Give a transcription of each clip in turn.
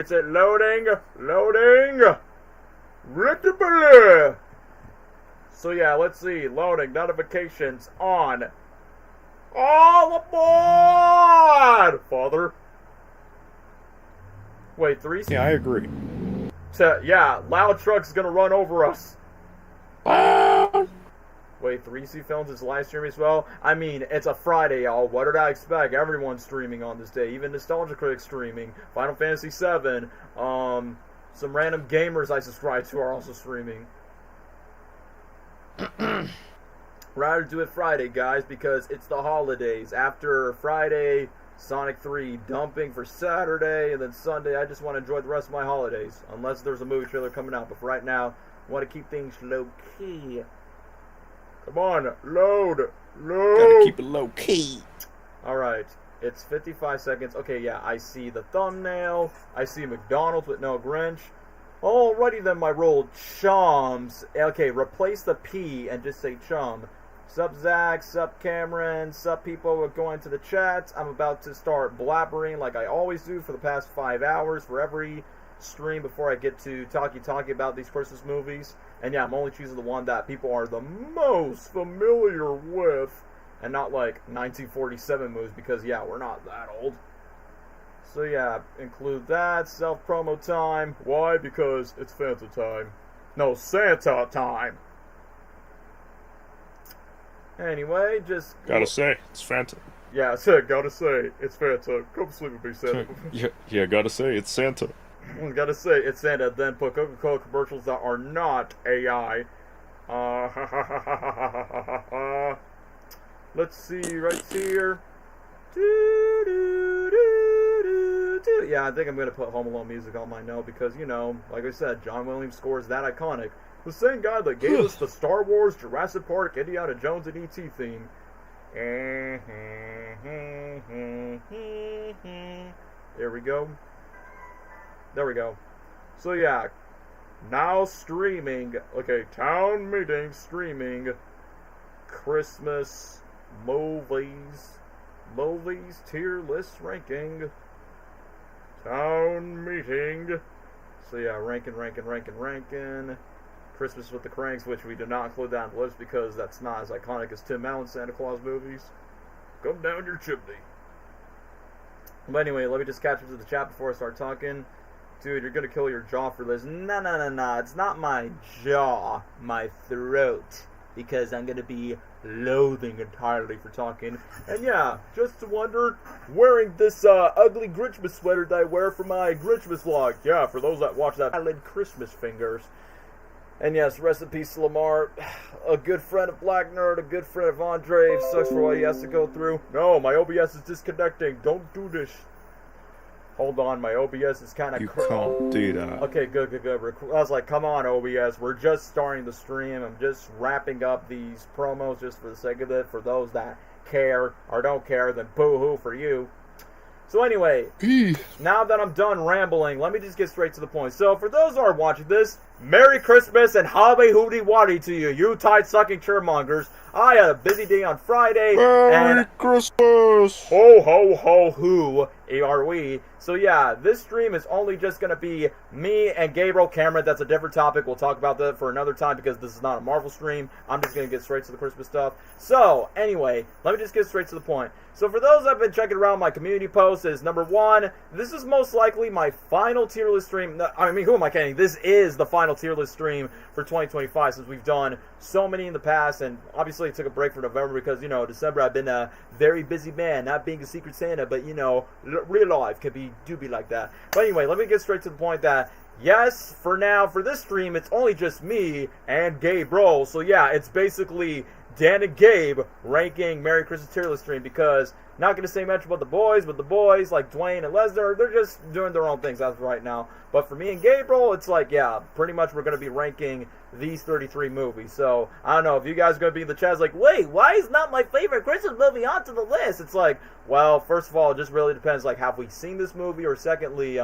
Is it loading? Loading! Ridiculous! So yeah, let's see. Loading. Notifications on. All aboard! Father. Wait, 3? Yeah, I agree. Yeah, loud truck's gonna run over us. Ah! Wait, 3C Films is live streaming as well? I mean, it's a Friday, y'all. What did I expect? Everyone's streaming on this day. Even Nostalgia Critic streaming. Final Fantasy VII. Some random gamers I subscribe to are also streaming. Rather do it Friday, guys, because it's the holidays. After Friday, Sonic 3 dumping for Saturday, and then Sunday, I just want to enjoy the rest of my holidays. Unless there's a movie trailer coming out. But for right now, I want to keep things low-key. Come on, load! Gotta keep it low-key. Alright, it's 55 seconds. Okay, yeah, I see the thumbnail. I see McDonald's with no Grinch. Alrighty then, my roll CHUMS. Okay, replace the P and just say chum. Sup Zach, sup Cameron, sup people who are going to the chat. I'm about to start blabbering like I always do for the past 5 hours for every stream before I get to talkie about these Christmas movies. And yeah, I'm only choosing the one that people are the most familiar with, and not like 1947 movies, because yeah, we're not that old. So yeah, include that. Self-promo time. Why? Because it's Fanta time. No, Santa time. Anyway, just... Gotta say, it's Fanta. Yeah, gotta say, it's Fanta. Come sleep with me, Santa. Yeah, gotta say, it's Santa. Gotta say, it's Santa. Then put Coca-Cola commercials that are not AI. Let's see, right here. Yeah, I think I'm gonna put Home Alone music on my note because, you know, like I said, John Williams score is that iconic. The same guy that gave us the Star Wars, Jurassic Park, Indiana Jones, and E.T. theme. There we go. There we go. So yeah, now streaming. Okay, town meeting, streaming. Christmas movies. Movies tier list ranking. Town meeting. So yeah, ranking. Christmas with the Cranks, which we did not include that on the list because that's not as iconic as Tim Allen's Santa Claus movies. Come down your chimney. But anyway, let me just catch up to the chat before I start talking. Dude, you're gonna kill your jaw for this. No. It's not my jaw, my throat. Because I'm gonna be loathing entirely for talking. And yeah, just to wonder, wearing this ugly Grinchmas sweater that I wear for my Grinchmas vlog. Yeah, for those that watch that Island Christmas Fingers. And yes, rest in peace to Lamar. A good friend of Black Nerd, a good friend of Andre. Sucks for what he has to go through. No, my OBS is disconnecting. Don't do this. Hold on, my OBS is kind of... You can't do that. Okay, good. I was like, come on, OBS. We're just starting the stream. I'm just wrapping up these promos just for the sake of it. For those that care or don't care, then boo-hoo for you. So anyway, now that I'm done rambling, let me just get straight to the point. So for those who are watching this, Merry Christmas and Hobby Hooty Waddy to you, you tide-sucking cheermongers. I had a busy day on Friday. Merry Christmas! Ho, ho, ho, who are we? So yeah, this stream is only just going to be me and Gabriel Cameron. That's a different topic. We'll talk about that for another time because this is not a Marvel stream. I'm just going to get straight to the Christmas stuff. So, anyway, let me just get straight to the point. So for those that have been checking around my community posts, is number one, this is most likely my final tier list stream. I mean, who am I kidding? This is the final tier list stream for 2025 since we've done so many in the past, and obviously I took a break for November because, you know, December I've been a very busy man, not being a Secret Santa, but, you know, real life do be like that. But anyway, let me get straight to the point that, yes, for now, for this stream, it's only just me and Gabe Roll. So yeah, it's basically Dan and Gabe ranking Merry Christmas tier list stream because not going to say much about the boys, but the boys like Dwayne and Lesnar, they're just doing their own things as of right now. But for me and Gabriel, it's like, yeah, pretty much we're going to be ranking these 33 movies. So, I don't know, if you guys are going to be in the chat, like, wait, why is not my favorite Christmas movie onto the list? It's like, well, first of all, it just really depends, like, have we seen this movie? Or secondly,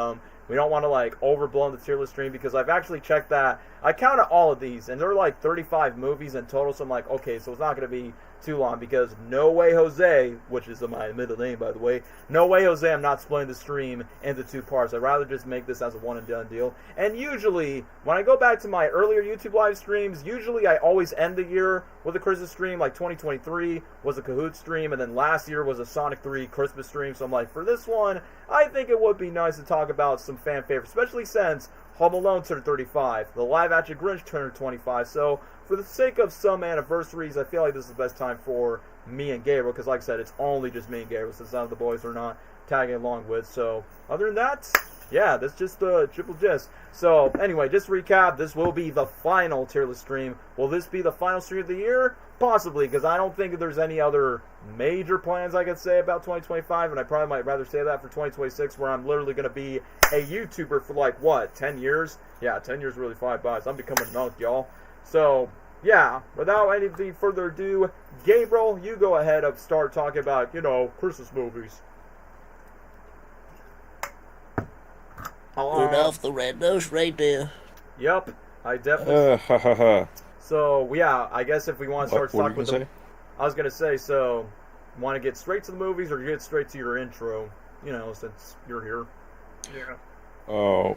we don't want to, like, overblow the tier list stream because I've actually checked that. I counted all of these, and there are, like, 35 movies in total, so I'm like, okay, so it's not going to be too long, because no way Jose, which is my middle name by the way, no way Jose I'm not splitting the stream into 2 parts. I'd rather just make this as a one and done deal. And usually, when I go back to my earlier YouTube live streams, usually I always end the year with a Christmas stream. Like 2023 was a Kahoot stream, and then last year was a Sonic 3 Christmas stream. So I'm like, for this one, I think it would be nice to talk about some fan favorites, especially since Home Alone turned 35, the live action Grinch turned 25, so for the sake of some anniversaries, I feel like this is the best time for me and Gabriel, because like I said, it's only just me and Gabriel, since none of the boys are not tagging along with. So other than that, yeah, that's just the triple gist. So anyway, just to recap, this will be the final tier list stream. Will this be the final stream of the year? Possibly, because I don't think there's any other major plans I could say about 2025, and I probably might rather say that for 2026, where I'm literally going to be a YouTuber for like, what, 10 years? Yeah, 10 years really fly by, so I'm becoming an elk, y'all. So, yeah, without anything further ado, Gabriel, you go ahead and start talking about, Christmas movies. Rudolph the Red-Nosed Reindeer. Yep, I definitely... So, yeah, I guess if we want to start What talking with them... I was going to say, so, want to get straight to the movies or get straight to your intro? Since you're here. Yeah. Oh.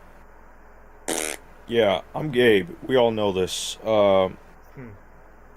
Yeah, I'm Gabe. We all know this. I know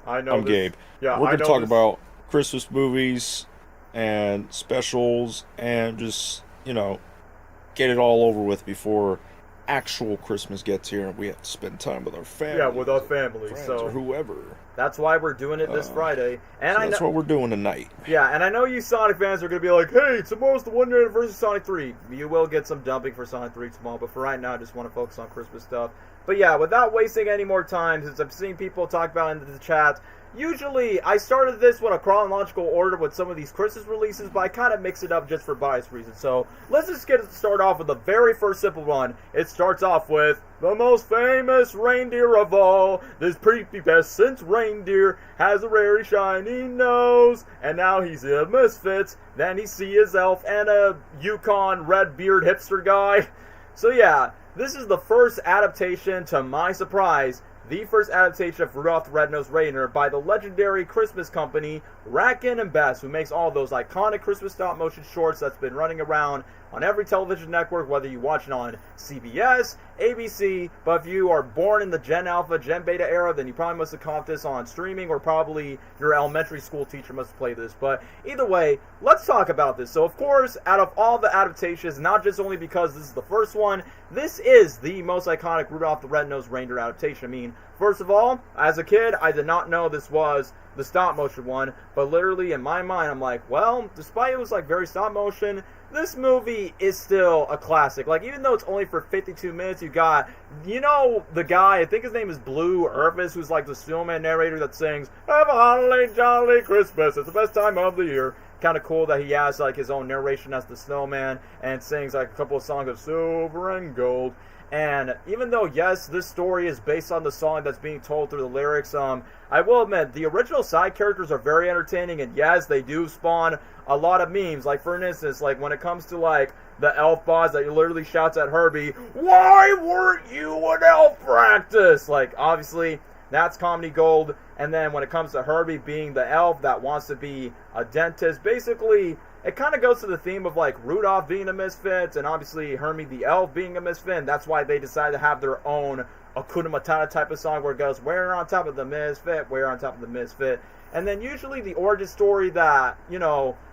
I'm this. Gabe. Yeah, We're I going to know talk this. about Christmas movies and specials and just, get it all over with before actual Christmas gets here and we have to spend time with our family. Yeah, with our family. Friends So or whoever. that's why we're doing it this Friday. And So that's what we're doing tonight. Yeah, and I know you Sonic fans are going to be like, hey, tomorrow's the 1-year anniversary of Sonic 3. You will get some dumping for Sonic 3 tomorrow, but for right now, I just want to focus on Christmas stuff. But yeah, without wasting any more time, since I've seen people talk about it in the chat, usually I started this with a chronological order with some of these Christmas releases, but I kind of mix it up just for bias reasons. So let's just start off with the very first simple one. It starts off with the most famous reindeer of all. This prepubescent reindeer has a very shiny nose, and now he's a misfit. Then he sees his elf and a Yukon red beard hipster guy. So yeah, this is the first adaptation, to my surprise, the first adaptation of Rudolph the Red-Nosed Reindeer by the legendary Christmas company Ratkin and Bess, who makes all those iconic Christmas stop-motion shorts that's been running around on every television network, whether you watch it on CBS, ABC, but if you are born in the Gen Alpha, Gen Beta era, then you probably must have caught this on streaming, or probably your elementary school teacher must have played this. But either way, let's talk about this. So of course, out of all the adaptations, not just only because this is the first one, this is the most iconic Rudolph the Red-Nosed Reindeer adaptation. I mean, first of all, as a kid, I did not know this was the stop-motion one, but literally in my mind, I'm like, well, despite it was like very stop-motion, this movie is still a classic. Like, even though it's only for 52 minutes, you got, the guy, I think his name is Blue Irvis, who's like the snowman narrator that sings, "Have a holly jolly Christmas, it's the best time of the year." Kind of cool that he has like his own narration as the snowman and sings like a couple of songs of silver and gold. And even though, yes, this story is based on the song that's being told through the lyrics, I will admit, the original side characters are very entertaining, and yes, they do spawn a lot of memes. Like, for instance, like, when it comes to, like, the elf boss that literally shouts at Herbie, "Why weren't you in elf practice?" Like, obviously, that's comedy gold. And then when it comes to Herbie being the elf that wants to be a dentist, basically, it kind of goes to the theme of like Rudolph being a misfit and obviously Hermie the elf being a misfit. And that's why they decided to have their own Hakuna Matata type of song where it goes, "We're on top of the misfit, we're on top of the misfit." And then usually the origin story that,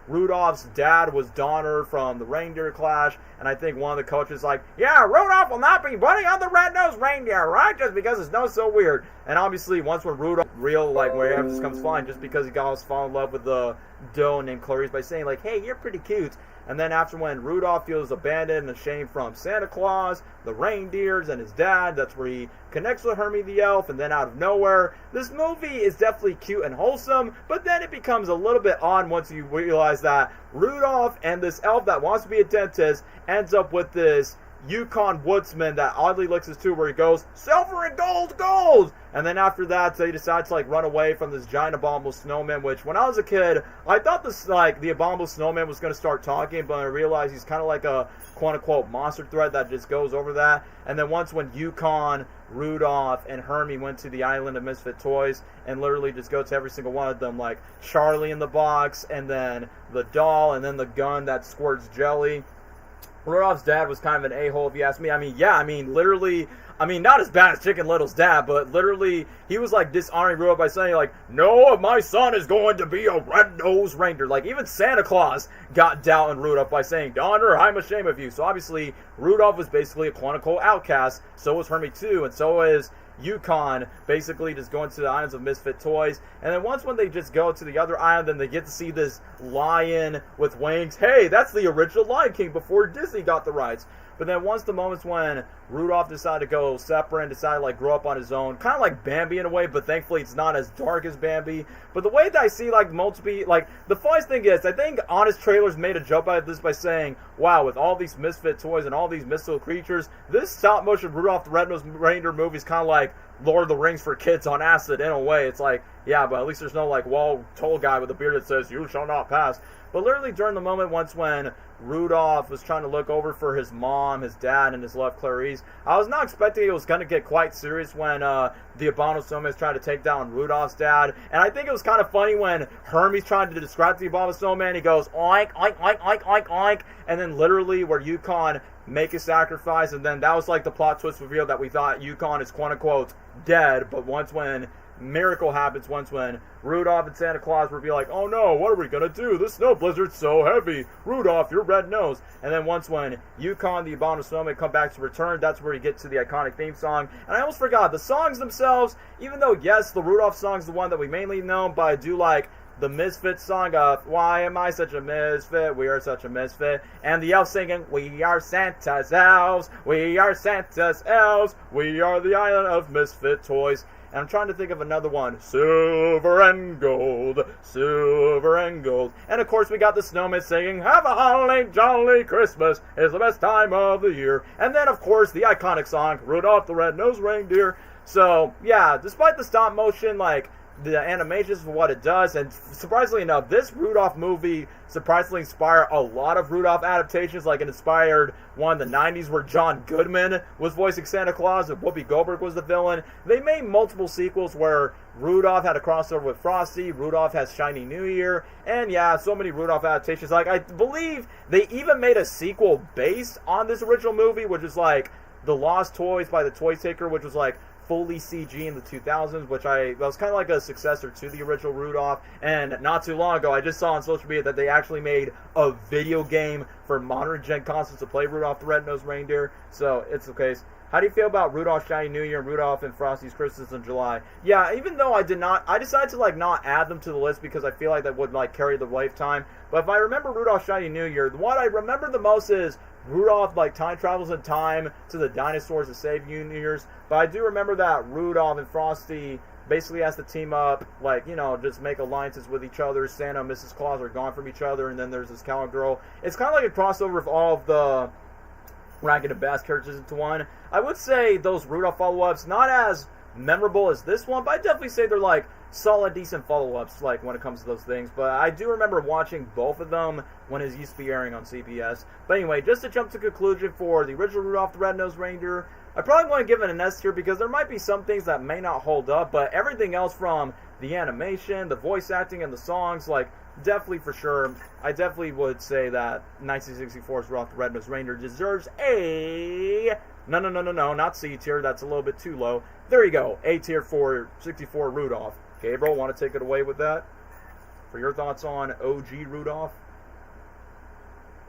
Rudolph's dad was Donner from the Reindeer Clash, and I think one of the coaches like, "Yeah, Rudolph will not be putting on the red-nosed reindeer, right? Just because his nose is so weird." And obviously, once when Rudolph where he just comes flying, just because he got us fall in love with the doe named Clarice by saying like, "Hey, you're pretty cute." And then after when Rudolph feels abandoned and ashamed from Santa Claus, the reindeers, and his dad, that's where he connects with Hermie the elf, and then out of nowhere, this movie is definitely cute and wholesome, but then it becomes a little bit odd once you realize that Rudolph and this elf that wants to be a dentist ends up with this Yukon woodsman that oddly licks his tube where he goes, silver and gold, gold! And then after that, they decide to, like, run away from this giant abominable snowman, which, when I was a kid, I thought this, like, the abominable snowman was going to start talking, but I realized he's kind of like a quote-unquote monster threat that just goes over that. And then once when Yukon, Rudolph, and Hermie went to the island of misfit toys and literally just go to every single one of them, like Charlie in the box, and then the doll, and then the gun that squirts jelly. Rudolph's dad was kind of an a-hole, if you ask me. I mean, yeah, literally, not as bad as Chicken Little's dad, but literally, he was, like, dishonoring Rudolph by saying, like, no, my son is going to be a red-nosed reindeer. Like, even Santa Claus got down on Rudolph by saying, Donner, I'm ashamed of you. So, obviously, Rudolph was basically a quote-unquote outcast. So was Hermie, too, and so is Yukon, basically just going to the islands of misfit toys. And then once when they just go to the other island, then they get to see this lion with wings. Hey, that's the original Lion King before Disney got the rights. But then once the moments when Rudolph decided to go separate and decided to, like, grow up on his own, kind of like Bambi in a way, but thankfully it's not as dark as Bambi. But the way that I see, like, multiple, like, the funniest thing is, I think Honest Trailers made a joke out of this by saying, wow, with all these misfit toys and all these mystical creatures, this stop-motion Rudolph the Red-Nosed Reindeer movie is kind of like Lord of the Rings for kids on acid in a way. It's like, yeah, but at least there's no, like, wall-told guy with a beard that says, you shall not pass. But literally during the moment once when Rudolph was trying to look over for his mom, his dad, and his love Clarice, I was not expecting it was going to get quite serious when the abominable snowman is trying to take down Rudolph's dad. And I think it was kind of funny when Hermie's trying to describe the abominable snowman. He goes, oink, oink, oink, oink, oink, oink. And then literally where Yukon make a sacrifice, and then that was like the plot twist reveal that we thought Yukon is quote-unquote dead. But once when miracle happens, once when Rudolph and Santa Claus will be like, oh no, what are we gonna do? The snow blizzard's so heavy. Rudolph, your red nose. And then once when Yukon, the abominable snowman, come back to return, that's where you get to the iconic theme song. And I almost forgot, the songs themselves, even though, yes, the Rudolph song's the one that we mainly know, but I do like the Misfits song of Why Am I Such a Misfit? We Are Such a Misfit. And the elves singing, We are Santa's elves. We are Santa's elves. We are the island of misfit toys. And I'm trying to think of another one. Silver and gold, silver and gold. And of course we got the snowman singing, Have a holly jolly Christmas, it's the best time of the year. And then of course the iconic song, Rudolph the Red-Nosed Reindeer. So yeah, despite the stop motion, like, the animations for what it does, and surprisingly enough, this Rudolph movie surprisingly inspired a lot of Rudolph adaptations. Like, it inspired one in the 90s where John Goodman was voicing Santa Claus and Whoopi Goldberg was the villain. They made multiple sequels where Rudolph had a crossover with Frosty, Rudolph has Shiny New Year, and yeah, so many Rudolph adaptations. Like, I believe they even made a sequel based on this original movie, which is like The Lost Toys by the Toy Taker, which was like fully CG in the 2000s, which was kind of like a successor to the original Rudolph. And not too long ago, I just saw on social media that they actually made a video game for modern gen consoles to play Rudolph the Red-Nosed Reindeer. So it's okay. How do you feel about Rudolph Shiny New Year and Rudolph and Frosty's Christmas in July? Yeah, even though I decided to like not add them to the list because I feel like that would like carry the lifetime. But if I remember Rudolph Shiny New Year, what I remember the most is Rudolph like time travels in time to the dinosaurs to save New Year's. But I do remember that Rudolph and Frosty basically has to team up, like, you know, just make alliances with each other. Santa and Mrs. Claus are gone from each other, and then there's this cow girl. It's kind of like a crossover of all of the Rankin and Bass characters into one. I would say those Rudolph follow-ups, not as memorable as this one, but I'd definitely say they're like solid, decent follow-ups, like when it comes to those things. But I do remember watching both of them when it used to be airing on CBS. But anyway, just to jump to conclusion for the original Rudolph the Red-Nosed Reindeer, I probably want to give it an S tier because there might be some things that may not hold up, but everything else from the animation, the voice acting, and the songs, like, definitely for sure, I definitely would say that 1964's Rudolph the Red-Nosed Reindeer deserves a... No, not C tier, that's a little bit too low. There you go, A tier for 64 Rudolph. Gabriel, want to take it away with that? For your thoughts on OG Rudolph?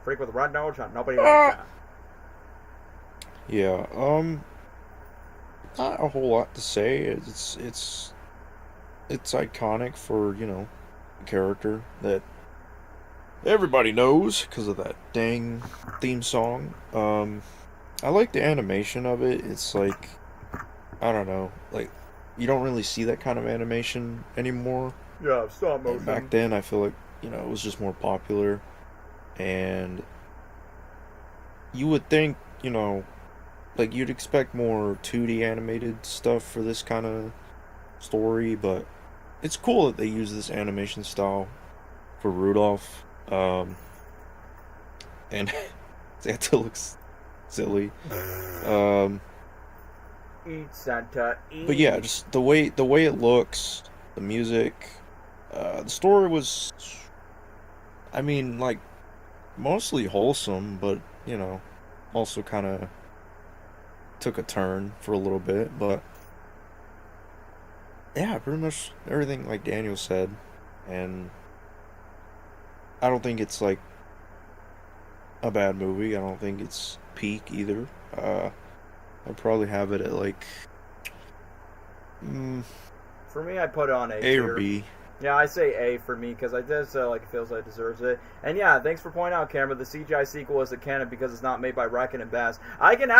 Freak with a red nose? Nobody likes that. Yeah, not a whole lot to say. It's iconic for, you know, a character that everybody knows because of that dang theme song. I like the animation of it. It's like, I don't know, like, you don't really see that kind of animation anymore. Yeah, stop motion. And back then, I feel like, you know, it was just more popular, and you would think you know, like you'd expect more 2D animated stuff for this kind of story, but it's cool that they use this animation style for Rudolph. And Santa looks silly. Eat, Santa, eat. But yeah, just the way it looks, the music, the story was, I mean, like mostly wholesome, but you know, also kind of took a turn for a little bit. But yeah, pretty much everything like Daniel said, and I don't think it's like a bad movie. I don't think it's peak either. I'd probably have it at like For me, I put it on A A tier. or B. Yeah, I say A for me because I did so like it feels like it deserves it. And yeah, thanks for pointing out, Cameron. The CGI sequel isn't canon because it's not made by Racken and Bass. I can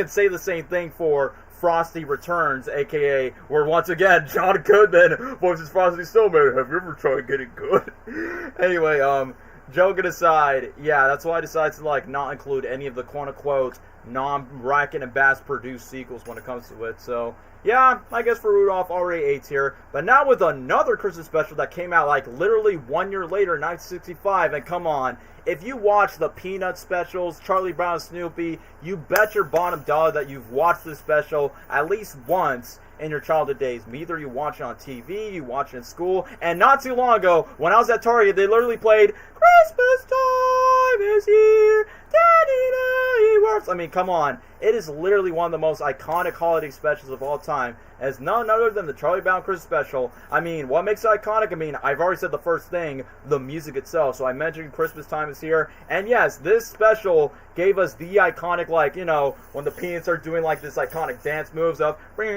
say the same thing for Frosty Returns, aka where once again John Goodman voices Frosty Snowman. Have you ever tried getting good? Anyway, joking aside, yeah, that's why I decided to like not include any of the quote unquote non-Racken and Bass produced sequels when it comes to it. So yeah, I guess for Rudolph, already A tier. But now with another Christmas special that came out like literally 1 year later, 1965, and come on, if you watch the Peanut specials, Charlie Brown and Snoopy, you bet your bottom dollar that you've watched this special at least once in your childhood days. Either you watch it on TV, you watch it in school, and not too long ago, when I was at Target, they literally played Christmas time is here, Daddy Day works. I mean, come on. It is literally one of the most iconic holiday specials of all time. As none other than the Charlie Brown Christmas special. I mean, what makes it iconic? I mean, I've already said the first thing, the music itself. So I mentioned Christmas time is here. And yes, this special gave us the iconic, like, you know, when the Peanuts are doing like this iconic dance moves of if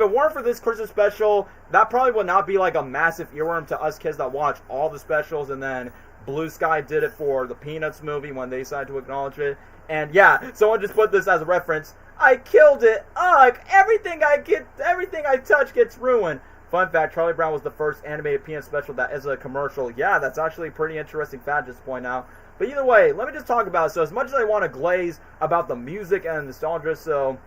it weren't for this Christmas special, that probably would not be like a massive earworm to us kids that watch all the specials. And then Blue Sky did it for the Peanuts movie when they decided to acknowledge it. And yeah, someone just put this as a reference. I killed it. Ugh, everything I touch gets ruined. Fun fact, Charlie Brown was the first animated Peanut special that is a commercial. Yeah, that's actually a pretty interesting fact just to point out. But either way, let me just talk about it. So as much as I want to glaze about the music and nostalgia, so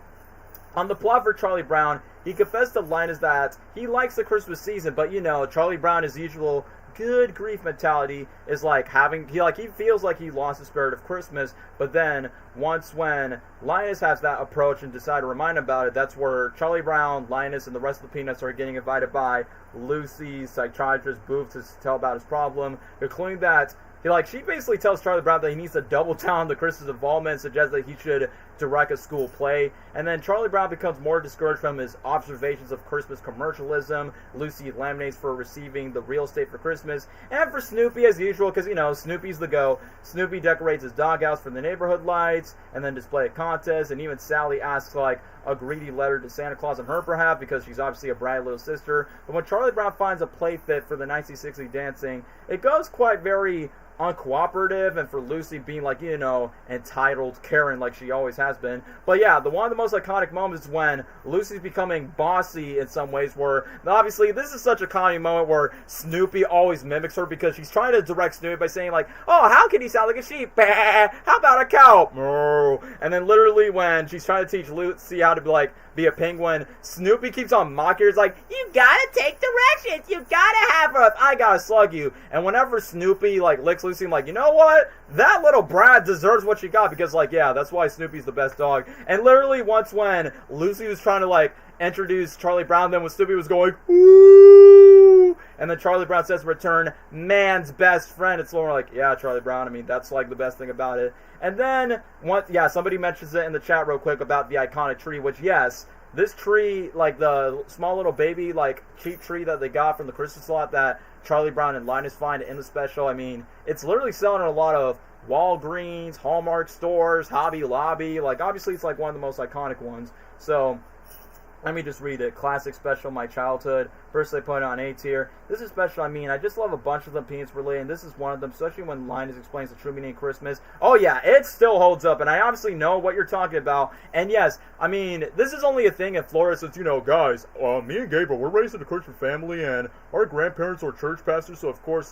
on the plot for Charlie Brown, he confessed to Linus that he likes the Christmas season, but you know, Charlie Brown, his usual good grief mentality, is like he feels like he lost the spirit of Christmas. But then once when Linus has that approach and decide to remind him about it, that's where Charlie Brown, Linus, and the rest of the Peanuts are getting invited by Lucy's psychiatrist Booth to tell about his problem, including that she basically tells Charlie Brown that he needs to double down the Christmas involvement and suggests that he should direct a school play. And then Charlie Brown becomes more discouraged from his observations of Christmas commercialism. Lucy laminates for receiving the real estate for Christmas. And for Snoopy, as usual, because, you know, Snoopy's the go. Snoopy decorates his doghouse for the neighborhood lights and then display a contest. And even Sally asks, like, a greedy letter to Santa Claus on her behalf because she's obviously a bratty little sister. But when Charlie Brown finds a play fit for the 1960 dancing, it goes quite very uncooperative, and for Lucy being like, you know, entitled Karen like she always has been. But yeah, one of the most iconic moments is when Lucy's becoming bossy in some ways, where obviously this is such a comedy moment where Snoopy always mimics her because she's trying to direct Snoopy by saying like, oh, how can he sound like a sheep? Bah! How about a cow? Moo. And then literally when she's trying to teach Lucy how to be a penguin, Snoopy keeps on mocking her. It's like, you gotta take directions, you gotta have her, I gotta slug you. And whenever Snoopy licks Lucy, I'm like, you know what? That little brat deserves what she got, because yeah, that's why Snoopy's the best dog. And literally once when Lucy was trying to introduce Charlie Brown, then when Snoopy was going, ooh, and then Charlie Brown says in return, man's best friend, it's more like, yeah, Charlie Brown, I mean, that's the best thing about it. And then, somebody mentions it in the chat real quick about the iconic tree, which, yes, this tree, the small little baby, cheap tree that they got from the Christmas lot that Charlie Brown and Linus find in the special, I mean, it's literally selling in a lot of Walgreens, Hallmark stores, Hobby Lobby, obviously it's one of the most iconic ones. So let me just read it. Classic special, my childhood. First, I put it on A tier. This is special. I mean, I just love a bunch of them Peanuts related, and this is one of them, especially when Linus explains the true meaning of Christmas. Oh yeah, it still holds up, and I obviously know what you're talking about. And yes, I mean, this is only a thing in Florida since, you know, guys, me and Gabriel, we're raised in a Christian family, and our grandparents are church pastors, so of course,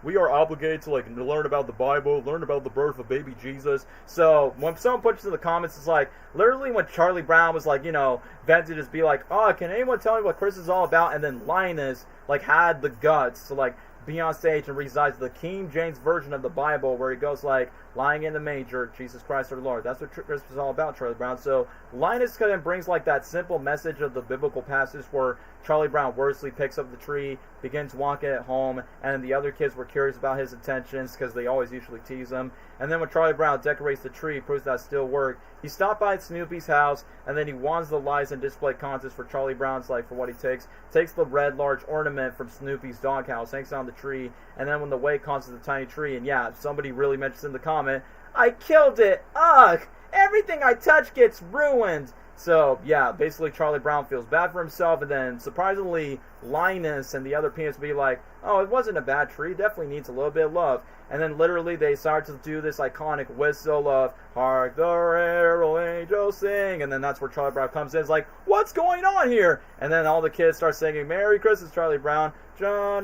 we are obligated to like learn about the Bible, learn about the birth of baby Jesus. So when someone puts in the comments, it's like literally when Charlie Brown was like, vented to just be like, oh, can anyone tell me what Christmas is all about? And then Linus like had the guts to like be on stage and recite the King James version of the Bible, where he goes like, lying in the manger, Jesus Christ our Lord. That's what Christmas is all about, Charlie Brown. So Linus kind of brings like that simple message of the biblical passage where Charlie Brown worsley picks up the tree, begins walking it home, and the other kids were curious about his intentions because they always usually tease him. And then when Charlie Brown decorates the tree, proves that still work, he stopped by Snoopy's house, and then he wants the lies and display contest for Charlie Brown's like for what he takes the red large ornament from Snoopy's doghouse, hangs it on the tree, and then when the way comes to the tiny tree, and yeah, somebody really mentions in the comment, I killed it! Ugh! Everything I touch gets ruined! So, yeah, basically Charlie Brown feels bad for himself, and then, surprisingly, Linus and the other peanuts be like, oh, it wasn't a bad tree, definitely needs a little bit of love. And then, literally, they start to do this iconic whistle of, hark the herald angels sing, and then that's where Charlie Brown comes in, it's like, what's going on here? And then all the kids start singing, Merry Christmas, Charlie Brown, John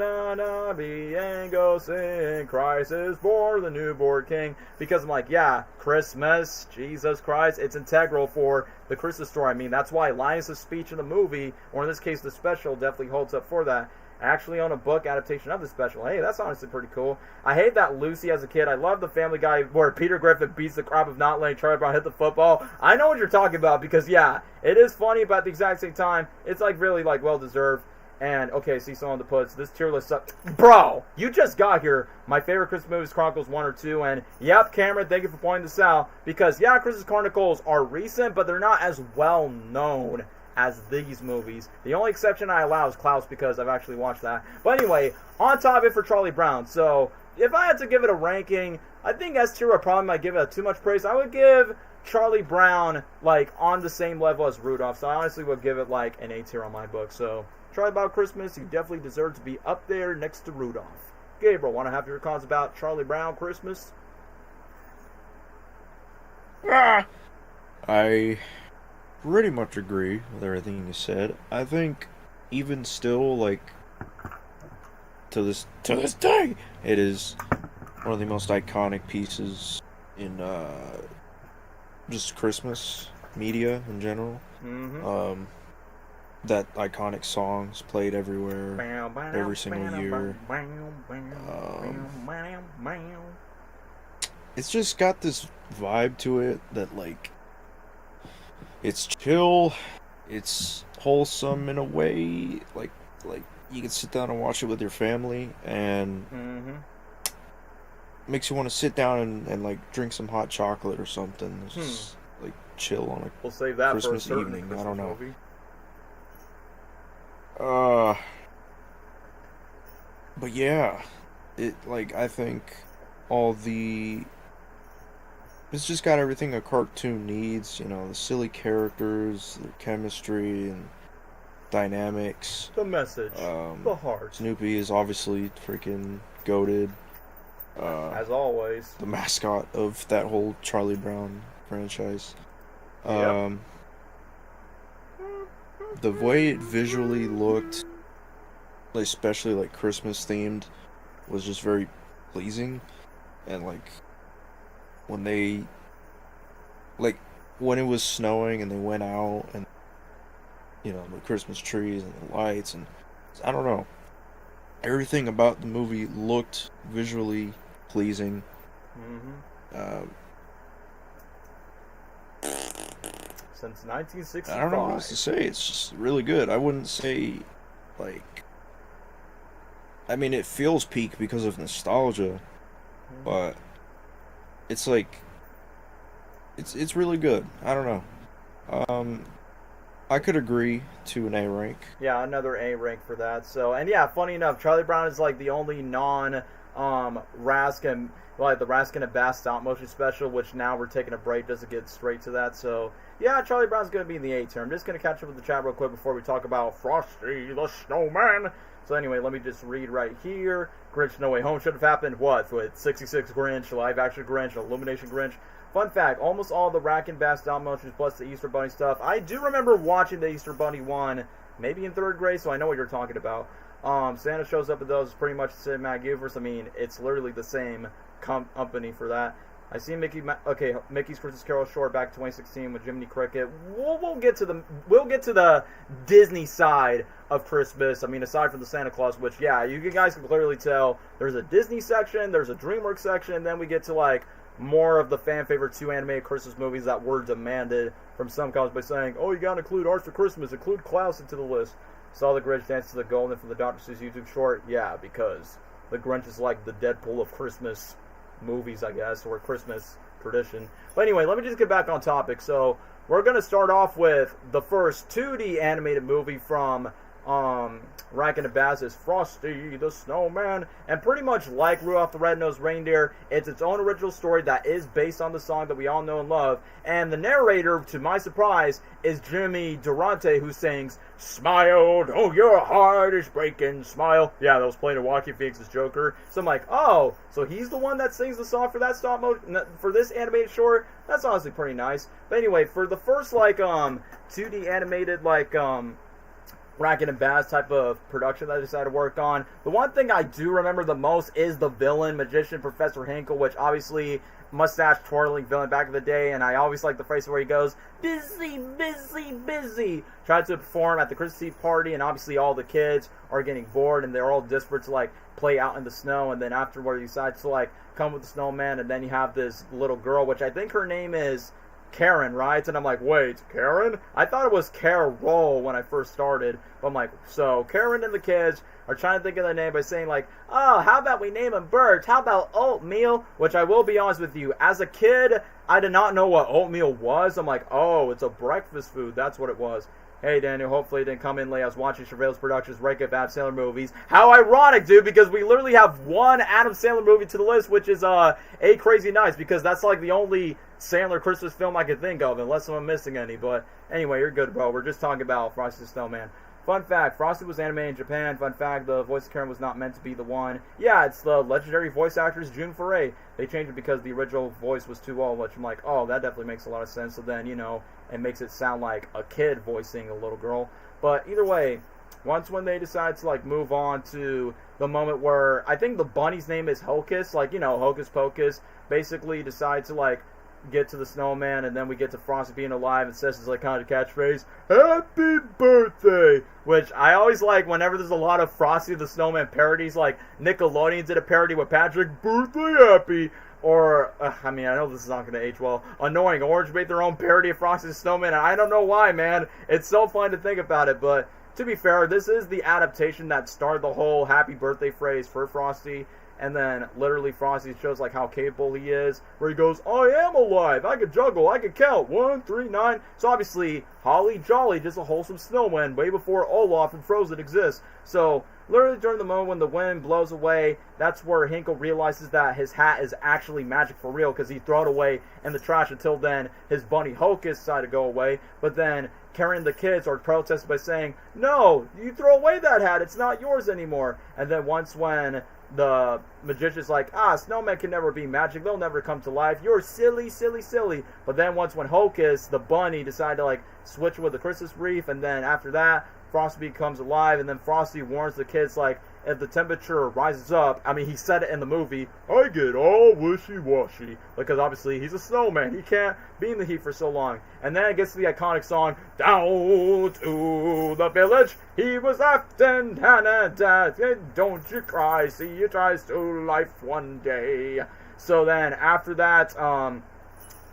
be and go sing, Christ is born, the newborn King. Because I'm like, yeah, Christmas, Jesus Christ, it's integral for the Christmas story. I mean, that's why Linus' speech in the movie, or in this case the special, definitely holds up for that. I actually own a book adaptation of the special. Hey, that's honestly pretty cool. I hate that Lucy as a kid. I love the Family Guy where Peter Griffin beats the crap of not letting Charlie Brown hit the football. I know what you're talking about because, yeah, it is funny, but at the exact same time, it's like really like well-deserved. And, okay, see someone that puts this tier list up. Bro, you just got here. My favorite Christmas movies, Chronicles 1 or 2. And, yep, Cameron, thank you for pointing this out. Because, yeah, Christmas Chronicles are recent, but they're not as well known as these movies. The only exception I allow is Klaus because I've actually watched that. But anyway, on top of it for Charlie Brown. So, if I had to give it a ranking, I think S tier I probably might give it too much praise. I would give Charlie Brown, like, on the same level as Rudolph. So, I honestly would give it, like, an A tier on my book. So, Charlie Brown Christmas, you definitely deserve to be up there next to Rudolph. Gabriel, want to have your comments about Charlie Brown Christmas? I pretty much agree with everything you said. I think even still, like, to this day, it is one of the most iconic pieces in just Christmas media in general. Mm-hmm. That iconic songs played everywhere, every single year. It's just got this vibe to it that, like, it's chill, it's wholesome in a way, like you can sit down and watch it with your family, and makes you want to sit down and like drink some hot chocolate or something. It's just like chill on a we'll save that Christmas for a evening. Christmas I don't know. Movie. But yeah, it like I think it's just got everything a cartoon needs, the silly characters, the chemistry and dynamics. The message, the heart. Snoopy is obviously freaking goated. As always. The mascot of that whole Charlie Brown franchise. Yep. The way it visually looked, especially like Christmas themed, was just very pleasing. And like when when it was snowing and they went out and the Christmas trees and the lights, and I don't know, everything about the movie looked visually pleasing. Since 1965. I don't know what else to say. It's just really good. I wouldn't say, I mean, it feels peak because of nostalgia, but it's like, it's really good. I don't know. I could agree to an A rank. Yeah, another A rank for that. So, and yeah, funny enough, Charlie Brown is like the only Raskin, like the Raskin and Bass stop motion special, which now we're taking a break just to get straight to that. So, yeah, Charlie Brown's going to be in the A tier. I'm just going to catch up with the chat real quick before we talk about Frosty the Snowman. So anyway, let me just read right here. Grinch No Way Home should have happened, what, with 66 Grinch, live action Grinch, Illumination Grinch. Fun fact, almost all the Rack and Bass stop motions plus the Easter Bunny stuff. I do remember watching the Easter Bunny one, maybe in 3rd grade, so I know what you're talking about. Santa shows up in those. It's pretty much the cinematic universe. I mean, it's literally the same company for that. I see Mickey's Christmas Carol short back in 2016 with Jiminy Cricket. We'll get to the Disney side of Christmas. I mean, aside from the Santa Claus, which yeah, you guys can clearly tell there's a Disney section, there's a DreamWorks section, and then we get to like more of the fan favorite 2 animated Christmas movies that were demanded from some companies by saying, oh, you gotta include Ours for Christmas, include Klaus into the list. Saw the Grinch dance to the Golden from the Dr. Seuss YouTube short. Yeah, because the Grinch is like the Deadpool of Christmas movies, I guess, or Christmas tradition. But anyway, let me just get back on topic. So we're going to start off with the first 2D animated movie from Rankin and Bass's Frosty the Snowman, and pretty much like Rudolph the Red-Nosed Reindeer, it's its own original story that is based on the song that we all know and love, and the narrator, to my surprise, is Jimmy Durante, who sings, "Smile, oh, your heart is breaking, smile." Yeah, that was playing to Joaquin Phoenix's Joker. So I'm like, oh, so he's the one that sings the song for that stop motion, for this animated short? That's honestly pretty nice. But anyway, for the first, like, 2D animated, like, Rankin and Bass type of production that I decided to work on, the one thing I do remember the most is the villain, magician Professor Hinkle, which obviously mustache twirling villain back in the day, and I always like the phrase where he goes, busy, busy, busy, tried to perform at the Christmas Eve party, and obviously all the kids are getting bored, and they're all desperate to like play out in the snow, and then afterward he decides to like come with the snowman, and then you have this little girl, which I think her name is Karen, right? And I'm like, wait, Karen? I thought it was Carol when I first started. But I'm like, so Karen and the kids are trying to think of the name by saying like, oh, how about we name him Birds? How about oatmeal? Which I will be honest with you, as a kid, I did not know what oatmeal was. I'm like, oh, it's a breakfast food. That's what it was. Hey, Daniel, hopefully it didn't come in late. I was watching Chevale's Productions breakup Adam Sandler movies. How ironic, dude, because we literally have one Adam Sandler movie to the list, which is Eight Crazy Nights, because that's like the only Sandler Christmas film I could think of, unless I'm missing any. But anyway, you're good, bro. We're just talking about Frosty the Snowman. Fun fact, Frosty was animated in Japan. Fun fact, the voice of Karen was not meant to be the one. Yeah, it's the legendary voice actress June Foray. They changed it because the original voice was too old, which I'm like, oh, that definitely makes a lot of sense. So then, you know, it makes it sound like a kid voicing a little girl. But either way, once when they decide to like move on to the moment where I think the bunny's name is Hocus, like, you know, Hocus Pocus, basically decide to like get to the snowman, and then we get to Frosty being alive and says his like kind of catchphrase, "Happy birthday," which I always like whenever there's a lot of Frosty the Snowman parodies, like Nickelodeon did a parody with Patrick, "Birthday Happy," or, I mean, I know this is not going to age well, Annoying Orange made their own parody of Frosty the Snowman, and I don't know why, man. It's so fun to think about it, but to be fair, this is the adaptation that started the whole happy birthday phrase for Frosty. And then literally Frosty shows like how capable he is, where he goes, "I am alive, I can juggle, I can count, 1, 3, 9. So obviously, holly jolly, just a wholesome snowman, way before Olaf and Frozen exists. So literally during the moment when the wind blows away, that's where Hinkle realizes that his hat is actually magic for real, because he threw it away in the trash. Until then, his bunny Hocus decided to go away, but then Karen and the kids are protesting by saying, "No, you throw away that hat, it's not yours anymore." And then once when the magician's like, snowmen can never be magic, they'll never come to life, you're silly, silly, silly. But then once when Hocus, the bunny, decided to like switch with the Christmas wreath, and then after that, Frosty becomes alive, and then Frosty warns the kids like, if the temperature rises up, I mean, he said it in the movie, I get all wishy-washy, because obviously he's a snowman, he can't be in the heat for so long. And then it gets to the iconic song, "Down to the village, he was left in Canada, don't you cry, see he tries to life one day." So then after that,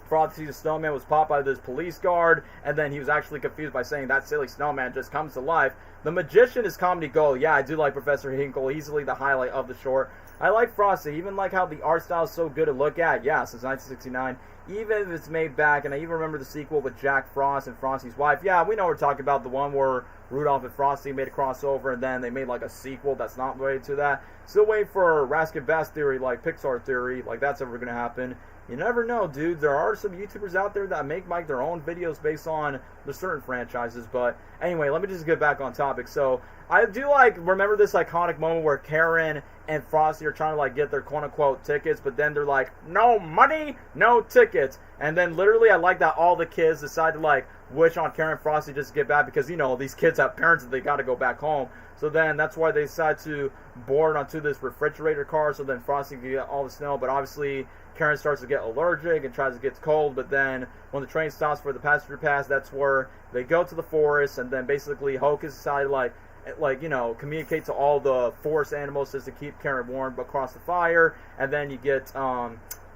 Frosty the Snowman was popped by this police guard, and then he was actually confused by saying that silly snowman just comes to life. The magician is comedy gold. Yeah, I do like Professor Hinkle, easily the highlight of the short. I like Frosty, even like how the art style is so good to look at. Yeah, since 1969. Even if it's made back, and I even remember the sequel with Jack Frost and Frosty's wife. Yeah, we know we're talking about the one where Rudolph and Frosty made a crossover, and then they made like a sequel that's not related to that. Still waiting for Raskin Bass theory, like Pixar theory, like that's ever going to happen. you never know, dude. There are some YouTubers out there that make like their own videos based on the certain franchises. But anyway, let me just get back on topic. So I do like remember this iconic moment where Karen and Frosty are trying to like get their quote unquote tickets, but then they're like, no money, no tickets. And then literally I like that all the kids decide to like wish on Karen and Frosty just to get back because, you know, these kids have parents and they got to go back home. So then that's why they decide to board onto this refrigerator car so then Frosty can get all the snow. But obviously Karen starts to get allergic and tries to get cold. But then when the train stops for the passenger pass, that's where they go to the forest. And then basically Hocus decided like, you know, communicate to all the forest animals just to keep Karen warm across the fire. And then you get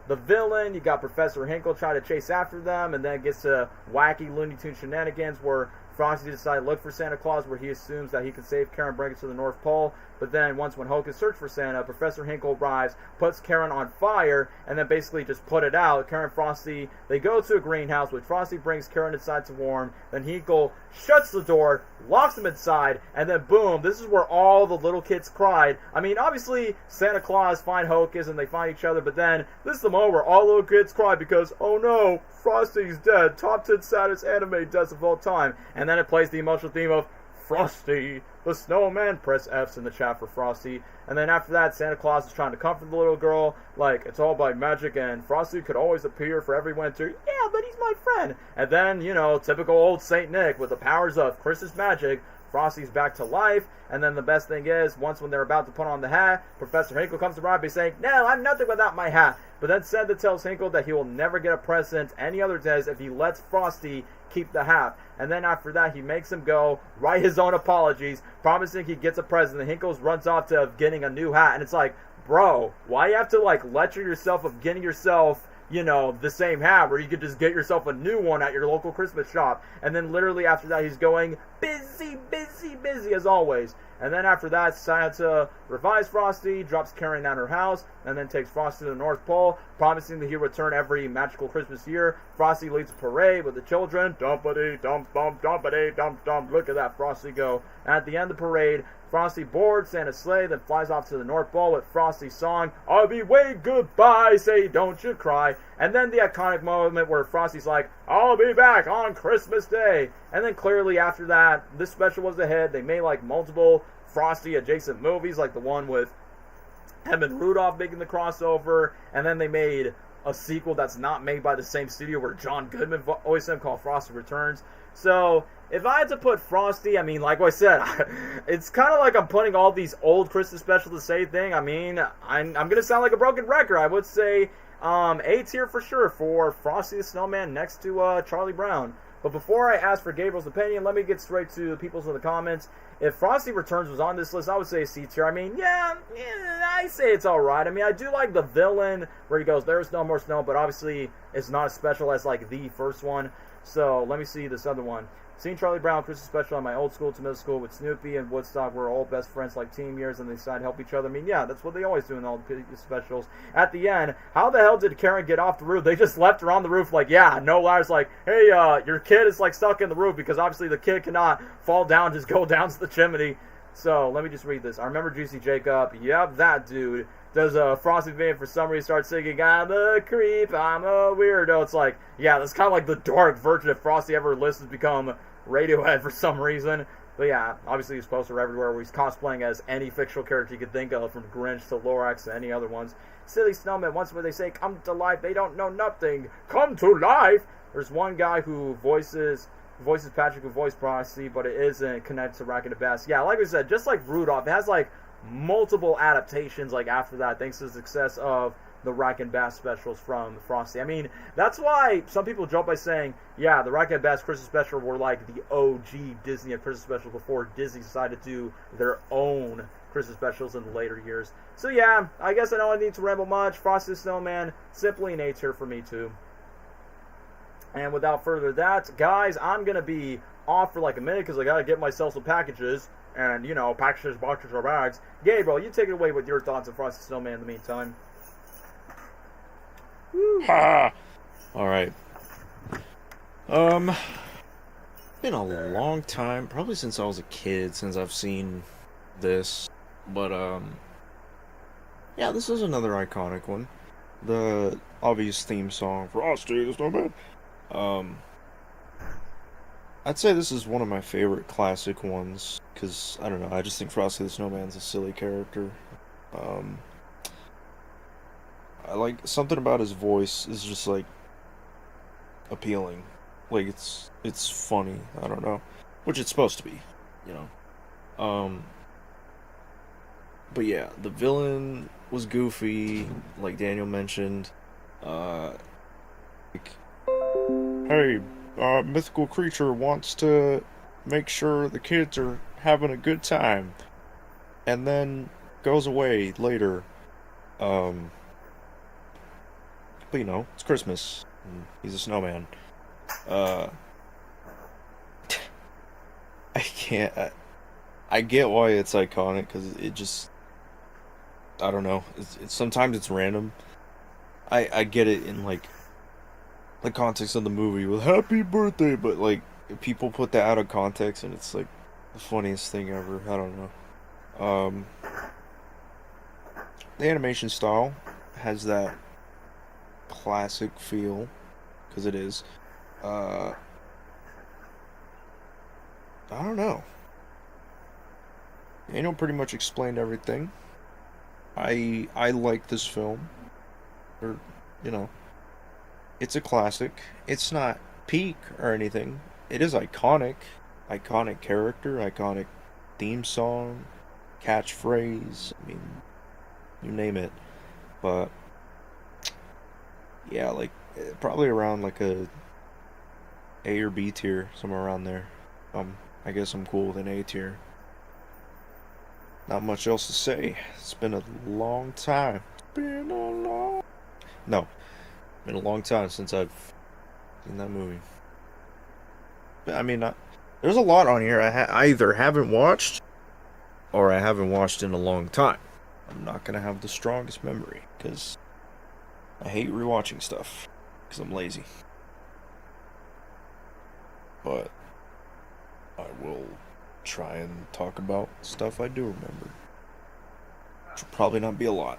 the villain, you got Professor Hinkle trying to chase after them, and then it gets to wacky Looney Tunes shenanigans where Frosty decides to look for Santa Claus, where he assumes that he can save Karen and bring it to the North Pole. But then once when Hocus searches for Santa, Professor Hinkle arrives, puts Karen on fire, and then basically just put it out. Karen and Frosty, they go to a greenhouse, which Frosty brings Karen inside to warm. Then Hinkle shuts the door, locks them inside, and then boom, this is where all the little kids cried. I mean, obviously, Santa Claus find Hocus and they find each other, but then this is the moment where all little kids cry because, oh no, Frosty's dead. Top 10 saddest anime deaths of all time. And then it plays the emotional theme of Frosty the Snowman. Press F's in the chat for Frosty. And then after that, Santa Claus is trying to comfort the little girl, like, it's all by magic, and Frosty could always appear for every winter. Yeah, but he's my friend. And then, you know, typical old Saint Nick with the powers of Christmas magic, Frosty's back to life. And then the best thing is, once when they're about to put on the hat, Professor Hinkle comes around by saying, no, I'm nothing without my hat. But then Santa tells Hinkle that he will never get a present any other days if he lets Frosty keep the hat. And then after that, he makes him go write his own apologies, promising he gets a present. And Hinkle runs off to getting a new hat. And it's like, bro, why you have to like lecture yourself of getting yourself, you know, the same hat where you could just get yourself a new one at your local Christmas shop? And then literally after that, he's going busy, busy, busy as always. And then after that, Santa revives Frosty, drops Karen at her house, and then takes Frosty to the North Pole, promising that he'll return every magical Christmas year. Frosty leads a parade with the children. Dumpity, dump, dump, dumpity, dump, dump. Look at that Frosty go. And at the end of the parade, Frosty boards Santa's sleigh, then flies off to the North Pole with Frosty's song, I'll be waving goodbye, say don't you cry. And then the iconic moment where Frosty's like, I'll be back on Christmas Day. And then clearly after that, this special was a hit. They made like multiple Frosty adjacent movies, like the one with him and Rudolph making the crossover. And then they made a sequel that's not made by the same studio where John Goodman voiced him, called Frosty Returns. So if I had to put Frosty, I mean, like I said, it's kind of like I'm putting all these old Christmas specials the same thing. I mean, I'm going to sound like a broken record. I would say A tier for sure for Frosty the Snowman next to Charlie Brown. But before I ask for Gabriel's opinion, let me get straight to the people's in the comments. If Frosty Returns was on this list, I would say C tier. I mean, yeah, I say it's alright. I mean, I do like the villain where he goes, there's no more snow, but obviously it's not as special as like the first one. So let me see this other one. Seeing Charlie Brown Christmas special on my old school to middle school with Snoopy and Woodstock. We're all best friends like team years and they decide to help each other. I mean, yeah, that's what they always do in all the specials. At the end, how the hell did Karen get off the roof? They just left her on the roof like, yeah, no liars, like, hey, your kid is like stuck in the roof because obviously the kid cannot fall down, just go down to the chimney. So let me just read this. I remember Juicy Jacob. Yep, that dude. Does a Frosty video for some reason start singing, I'm a creep, I'm a weirdo. It's like, yeah, that's kind of like the dark version if Frosty ever listens become Radiohead for some reason. But yeah, obviously he's posted everywhere where he's cosplaying as any fictional character you could think of, from Grinch to Lorax to any other ones. Silly snowmen, once when they say come to life, they don't know nothing. Come to life! There's one guy who voices Patrick, who voiced Frosty, but it isn't connected to Rack and the Bass. Yeah, like we said, just like Rudolph, it has like multiple adaptations like after that, thanks to the success of the Rack and Bass specials from Frosty. I mean, that's why some people joke by saying, yeah, the Rack and Bass Christmas special were like the OG Disney Christmas specials before Disney decided to do their own Christmas specials in the later years. So yeah, I guess I don't need to ramble much. Frosty the Snowman, simply an A tier for me too. And without further ado, guys, I'm going to be off for like a minute because I got to get myself some packages. And, you know, packages, boxes, or bags. Gabriel, you take it away with your thoughts on Frosty the Snowman in the meantime. Ha! Alright. Been a long time, probably since I was a kid, since I've seen this. But, yeah, this is another iconic one. the obvious theme song, Frosty the Snowman. Um, I'd say this is one of my favorite classic ones because I don't know. I just think Frosty the Snowman's a silly character. Um, I like something about his voice is just like appealing. Like it's funny. I don't know, which it's supposed to be, you know. But yeah, the villain was goofy, like Daniel mentioned. Like, hey, mythical creature wants to make sure the kids are having a good time, and then goes away later. Um, but you know, it's Christmas. And he's a snowman. Uh, I can't. I get why it's iconic because it just. I don't know. Sometimes it's random. I get it in like the context of the movie with "Happy Birthday," but like people put that out of context and it's like the funniest thing ever. I don't know. The animation style has that classic feel because it is. I don't know. Daniel pretty much explained everything. I like this film. Or, you know, it's a classic. It's not peak or anything. It is iconic. Iconic character, iconic theme song, catchphrase. I mean, you name it. But yeah, like probably around like a A or B tier, somewhere around there. I guess I'm cool with an A tier. Not much else to say. It's been a long time. No, been a long time since I've seen that movie. But, I mean, there's a lot on here I either haven't watched or I haven't watched in a long time. I'm not gonna have the strongest memory because I hate rewatching stuff because I'm lazy. But I will try and talk about stuff I do remember. Which will probably not be a lot.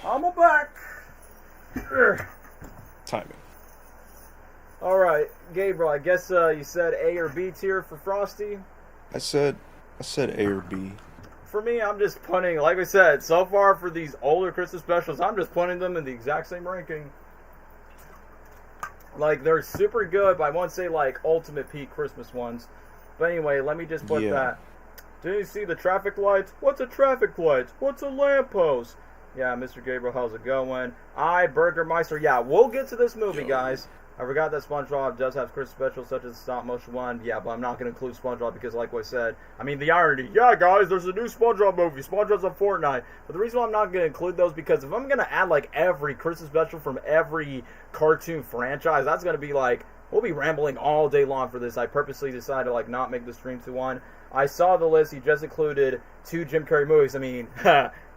I'm back. Timing. Alright, Gabriel, I guess you said A or B tier for Frosty? I said A or B. For me, I'm just putting, like we said, so far for these older Christmas specials, I'm just putting them in the exact same ranking. Like, they're super good, but I won't say, like, ultimate peak Christmas ones. But anyway, let me just put that. Do you see the traffic lights? What's a traffic light? What's a lamppost? Yeah, Mr. Gabriel, how's it going? Burgermeister. Yeah, we'll get to this movie, guys. I forgot that SpongeBob does have Christmas specials, such as the stop motion one. Yeah, but I'm not going to include SpongeBob because, like I said, I mean, the irony. Yeah, guys, there's a new SpongeBob movie. SpongeBob's on Fortnite. But the reason why I'm not going to include those because if I'm going to add, like, every Christmas special from every cartoon franchise, that's going to be, like, we'll be rambling all day long for this. I purposely decided to, like, not make the stream to one. I saw the list. He just included 2 Jim Carrey movies. I mean,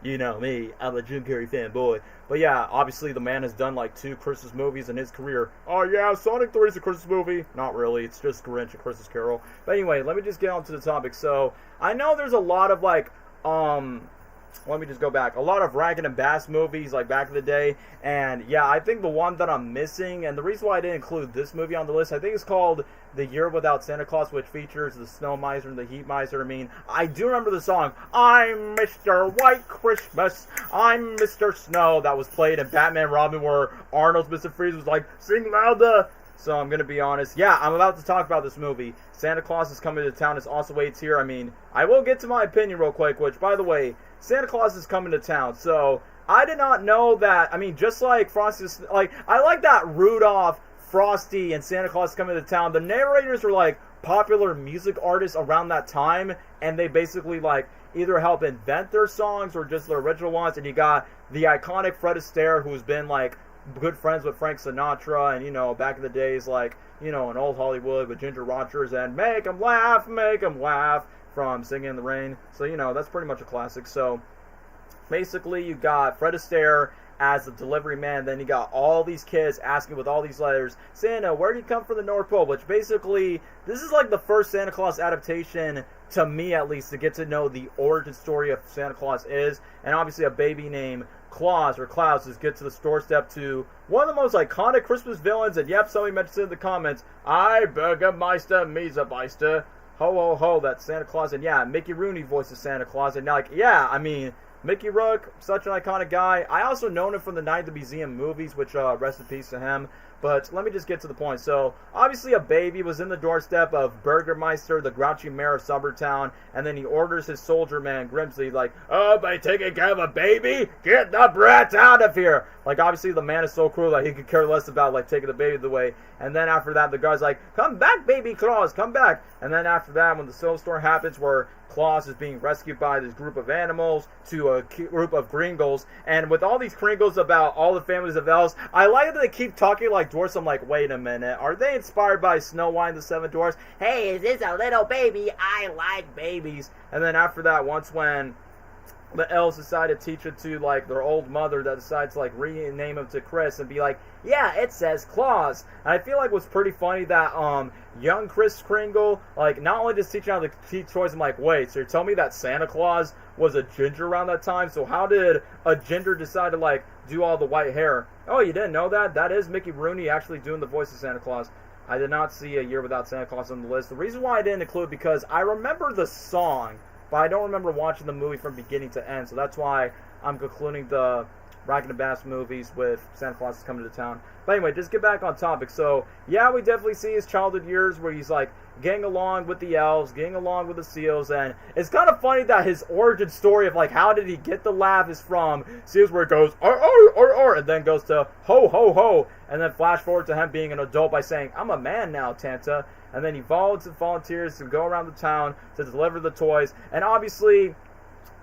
you know me. I'm a Jim Carrey fanboy. But yeah, obviously the man has done like 2 Christmas movies in his career. Oh yeah, Sonic 3 is a Christmas movie. Not really. It's just Grinch and Christmas Carol. But anyway, let me just get on to the topic. So, I know there's a lot of like, let me just go back. A lot of Rankin and Bass movies, like back in the day. And yeah, I think the one that I'm missing, and the reason why I didn't include this movie on the list, I think it's called The Year Without Santa Claus, which features the Snow Miser and the Heat Miser. I mean, I do remember the song, I'm Mr. White Christmas, I'm Mr. Snow, that was played in Batman Robin, where Arnold's Mr. Freeze was like, sing louder. So I'm going to be honest. Yeah, I'm about to talk about this movie. Santa Claus is coming to town. It's also a tier. I mean, I will get to my opinion real quick, which, by the way, Santa Claus is coming to town. So I did not know that. I mean, just like Frosty's, like, I like that Rudolph, Frosty, and Santa Claus coming to town. The narrators were like popular music artists around that time, and they basically like either help invent their songs or just their original ones. And you got the iconic Fred Astaire, who's been like good friends with Frank Sinatra, and you know, back in the days, like, you know, in old Hollywood with Ginger Rogers and Make 'em Laugh from Singing in the Rain. So, you know, that's pretty much a classic. So basically you got Fred Astaire as the delivery man, then you got all these kids asking with all these letters, Santa, where do you come from the North Pole? Which basically, this is like the first Santa Claus adaptation, to me at least, to get to know the origin story of Santa Claus is, and obviously a baby named Claus or Klaus just get to the doorstep to one of the most iconic Christmas villains, and yep, somebody mentioned it in the comments, I Bürgermeister Miesermeister, ho ho ho, that's Santa Claus, and yeah, Mickey Rooney voices Santa Claus, and like, yeah, I mean, Mickey Rourke, such an iconic guy. I also known him from the Night at the Museum movies, which, rest in peace to him. But let me just get to the point. So, obviously a baby was in the doorstep of Burgermeister, the grouchy mayor of Summertown, and then he orders his soldier man, Grimsley, like, oh, by taking care of a baby? Get the brat out of here! Like, obviously the man is so cruel that he could care less about, like, taking the baby away. And then after that, the guy's like, come back, baby Claus, come back! And then after that, when the snowstorm happens where Claus is being rescued by this group of animals to a group of Gringles, and with all these Kringles about all the families of elves, I like that they keep talking like dwarfs. I'm like, wait a minute, are they inspired by Snow White and the Seven Dwarfs? Hey, is this a little baby? I like babies. And then after that, once when the elves decide to teach it to, like, their old mother that decides to, like, rename him to Chris and be like, yeah, it says Claus. And I feel like what's pretty funny that, young Chris Kringle, like, not only just teaching how to teach toys, I'm like, wait, so you're telling me that Santa Claus was a ginger around that time? So how did a ginger decide to, like, do all the white hair? Oh, you didn't know that? That is Mickey Rooney actually doing the voice of Santa Claus. I did not see A Year Without Santa Claus on the list. The reason why I didn't include because I remember the song, but I don't remember watching the movie from beginning to end, so that's why I'm concluding the Rankin and Bass movies with Santa Claus is coming to town. But anyway, just get back on topic. So, yeah, we definitely see his childhood years where he's, like, getting along with the elves, getting along with the seals, and it's kind of funny that his origin story of, like, how did he get the laugh is from seals where it goes, or, and then goes to ho, ho, ho, and then flash forward to him being an adult by saying, I'm a man now, Tanta. And then he volunteers to go around the town to deliver the toys. And obviously,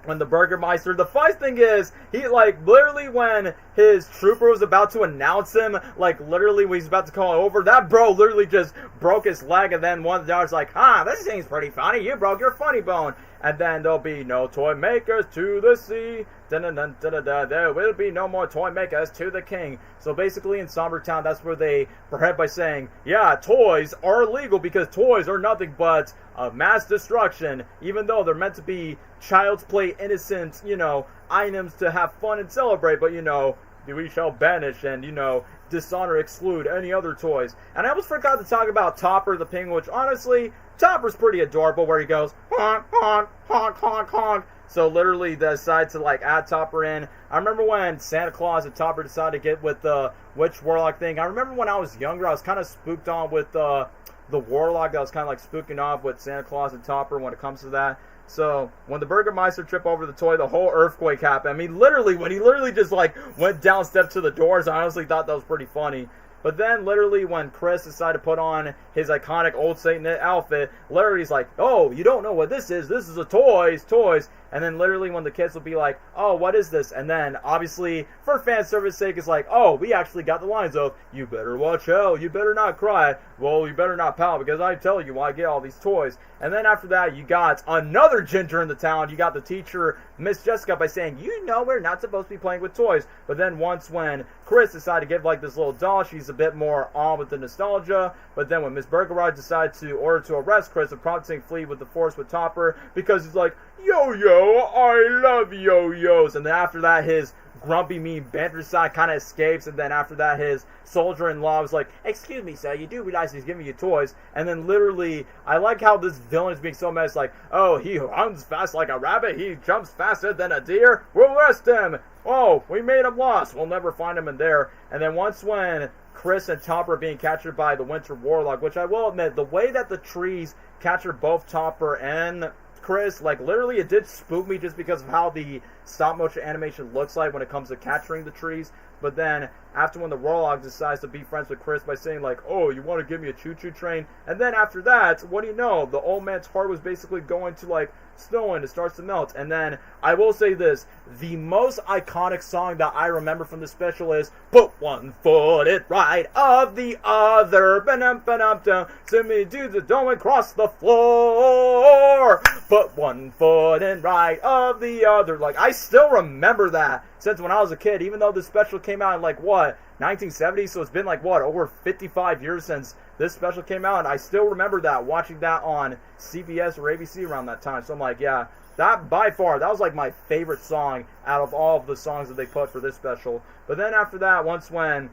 when the Burgermeister, the funny thing is, he, like, literally when his trooper was about to announce him, like, literally when he's about to call it over, that bro literally just broke his leg, and then one of the others like, this seems pretty funny, you broke your funny bone. And then there'll be no toy makers to the sea. There will be no more toy makers to the king. So basically in Sombertown, that's where they head by saying, yeah, toys are illegal because toys are nothing but mass destruction. Even though they're meant to be child's play, innocent, items to have fun and celebrate. But, we shall banish and, dishonor, exclude any other toys. And I almost forgot to talk about Topper the penguin, which honestly, Topper's pretty adorable where he goes, honk, honk, honk, honk, honk. So literally they decide to, like, add Topper in. I remember when Santa Claus and Topper decided to get with the witch warlock thing. I remember when I was younger, I was kind of spooked on with the warlock. I was kind of like spooking off with Santa Claus and Topper when it comes to that. So, when the Burgermeister tripped over the toy, the whole earthquake happened. I mean, literally, when he literally just, like, went down, stepped to the doors, I honestly thought that was pretty funny. But then, literally, when Chris decided to put on his iconic Old Saint Nick outfit, literally he's like, oh, you don't know what this is a toys. And then, literally, when the kids will be like, oh, what is this? And then, obviously, for fan service sake, it's like, oh, we actually got the lines of, you better watch hell, you better not cry, well, you better not pout, because I tell you why I get all these toys. And then after that, you got another ginger in the town. You got the teacher, Miss Jessica, by saying, we're not supposed to be playing with toys. But then once when Chris decided to give, like, this little doll, she's a bit more on with the nostalgia. But then when Miss Burgerrod decided to order to arrest Chris and prompting flee with the force with Topper, because he's like, yo-yo, I love yo-yos. And then after that, his grumpy, mean banter side kind of escapes, and then after that, his soldier-in-law was like, excuse me, sir, you do realize he's giving you toys. And then literally, I like how this villain is being so mad. It's like, oh, he runs fast like a rabbit, he jumps faster than a deer, we'll arrest him. Oh, we made him lost, we'll never find him in there. And then once when Chris and Topper are being captured by the Winter Warlock, which I will admit, the way that the trees capture both Topper and Chris, like, literally it did spook me just because of how the stop motion animation looks like when it comes to capturing the trees. But then after when the Warlock decides to be friends with Chris by saying like, oh, you want to give me a choo-choo train? And then after that, what do you know, the old man's heart was basically going to like snowing, it starts to melt. And then I will say this, the most iconic song that I remember from the special is put one foot in right of the other, ba-dum-ba-dum-dum, send me do the don't cross the floor, put one foot in right of the other. Like, I still remember that since when I was a kid, even though the special came out in like what, 1970, so it's been like what, over 55 years since this special came out, and I still remember that, watching that on CBS or ABC around that time. So I'm like, yeah, That, by far, that was like my favorite song out of all of the songs that they put for this special. But then after that, once when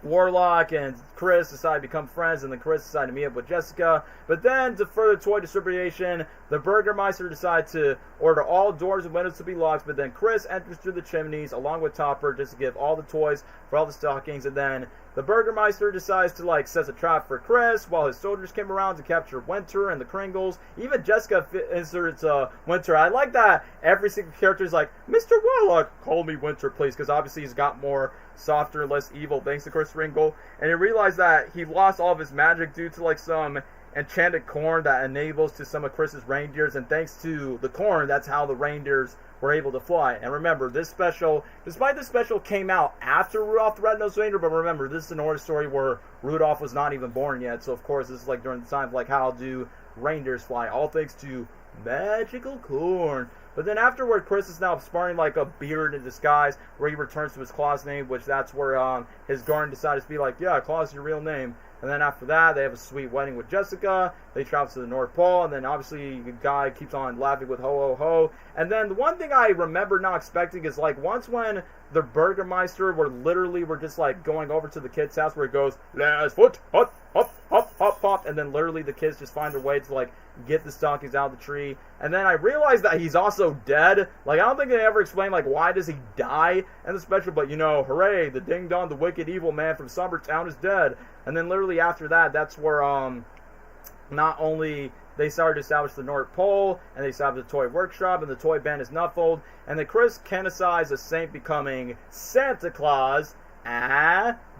Warlock and Chris decided to become friends, and then Chris decided to meet up with Jessica. But then, to further toy distribution, the Burgermeister decided to order all doors and windows to be locked, but then Chris enters through the chimneys along with Topper just to give all the toys for all the stockings, and then the Burgermeister decides to, like, set a trap for Chris while his soldiers came around to capture Winter and the Kringles. Even Jessica inserts Winter. I like that every single character is like, Mr. Warlock, call me Winter, please, because obviously he's got more softer, less evil thanks to Chris Kringle. And he realized that he lost all of his magic due to, like, some enchanted corn that enables to some of Chris's reindeers, and thanks to the corn, that's how the reindeers were able to fly. And remember, this special, despite this special came out after Rudolph the Red-Nosed Reindeer, but remember, this is an origin story where Rudolph was not even born yet, so of course this is like during the time of like how do reindeers fly, all thanks to magical corn. But then afterward, Chris is now sporting like a beard in disguise, where he returns to his Claus name, which that's where his guardian decided to be like, yeah, Claus is your real name. And then after that, they have a sweet wedding with Jessica. They travel to the North Pole, and then obviously the guy keeps on laughing with ho ho ho. And then the one thing I remember not expecting is like once when the Burgermeister were just like going over to the kid's house where it goes, last foot, hop, hop, hop, hop, hop, and then literally the kids just find their way to like get the stockings out of the tree. And then I realized that he's also dead. Like I don't think they ever explain like why does he die in the special, but you know, hooray, the ding dong, the wicked evil man from Sombertown is dead. And then literally after that, that's where not only they started to establish the North Pole, and they established the toy workshop, and the toy band is Nuffled, and then Chris canonized a saint becoming Santa Claus.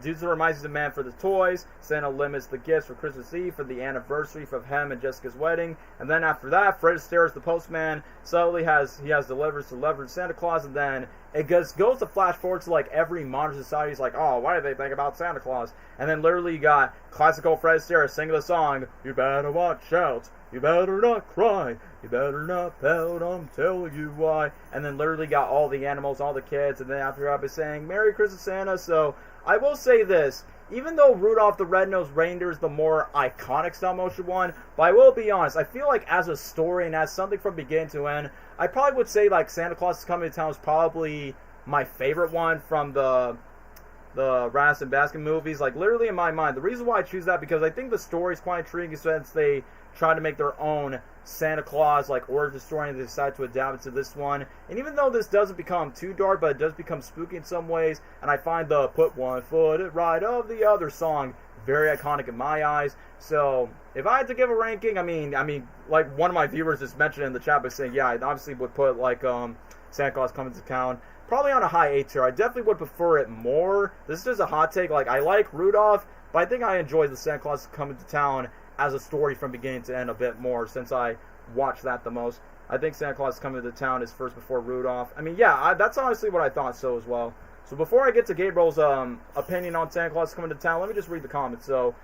Due to the reminds the man for the toys, Santa limits the gifts for Christmas Eve for the anniversary of him and Jessica's wedding. And then after that, Fred Astaire, the postman, suddenly has delivered Santa Claus, and then it goes to flash forward to like every modern society is like, oh, why do they think about Santa Claus? And then literally you got classical Fred Astaire singing the song, you better watch out, you better not cry, you better not pout, I'm telling you why. And then literally got all the animals, all the kids, and then after that by saying, Merry Christmas Santa. So I will say this, even though Rudolph the Red-Nosed Reindeer is the more iconic stop-motion one, but I will be honest, I feel like as a story and as something from beginning to end, I probably would say like Santa Claus is Coming to Town is probably my favorite one from the Ras and Baskin movies. Like literally in my mind, the reason why I choose that because I think the story is quite intriguing since they try to make their own Santa Claus like origin story, and they decide to adapt it to this one. And even though this doesn't become too dark, but it does become spooky in some ways, and I find the put one foot right of the other song very iconic in my eyes. So if I had to give a ranking, I mean like one of my viewers just mentioned in the chat by saying, yeah, I obviously would put like Santa Claus Coming to Town probably on a high A tier. I definitely would prefer it more. This is just a hot take. Like I like Rudolph, but I think I enjoy the Santa Claus Coming to Town as a story from beginning to end a bit more since I watched that the most. I think Santa Claus Coming to Town is first before Rudolph. I mean, yeah, that's honestly what I thought so as well. So before I get to Gabriel's opinion on Santa Claus Coming to Town, let me just read the comments. So,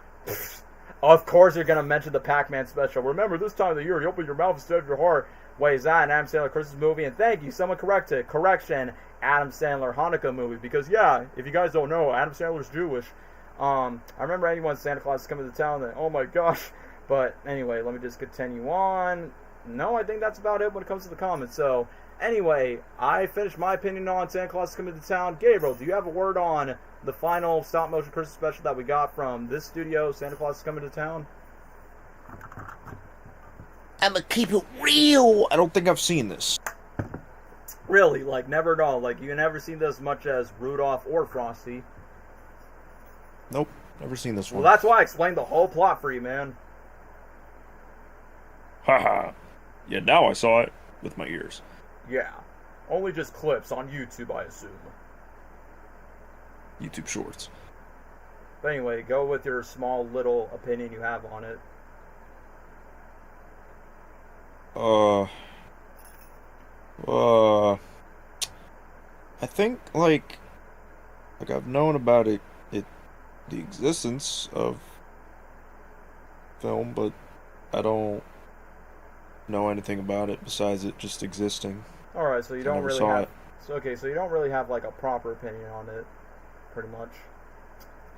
of course you're going to mention the Pac-Man special. Remember, this time of the year, you open your mouth instead of your heart. Wait, is that an Adam Sandler Christmas movie? And thank you, someone corrected. Correction, Adam Sandler Hanukkah movie. Because, yeah, if you guys don't know, Adam Sandler's Jewish. I remember anyone Santa Claus is Coming to Town, then, oh my gosh. But anyway, let me just continue on. No, I think that's about it when it comes to the comments. So, anyway, I finished my opinion on Santa Claus is Coming to Town. Gabriel, do you have a word on the final stop-motion Christmas special that we got from this studio, Santa Claus is Coming to Town? I'ma keep it real. I don't think I've seen this. Really? Like, never at all? Like, you never seen this much as Rudolph or Frosty? Nope, never seen this one. Well, that's why I explained the whole plot for you, man. Haha. Yeah, now I saw it with my ears. Yeah. Only just clips on YouTube, I assume. YouTube Shorts. But anyway, go with your small little opinion you have on it. I think, like I've known about the existence of film, but I don't know anything about it besides it just existing. Alright, so you I don't never really saw have... it. So, okay, so you don't really have, like, a proper opinion on it, pretty much.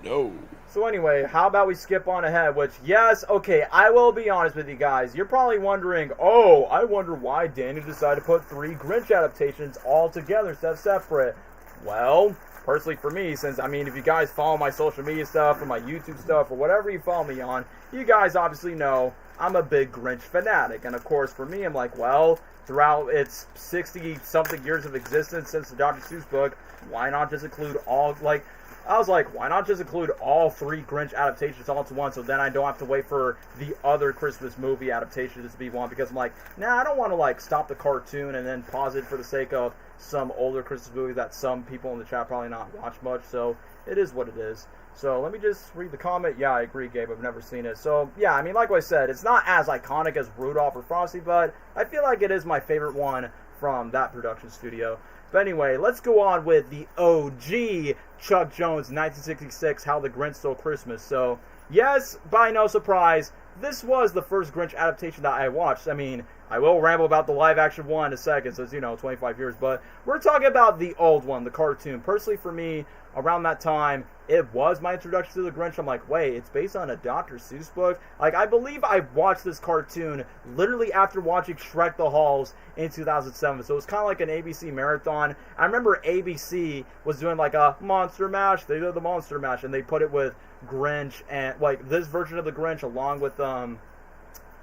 No. So anyway, how about we skip on ahead, which, yes, okay, I will be honest with you guys. You're probably wondering, oh, I wonder why Danny decided to put 3 Grinch adaptations all together instead of separate. Well, personally for me, since, I mean, if you guys follow my social media stuff or my YouTube stuff or whatever you follow me on, you guys obviously know I'm a big Grinch fanatic. And of course, for me, I'm like, well, throughout its 60-something years of existence since the Dr. Seuss book, why not just include all, like, I was like, why not just include all 3 Grinch adaptations all into one, so then I don't have to wait for the other Christmas movie adaptations to be one, because I'm like, nah, I don't want to, like, stop the cartoon and then pause it for the sake of some older Christmas movie that some people in the chat probably not watch much, so it is what it is. So let me just read the comment. Yeah, I agree, Gabe, I've never seen it. So, yeah, I mean, like I said, it's not as iconic as Rudolph or Frosty, but I feel like it is my favorite one from that production studio. But anyway, let's go on with the OG Chuck Jones 1966, How the Grinch Stole Christmas. So, yes, by no surprise, this was the first Grinch adaptation that I watched. I mean, I will ramble about the live-action one in a second, since, 25 years, but we're talking about the old one, the cartoon. Personally, for me, around that time, it was my introduction to the Grinch. I'm like, wait, it's based on a Dr. Seuss book? Like, I believe I watched this cartoon literally after watching Shrek the Halls in 2007. So it was kind of like an ABC marathon. I remember ABC was doing like a Monster Mash. They did the Monster Mash, and they put it with Grinch and, like, this version of the Grinch along with,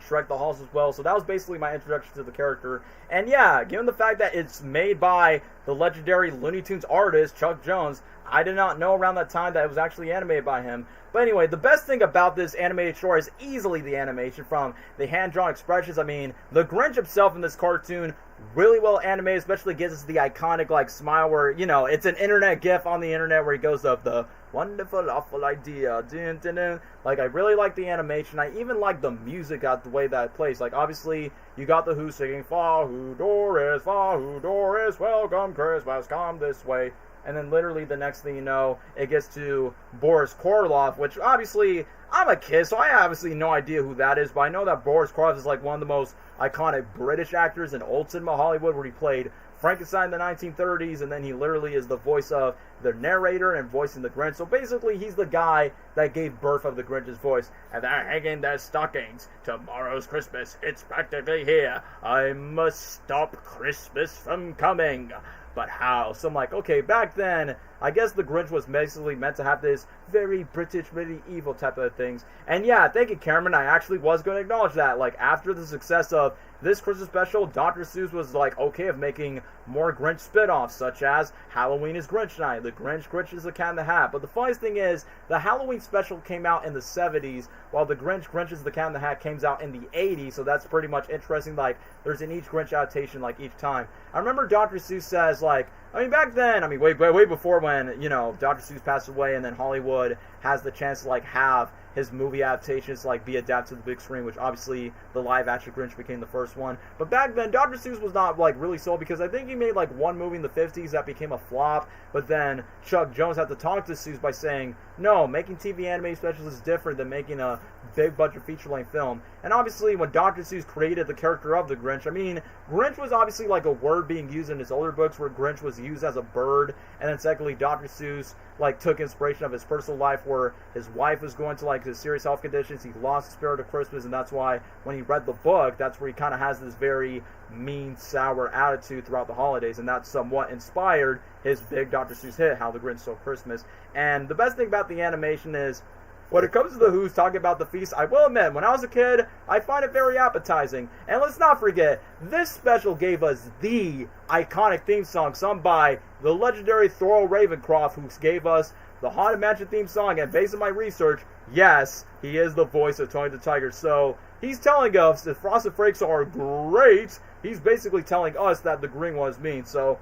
Shrek the Halls as well. So that was basically my introduction to the character. And yeah, given the fact that it's made by the legendary Looney Tunes artist, Chuck Jones, I did not know around that time that it was actually animated by him. But anyway, the best thing about this animated short is easily the animation, from the hand-drawn expressions. I mean, the Grinch himself in this cartoon, really well animated, especially gives us the iconic, like, smile where, it's an internet gif on the internet where he goes up the wonderful, awful idea. Dun, dun, dun. Like, I really like the animation. I even like the music, the way that it plays. Like, obviously, you got the Who singing, Fa Who Doris, welcome Christmas, come this way. And then literally the next thing you know, it gets to Boris Karloff, which obviously, I'm a kid, so I have obviously no idea who that is, but I know that Boris Karloff is like one of the most iconic British actors in old cinema Hollywood, where he played Frankenstein in the 1930s, and then he literally is the voice of the narrator and voicing the Grinch. So basically, he's the guy that gave birth of the Grinch's voice. And they're hanging their stockings. Tomorrow's Christmas, it's practically here. I must stop Christmas from coming. But how? So I'm like, okay, back then, I guess the Grinch was basically meant to have this very British, really evil type of things. And yeah, thank you, Cameron. I actually was going to acknowledge that. Like, after the success of this Christmas special, Dr. Seuss was like, okay, of making more Grinch spin-offs, such as Halloween is Grinch Night, the Grinch is the Cat in the Hat. But the funniest thing is, the Halloween special came out in the 70s, while the Grinch is the Cat in the Hat came out in the 80s, so that's pretty much interesting. Like, there's in each Grinch adaptation, like, each time. I remember Dr. Seuss says, like, I mean, back then, I mean, way before when, Dr. Seuss passed away, and then Hollywood has the chance to, like, have his movie adaptations, like, be adapted to the big screen, which obviously the live-action Grinch became the first one. But back then, Dr. Seuss was not, like, really sold, because I think he made, like, one movie in the 50s that became a flop, but then Chuck Jones had to talk to Seuss by saying, no, making TV animated specials is different than making a big-budget feature-length film. And obviously, when Dr. Seuss created the character of the Grinch, I mean, Grinch was obviously, like, a word being used in his older books, where Grinch was used as a bird, and then secondly, Dr. Seuss, like, took inspiration of his personal life, where his wife was going to, like, his serious health conditions. He lost the spirit of Christmas, and that's why when he read the book, that's where he kind of has this very mean, sour attitude throughout the holidays, and that somewhat inspired his big Dr. Seuss hit, How the Grinch Stole Christmas. And the best thing about the animation is, when it comes to the Who's talking about the feast, I will admit, when I was a kid, I find it very appetizing. And let's not forget, this special gave us the iconic theme song sung by the legendary Thurl Ravencroft, who gave us the Haunted Mansion theme song. And based on my research, yes, he is the voice of Tony the Tiger. So he's telling us that Frosted Flakes are great. He's basically telling us that the green one is mean. So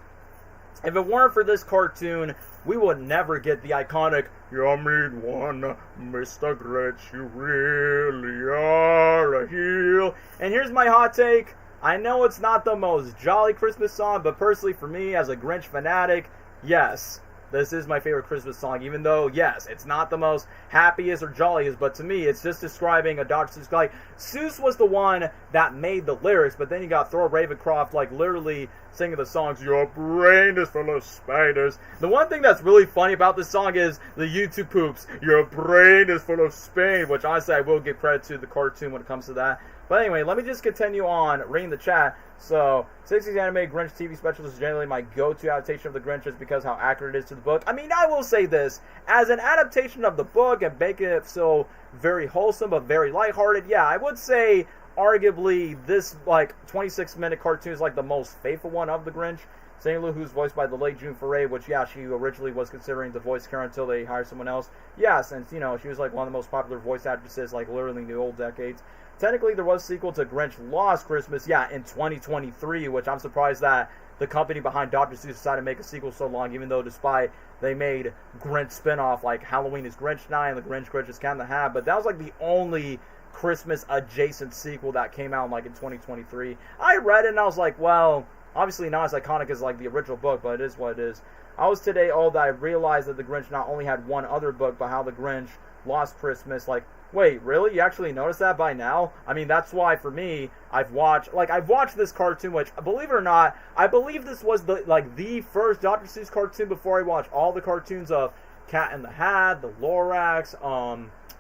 if it weren't for this cartoon, we would never get the iconic "You mean one, Mr. Grinch, you really are a heel." And here's my hot take. I know it's not the most jolly Christmas song, but personally for me, as a Grinch fanatic, yes, this is my favorite Christmas song, even though, yes, it's not the most happiest or jolliest, but to me, it's just describing a Dr. Seuss. Like, Seuss was the one that made the lyrics, but then you got Thurl Ravencroft, like, literally singing the songs, "Your brain is full of spiders." The one thing that's really funny about this song is the YouTube poops, "Your brain is full of Spain," which honestly I will give credit to the cartoon when it comes to that. But anyway, let me just continue on reading the chat. So, 60s animated Grinch TV specials is generally my go-to adaptation of the Grinch just because how accurate it is to the book. I mean, I will say this, as an adaptation of the book and making it so very wholesome but very lighthearted, yeah, I would say arguably this, like, 26-minute cartoon is, like, the most faithful one of the Grinch. Sandy Lou, who's voiced by the late June Foray, which, yeah, she originally was considering the voice Karen until they hired someone else. Yeah, since, you know, she was, like, one of the most popular voice actresses, like, literally in the old decades. Technically, there was a sequel to Grinch Lost Christmas, yeah, in 2023, which I'm surprised that the company behind Dr. Seuss decided to make a sequel so long, even though despite they made Grinch spin-off, like Halloween is Grinch Night and the Grinch is Cat in the Hat, but that was, like, the only Christmas-adjacent sequel that came out, like, in 2023. I read it and I was like, well, obviously not as iconic as, like, the original book, but it is what it is. I was today old that I realized that the Grinch not only had one other book, but how the Grinch Lost Christmas, like, wait, really? You actually noticed that by now? I mean, that's why, for me, I've watched this cartoon, which, believe it or not, I believe this was, the first Dr. Seuss cartoon before I watched all the cartoons of Cat in the Hat, the Lorax,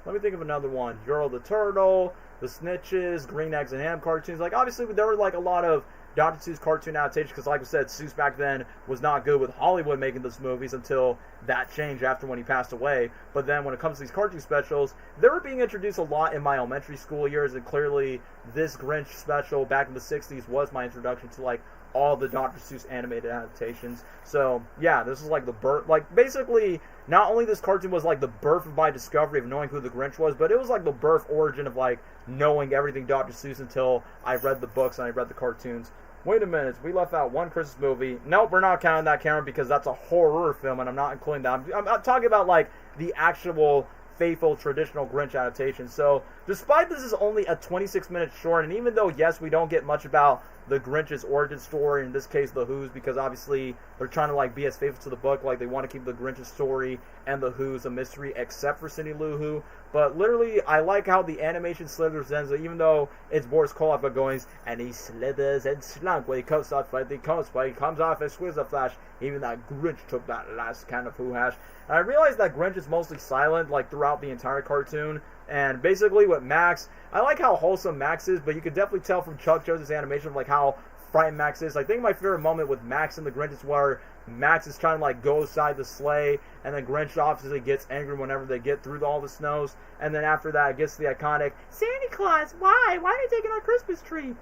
let me think of another one, Euro the Turtle, the Snitches, Green Eggs and Ham cartoons. Like, obviously, there were, like, a lot of Dr. Seuss cartoon adaptations, because like I said, Seuss back then was not good with Hollywood making those movies until that changed after when he passed away. But then when it comes to these cartoon specials, they were being introduced a lot in my elementary school years, and clearly this Grinch special back in the 60s was my introduction to, like, all the Dr. Seuss animated adaptations. So, yeah, this is like the birth, like, basically, not only this cartoon was like the birth of my discovery of knowing who the Grinch was, but it was like the birth origin of, like, knowing everything Dr. Seuss until I read the books and I read the cartoons. Wait a minute, we left out one Christmas movie. Nope, we're not counting that, Cameron, because that's a horror film, and I'm not including that. I'm talking about, like, the actual faithful traditional Grinch adaptation. So, despite this is only a 26-minute short, and even though, yes, we don't get much about the Grinch's origin story, in this case, the Who's, because obviously they're trying to, like, be as faithful to the book, like, they want to keep the Grinch's story and the Who's a mystery, except for Cindy Lou Who. But literally, I like how the animation slithers in, so even though it's Boris Karloff going, and he slithers and slunk when he comes off, but he comes off as Squizzer Flash, even that Grinch took that last kind of Who hash. And I realized that Grinch is mostly silent, like, throughout the entire cartoon. And basically with Max, I like how wholesome Max is, but you could definitely tell from Chuck Jones' animation of, like, how frightened Max is. I think my favorite moment with Max and the Grinch is where Max is trying to, like, go inside the sleigh, and then Grinch obviously gets angry whenever they get through all the snows. And then after that, it gets the iconic, "Santa Claus, why? Why are you taking our Christmas tree?"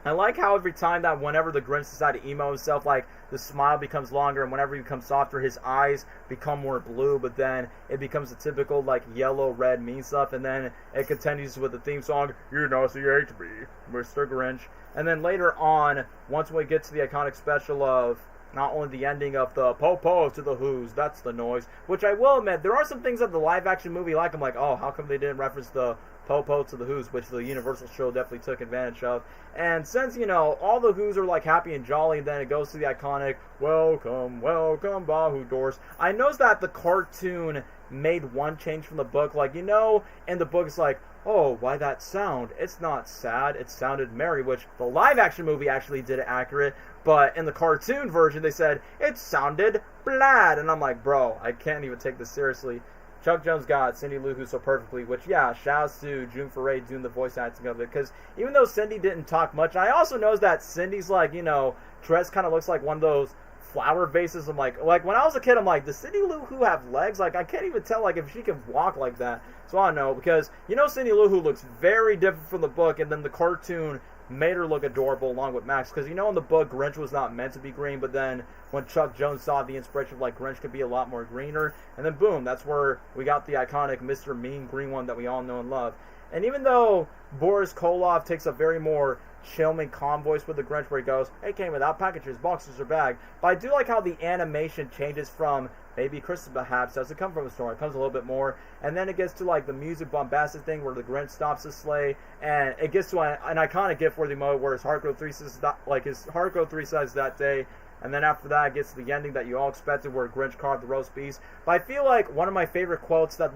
I like how every time that whenever the Grinch decides to emo himself, like, the smile becomes longer, and whenever he becomes softer, his eyes become more blue, but then it becomes the typical, like, yellow, red, mean stuff, and then it continues with the theme song, "You nauseate me, Mr. Grinch." And then later on, once we get to the iconic special of not only the ending of the po-po to the Who's, that's the noise, which I will admit, there are some things that the live-action movie like. I'm like, oh, how come they didn't reference the po-po to the Who's, which the Universal show definitely took advantage of. And since, you know, all the Who's are, like, happy and jolly, and then it goes to the iconic, "Welcome, welcome, Bahu Doors," I noticed that the cartoon made one change from the book. Like, you know, in the book it's like, "Oh, why that sound? It's not sad, it sounded merry," which the live-action movie actually did it accurate, but in the cartoon version they said, "It sounded bad," and I'm like, bro, I can't even take this seriously. Chuck Jones got Cindy Lou Who so perfectly, which, yeah, shouts to June Foray doing the voice acting of it, because even though Cindy didn't talk much, I also noticed that Cindy's, like, you know, dress kind of looks like one of those flower vases. I'm like when I was a kid, I'm like, does Cindy Lou Who have legs? Like, I can't even tell, like, if she can walk like that. So I don't know, because, you know, Cindy Lou Who looks very different from the book, and then the cartoon made her look adorable along with Max, because, you know, in the book, Grinch was not meant to be green, but then when Chuck Jones saw the inspiration of, like, Grinch could be a lot more greener, and then boom, that's where we got the iconic Mr. Mean Green one that we all know and love. And even though Boris Karloff takes a very more chilling, calm voice with the Grinch where he goes, "Hey, came without packages, boxes, or bag," but I do like how the animation changes from maybe Christmas perhaps, does it come from a store? It comes a little bit more, and then it gets to, like, the music bombastic thing where the Grinch stops his sleigh, and it gets to an iconic gift-worthy mode where his heart goes 3 sides that day, and then after that it gets to the ending that you all expected where Grinch carved the roast beef. But I feel like one of my favorite quotes that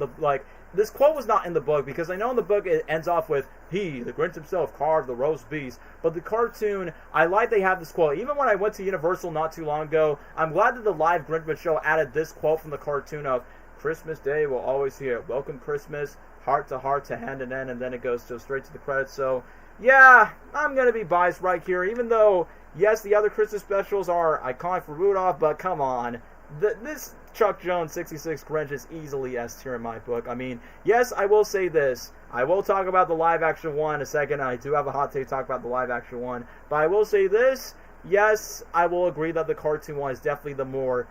this quote was not in the book, because I know in the book it ends off with, he, the Grinch himself, carved the roast beast. But the cartoon, I like they have this quote. Even when I went to Universal not too long ago, I'm glad that the live Grinchmas show added this quote from the cartoon of, Christmas Day will always hear, welcome Christmas, heart to hand in hand, and then it goes straight to the credits. So, yeah, I'm going to be biased right here, even though, yes, the other Christmas specials are iconic for Rudolph, but come on. This Chuck Jones 66 Grinch is easily S tier in my book. I mean, yes, I will say this. I will talk about the live-action one in a second. I do have a hot take to talk about the live-action one. But I will say this. Yes, I will agree that the cartoon one is definitely the more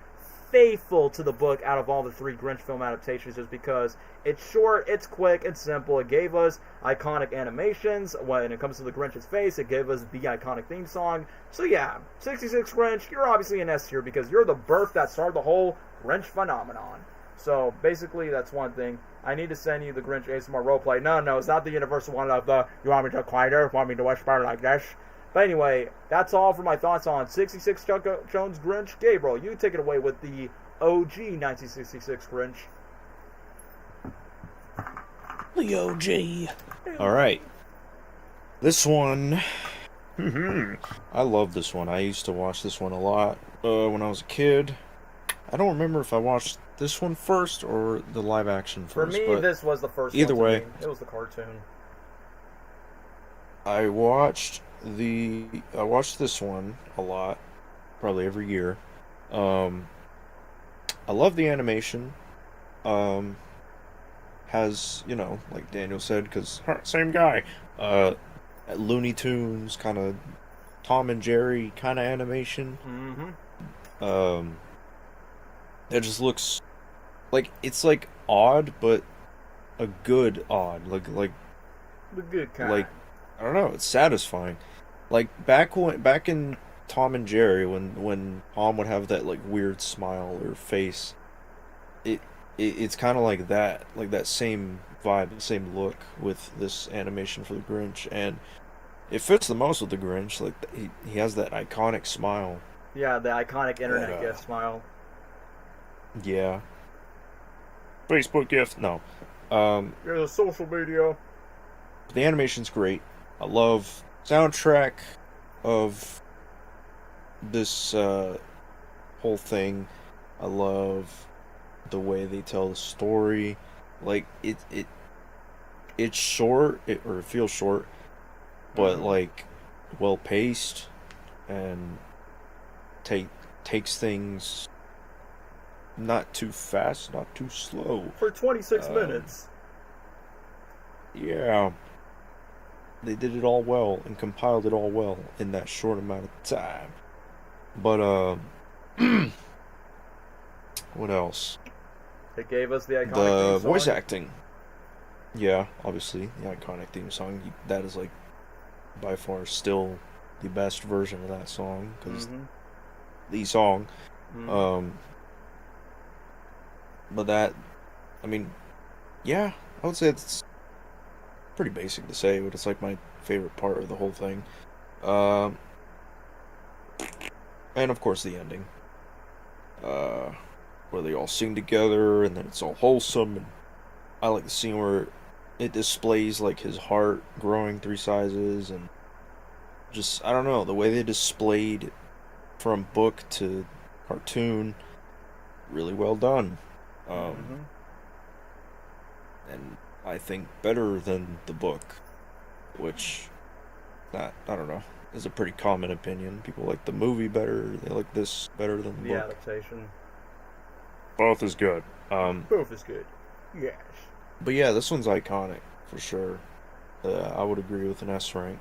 faithful to the book out of all the 3 Grinch film adaptations, just because it's short, it's quick, it's simple. It gave us iconic animations. When it comes to the Grinch's face, it gave us the iconic theme song. So yeah, 66 Grinch, you're obviously an S tier because you're the birth that started the whole Grinch phenomenon. So basically, that's one thing. I need to send you the Grinch ASMR roleplay. No, it's not the universal one of the, you want me to quieter, want me to whisper like this. But anyway, that's all for my thoughts on 66 Chuck Jones Grinch. Gabriel, you take it away with the OG 1966 Grinch. The OG. Alright. This one... I love this one. I used to watch this one a lot when I was a kid. I don't remember if I watched this one first or the live action first. For me, this was the first either one. Either way. It was the cartoon. I watched this one a lot, probably every year. I love the animation. Has, you know, like Daniel said, because same guy. Looney Tunes, kind of Tom and Jerry kind of animation. It just looks like it's like odd, but a good odd, like the good kind. Like, I don't know, it's satisfying. Like back in Tom and Jerry, when Tom would have that like weird smile or face, it's kind of like that same vibe, the same look with this animation for the Grinch, and it fits the most with the Grinch. Like he has that iconic smile. Yeah, the iconic internet gift smile. Yeah. Facebook gift, no. Yeah, the social media. The animation's great. I love soundtrack of this whole thing. I love the way they tell the story. Like it's short, or it feels short, but like well paced, and takes things not too fast, not too slow. For 26 minutes. Yeah. They did it all well and compiled it all well in that short amount of time. But what else? It gave us the iconic the theme song. voice acting. Yeah, obviously the iconic theme song. That is like by far still the best version of that song, because the song. But that, I mean, yeah, I would say it's pretty basic to say, but it's like my favorite part of the whole thing. And of course the ending, where they all sing together and then it's all wholesome. And I like the scene where it displays like his heart growing 3 sizes, and just, I don't know, the way they displayed from book to cartoon, really well done. And I think better than the book, which, I don't know, is a pretty common opinion. People like the movie better, they like this better than the book. Adaptation. Both is good. Both is good. Yes. But yeah, this one's iconic, for sure. I would agree with an S rank.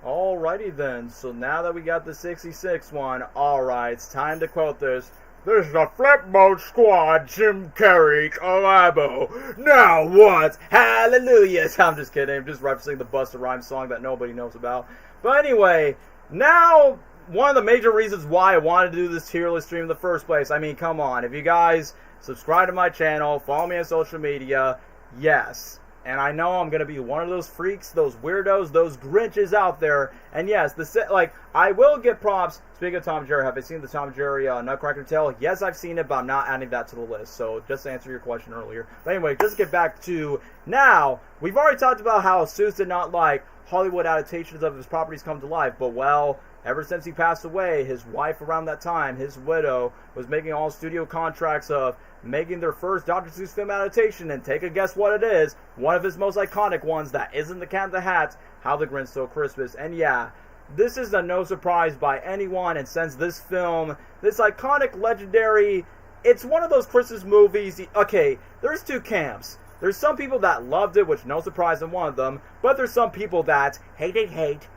Alrighty then, so now that we got the 66 one, alright, it's time to quote this. This is the Flipboat Squad, Jim Carrey, collabo. Now what? Hallelujah! I'm just kidding, I'm just referencing the Busta Rhymes song that nobody knows about. But anyway, now, one of the major reasons why I wanted to do this tier list stream in the first place. I mean, come on, if you guys subscribe to my channel, follow me on social media, yes, And I know I'm going to be one of those freaks, those weirdos, those Grinches out there. And yes, I will get props. Speaking of Tom and Jerry, have I seen the Tom and Jerry Nutcracker Tale? Yes, I've seen it, but I'm not adding that to the list. So just to answer your question earlier. But anyway, just to get back to now, we've already talked about how Seuss did not like Hollywood adaptations of his properties come to life. But well, ever since he passed away, his wife around that time, his widow, was making all studio contracts of making their first Dr. Seuss film adaptation, and take a guess what it is. One of his most iconic ones that isn't the Cat in the Hat, How the Grinch Stole Christmas. And yeah, this is a no surprise by anyone, and since this film, this iconic, legendary, it's one of those Christmas movies. Okay, there's two camps. There's some people that loved it, which no surprise I'm one of them, but there's some people that hate,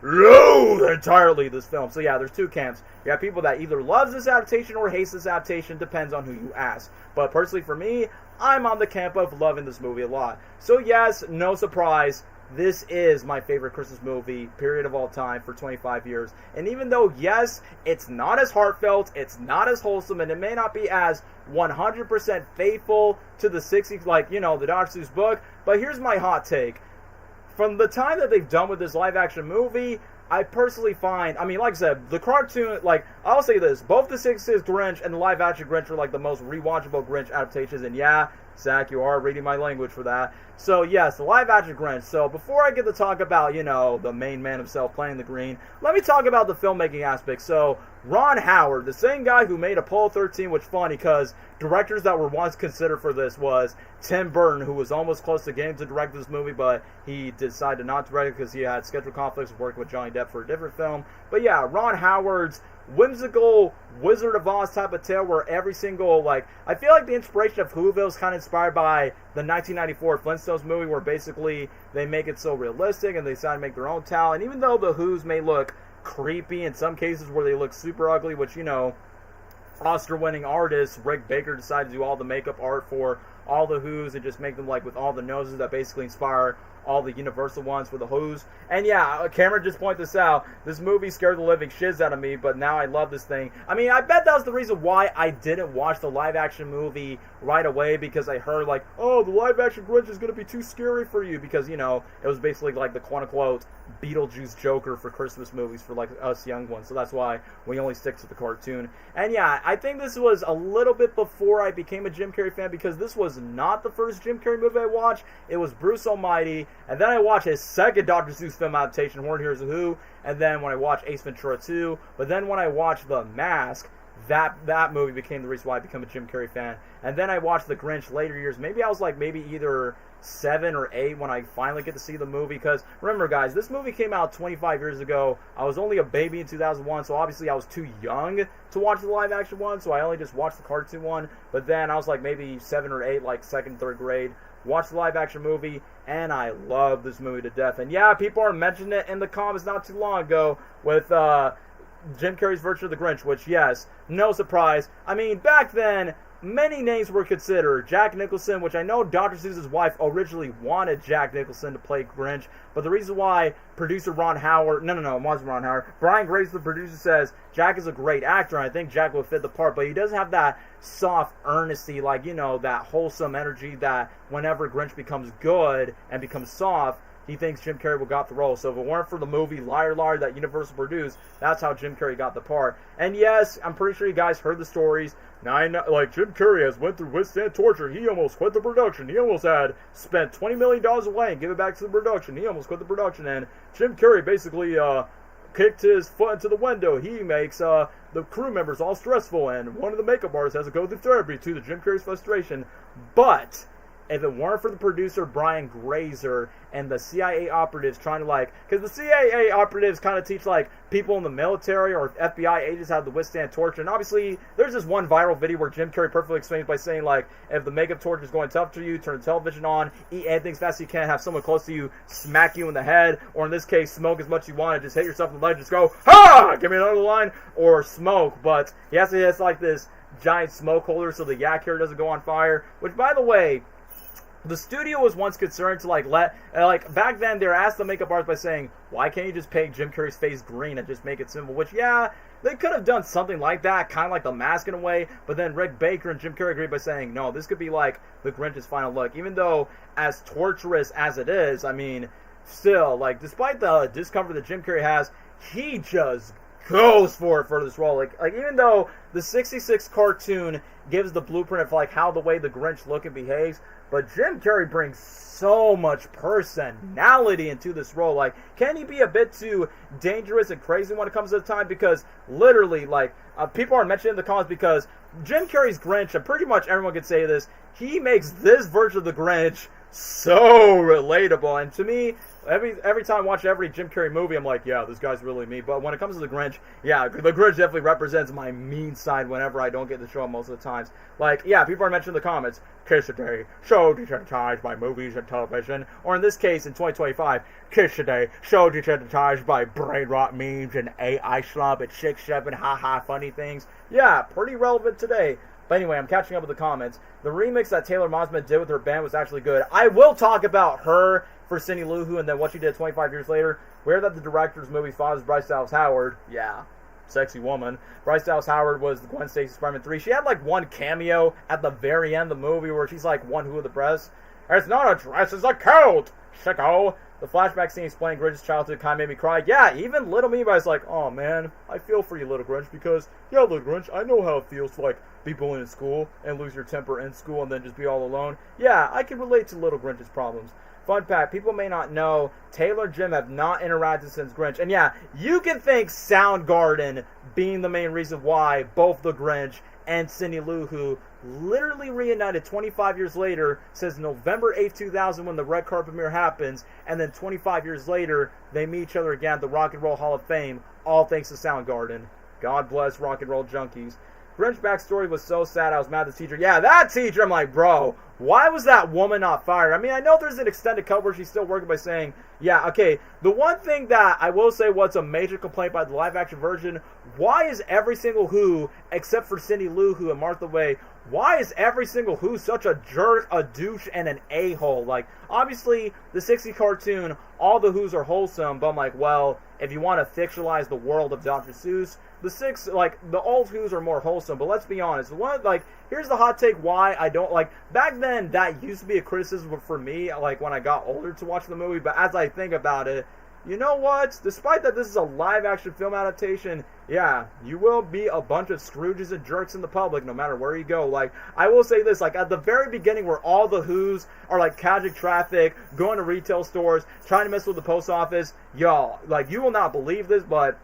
loathe entirely this film. So yeah, there's two camps. You have people that either loves this adaptation or hates this adaptation, depends on who you ask. But personally for me, I'm on the camp of loving this movie a lot. So yes, no surprise, this is my favorite Christmas movie, period, of all time for 25 years. And even though, yes, it's not as heartfelt, it's not as wholesome, and it may not be as 100% faithful to the 60s, like, the Dr. Seuss book, but here's my hot take. From the time that they've done with this live-action movie, I personally find, like I said, the cartoon, I'll say this, both the 60s Grinch and the live-action Grinch are, the most rewatchable Grinch adaptations, and yeah, Zach, you are reading my language for that. So, yes, the live-action Grinch. So, before I get to talk about, the main man himself playing the green, let me talk about the filmmaking aspect. So, Ron Howard, the same guy who made Apollo 13, which is funny because directors that were once considered for this was Tim Burton, who was almost close to getting to direct this movie, but he decided to not direct it because he had schedule conflicts working with Johnny Depp for a different film. But yeah, Ron Howard's whimsical Wizard of Oz type of tale where every single, I feel like the inspiration of Whoville is kind of inspired by the 1994 Flintstones movie, where basically they make it so realistic and they decide to make their own tale. And even though the Who's may look creepy in some cases where they look super ugly, which, Oscar-winning artist Rick Baker decided to do all the makeup art for all the Who's and just make them with all the noses that basically inspire all the Universal ones for the Who's. And yeah, Cameron just pointed this out. This movie scared the living shiz out of me, but now I love this thing. I bet that was the reason why I didn't watch the live-action movie right away, because I heard, oh, the live-action Grinch is going to be too scary for you, because, it was basically the quote-unquote Beetlejuice Joker for Christmas movies for, us young ones. So that's why we only stick to the cartoon. And yeah, I think this was a little bit before I became a Jim Carrey fan, because this was not the first Jim Carrey movie I watched. It was Bruce Almighty, and then I watched his second Dr. Seuss film adaptation, Horned Heroes of Who, and then when I watched Ace Ventura 2, but then when I watched The Mask, that movie became the reason why I became a Jim Carrey fan. And then I watched The Grinch later years. Maybe I was maybe either 7 or 8 when I finally get to see the movie, because remember guys, this movie came out 25 years ago. I was only a baby in 2001, so obviously I was too young to watch the live action one, so I only just watched the cartoon one. But then I was maybe 7 or 8, second, third grade, watched the live action movie, and I love this movie to death. And yeah, people are mentioning it in the comments not too long ago with Jim Carrey's version of the Grinch, which, yes, no surprise. Back then, many names were considered. Jack Nicholson, which I know Dr. Seuss's wife originally wanted Jack Nicholson to play Grinch, but the reason why producer Ron Howard, no, it wasn't Ron Howard, Brian Grace, the producer, says Jack is a great actor, and I think Jack will fit the part, but he doesn't have that soft earnesty, that wholesome energy that whenever Grinch becomes good and becomes soft, he thinks Jim Carrey will got the role. So if it weren't for the movie Liar Liar that Universal produced, that's how Jim Carrey got the part. And yes, I'm pretty sure you guys heard the stories. Now I know, Jim Carrey has went through withstand torture. He almost quit the production. He almost had spent $20 million away and give it back to the production. He almost quit the production. And Jim Carrey basically kicked his foot into the window. He makes the crew members all stressful, and one of the makeup artists has to go through therapy to the Jim Carrey's frustration. But if it weren't for the producer Brian Grazer and the CIA operatives trying to because the CIA operatives kind of teach people in the military or FBI agents how to withstand torture, and obviously there's this one viral video where Jim Carrey perfectly explains by saying if the makeup torture is going tough to you, turn the television on, eat anything as fast as you can, have someone close to you smack you in the head, or in this case smoke as much as you want and just hit yourself in the leg, just go, ha, give me another line, or smoke. But he has this giant smoke holder so the yak hair doesn't go on fire, which, by the way, the studio was once concerned to back then they were asked the makeup artist by saying, why can't you just paint Jim Carrey's face green and just make it simple? Which, yeah, they could have done something like that, kind of like The Mask in a way, but then Rick Baker and Jim Carrey agreed by saying, no, this could be like the Grinch's final look, even though as torturous as it is, I mean, still, like, despite the discomfort that Jim Carrey has, he just goes for it for this role. Like even though the 66 cartoon gives the blueprint of like how the way the Grinch look and behaves, but Jim Carrey brings so much personality into this role. Like, can he be a bit too dangerous and crazy when it comes to the time? Because literally, like, people are mentioning in the comments because Jim Carrey's Grinch, and pretty much everyone could say this, he makes this version of the Grinch so relatable. And to me, every time I watch every Jim Carrey movie, I'm like, yeah, this guy's really me. But when it comes to the Grinch, yeah, the Grinch definitely represents my mean side whenever I don't get to show him most of the times. Like, yeah, people are mentioning in the comments, kids today, so desensitized by movies and television. Or in this case, in 2025, kids today, so desensitized by brain rot memes and AI slump and 6-7 haha funny things. Yeah, pretty relevant today. But anyway, I'm catching up with the comments. The remix that Taylor Mosman did with her band was actually good. I will talk about her for Cindy Lou Who and then what she did 25 years later. Where that the director's movie fathers Bryce Dallas Howard. Yeah, sexy woman. Bryce Dallas Howard was the Gwen Stacy Spider-Man 3. She had like one cameo at the very end of the movie where she's like one who of the press. It's not a dress, it's a coat, sicko. The flashback scene explaining Grinch's childhood kind of made me cry. Yeah, even little me was like, oh man, I feel for you, little Grinch, because, yeah, little Grinch, I know how it feels to, like, be bullied in school and lose your temper in school and then just be all alone. Yeah, I can relate to little Grinch's problems. Fun fact, people may not know, Taylor and Jim have not interacted since Grinch. And yeah, you can thank Soundgarden being the main reason why both the Grinch and Cindy Lou Who literally reunited 25 years later, says November 8th, 2000 when the red carpet premiere happens, and then 25 years later, they meet each other again at the Rock and Roll Hall of Fame, all thanks to Soundgarden. God bless rock and roll junkies. Grinch backstory was so sad I was mad at the teacher. Yeah, that teacher, I'm like, bro, why was that woman not fired? I mean, I know there's an extended cut where she's still working by saying, yeah, okay, the one thing that I will say was a major complaint by the live-action version, why is every single Who, except for Cindy Lou Who and Martha Way, why is every single Who such a jerk, a douche, and an a-hole? Like, obviously, the 60 cartoon, all the Who's are wholesome, but I'm like, well, if you want to fictionalize the world of Dr. Seuss, the old Who's are more wholesome, but let's be honest. Here's the hot take why I don't like. Back then, that used to be a criticism for me, like when I got older to watch the movie. But as I think about it, you know what? Despite that this is a live-action film adaptation, yeah, you will be a bunch of Scrooges and jerks in the public, no matter where you go. Like, I will say this: like at the very beginning, where all the Who's are like catching traffic, going to retail stores, trying to mess with the post office, y'all, like you will not believe this, but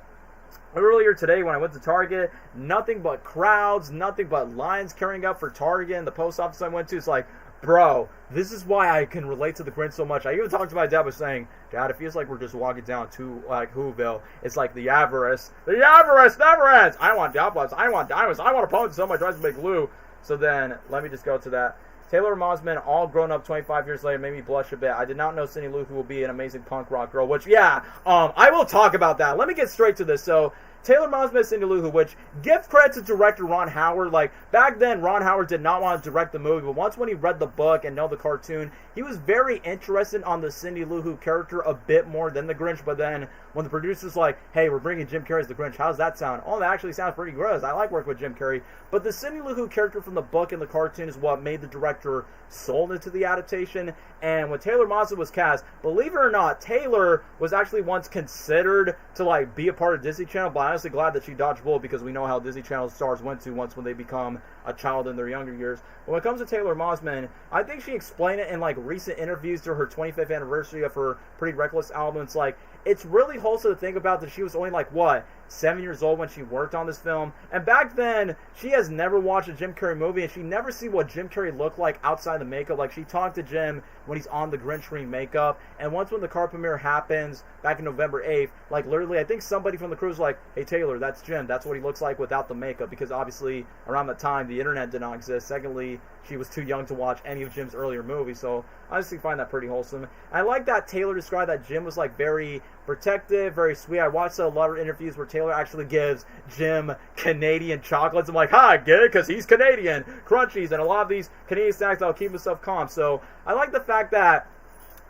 earlier today when I went to Target, nothing but crowds, nothing but lines carrying up for Target and the post office I went to. It's like, bro, this is why I can relate to the Grinch so much. I even talked to my dad by saying, Dad, it feels like we're just walking down to like Whoville. It's like the avarice never ends. I want doublots, I want diamonds, I want a pony to sell my dress and make glue. So then, let me just go to that. Taylor Mosman, all grown up 25 years later, made me blush a bit. I did not know Cindy Lou Who will be an amazing punk rock girl, which, yeah, I will talk about that. Let me get straight to this. So, Taylor Mosman and Cindy Lou Who, which, give credit to director Ron Howard. Like, back then, Ron Howard did not want to direct the movie, but once when he read the book and know the cartoon, he was very interested on the Cindy Lou Who character a bit more than the Grinch. But then, when the producer's like, hey, we're bringing Jim Carrey as the Grinch, how's that sound? Oh, that actually sounds pretty gross. I like working with Jim Carrey. But the Cindy Lou Who character from the book and the cartoon is what made the director sold into the adaptation. And when Taylor Mosman was cast, believe it or not, Taylor was actually once considered to like be a part of Disney Channel, but I'm honestly glad that she dodged bullet because we know how Disney Channel stars went to once when they become a child in their younger years. But when it comes to Taylor Mosman, I think she explained it in like recent interviews to her 25th anniversary of her Pretty Reckless album. It's like, it's really wholesome to think about that she was only like, what, 7 years old when she worked on this film. And back then, she has never watched a Jim Carrey movie, and she never see what Jim Carrey looked like outside the makeup. Like, she talked to Jim when he's on the Grinch makeup, and once when the car premiere happens, back in November 8th, like, literally, I think somebody from the crew was like, hey, Taylor, that's Jim. That's what he looks like without the makeup, because obviously, around that time, the internet did not exist. Secondly, she was too young to watch any of Jim's earlier movies, so I honestly find that pretty wholesome. I like that Taylor described that Jim was, like, very protective, very sweet. I watched a lot of interviews where Taylor actually gives Jim Canadian chocolates. I'm like, I get it, because he's Canadian. Crunchies, and a lot of these Canadian snacks that'll keep himself calm. So I like the fact that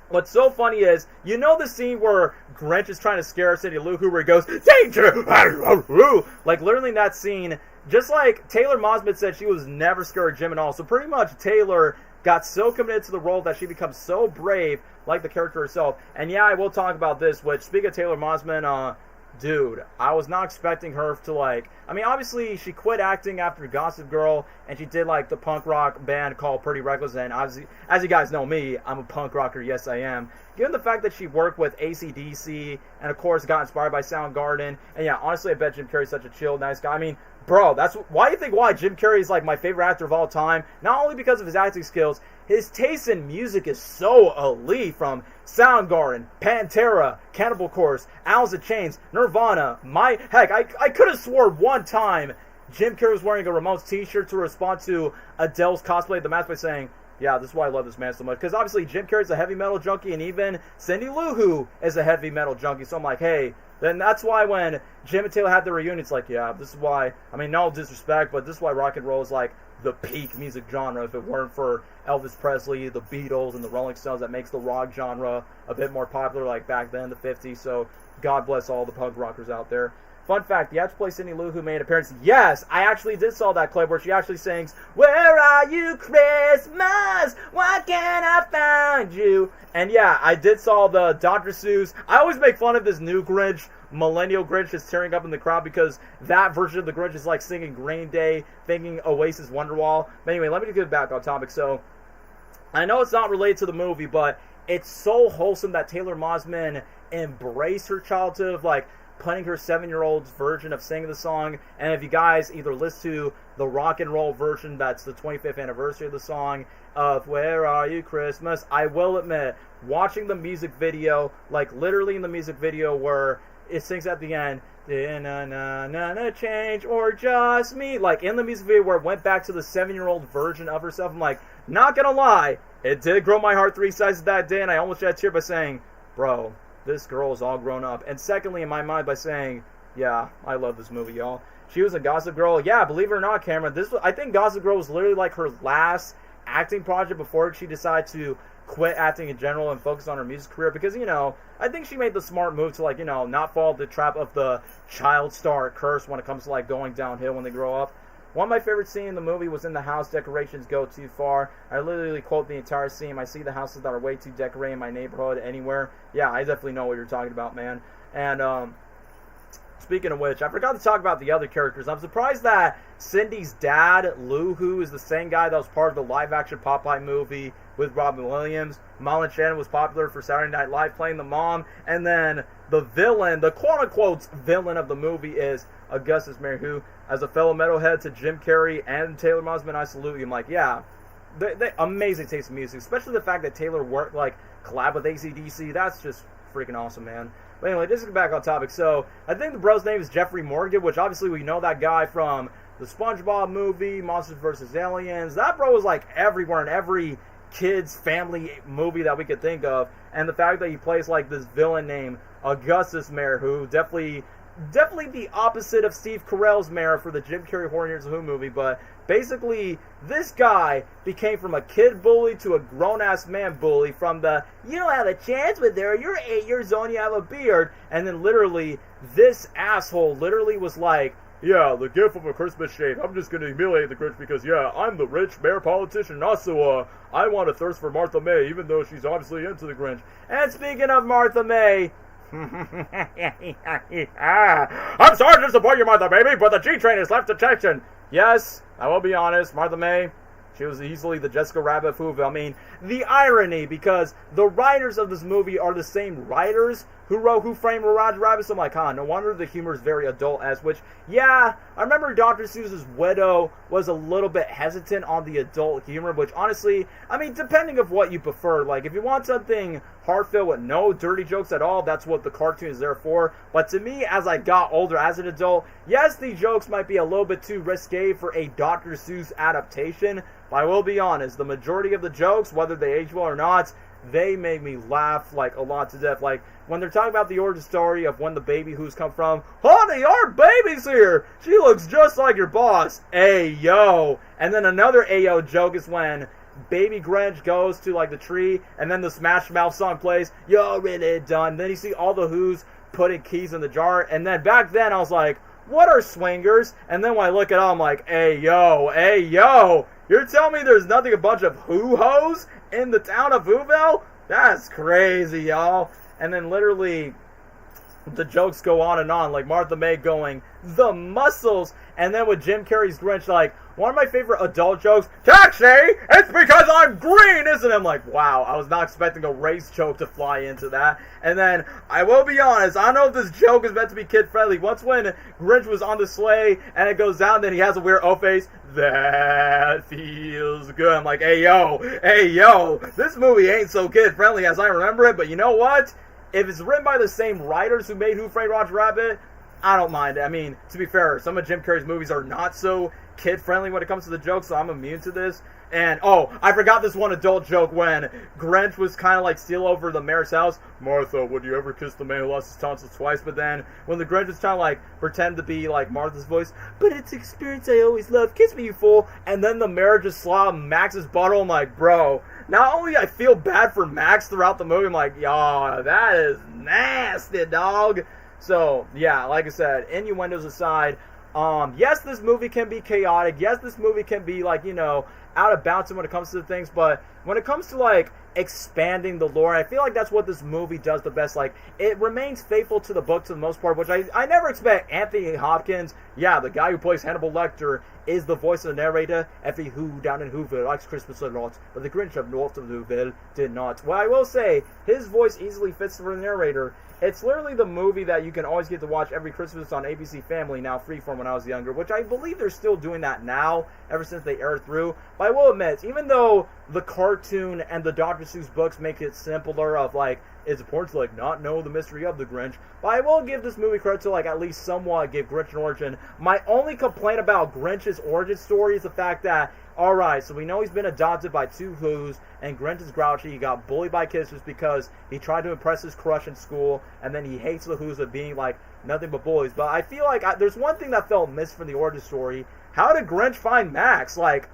What's so funny is, you know the scene where Grinch is trying to scare Cindy Lou Who, where he goes, danger! Like, literally in that scene, just like Taylor Mosman said, she was never scared of Jim at all. So pretty much Taylor got so committed to the role that she becomes so brave, like the character herself. And yeah, I will talk about this, which, speaking of Taylor Mosman, dude, I was not expecting her to, like, I mean, obviously, she quit acting after Gossip Girl, and she did, like, the punk rock band called Pretty Reckless, and obviously, as you guys know me, I'm a punk rocker, yes I am. Given the fact that she worked with AC/DC, and of course got inspired by Soundgarden, and yeah, honestly, I bet Jim Carrey's such a chill, nice guy. I mean, bro, that's why you think Jim Carrey is like my favorite actor of all time. Not only because of his acting skills, his taste in music is so elite. From Soundgarden, Pantera, Cannibal Corpse, Alice in Chains, Nirvana. I could have swore one time Jim Carrey was wearing a Ramones t-shirt to respond to Adele's cosplay of The Mask by saying, yeah, this is why I love this man so much. Because obviously Jim Carrey's a heavy metal junkie, and even Cindy Lou Who is a heavy metal junkie. So I'm like, hey, then that's why when Jim and Taylor had their reunion, it's like, yeah, this is why, I mean, no disrespect, but this is why rock and roll is like the peak music genre. If it weren't for Elvis Presley, the Beatles, and the Rolling Stones, that makes the rock genre a bit more popular like back then, the 50s. So God bless all the punk rockers out there. Fun fact, the actress play Cindy Lou Who made an appearance. Yes, I actually did saw that clip where she actually sings, "Where are you, Christmas? Why can't I find you?" And yeah, I did saw the Dr. Seuss. I always make fun of this new Grinch, millennial Grinch, is tearing up in the crowd because that version of the Grinch is like singing Green Day, thinking Oasis Wonderwall. But anyway, let me get back on topic. So, I know it's not related to the movie, but it's so wholesome that Taylor Mosman embraced her childhood of, like, putting her 7-year-old's version of singing the song. And if you guys either listen to the rock and roll version, that's the 25th anniversary of the song of "Where Are You, Christmas," I will admit, watching the music video, like literally in the music video where it sings at the end, "Na change or just me," like in the music video where it went back to the 7-year-old version of herself, I'm like, not gonna lie, it did grow my heart 3 sizes that day, and I almost shed a tear by saying, bro, this girl is all grown up. And secondly, in my mind, by saying, yeah, I love this movie, y'all. She was a Gossip Girl. Yeah, believe it or not, Cameron, I think Gossip Girl was literally like her last acting project before she decided to quit acting in general and focus on her music career. Because, you know, I think she made the smart move to, like, you know, not fall the trap of the child star curse when it comes to, like, going downhill when they grow up. One of my favorite scenes in the movie was in the house decorations go too far. I literally quote the entire scene. I see the houses that are way too decorated in my neighborhood anywhere. Yeah, I definitely know what you're talking about, man. And speaking of which, I forgot to talk about the other characters. I'm surprised that Cindy's dad, Lou Who, is the same guy that was part of the live-action Popeye movie with Robin Williams. Marlon Shannon was popular for Saturday Night Live playing the mom. And then the villain, the quote-unquote villain of the movie is Augustus Mary Who. As a fellow metalhead to Jim Carrey and Taylor Mosman, I salute you. I'm like, yeah, they amazing taste in music, especially the fact that Taylor worked, like, collab with AC/DC. That's just freaking awesome, man. But anyway, just to get back on topic. So, I think the bro's name is Jeffrey Morgan, which obviously we know that guy from the SpongeBob movie, Monsters vs. Aliens. That bro was, like, everywhere in every kids' family movie that we could think of. And the fact that he plays, like, this villain named Augustus Mayer, who definitely the opposite of Steve Carell's Mayor for the Jim Carrey Horror Years of Who movie, but basically this guy became from a kid bully to a grown-ass man bully, from the, you don't have a chance with her, you're 8 years old and you have a beard, and then literally this asshole literally was like, yeah, the gift of a Christmas shade, I'm just going to humiliate the Grinch because, yeah, I'm the rich mayor politician, and also, I want to thirst for Martha May, even though she's obviously into the Grinch. And speaking of Martha May, I'm sorry to disappoint you, Martha Baby, but the G-Train has left the section. Yes, I will be honest, Martha May, she was easily the Jessica Rabbit of Whoville. I mean, the irony, because the writers of this movie are the same writers who wrote Who Framed Roger Rabbit. So I'm like, no wonder the humor is very adult-esque, which, yeah, I remember Dr. Seuss's widow was a little bit hesitant on the adult humor, which honestly, I mean, depending of what you prefer, like, if you want something heartfelt with no dirty jokes at all, that's what the cartoon is there for. But to me, as I got older as an adult, yes, the jokes might be a little bit too risque for a Dr. Seuss adaptation, but I will be honest, the majority of the jokes, whether they age well or not, they made me laugh, like, a lot to death. Like, when they're talking about the origin story of when the baby Who's come from, honey, our baby's here! She looks just like your boss! Ayo! And then another Ayo joke is when Baby Grinch goes to like the tree, and then the Smash Mouth song plays, "You're really done." Then you see all the Who's putting keys in the jar, and then back then I was like, what are swingers? And then when I look it up, I'm like, hey yo, you're telling me there's nothing a bunch of Who-Hos in the town of Whoville? That's crazy, y'all. And then literally the jokes go on and on, like Martha May going, the muscles, and then with Jim Carrey's Grinch, like, one of my favorite adult jokes, taxi, it's because I'm green, isn't it? I'm like, wow, I was not expecting a race joke to fly into that. And then, I will be honest, I don't know if this joke is meant to be kid-friendly. Once when Grinch was on the sleigh, and it goes down, then he has a weird O-face, that feels good. I'm like, hey yo, this movie ain't so kid-friendly as I remember it, but you know what? If it's written by the same writers who made Who Framed Roger Rabbit, I don't mind it. I mean, to be fair, some of Jim Carrey's movies are not so kid-friendly when it comes to the jokes, so I'm immune to this. And, oh, I forgot this one adult joke when Grinch was kind of like steal over the mayor's house. Martha, would you ever kiss the man who lost his tonsils twice? But then when the Grinch was trying to like pretend to be like Martha's voice, but it's an experience I always love, kiss me you fool. And then the mayor just slapped Max's bottle. I'm like, bro, not only I feel bad for Max throughout the movie, I'm like, y'all, that is nasty, dog. So, yeah, like I said, innuendos aside, yes, this movie can be chaotic. Yes, this movie can be, like, you know, out of bounds when it comes to things. But when it comes to, like, expanding the lore, I feel like that's what this movie does the best. Like, it remains faithful to the book to the most part, which I never expect Anthony Hopkins, yeah, the guy who plays Hannibal Lecter, is the voice of the narrator. Every Who down in Whoville likes Christmas a lot, but the Grinch up north of Whoville did not. Well, I will say, his voice easily fits for the narrator. It's literally the movie that you can always get to watch every Christmas on ABC Family, now Freeform when I was younger, which I believe they're still doing that now, ever since they aired through. But I will admit, even though the cartoon and the Dr. Seuss books make it simpler of, like, it's important to, like, not know the mystery of the Grinch, but I will give this movie credit to, like, at least somewhat give Grinch an origin. My only complaint about Grinch's origin story is the fact that, alright, so we know he's been adopted by two Who's, and Grinch is grouchy. He got bullied by kids just because he tried to impress his crush in school, and then he hates the Who's of being, like, nothing but bullies. But I feel like there's one thing that felt missed from the origin story. How did Grinch find Max? Like,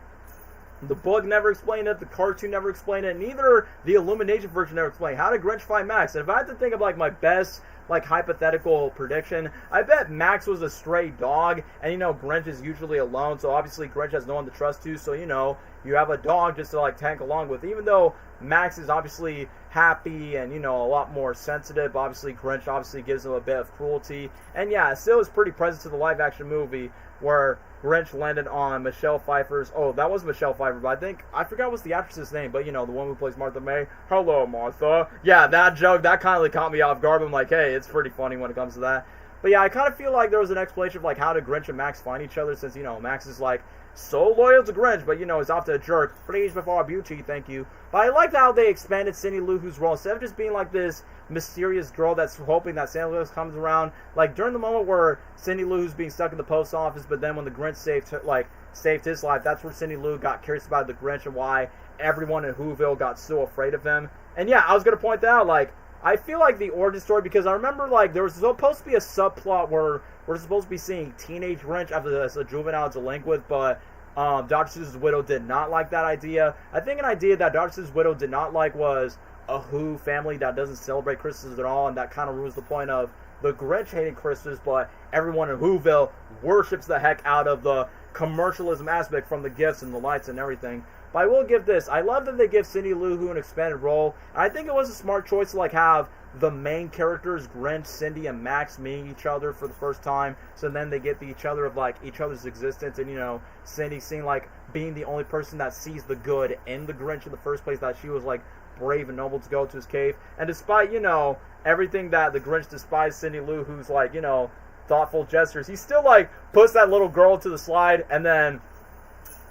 the book never explained it, the cartoon never explained it, neither the Illumination version never explained. How did Grinch find Max? And if I had to think of, like, my best, like, hypothetical prediction, I bet Max was a stray dog, and, you know, Grinch is usually alone, so obviously Grinch has no one to trust to, so, you know, you have a dog just to, like, tank along with. Even though Max is obviously happy and, you know, a lot more sensitive, obviously Grinch obviously gives him a bit of cruelty. And, yeah, it still is pretty present to the live-action movie, where Grinch landed on Michelle Pfeiffer's, oh, that was Michelle Pfeiffer, but I forgot what's the actress's name, but, you know, the one who plays Martha May. Hello, Martha. Yeah, that joke, that kind of like, caught me off guard, but I'm like, hey, it's pretty funny when it comes to that. But, yeah, I kind of feel like there was an explanation of, like, how did Grinch and Max find each other, since, you know, Max is, like, so loyal to Grinch, but, you know, he's often a jerk. Please, before beauty, thank you. But I liked how they expanded Cindy Lou Who's role. Instead of just being, like, this mysterious girl that's hoping that Santa Claus comes around, like, during the moment where Cindy Lou Who's being stuck in the post office, but then when the Grinch saved his life, that's where Cindy Lou got curious about the Grinch and why everyone in Whoville got so afraid of him. And, yeah, I was going to point that out, like, I feel like the origin story, because I remember, like, there was supposed to be a subplot where we're supposed to be seeing teenage Grinch after this, a juvenile delinquent, but Dr. Seuss's widow did not like that idea. I think an idea that Dr. Seuss's widow did not like was a Who family that doesn't celebrate Christmas at all, and that kind of ruins the point of the Grinch hating Christmas, but everyone in Whoville worships the heck out of the commercialism aspect from the gifts and the lights and everything. But I will give this, I love that they give Cindy Lou Who an expanded role. I think it was a smart choice to, like, have the main characters, Grinch, Cindy, and Max, meeting each other for the first time, so then they get each other of, like, each other's existence, and, you know, Cindy seeing, like, being the only person that sees the good in the Grinch in the first place, that she was, like, brave and noble to go to his cave. And despite, you know, everything that the Grinch despised Cindy Lou Who's, like, you know, thoughtful gestures, he still, like, puts that little girl to the slide, and then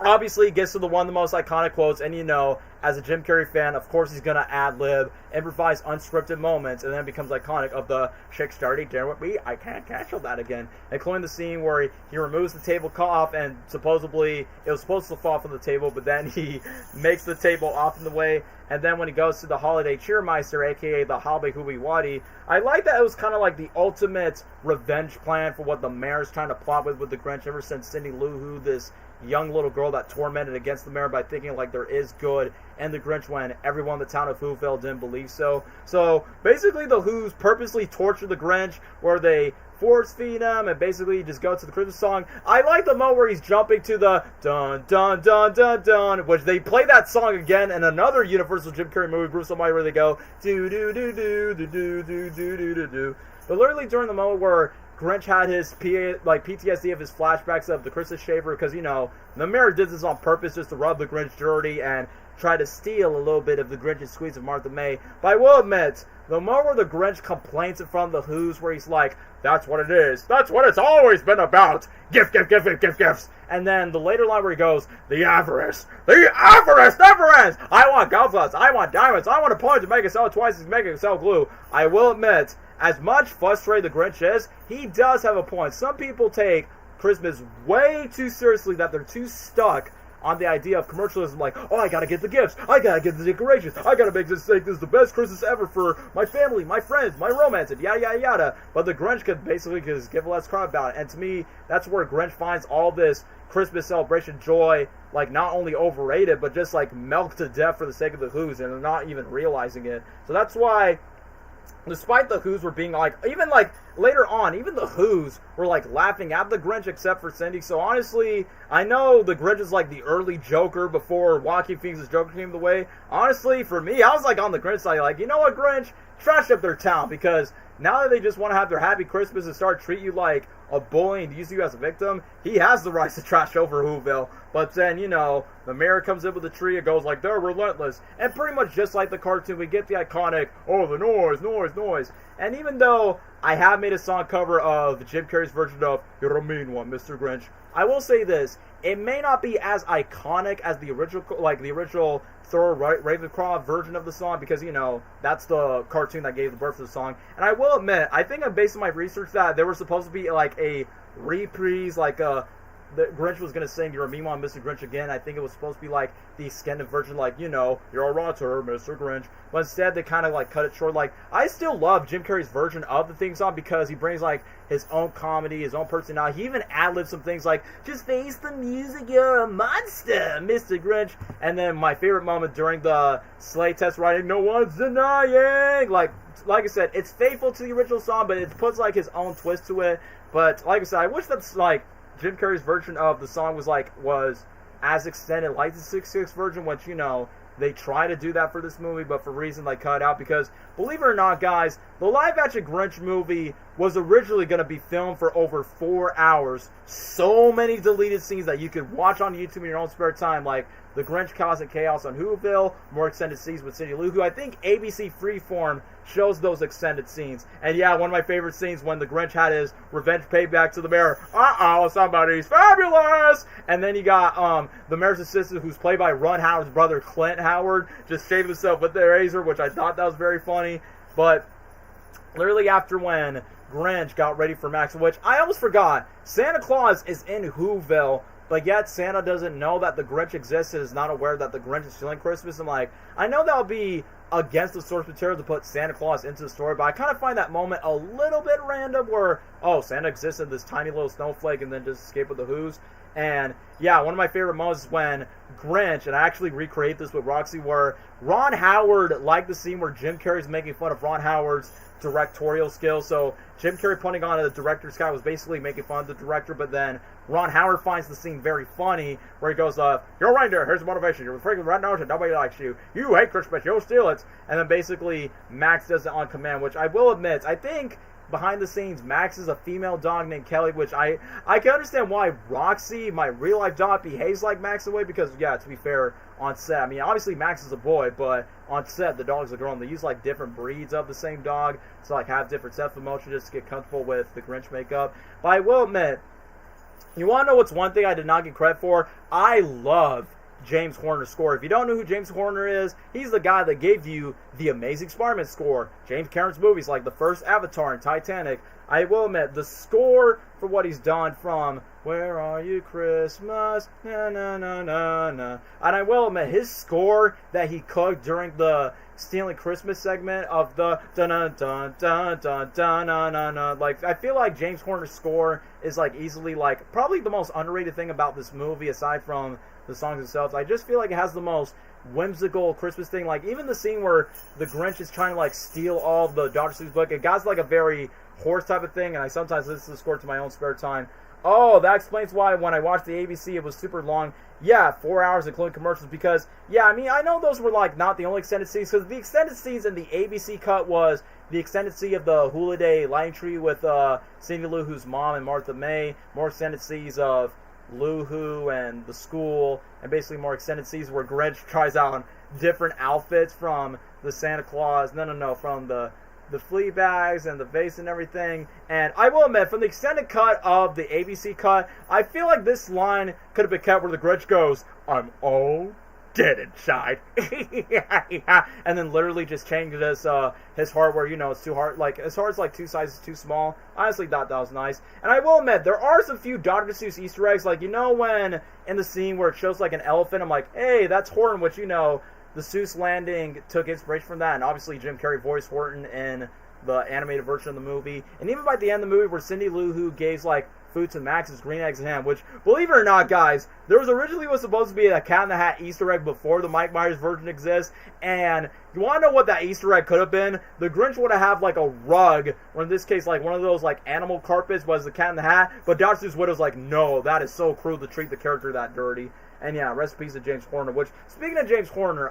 obviously gets to one of the most iconic quotes, and, you know, as a Jim Carrey fan, of course he's going to ad-lib, improvise unscripted moments, and then it becomes iconic of the chick starting dinner with me, I can't cancel that again, including the scene where he removes the tablecloth, and supposedly, it was supposed to fall from the table, but then he makes the table off in the way, and then when he goes to the Holiday Cheermeister, aka the Hobby Hooby Waddy, I like that it was kind of like the ultimate revenge plan for what the mayor's trying to plot with the Grinch ever since Cindy Lou Who, this young little girl that tormented against the mayor by thinking like there is good in the Grinch when everyone in the town of Whoville didn't believe so. So basically the Who's purposely torture the Grinch where they force feed him and basically just go to the Christmas song. I like the moment where he's jumping to the dun dun dun dun dun, which they play that song again in another Universal Jim Carrey movie, Bruce Almighty, where they go do do do do do do do do do do do. But literally during the moment where Grinch had his PTSD of his flashbacks of the Christmas shaver, because, you know, the mayor did this on purpose just to rub the Grinch dirty and try to steal a little bit of the Grinch's squeeze of Martha May. But I will admit, the moment where the Grinch complains in front of the Who's, where he's like, that's what it is. That's what it's always been about. Gifts. And then the later line where he goes, the avarice never ends. I want goblins. I want diamonds. I want a point to make it sell twice as make it sell glue. I will admit, as much frustrated the Grinch is, he does have a point. Some people take Christmas way too seriously, that they're too stuck on the idea of commercialism, like, oh, I gotta get the gifts, I gotta get the decorations, I gotta make this the best Christmas ever for my family, my friends, my romance, and yada yada yada. But the Grinch could basically just give a less crap about it. And to me, that's where Grinch finds all this Christmas celebration joy, like, not only overrated, but just like milked to death for the sake of the Who's, and they're not even realizing it. So that's why, despite the Who's were being like, even like later on, even the Who's were like laughing at the Grinch except for Cindy. So honestly, I know the Grinch is like the early Joker before Joaquin Phoenix's Joker came the way. Honestly, for me, I was like on the Grinch side, like, you know what, Grinch? Trash up their town, because now that they just want to have their happy Christmas and start treat you like a bully and use you as a victim, he has the right to trash over Whoville. But then, you know, the mayor comes in with a tree and goes like, they're relentless. And pretty much just like the cartoon, we get the iconic, oh, the noise. And even though I have made a song cover of Jim Carrey's version of You're a Mean One, Mr. Grinch, I will say this, it may not be as iconic as the original Thor Ravenclaw version of the song, because, you know, that's the cartoon that gave the birth to the song. And I will admit, I think based on my research that there was supposed to be like a reprise, like the Grinch was going to sing You're a Mean One, Mr. Grinch again. I think it was supposed to be like the extended version, like, you know, you're a rotter, Mr. Grinch. But instead, they kind of like cut it short. Like, I still love Jim Carrey's version of the theme song because he brings like his own comedy, his own personality. He even ad-libs some things like, just face the music, you're a monster, Mr. Grinch. And then my favorite moment during the sleigh test riding, no one's denying. Like I said, it's faithful to the original song, but it puts like his own twist to it. But like I said, I wish that's like Jim Carrey's version of the song was as extended like the 6/6 version, which, you know, they try to do that for this movie, but for reason they cut out, because believe it or not, guys, the live action Grinch movie was originally going to be filmed for over 4 hours. So many deleted scenes that you could watch on YouTube in your own spare time, like The Grinch Causing Chaos on Whoville, more extended scenes with Cindy Lou Who. I think ABC Freeform shows those extended scenes. And yeah, one of my favorite scenes when the Grinch had his revenge payback to the mayor. Uh-oh, somebody's fabulous! And then you got the mayor's assistant, who's played by Ron Howard's brother, Clint Howard, just shaved himself with the razor, which I thought that was very funny. But literally after when Grinch got ready for Max, which I almost forgot, Santa Claus is in Whoville, but yet Santa doesn't know that the Grinch exists and is not aware that the Grinch is stealing Christmas. I'm like, I know that would be against the source material to put Santa Claus into the story, but I kind of find that moment a little bit random where, oh, Santa exists in this tiny little snowflake and then just escape with the Who's. And yeah, one of my favorite moments is when Grinch, and I actually recreate this with Roxy, where Ron Howard liked the scene where Jim Carrey's making fun of Ron Howard's directorial skills. So Jim Carrey putting on a director's hat was basically making fun of the director, but then Ron Howard finds the scene very funny, where he goes, you're Reindeer, here's the motivation, you're freaking red nose and nobody likes you, you hate Christmas, you'll steal it. And then basically Max does it on command, which I will admit, I think behind the scenes, Max is a female dog named Kelly, which I can understand why Roxy, my real life dog, behaves like Max in a way, because, yeah, to be fair, on set, I mean, obviously Max is a boy, but on set, the dog's a girl, and they use, like, different breeds of the same dog to, like, have different sets of emotion just to get comfortable with the Grinch makeup. But I will admit, you want to know what's one thing I did not get credit for? I love James Horner score. If you don't know who James Horner is, he's the guy that gave you the Amazing Spider-Man score, James Cameron's movies like the first Avatar and Titanic. I will admit, the score for what he's done from Where Are You Christmas, na na na na na, and I will admit, his score that he cooked during the Stealing Christmas segment of the dun dun dun dun dun dun na na na, like, I feel like James Horner's score is like easily like probably the most underrated thing about this movie aside from the songs themselves. I just feel like it has the most whimsical Christmas thing. Like, even the scene where the Grinch is trying to like steal all of the Dr. Seuss book, it got like a very horse type of thing, and I sometimes listen to the score to my own spare time. Oh, that explains why when I watched the ABC it was super long. Yeah, 4 hours including commercials, because, yeah, I mean, I know those were like not the only extended scenes, because the extended scenes in the ABC cut was the extended scene of the Hula Day Lighting Tree with Cindy Lou Who's mom and Martha May, more extended scenes of Lou Who and the school, and basically more extended scenes where Grinch tries out different outfits from the Santa Claus, from the flea bags and the vase and everything. And I will admit, from the extended cut of the ABC cut, I feel like this line could have been kept where the Grinch goes, "I'm all dead inside," and then literally just changed his heart where, it's too hard, like his heart's like 2 sizes too small. Honestly, thought that was nice. And I will admit, there are some few Dr. Seuss Easter eggs, like, when in the scene where it shows like an elephant, I'm like, hey, that's Horton, which, the Seuss landing took inspiration from that, and obviously Jim Carrey voiced Horton in the animated version of the movie. And even by the end of the movie where Cindy Lou Who gave like food to Max's green eggs and ham, which, believe it or not, guys, there was supposed to be a Cat in the Hat Easter egg before the Mike Myers version exists, and you want to know what that Easter egg could have been? The Grinch would have like a rug, or in this case like one of those like animal carpets was the Cat in the Hat, but Dr. Seuss was like, no, that is so cruel to treat the character that dirty. And yeah, rest in peace to James Horner, which, speaking of James Horner,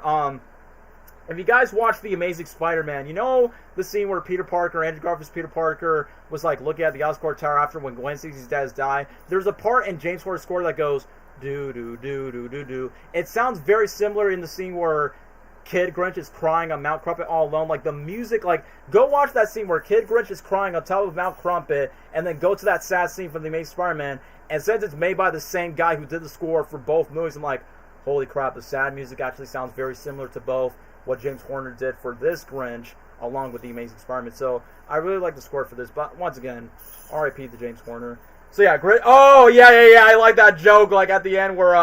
if you guys watch The Amazing Spider-Man, the scene where Peter Parker, Andrew Garfield's Peter Parker, was like looking at the Oscorp Tower after when Gwen Stacy's dad died. There's a part in James Horner's score that goes, do do do do do do. It sounds very similar in the scene where Kid Grinch is crying on Mount Crumpet all alone. Like, the music, like, go watch that scene where Kid Grinch is crying on top of Mount Crumpet, and then go to that sad scene from The Amazing Spider-Man, and since it's made by the same guy who did the score for both movies, I'm like, holy crap, the sad music actually sounds very similar to both what James Horner did for this Grinch, along with The Amazing Spider-Man. So, I really like the score for this, but once again, R.I.P. to James Horner. So yeah, Grinch. Oh yeah, I like that joke. Like at the end where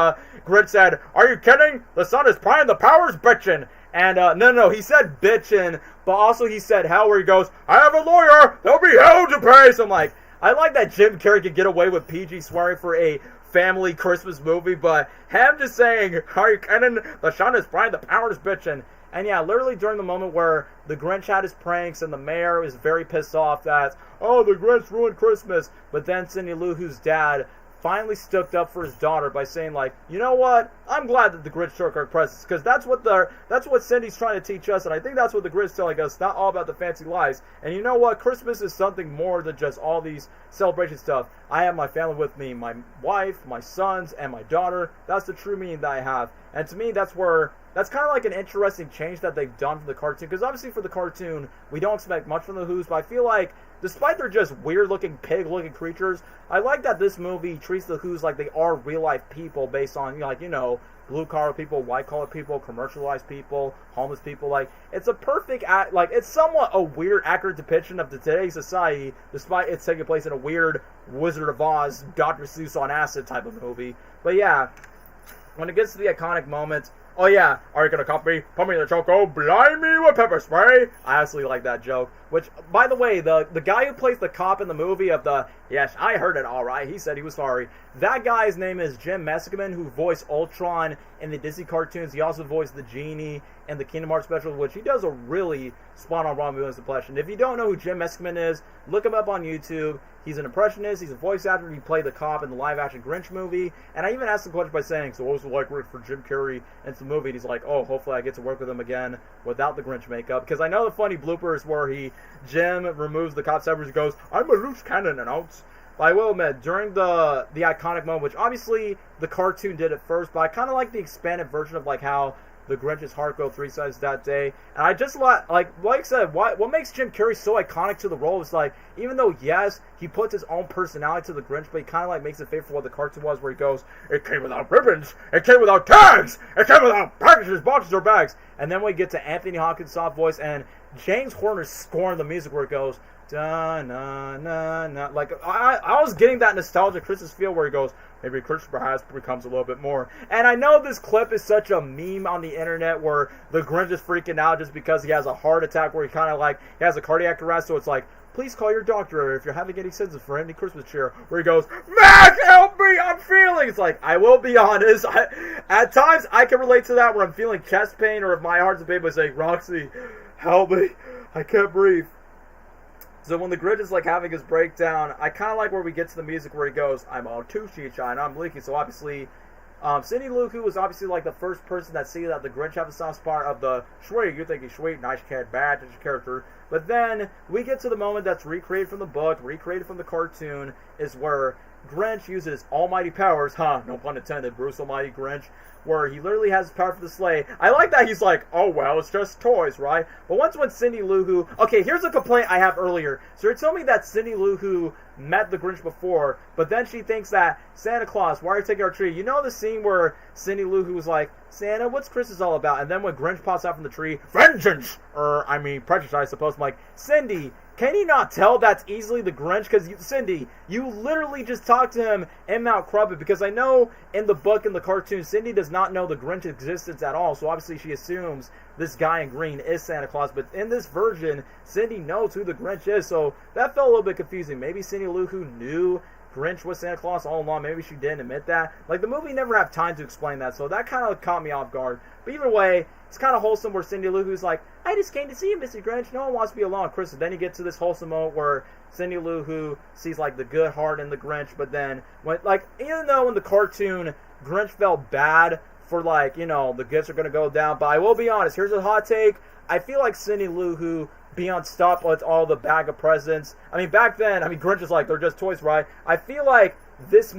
Grinch said, "Are you kidding? The sun is prying, the power's bitchin'." And no, he said bitchin', but also he said hell, where he goes, "I have a lawyer. There'll be hell to pay." So I'm like, I like that Jim Carrey could get away with PG swearing for a family Christmas movie, but him just saying, "Are you kidding? The sun is prying, the power's bitchin'." And yeah, literally during the moment where the Grinch had his pranks and the mayor is very pissed off that, oh, the Grinch ruined Christmas, but then Cindy Lou Who's dad finally stood up for his daughter by saying, like, you know what, I'm glad that the Grinch took our presents, because that's what Cindy's trying to teach us, and I think that's what the Grinch's telling us. It's not all about the fancy lies. And you know what, Christmas is something more than just all these celebration stuff. I have my family with me, my wife, my sons, and my daughter. That's the true meaning that I have. And to me, that's kind of like an interesting change that they've done for the cartoon, because obviously for the cartoon, we don't expect much from the Who's, but I feel like, despite they're just weird-looking, pig-looking creatures, I like that this movie treats the Who's like they are real-life people based on, blue-collar people, white-collar people, commercialized people, homeless people. Like, it's a perfect, it's somewhat a weird, accurate depiction of today's society, despite it taking place in a weird Wizard of Oz, Dr. Seuss on acid type of movie. But yeah, when it gets to the iconic moments, oh yeah, are you gonna put me in the choco, blind me with pepper spray? I absolutely like that joke. Which, by the way, the guy who plays the cop in the movie of the, yes, I heard it alright, he said he was sorry. That guy's name is Jim Meskimen, who voiced Ultron in the Disney cartoons. He also voiced the Genie in the Kingdom Hearts special, which he does a really spot-on Robin Williams impression. If you don't know who Jim Meskimen is, look him up on YouTube. He's an impressionist, he's a voice actor, he played the cop in the live-action Grinch movie, and I even asked the question by saying, so what was it like working for Jim Carrey in the movie? And he's like, oh, hopefully I get to work with him again without the Grinch makeup, because I know the funny bloopers where Jim removes the cop's head, he goes, I'm a loose cannon, and out. But I will admit, during the iconic moment, which obviously the cartoon did it first, but I kind of like the expanded version of like how the Grinch's heart go 3 sizes that day. And I just like I said, what makes Jim Carrey so iconic to the role is like, even though yes, he puts his own personality to the Grinch, but he kind of like makes it fit for what the cartoon was, where he goes, it came without ribbons, it came without tags, it came without packages, boxes, or bags. And then we get to Anthony Hopkins' soft voice and James Horner scoring the music where it goes, da na na na. Like I was getting that nostalgic Christmas feel where he goes, maybe Christmas perhaps becomes a little bit more. And I know this clip is such a meme on the internet where the Grinch is freaking out just because he has a heart attack, where he kind of like he has a cardiac arrest, so it's like, please call your doctor if you're having any symptoms for any Christmas cheer. Where he goes, Mac, help me, I'm feeling. It's like, I will be honest, at times I can relate to that where I'm feeling chest pain or if my heart's in pain, but saying, Roxy, help me, I can't breathe. So when the Grinch is like having his breakdown, I kind of like where we get to the music where he goes, I'm all too shy and I'm leaking. So obviously, Cindy Lou Who was obviously like the first person that see that the Grinch have a soft spot of the sweet, you think he's sweet, nice cat, bad character. But then we get to the moment that's recreated from the book, recreated from the cartoon, is where Grinch uses almighty powers, no pun intended, Bruce Almighty Grinch, where he literally has power for the sleigh. I like that he's like, oh well, it's just toys, right? But once when Cindy Lou Who, okay, here's a complaint I have earlier. So you're telling me that Cindy Lou Who met the Grinch before, but then she thinks that Santa Claus, why are you taking our tree? You know the scene where Cindy Lou Who was like, Santa, what's Christmas all about? And then when Grinch pops out from the tree, vengeance, or I mean prejudice, I suppose. I'm like, Cindy, can you not tell that's easily the Grinch? Because, Cindy, you literally just talked to him in Mount Crumpet. Because I know in the book and the cartoon, Cindy does not know the Grinch's existence at all. So obviously she assumes this guy in green is Santa Claus. But in this version, Cindy knows who the Grinch is. So that felt a little bit confusing. Maybe Cindy Lou Who knew Grinch was Santa Claus all along. Maybe she didn't admit that. Like, the movie never had time to explain that. So that kind of caught me off guard. But either way, it's kind of wholesome where Cindy Lou Who's like, I just came to see you, Mr. Grinch. No one wants to be alone on Christmas. Then you get to this wholesome moment where Cindy Lou Who sees like the good heart in the Grinch, but then when like even though in the cartoon Grinch felt bad for like, the gifts are gonna go down, but I will be honest, here's a hot take. I feel like Cindy Lou Who beyond stop with all the bag of presents. I mean back then, Grinch is like, they're just toys, right? I feel like this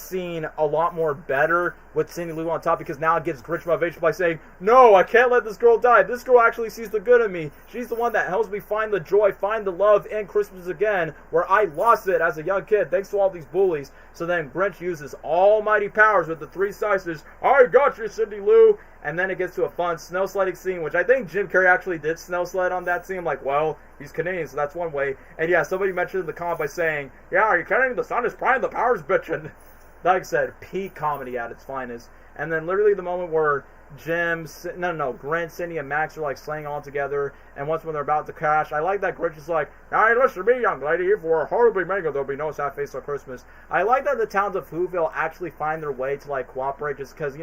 scene a lot more better with Cindy Lou on top, because now it gives Grinch motivation by saying, no, I can't let this girl die. This girl actually sees the good in me. She's the one that helps me find the joy, find the love in Christmas again, where I lost it as a young kid thanks to all these bullies. So then Grinch uses almighty powers with the three sizes. I got you, Cindy Lou. And then it gets to a fun snow sledding scene, which I think Jim Carrey actually did snow sled on that scene. I'm like, well, he's Canadian, so that's one way. And yeah, somebody mentioned in the comment by saying, yeah, are you kidding? The sun is prime, the power's bitchin'. Like I said, peak comedy at its finest. And then literally the moment where Grinch, Cindy, and Max are like slaying all together, and once when they're about to crash, I like that Grinch is like, now listen to me, young lady, if we're horribly mangled, there'll be no sad face on Christmas. I like that the towns of Whoville actually find their way to like cooperate, just because,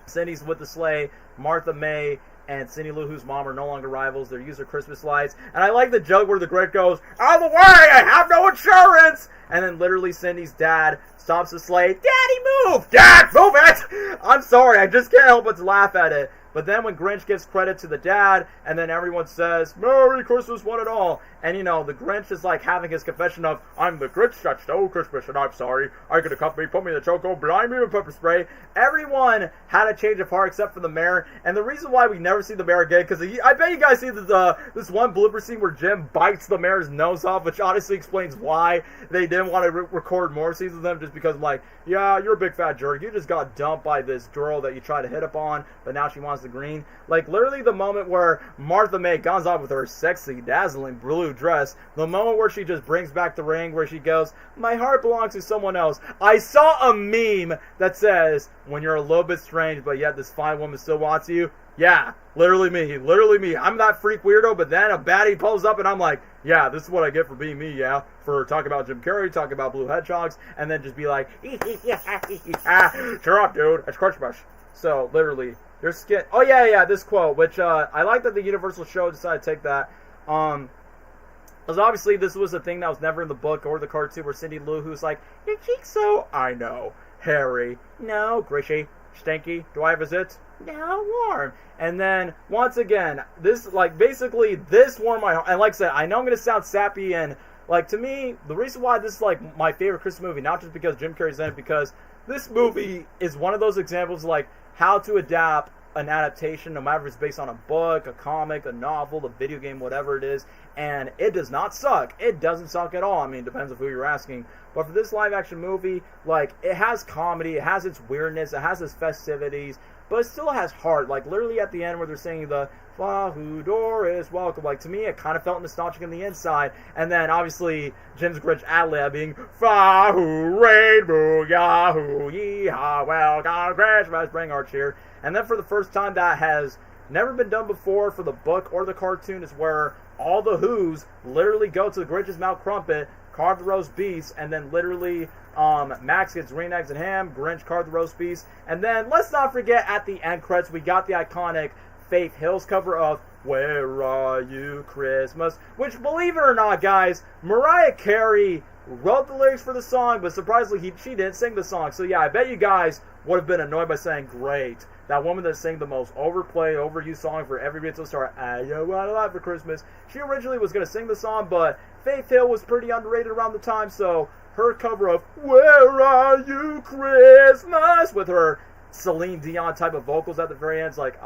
Cindy's with the sleigh, Martha May and Cindy Lou Who's mom are no longer rivals. They're using Christmas lights. And I like the joke where the Grinch goes, out of the way, I have no insurance! And then literally Cindy's dad stops the sleigh. Daddy, move! Dad, move it! I'm sorry, I just can't help but to laugh at it. But then when Grinch gives credit to the dad, and then everyone says, Merry Christmas, one and all. And, the Grinch is like having his confession of, I'm the Grinch that stole Christmas, and I'm sorry. I could have cut me, put me in the chokehold, blind me with pepper spray. Everyone had a change of heart except for the mayor. And the reason why we never see the mayor again, because I bet you guys see this one blooper scene where Jim bites the mayor's nose off, which honestly explains why they didn't want to record more scenes with them, just because I'm like, yeah, you're a big fat jerk. You just got dumped by this girl that you tried to hit up on, but now she wants the green. Like, literally the moment where Martha May comes off with her sexy, dazzling blue dress, the moment where she just brings back the ring, where she goes, my heart belongs to someone else. I saw a meme that says, when you're a little bit strange, but yet this fine woman still wants you. Yeah, literally me. I'm that freak weirdo, but then a baddie pulls up and I'm like, yeah, this is what I get for being me, yeah. For talking about Jim Carrey, talking about blue hedgehogs, and then just be like, cheer up, dude, it's Christmas. So, literally, there's skin. Oh, yeah, this quote, which I like that the Universal show decided to take that. Because obviously this was a thing that was never in the book or the cartoon, where Cindy Lou Who's like, your cheeks so, I know, hairy, no, grishy, stinky, do I have a zit? No, warm. And then, once again, this warmed my heart. And like I said, I know I'm going to sound sappy, and, like, to me, the reason why this is, like, my favorite Christmas movie, not just because Jim Carrey's in it, because this movie is one of those examples, like, how to adapt an adaptation, no matter if it's based on a book, a comic, a novel, a video game, whatever it is, and it does not suck. It doesn't suck at all. I mean, it depends on who you're asking. But for this live action movie, like, it has comedy, it has its weirdness, it has its festivities, but it still has heart. Like, literally at the end where they're singing the Fahu Doris welcome, like, to me it kind of felt nostalgic on the inside. And then obviously Jim's Grinch ad-libbing Fahu Rainbow Yahoo Yeehaw welcome Christmas bring our cheer. And then for the first time that has never been done before for the book or the cartoon is where all the Who's literally go to the Grinch's Mount Crumpet, carve the roast beast, and then literally Max gets green eggs and ham, Grinch carved the roast beast, and then let's not forget at the end credits we got the iconic Faith Hill's cover of Where Are You Christmas, which, believe it or not, guys, Mariah Carey wrote the lyrics for the song, but surprisingly she didn't sing the song. So yeah, I bet you guys would have been annoyed by saying, great, that woman that sang the most overplayed, overused song for every video star, I Want a Lot for Christmas. She originally was going to sing the song, but Faith Hill was pretty underrated around the time, so her cover of Where Are You Christmas with her Celine Dion type of vocals at the very end is like,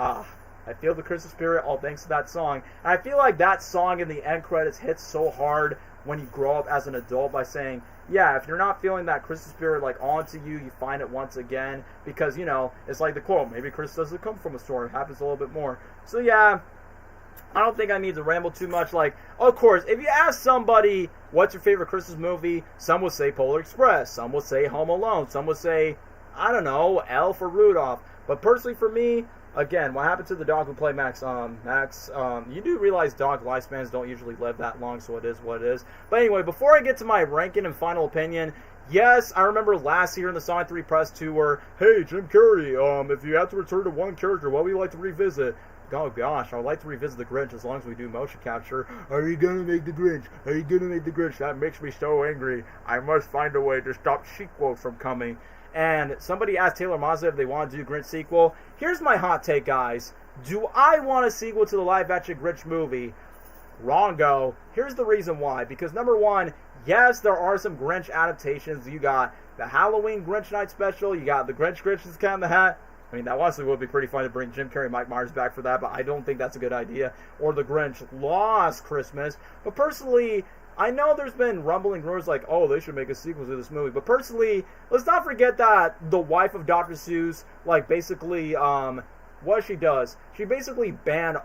I feel the Christmas spirit all thanks to that song. And I feel like that song in the end credits hits so hard when you grow up as an adult by saying, yeah, if you're not feeling that Christmas spirit like onto you, you find it once again. Because, you know, it's like the quote, maybe Christmas doesn't come from a store. It happens a little bit more. So yeah, I don't think I need to ramble too much. Like, of course, if you ask somebody, what's your favorite Christmas movie? Some would say Polar Express. Some would say Home Alone. Some would say, I don't know, Elf or Rudolph. But personally for me, again, what happened to the dog who played Max? You do realize dog lifespans don't usually live that long, so it is what it is. But anyway, before I get to my ranking and final opinion, yes, I remember last year in the Sonic 3 press tour, hey, Jim Carrey, if you have to return to one character, what would you like to revisit? Oh gosh, I would like to revisit the Grinch as long as we do motion capture. Are you gonna make the Grinch? Are you gonna make the Grinch? That makes me so angry. I must find a way to stop sequels from coming. And somebody asked Taylor Mazza if they want to do Grinch sequel. Here's my hot take, guys. Do I want a sequel to the live-action Grinch movie? Wrongo. Here's the reason why. Because number one, yes, there are some Grinch adaptations. You got the Halloween Grinch Night Special. You got the Grinch's Cat in the Hat. I mean, that honestly would be pretty fun to bring Jim Carrey and Mike Myers back for that, but I don't think that's a good idea. Or the Grinch Lost Christmas. But personally, I know there's been rumbling rumors like, oh, they should make a sequel to this movie. But personally, let's not forget that the wife of Dr. Seuss, like, basically, what she does, she basically banned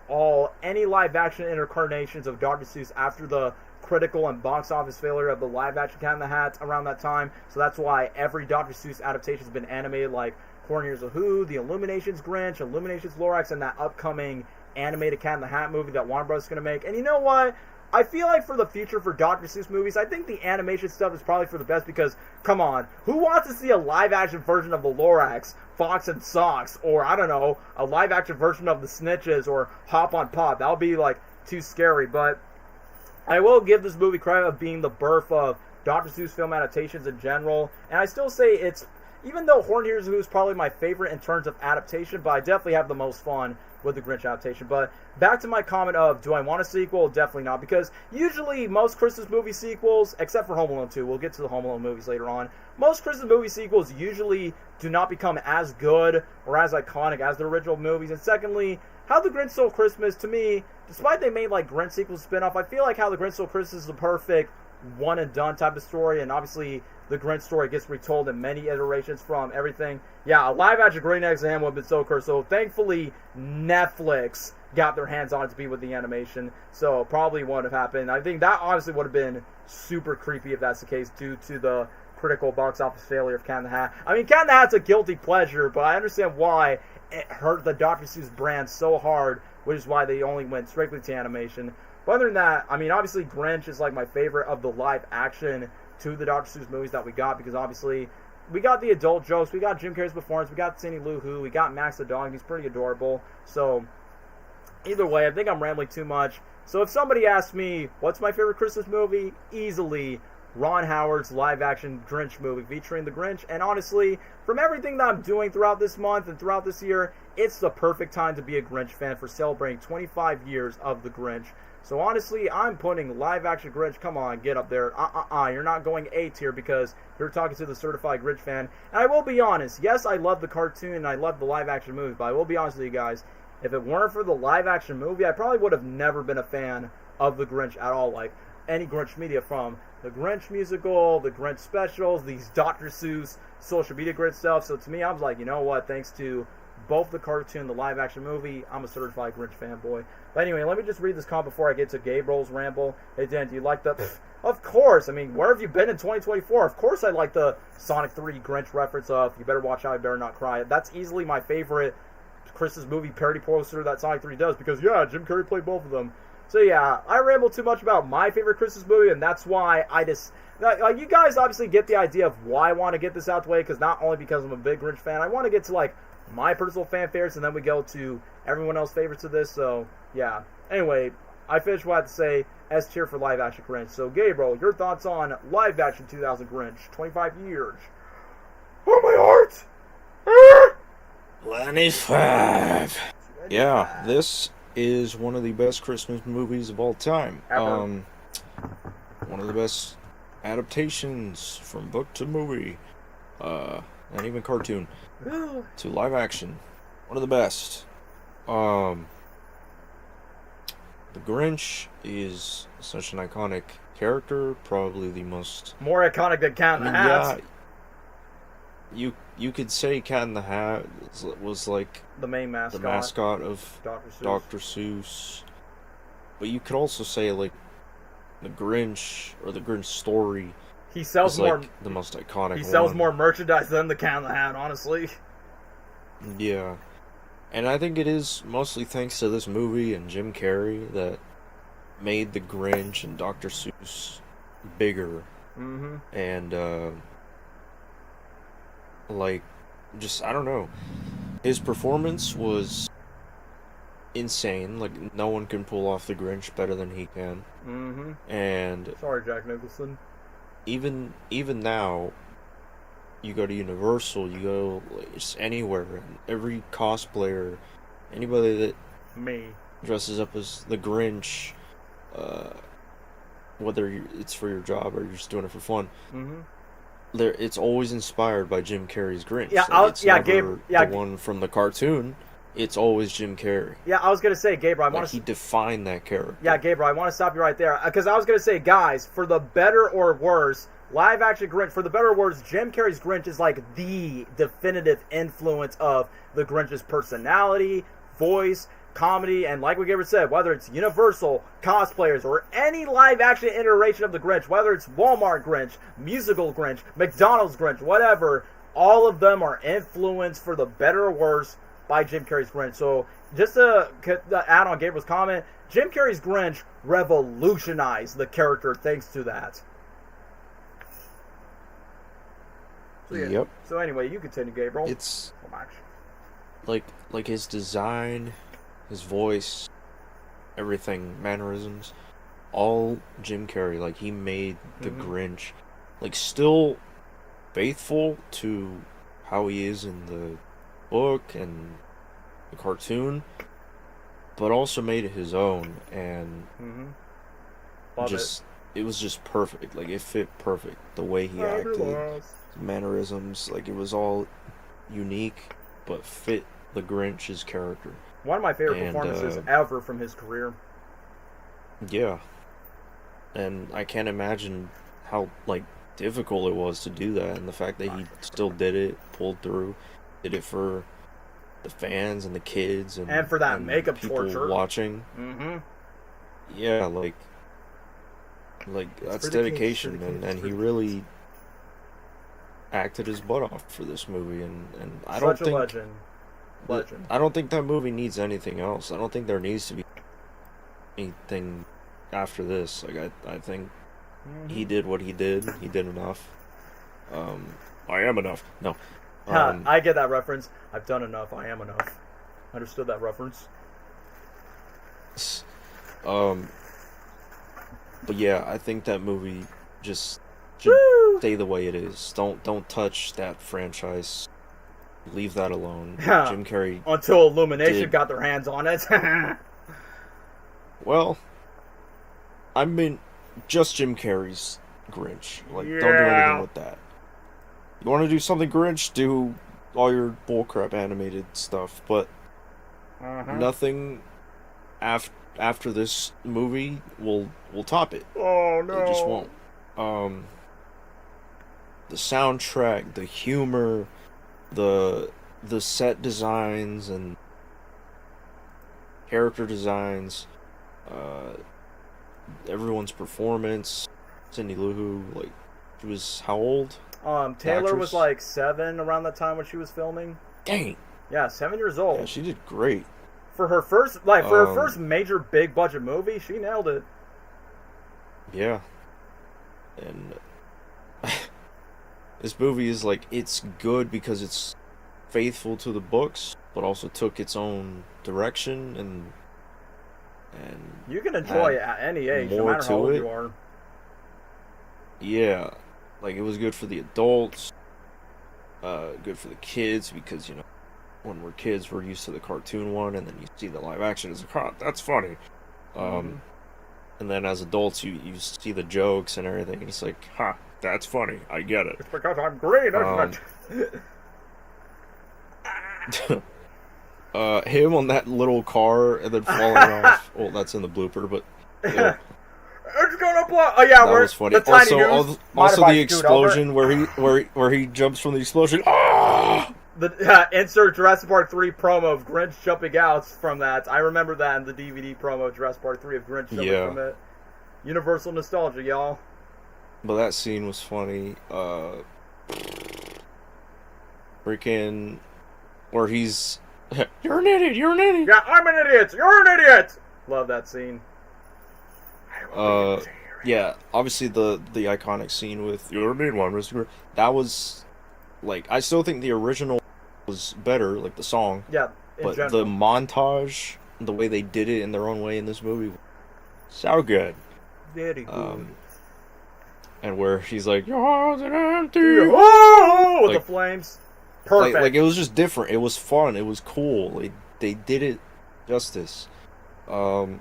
any live-action incarnations of Dr. Seuss after the critical and box office failure of the live-action Cat in the Hat around that time. So that's why every Dr. Seuss adaptation has been animated, like Cornier's a Who, the Illuminations Grinch, Illuminations Lorax, and that upcoming animated Cat in the Hat movie that Warner Bros. Is going to make. And you know what? I feel like for the future for Dr. Seuss movies, I think the animation stuff is probably for the best because, come on, who wants to see a live-action version of the Lorax, Fox and Socks, or, I don't know, a live-action version of the Snitches or Hop on Pop? That would be, like, too scary. But I will give this movie credit of being the birth of Dr. Seuss film adaptations in general. And I still say it's, even though Horn Hears Who is probably my favorite in terms of adaptation, but I definitely have the most fun with the Grinch adaptation. But back to my comment of, do I want a sequel? Definitely not, because usually most Christmas movie sequels, except for Home Alone 2, we'll get to the Home Alone movies later on, most Christmas movie sequels usually do not become as good or as iconic as the original movies. And secondly, How the Grinch Stole Christmas, to me, despite they made like Grinch sequels spin-off, I feel like How the Grinch Stole Christmas is the perfect one and done type of story, and obviously the Grinch story gets retold in many iterations from everything. Yeah, a live action Green Eggs and Ham would have been so cool. So thankfully Netflix got their hands on it to be with the animation, so probably wouldn't have happened. I think that honestly would have been super creepy if that's the case, due to the critical box office failure of Cat in the Hat. I mean, Cat in the Hat's a guilty pleasure, but I understand why it hurt the Dr. Seuss brand so hard, which is why they only went strictly to animation. But other than that, I mean, obviously Grinch is like my favorite of the live action to the Dr. Seuss movies that we got, because obviously we got the adult jokes, we got Jim Carrey's performance, we got Cindy Lou Who, we got Max the dog, he's pretty adorable. So either way, I think I'm rambling too much. So if somebody asks me, what's my favorite Christmas movie? Easily Ron Howard's live-action Grinch movie featuring the Grinch. And honestly, from everything that I'm doing throughout this month and throughout this year, it's the perfect time to be a Grinch fan for celebrating 25 years of the Grinch. So honestly, I'm putting live action Grinch. Come on, get up there. You're not going A tier because you're talking to the certified Grinch fan. And I will be honest. Yes, I love the cartoon and I love the live action movie, but I will be honest with you guys. If it weren't for the live action movie, I probably would have never been a fan of the Grinch at all. Like any Grinch media, from the Grinch musical, the Grinch specials, these Dr. Seuss social media Grinch stuff. So to me, I was like, you know what? Thanks to both the cartoon and the live action movie, I'm a certified Grinch fanboy. But anyway, let me just read this comment before I get to Gabriel's ramble. Hey Dan, do you like the... Of course. I mean, where have you been in 2024? Of course I like the Sonic 3 Grinch reference of You Better Watch Out, You Better Not Cry. That's easily my favorite Christmas movie parody poster that Sonic 3 does, because yeah, Jim Carrey played both of them. So yeah, I ramble too much about my favorite Christmas movie, and that's why I just... Like, you guys obviously get the idea of why I want to get this out the way, because not only because I'm a big Grinch fan, I want to get to, like, my personal fan favorites, and then we go to everyone else's favorites of this, so, yeah. Anyway, I finished what I had to say. S tier for live action Grinch. So, Gabriel, your thoughts on live action 2000 Grinch, 25 years. Oh, my heart! 25. Yeah, this is one of the best Christmas movies of all time. Ever. One of the best adaptations from book to movie, and even cartoon to live action. One of the best. The Grinch is such an iconic character, probably the most... More iconic than Cat in the Hat. Yeah, you could say Cat in the Hat was like the main mascot. The mascot of Dr. Seuss. But you could also say like the Grinch or the Grinch story. He sells more. Like the most iconic. He sells more merchandise than the Cat in the Hat, honestly. Yeah. And I think it is mostly thanks to this movie and Jim Carrey that made the Grinch and Dr. Seuss bigger. Mm-hmm. And, like, just, I don't know. His performance was insane. Like, no one can pull off the Grinch better than he can. Mm-hmm. And... Sorry, Jack Nicholson. Even now... You go to Universal, you go just anywhere, and every cosplayer, anybody that dresses up as the Grinch, whether it's for your job or you're just doing it for fun, it's always inspired by Jim Carrey's Grinch. Yeah, the one from the cartoon. It's always Jim Carrey. Yeah, I was gonna say, Gabriel, he defined that character. Yeah, Gabriel, I want to stop you right there, because I was gonna say, guys, for the better or worse, live action Grinch, for the better or worse, Jim Carrey's Grinch is like the definitive influence of the Grinch's personality, voice, comedy, and like what Gabriel said, whether it's Universal, cosplayers, or any live action iteration of the Grinch, whether it's Walmart Grinch, musical Grinch, McDonald's Grinch, whatever, all of them are influenced for the better or worse by Jim Carrey's Grinch. So just to add on Gabriel's comment, Jim Carrey's Grinch revolutionized the character thanks to that. So, yeah. Yep. So anyway, you continue, Gabriel. It's like his design, his voice, everything, mannerisms, all Jim Carrey. Like, he made the Grinch, like, still faithful to how he is in the book and the cartoon, but also made it his own, and it was just perfect. Like, it fit perfect the way he acted. Mannerisms, like, it was all unique but fit the Grinch's character. One of my favorite performances ever from his career. Yeah. And I can't imagine how, like, difficult it was to do that, and the fact that he still did it, pulled through, did it for the fans and the kids and for that makeup people torture watching. Yeah, like that's dedication, and he really acted his butt off for this movie, and I don't think legend. I don't think that movie needs anything else. I don't think there needs to be anything after this. Like, I think he did what he did. He did enough. I am enough. No. I get that reference. I've done enough. I am enough. Understood that reference. But yeah, I think that movie just should stay the way it is. Don't touch that franchise. Leave that alone. Jim Carrey. Until Illumination got their hands on it. Well, I mean, just Jim Carrey's Grinch. Like, don't do Yeah. anything with that. You want to do something Grinch? Do all your bullcrap animated stuff, but nothing after this movie will top it. Oh no. It just won't. The soundtrack, the humor, the set designs and character designs, everyone's performance. Cindy Lou Who, like, she was how old? Taylor was Actress? like 7 around that time when she was filming. Dang. Yeah, 7 years old. Yeah, she did great. For her first major big budget movie, she nailed it. Yeah. And this movie is like, it's good because it's faithful to the books, but also took its own direction and You can enjoy it at any age, no more matter to how old it. you are. yeah, like it was good for the adults, good for the kids because, you know, when we're kids we're used to the cartoon one, and then you see the live action, it's like, huh, that's funny. And then as adults you see the jokes and everything, and it's like, ha, that's funny, I get it. It's because I'm green, isn't it? Him on that little car and then falling off. Well, that's in the blooper, but yeah, It's gonna blow. Oh yeah, that was funny. The tiny Also, news. also Mind the if I scoot over? explosion where he jumps from the explosion. Ah! The insert Jurassic Park 3 promo of Grinch jumping out from that. I remember that in the DVD promo of Jurassic Park 3 of Grinch jumping from it. Universal nostalgia, y'all. But that scene was funny. Freaking, where he's, you're an idiot. You're an idiot. Yeah, I'm an idiot. You're an idiot. Love that scene. Yeah, obviously the iconic scene with "You're the main one, Mr. That was, like, I still think the original was better, like the song. Yeah, but general. the montage, the way they did it in their own way in this movie, so good. Very good. And where he's like, "Your heart's an empty." Oh, with Like- the flames. Perfect. Like it was just different. It was fun. It was cool. They did it justice. And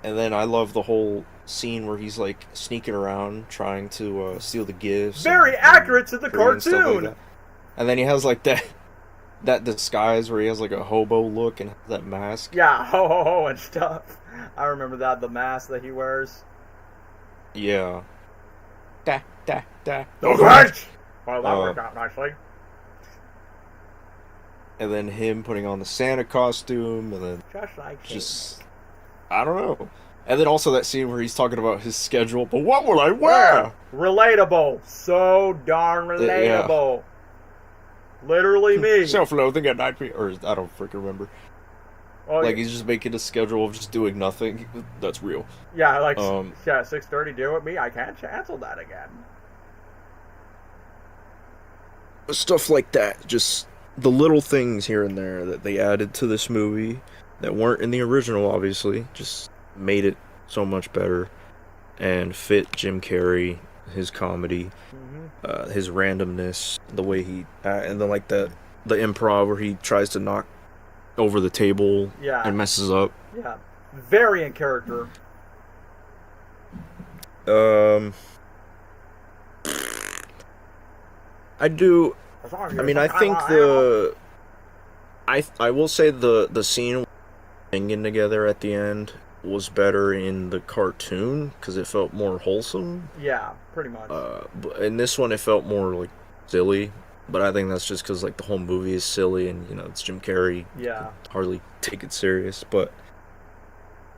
then I love the whole scene where he's like sneaking around trying to steal the gifts. Very accurate to the and stuff like cartoon. that. And then he has like that disguise where he has like a hobo look and that mask. Yeah, ho ho ho and stuff. I remember that, the mask that he wears. Yeah. Da da da. The Grinch! Well, that worked out nicely. And then him putting on the Santa costume, and then Just like just, I don't know. And then also that scene where he's talking about his schedule, but what will I wear? Relatable. So darn relatable. Literally me. Self-loathing at 9 p.m. Or I don't freaking remember. Oh, Like, he's just making a schedule of just doing nothing. That's real. yeah, like, um, yeah, 6:30 deal with me. I can't cancel that again. Stuff like that. Just the little things here and there that they added to this movie that weren't in the original, obviously. Just made it so much better. And fit Jim Carrey, his comedy, his randomness, the way he... and then, like, the improv where he tries to knock over the table Yeah. and messes up. Yeah. Very in character. I do... I mean, I think I will say the scene singing together at the end was better in the cartoon because it felt more wholesome. Yeah, pretty much. But in this one, it felt more like silly. But I think that's just because like the whole movie is silly, and you know it's Jim Carrey. Yeah. Hardly take it serious, but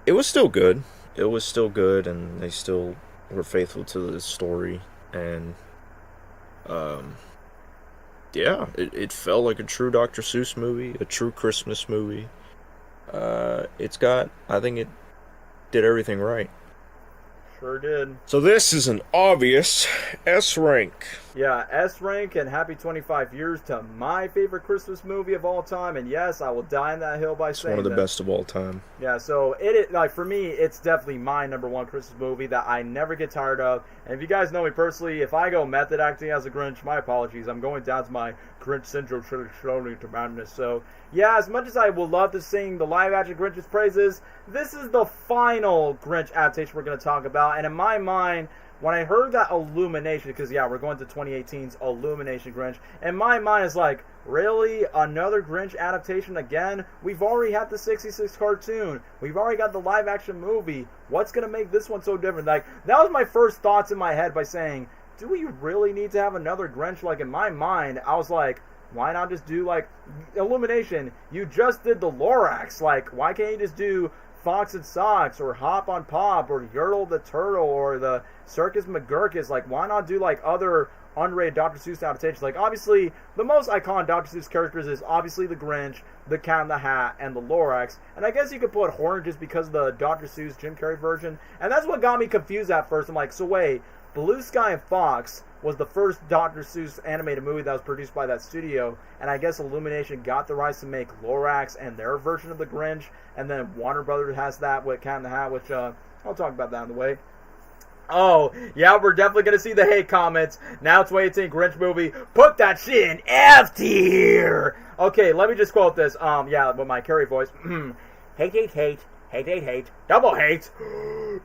it was still good. It was still good, and they still were faithful to the story, and yeah, it felt like a true Dr. Seuss movie, a true Christmas movie. I think it did everything right. Sure did. So this is an obvious S rank. Yeah, S rank and happy 25 years to my favorite Christmas movie of all time. And yes, I will die on that hill by It's saying one of the this. best of all time. Yeah, so like for me, it's definitely my #1 Christmas movie that I never get tired of. And if you guys know me personally, if I go method acting as a Grinch, my apologies. I'm going down to my Grinch syndrome slowly to madness. So yeah, as much as I would love to sing the live action Grinch's praises, this is the final Grinch adaptation we're going to talk about. And in my mind, when I heard that Illumination, because yeah, we're going to 2018's Illumination Grinch, in my mind it's like, really? Another Grinch adaptation again? We've already had the 66 cartoon. We've already got the live action movie. What's going to make this one so different? Like, that was my first thoughts in my head by saying, do we really need to have another Grinch? Like, in my mind, I was like, why not just do, like, Illumination? You just did the Lorax. Like, why can't you just do Fox and Socks, or Hop on Pop, or Yertle the Turtle, or the Circus McGurkus? Like, why not do, like, other unrated Dr. Seuss adaptations? Like, obviously, the most iconic Dr. Seuss characters is obviously the Grinch, the Cat in the Hat, and the Lorax. And I guess you could put Horn just because of the Dr. Seuss Jim Carrey version. And that's what got me confused at first. I'm like, so wait, Blue Sky and Fox was the first Dr. Seuss animated movie that was produced by that studio, and I guess Illumination got the rights to make Lorax and their version of the Grinch, and then Warner Brothers has that with Cat in the Hat, which I'll talk about that on the way. Oh, yeah, we're definitely going to see the hate comments. Now 2018 Grinch movie, put that shit in F tier! Okay, let me just quote this, yeah, with my Carrey voice. Hate, hate, hate. Hate, hate, hate. Double hate.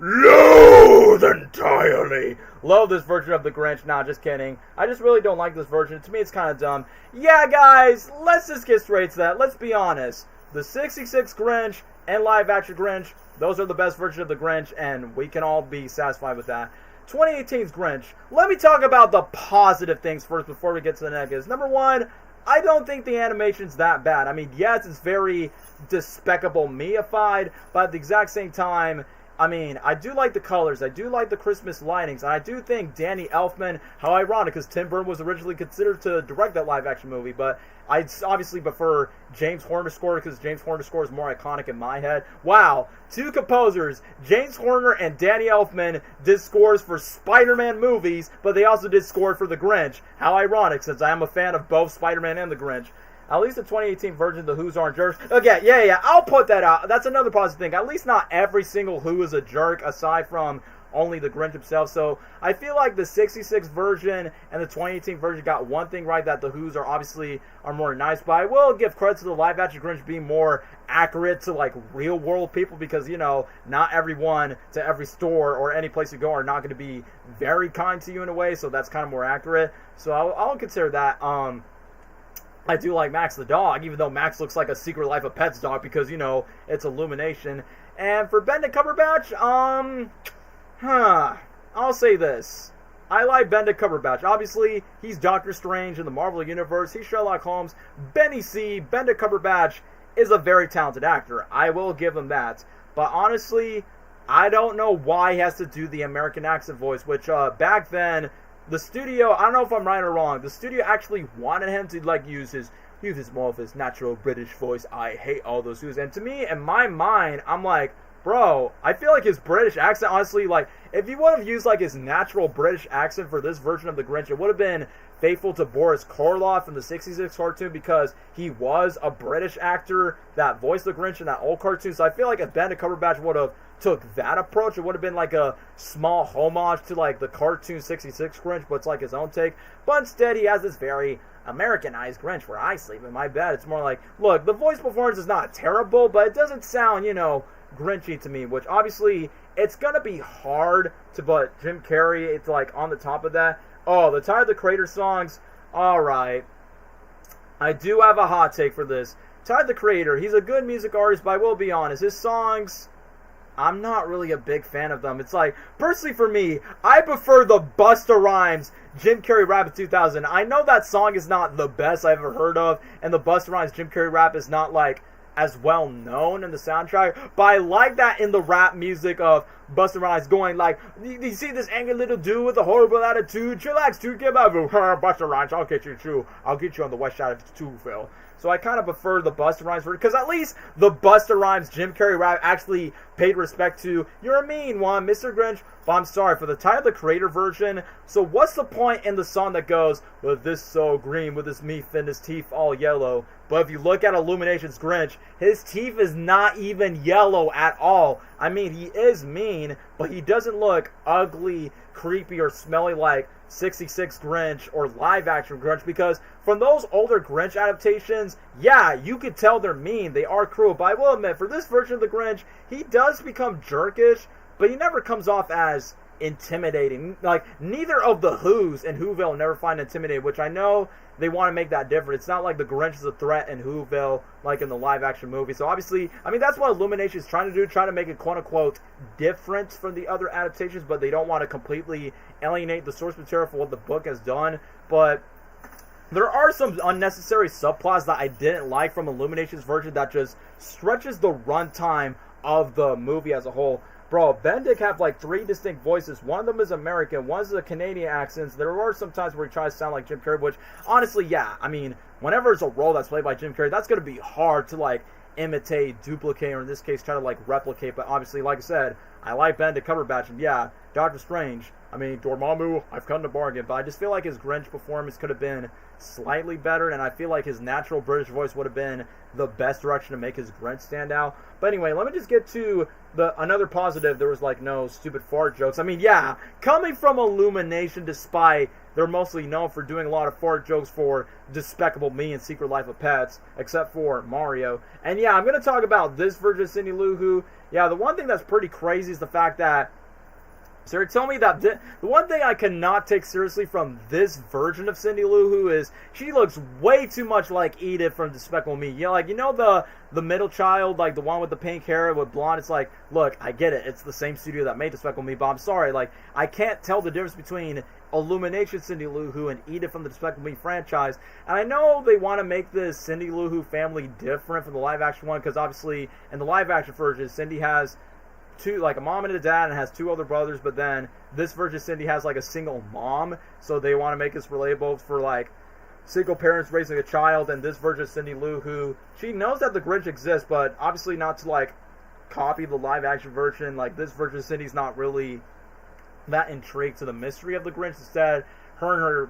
Loathe entirely. Love this version of the Grinch. Nah, just kidding. I just really don't like this version. To me, it's kind of dumb. Yeah, guys, let's just get straight to that. Let's be honest. The 66 Grinch and live action Grinch, those are the best version of the Grinch, and we can all be satisfied with that. 2018's Grinch. Let me talk about the positive things first before we get to the negatives. Number one, I don't think the animation's that bad. I mean, yes, it's very despicable me-ified, but at the exact same time, I mean, I do like the colors, I do like the Christmas lightings, and I do think Danny Elfman, how ironic, because Tim Burton was originally considered to direct that live-action movie, but I obviously prefer James Horner's score, because James Horner's score is more iconic in my head. Wow, two composers, James Horner and Danny Elfman, did scores for Spider-Man movies, but they also did score for The Grinch. How ironic, since I am a fan of both Spider-Man and The Grinch. At least the 2018 version of the Who's aren't jerks. Okay, yeah, I'll put that out. That's another positive thing. At least not every single Who is a jerk, aside from only the Grinch himself. So I feel like the 66 version and the 2018 version got one thing right, that the Who's are obviously more nice. But I will give credit to the live action Grinch being more accurate to like real world people, because you know, not everyone to every store or any place you go are not going to be very kind to you in a way. So that's kind of more accurate. So I'll consider that. I do like Max the dog, even though Max looks like a Secret Life of Pets dog, because, you know, it's Illumination. And for Benedict Cumberbatch, I'll say this. I like Benedict Cumberbatch. Obviously, he's Doctor Strange in the Marvel Universe. He's Sherlock Holmes. Benedict Cumberbatch is a very talented actor. I will give him that. But honestly, I don't know why he has to do the American accent voice, which back then, the studio, I don't know if I'm right or wrong, the studio actually wanted him to like use more of his natural British voice. I hate all those Who's. And to me, in my mind, I'm like, bro, I feel like his British accent, honestly, like, if he would have used like his natural British accent for this version of the Grinch, it would have been faithful to Boris Karloff in the 66 cartoon, because he was a British actor that voiced the Grinch in that old cartoon. So I feel like if Benedict Cumberbatch would have took that approach, it would have been like a small homage to like the cartoon 66 Grinch, but it's like his own take. But instead, he has this very Americanized Grinch where I sleep in my bed. It's more like, look, the voice performance is not terrible, but it doesn't sound, you know, Grinchy to me, which obviously it's gonna be hard to put Jim Carrey, it's like on the top of that. Oh, the Tyler the Creator songs, alright. I do have a hot take for this. Tyler the Creator, he's a good music artist, but I will be honest, his songs, I'm not really a big fan of them. It's like, personally for me, I prefer the Busta Rhymes Jim Carrey rap of 2000. I know that song is not the best I've ever heard of, and the Busta Rhymes Jim Carrey rap is not like as well known in the soundtrack, but I like that in the rap music of Busta Rhymes going like, you see this angry little dude with a horrible attitude, chillax dude, get out of Busta Rhymes, I'll get you too, I'll get you on the west side of the Phil. So I kind of prefer the Busta Rhymes version, because at least the Busta Rhymes Jim Carrey rap actually paid respect to, you're a mean one, Mr. Grinch. But I'm sorry, for the Tyler the Creator version, so what's the point in the song that goes, with this so green, with his meat and his teeth all yellow? But if you look at Illumination's Grinch, his teeth is not even yellow at all. I mean, he is mean, but he doesn't look ugly, creepy, or smelly like 66 Grinch or live action Grinch, because from those older Grinch adaptations, yeah, you could tell they're mean, they are cruel, but I will admit, for this version of the Grinch, he does become jerkish, but he never comes off as intimidating. Like, neither of the Who's in Whoville never find intimidating, which I know they want to make that different. It's not like the Grinch is a threat in Whoville, like in the live-action movie. So obviously, I mean, that's what Illumination is trying to do, trying to make it quote-unquote different from the other adaptations, but they don't want to completely alienate the source material for what the book has done. But there are some unnecessary subplots that I didn't like from Illumination's version that just stretches the runtime of the movie as a whole. Bro, Benedict have like 3 distinct voices. One of them is American, one is a Canadian accent. There are some times where he tries to sound like Jim Carrey, which, honestly, yeah, I mean, whenever it's a role that's played by Jim Carrey, that's going to be hard to, like, imitate, duplicate, or in this case, try to, like, replicate. But obviously, like I said, I like Benedict Cumberbatch, and yeah, Doctor Strange, I mean, Dormammu, I've come to bargain. But I just feel like his Grinch performance could have been slightly better, and I feel like his natural British voice would have been the best direction to make his Grinch stand out. But anyway, let me just get to another positive. There was like no stupid fart jokes. I mean, yeah, coming from Illumination, despite they're mostly known for doing a lot of fart jokes for Despicable Me and Secret Life of Pets, except for Mario. And yeah, I'm going to talk about this version of Cindy Lou Who. Yeah, the one thing that's pretty crazy is the fact that so you're telling me that the one thing I cannot take seriously from this version of Cindy Lou Who is she looks way too much like Edith from Despicable Me. You know, like, you know the middle child, like the one with the pink hair with blonde. It's like, look, I get it. It's the same studio that made Despicable Me, but I'm sorry, like, I can't tell the difference between Illumination Cindy Lou Who and Edith from the Despicable Me franchise. And I know they want to make this Cindy Lou Who family different from the live action one, because obviously in the live action version, Cindy has like a mom and a dad and has 2 older brothers, but then this version Cindy has like a single mom, so they want to make this relatable for like single parents raising a child. And this version Cindy Lou Who, she knows that the Grinch exists, but obviously not to like copy the live action version. Like, this version Cindy's not really that intrigued to the mystery of the Grinch. Instead, her and her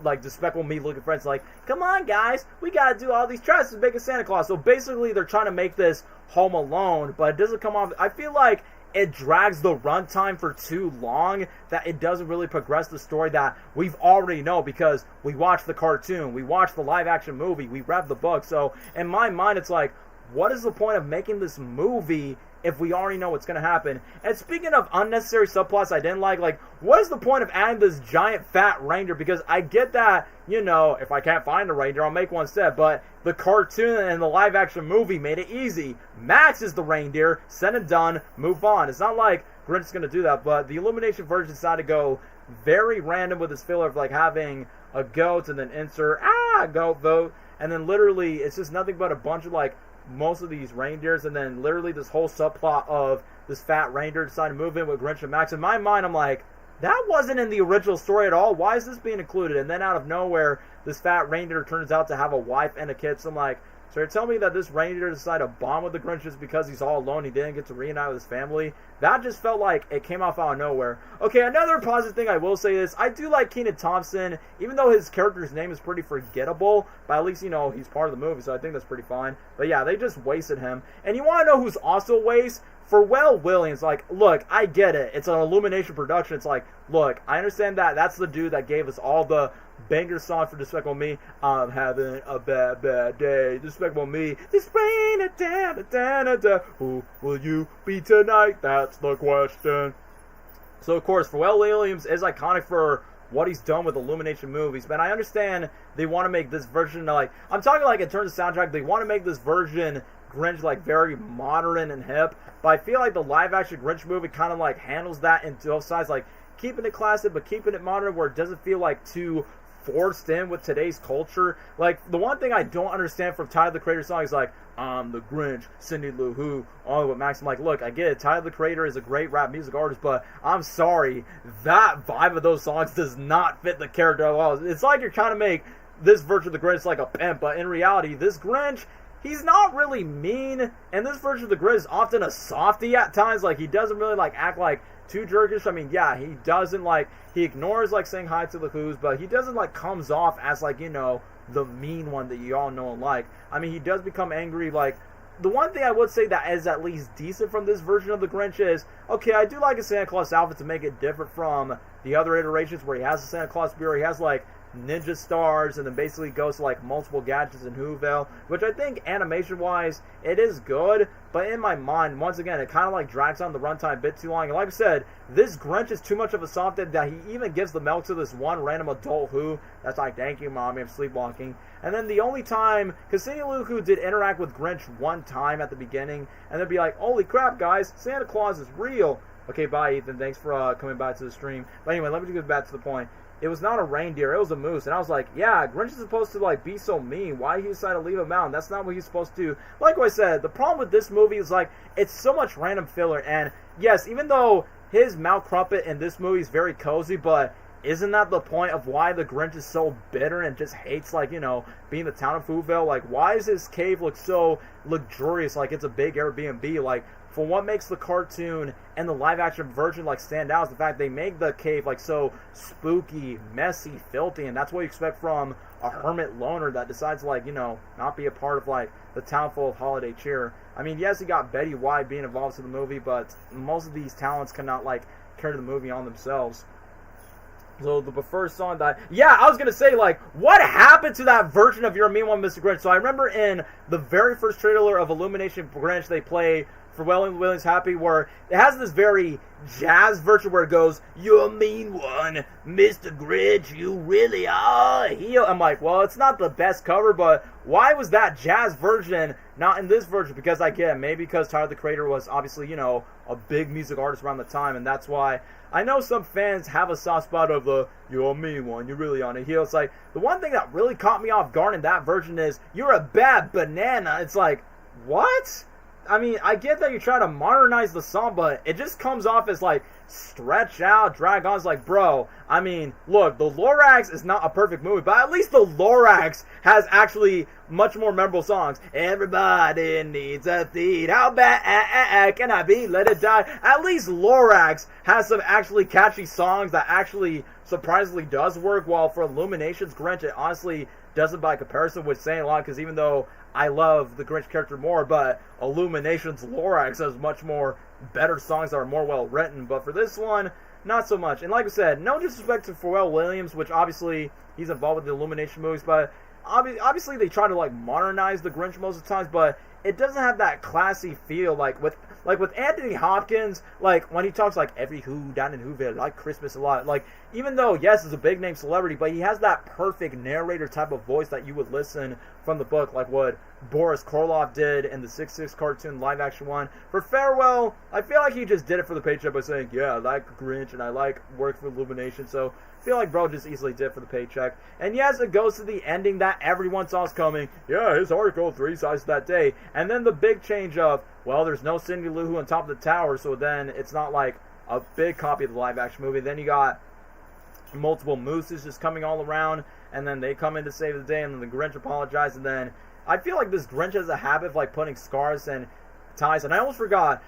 like Despicable Me looking friends like, come on guys, we gotta do all these tries to make a Santa Claus. So basically they're trying to make this Home Alone, but it doesn't come off. I feel like it drags the runtime for too long, that it doesn't really progress the story that we've already know, because we watched the cartoon, we watched the live action movie, we read the book. So in my mind it's like, what is the point of making this movie if we already know what's going to happen? And speaking of unnecessary subplots I didn't like, what is the point of adding this giant fat reindeer? Because I get that, you know, if I can't find a reindeer, I'll make one instead. But the cartoon and the live action movie made it easy. Max is the reindeer, said and done, move on. It's not like Grinch is going to do that, but the Illumination version decided to go very random with this filler of like having a goat and then insert, goat vote. And then literally it's just nothing but a bunch of like most of these reindeers, and then literally this whole subplot of this fat reindeer deciding to move in with Grinch and Max. In my mind, I'm like, that wasn't in the original story at all. Why is this being included? And then out of nowhere, this fat reindeer turns out to have a wife and a kid. So I'm like, so you're telling me that this reindeer decided to bond with the Grinch just because he's all alone, he didn't get to reunite with his family? That just felt like it came off out of nowhere. Okay, another positive thing I will say is, I do like Kenan Thompson, even though his character's name is pretty forgettable, but at least, you know, he's part of the movie, so I think that's pretty fine. But yeah, they just wasted him. And you want to know who's also waste? Pharrell Williams. Like, look, I get it. It's an Illumination production. It's like, look, I understand that. That's the dude that gave us all the banger song for Despicable Me. I'm having a bad, bad day. Despicable Me. This rain, who will you be tonight? That's the question. So, of course, Pharrell Williams is iconic for what he's done with Illumination movies. But I understand they want to make this version, like, I'm talking like in terms of soundtrack, they want to make this version Grinch like very modern and hip, but I feel like the live action Grinch movie kind of like handles that in both sides, like keeping it classic but keeping it modern, where it doesn't feel like too forced in with today's culture. Like, the one thing I don't understand from Tyler the Creator song is like, I'm the Grinch, Cindy Lou Who, all with Max. I'm like, look, I get it, Tyler the Creator is a great rap music artist, but I'm sorry, that vibe of those songs does not fit the character at all. It's like you're trying to make this version of the Grinch like a pimp, but in reality, this Grinch, he's not really mean, and this version of the Grinch is often a softie at times. Like, he doesn't really like act like too jerkish. I mean, yeah, he doesn't like, he ignores like saying hi to the Who's, but he doesn't like comes off as like, you know, the mean one that you all know and like. I mean, he does become angry. Like, the one thing I would say that is at least decent from this version of the Grinch is, okay, I do like a Santa Claus outfit to make it different from the other iterations where he has a Santa Claus beard. He has like ninja stars, and then basically goes to like multiple gadgets in Whoville, which I think animation-wise, it is good, but in my mind, once again, it kind of like drags on the runtime a bit too long. And like I said, this Grinch is too much of a soft that he even gives the milk to this one random adult who that's like, thank you, mommy, I'm sleepwalking. And then the only time, because Cindy Lou Who did interact with Grinch one time at the beginning, and they'd be like, holy crap, guys, Santa Claus is real. Okay, bye, Ethan. Thanks for coming back to the stream. But anyway, let me get back to the point. It was not a reindeer, it was a moose. And I was like, yeah, Grinch is supposed to like be so mean. Why did he decide to leave him out? And that's not what he's supposed to do. Like I said, the problem with this movie is like, it's so much random filler. And yes, even though his mouth crumpet in this movie is very cozy, but isn't that the point of why the Grinch is so bitter and just hates, like, you know, being the town of Whoville? Like, why does his cave look so luxurious, like it's a big Airbnb? Like, for what makes the cartoon and the live-action version, like, stand out is the fact they make the cave, like, so spooky, messy, filthy, and that's what you expect from a hermit loner that decides, like, you know, not be a part of, like, the town full of holiday cheer. I mean, yes, you got Betty White being involved in the movie, but most of these talents cannot, like, carry the movie on themselves. So the first song that, yeah, I was going to say, like, what happened to that version of You're a Mean One, Mr. Grinch? So I remember in the very first trailer of Illumination Grinch, they play Pharrell Williams Happy, where it has this very jazz version where it goes, you're a mean one, Mr. Grinch, you really are a heel. I'm like, well, it's not the best cover, but why was that jazz version not in this version? Because I get it, maybe because Tyler, the Creator, was obviously, you know, a big music artist around the time, and that's why I know some fans have a soft spot of the, you're a mean one, you're really on a heel. It's like, the one thing that really caught me off guard in that version is, you're a bad banana. It's like, what? I mean, I get that you try to modernize the song, but it just comes off as like stretch out, drag on. It's like, bro, I mean, look, the Lorax is not a perfect movie, but at least the Lorax has actually much more memorable songs. Everybody needs a feed. How bad can I be? Let it die. At least Lorax has some actually catchy songs that actually surprisingly does work, while for Illumination's Grinch, it honestly doesn't by comparison, which saying a lot, because even though I love the Grinch character more, but Illumination's Lorax has much more better songs that are more well written. But for this one, not so much. And like I said, no disrespect to Pharrell Williams, which obviously he's involved with the Illumination movies, but obviously they try to like modernize the Grinch most of the times, but it doesn't have that classy feel like with Anthony Hopkins, like when he talks like every who down in Whoville like Christmas a lot. Like, even though yes, he's a big name celebrity, but he has that perfect narrator type of voice that you would listen from the book, like what Boris Karloff did in the 6/6 cartoon live action one. For Farewell, I feel like he just did it for the paycheck by saying, yeah, I like Grinch and I like work for Illumination, so I feel like bro just easily did it for the paycheck. And yes, it goes to the ending that everyone saw is coming. Yeah, his article 3 sizes that day. And then the big change of, well, there's no Cindy Lou Who on top of the tower, so then it's not like a big copy of the live action movie. Then you got multiple mooses just coming all around, and then they come in to save the day, and then the Grinch apologizes, and then I feel like this Grinch has a habit of like putting scars and ties, and I forgot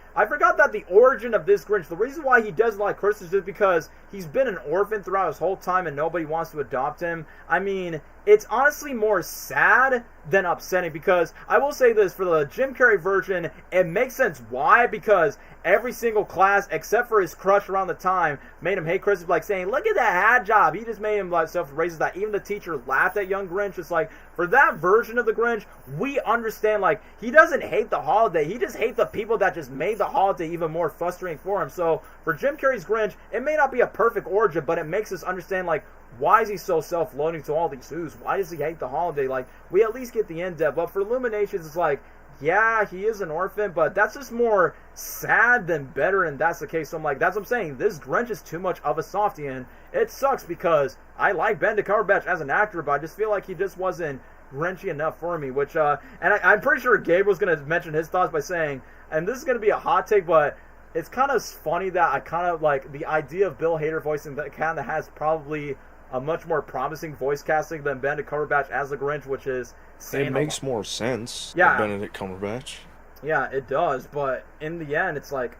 that the origin of this Grinch, the reason why he doesn't like Christmas is because he's been an orphan throughout his whole time and nobody wants to adopt him. I mean, it's honestly more sad than upsetting, because I will say this, for the Jim Carrey version, it makes sense. Why? Because every single class, except for his crush around the time, made him hate Christmas, like saying, look at that hat job. He just made him like self-raises that. Even the teacher laughed at young Grinch. It's like, for that version of the Grinch, we understand, like, he doesn't hate the holiday. He just hates the people that just made the holiday even more frustrating for him. So for Jim Carrey's Grinch, it may not be a perfect origin, but it makes us understand, like, why is he so self-loathing to all these who's? Why does he hate the holiday? Like, we at least get the in-depth. But for Illuminations, it's like, yeah, he is an orphan, but that's just more sad than better, and that's the case. So I'm like, that's what I'm saying. This Grinch is too much of a softie, and it sucks because I like Benedict Cumberbatch as an actor, but I just feel like he just wasn't Grinchy enough for me, which, I'm pretty sure Gabriel's going to mention his thoughts by saying, and this is going to be a hot take, but it's kind of funny that I kind of like the idea of Bill Hader voicing that kind of has probably a much more promising voice casting than Benedict Cumberbatch as the Grinch, which is it makes more sense than Benedict Cumberbatch. Yeah, it does, but in the end, it's like,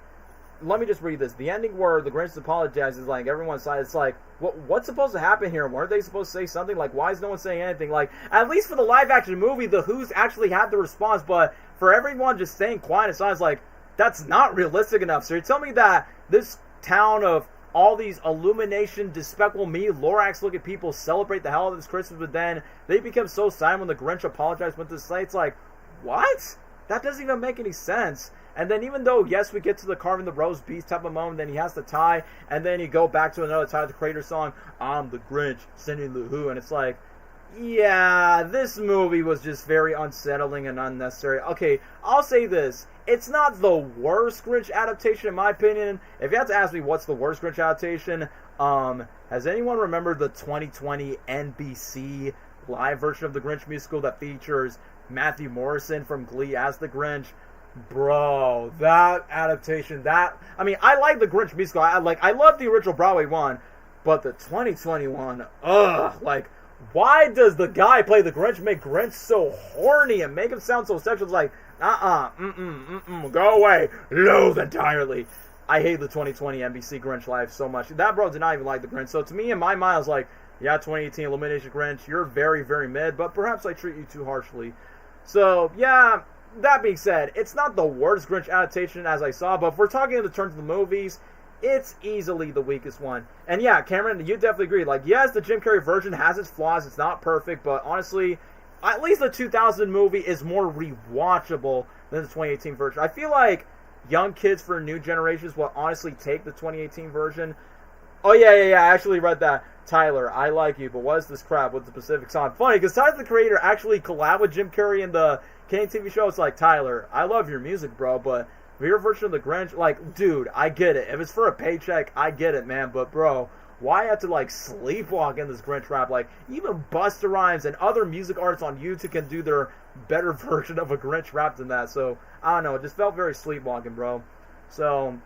let me just read this. The ending where the Grinch apologizes, like, everyone's side, it's like, what's supposed to happen here? Weren't they supposed to say something? Like, why is no one saying anything? Like, at least for the live-action movie, the Who's actually had the response, but for everyone just staying quiet, it sounds like, that's not realistic enough. So you're telling me that this town of all these Illumination, Despicable Me, Lorax looking people celebrate the hell out of this Christmas, but then they become so sad when the Grinch apologized with this site. It's like, what? That doesn't even make any sense. And then even though, yes, we get to the carving the roast beef type of moment, then he has to tie, and then you go back to another Tyler the Creator song, I'm the Grinch, sending the Who, and it's like, yeah, this movie was just very unsettling and unnecessary. Okay, I'll say this. It's not the worst Grinch adaptation, in my opinion. If you have to ask me what's the worst Grinch adaptation, has anyone remembered the 2020 NBC live version of the Grinch musical that features Matthew Morrison from Glee as the Grinch? Bro, that adaptation, I mean, I like the Grinch musical. I love the original Broadway one, but the 2021, like, why does the guy play the Grinch make Grinch so horny and make him sound so sexual? It's like, go away, loathe entirely. I hate the 2020 NBC Grinch live so much. That bro did not even like the Grinch. So to me, in my mind, I was like, yeah, 2018 Illumination Grinch, you're very, very mid, but perhaps I treat you too harshly. So, yeah, that being said, it's not the worst Grinch adaptation as I saw, but if we're talking in the terms of the movies, it's easily the weakest one. And yeah, Cameron, you definitely agree. Like, yes, the Jim Carrey version has its flaws. It's not perfect, but honestly, at least the 2000 movie is more rewatchable than the 2018 version. I feel like young kids for new generations will honestly take the 2018 version. Oh, yeah, I actually read that. Tyler, I like you, but what is this crap with the Pacific song? Funny, because Tyler the Creator actually collabed with Jim Carrey in the Canadian TV show. It's like, Tyler, I love your music, bro, but your version of the Grinch, like, dude, I get it. If it's for a paycheck, I get it, man. But, bro, why have to, like, sleepwalk in this Grinch rap? Like, even Busta Rhymes and other music artists on YouTube can do their better version of a Grinch rap than that. So, I don't know. It just felt very sleepwalking, bro. So,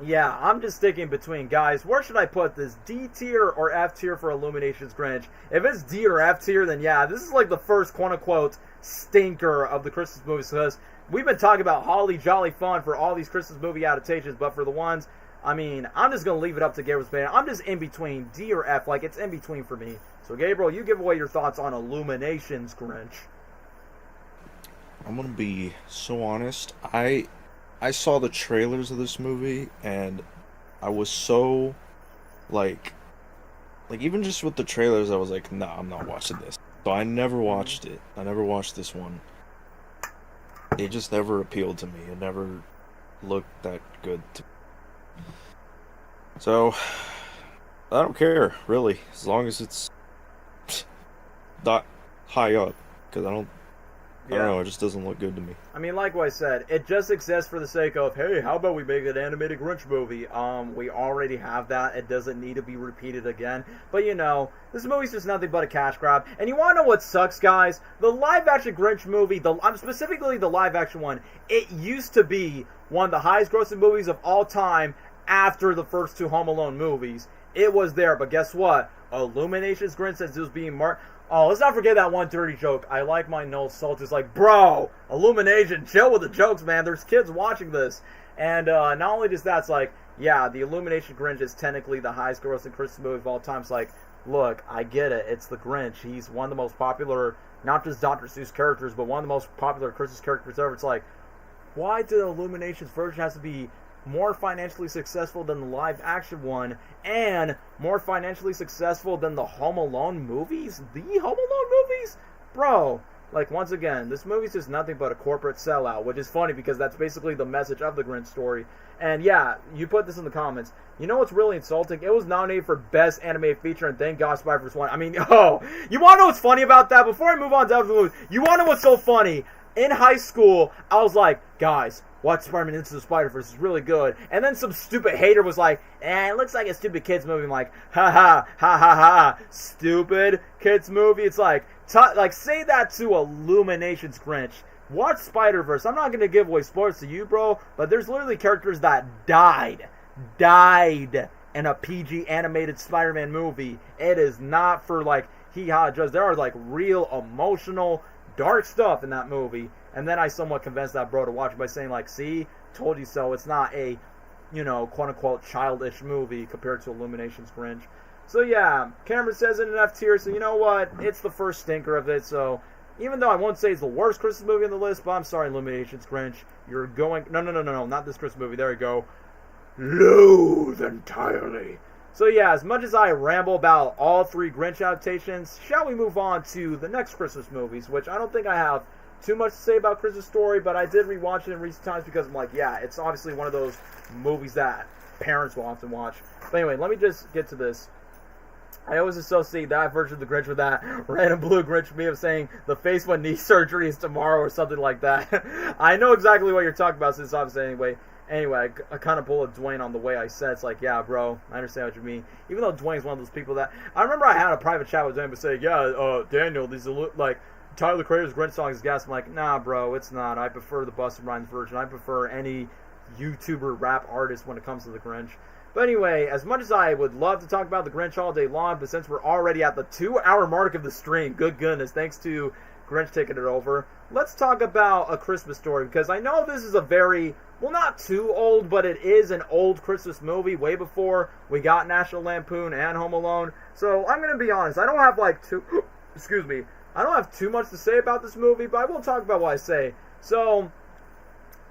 yeah, I'm just sticking between, guys. Where should I put this? D tier or F tier for Illumination's Grinch? If it's D or F tier, then yeah, this is like the first quote-unquote stinker of the Christmas movies, because we've been talking about holly jolly fun for all these Christmas movie adaptations, but for the ones, I mean, I'm just going to leave it up to Gabriel's opinion. I'm just in between D or F, like it's in between for me. So Gabriel, you give away your thoughts on Illumination's Grinch. I'm going to be so honest. I saw the trailers of this movie, and I was so, like even just with the trailers, I was like, nah, I'm not watching this. So I never watched it. I never watched this one. It just never appealed to me. It never looked that good to me. So, I don't care, really, as long as it's not high up, because I don't know, it just doesn't look good to me. I mean, like what I said, it just exists for the sake of, hey, how about we make an animated Grinch movie? We already have that. It doesn't need to be repeated again. But, you know, this movie's just nothing but a cash grab. And you want to know what sucks, guys? The live-action Grinch movie, specifically the live-action one, it used to be one of the highest-grossing movies of all time after the first two Home Alone movies. It was there, but guess what? Illumination's Grinch, as it was being marked. Oh, let's not forget that one dirty joke. I like my Noel Salt. It's like, bro, Illumination, chill with the jokes, man. There's kids watching this. And not only just that, it's like, yeah, the Illumination Grinch is technically the highest grossing Christmas movie of all time. It's like, look, I get it. It's the Grinch. He's one of the most popular, not just Dr. Seuss characters, but one of the most popular Christmas characters ever. It's like, why did Illumination's version have to be more financially successful than the live action one, and more financially successful than the Home Alone movies? The Home Alone movies? Bro, like, once again, this movie's just nothing but a corporate sellout, which is funny because that's basically the message of the Grinch story. And yeah, you put this in the comments. You know what's really insulting? It was nominated for Best Animated Feature, and thank God Spider-Verse won. I mean, you want to know what's funny about that? Before I move on to other movies, you want to know what's so funny? In high school, I was like, guys, watch Spider-Man Into the Spider-Verse, is really good. And then some stupid hater was like, it looks like a stupid kids movie. I'm like, ha, stupid kids movie. It's like, say that to Illumination's Grinch. Watch Spider-Verse. I'm not going to give away spoilers to you, bro, but there's literally characters that died in a PG animated Spider-Man movie. It is not for, like, hee-ha jokes. There are, like, real emotional, dark stuff in that movie. And then I somewhat convinced that bro to watch it by saying, like, see, told you so. It's not a, quote-unquote childish movie compared to Illumination's Grinch. So yeah, Cameron says it in F tier, so you know what? It's the first stinker of it, so even though I won't say it's the worst Christmas movie on the list, but I'm sorry, Illumination's Grinch. You're going... No, not this Christmas movie. There you go. loathe entirely. So yeah, as much as I ramble about all 3 Grinch adaptations, shall we move on to the next Christmas movies, which I don't think I have too much to say about Christmas Story, but I did rewatch it in recent times because I'm like, yeah, it's obviously one of those movies that parents will often watch. But anyway, let me just get to this. I always associate that version of the Grinch with that random blue Grinch meme of saying the face when knee surgery is tomorrow or something like that. I know exactly what you're talking about, since obviously Anyway, I kind of bullied Dwayne on the way I said. It's like, yeah, bro, I understand what you mean. Even though Dwayne's one of those people that... I remember I had a private chat with Dwayne but say, yeah, Daniel, these are like... Tyler the Creator's Grinch song is gas. I'm like, nah, bro, it's not. I prefer the Busta Rhymes version. I prefer any YouTuber rap artist when it comes to the Grinch. But anyway, as much as I would love to talk about the Grinch all day long, but since we're already at the 2-hour mark of the stream, good goodness, thanks to Grinch taking it over, let's talk about A Christmas Story, because I know this is a very, well, not too old, but it is an old Christmas movie, way before we got National Lampoon and Home Alone. So I'm going to be honest, I don't have I don't have too much to say about this movie, but I will talk about what I say. So,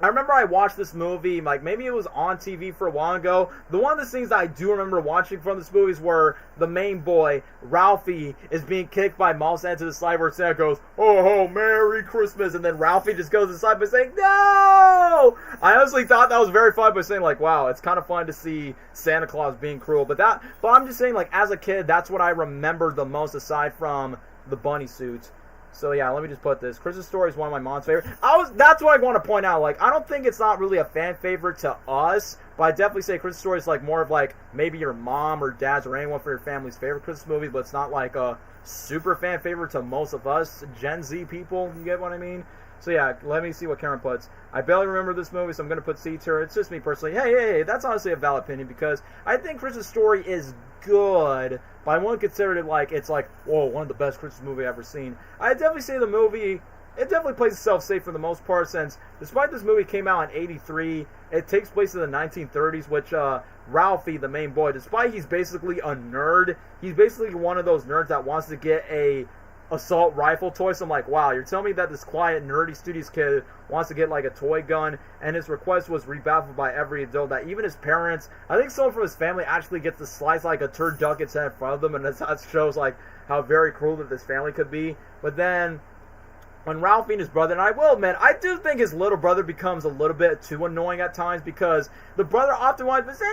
I remember I watched this movie, like, maybe it was on TV for a while ago. One of the things that I do remember watching from this movie is where the main boy, Ralphie, is being kicked by Mom Santa to the side where Santa goes, oh, Merry Christmas, and then Ralphie just goes inside by saying, no! I honestly thought that was very fun by saying, like, wow, it's kind of fun to see Santa Claus being cruel. But I'm just saying, like, as a kid, that's what I remember the most aside from the bunny suit. So yeah, let me just put this. Christmas Story is one of my mom's favorite. That's what I want to point out. Like, I don't think it's not really a fan favorite to us, but I definitely say Christmas Story is like more of like maybe your mom or dad's or anyone for your family's favorite Christmas movie, but it's not like a super fan favorite to most of us Gen Z people. You get what I mean? So yeah, let me see what Karen puts. I barely remember this movie, so I'm going to put C tier. It's just me personally. Hey, that's honestly a valid opinion because I think Christmas Story is good, but I wouldn't consider it like it's like, whoa, one of the best Christmas movies I've ever seen. I definitely say the movie, it definitely plays itself safe for the most part, since despite this movie came out in 83, it takes place in the 1930s, which Ralphie, the main boy, despite he's basically a nerd, he's basically one of those nerds that wants to get a assault rifle toy. So I'm like, wow, you're telling me that this quiet, nerdy, studious kid wants to get like a toy gun, and his request was rebaffled by every adult, that even his parents, I think someone from his family actually gets to slice like a turducken head in front of them, and that shows like how very cruel that this family could be. But then when Ralphie and his brother, and I will admit, I do think his little brother becomes a little bit too annoying at times, because the brother often wants to say,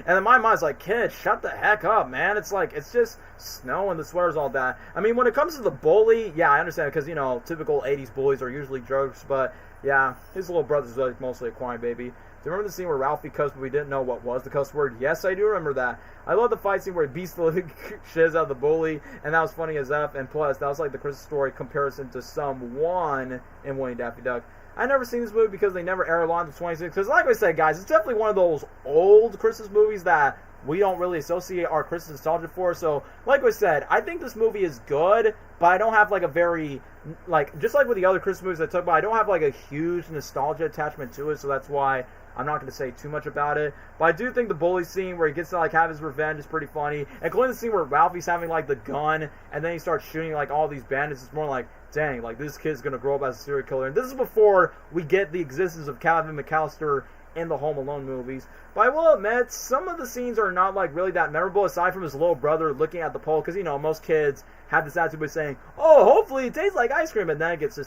and in my mind's like, kid, shut the heck up, man. It's like, it's just snow and the sweaters, all that. I mean, when it comes to the bully, yeah, I understand, because, you know, typical 80s bullies are usually jerks, but yeah, his little brother's like mostly a crying baby. Do you remember the scene where Ralphie cussed but we didn't know what was the cuss word? Yes, I do remember that. I love the fight scene where he beats the living shiz out of the bully, and that was funny as F, and plus, that was like the Christmas Story comparison to someone in Winnie Daffy Duck. I never seen this movie because they never air it on to 26, because like I said, guys, it's definitely one of those old Christmas movies that we don't really associate our Christmas nostalgia for. So, like I said, I think this movie is good, but I don't have like a very, like, just like with the other Christmas movies I talked about, I don't have like a huge nostalgia attachment to it, so that's why I'm not going to say too much about it. But I do think the bully scene where he gets to like have his revenge is pretty funny. Including the scene where Ralphie's having like the gun and then he starts shooting like all these bandits. It's more like, dang, like this kid's going to grow up as a serial killer. And this is before we get the existence of Calvin McAllister in the Home Alone movies. But I will admit, some of the scenes are not like really that memorable, aside from his little brother looking at the pole, because, you know, most kids have this attitude by saying, oh, hopefully it tastes like ice cream, and then it gets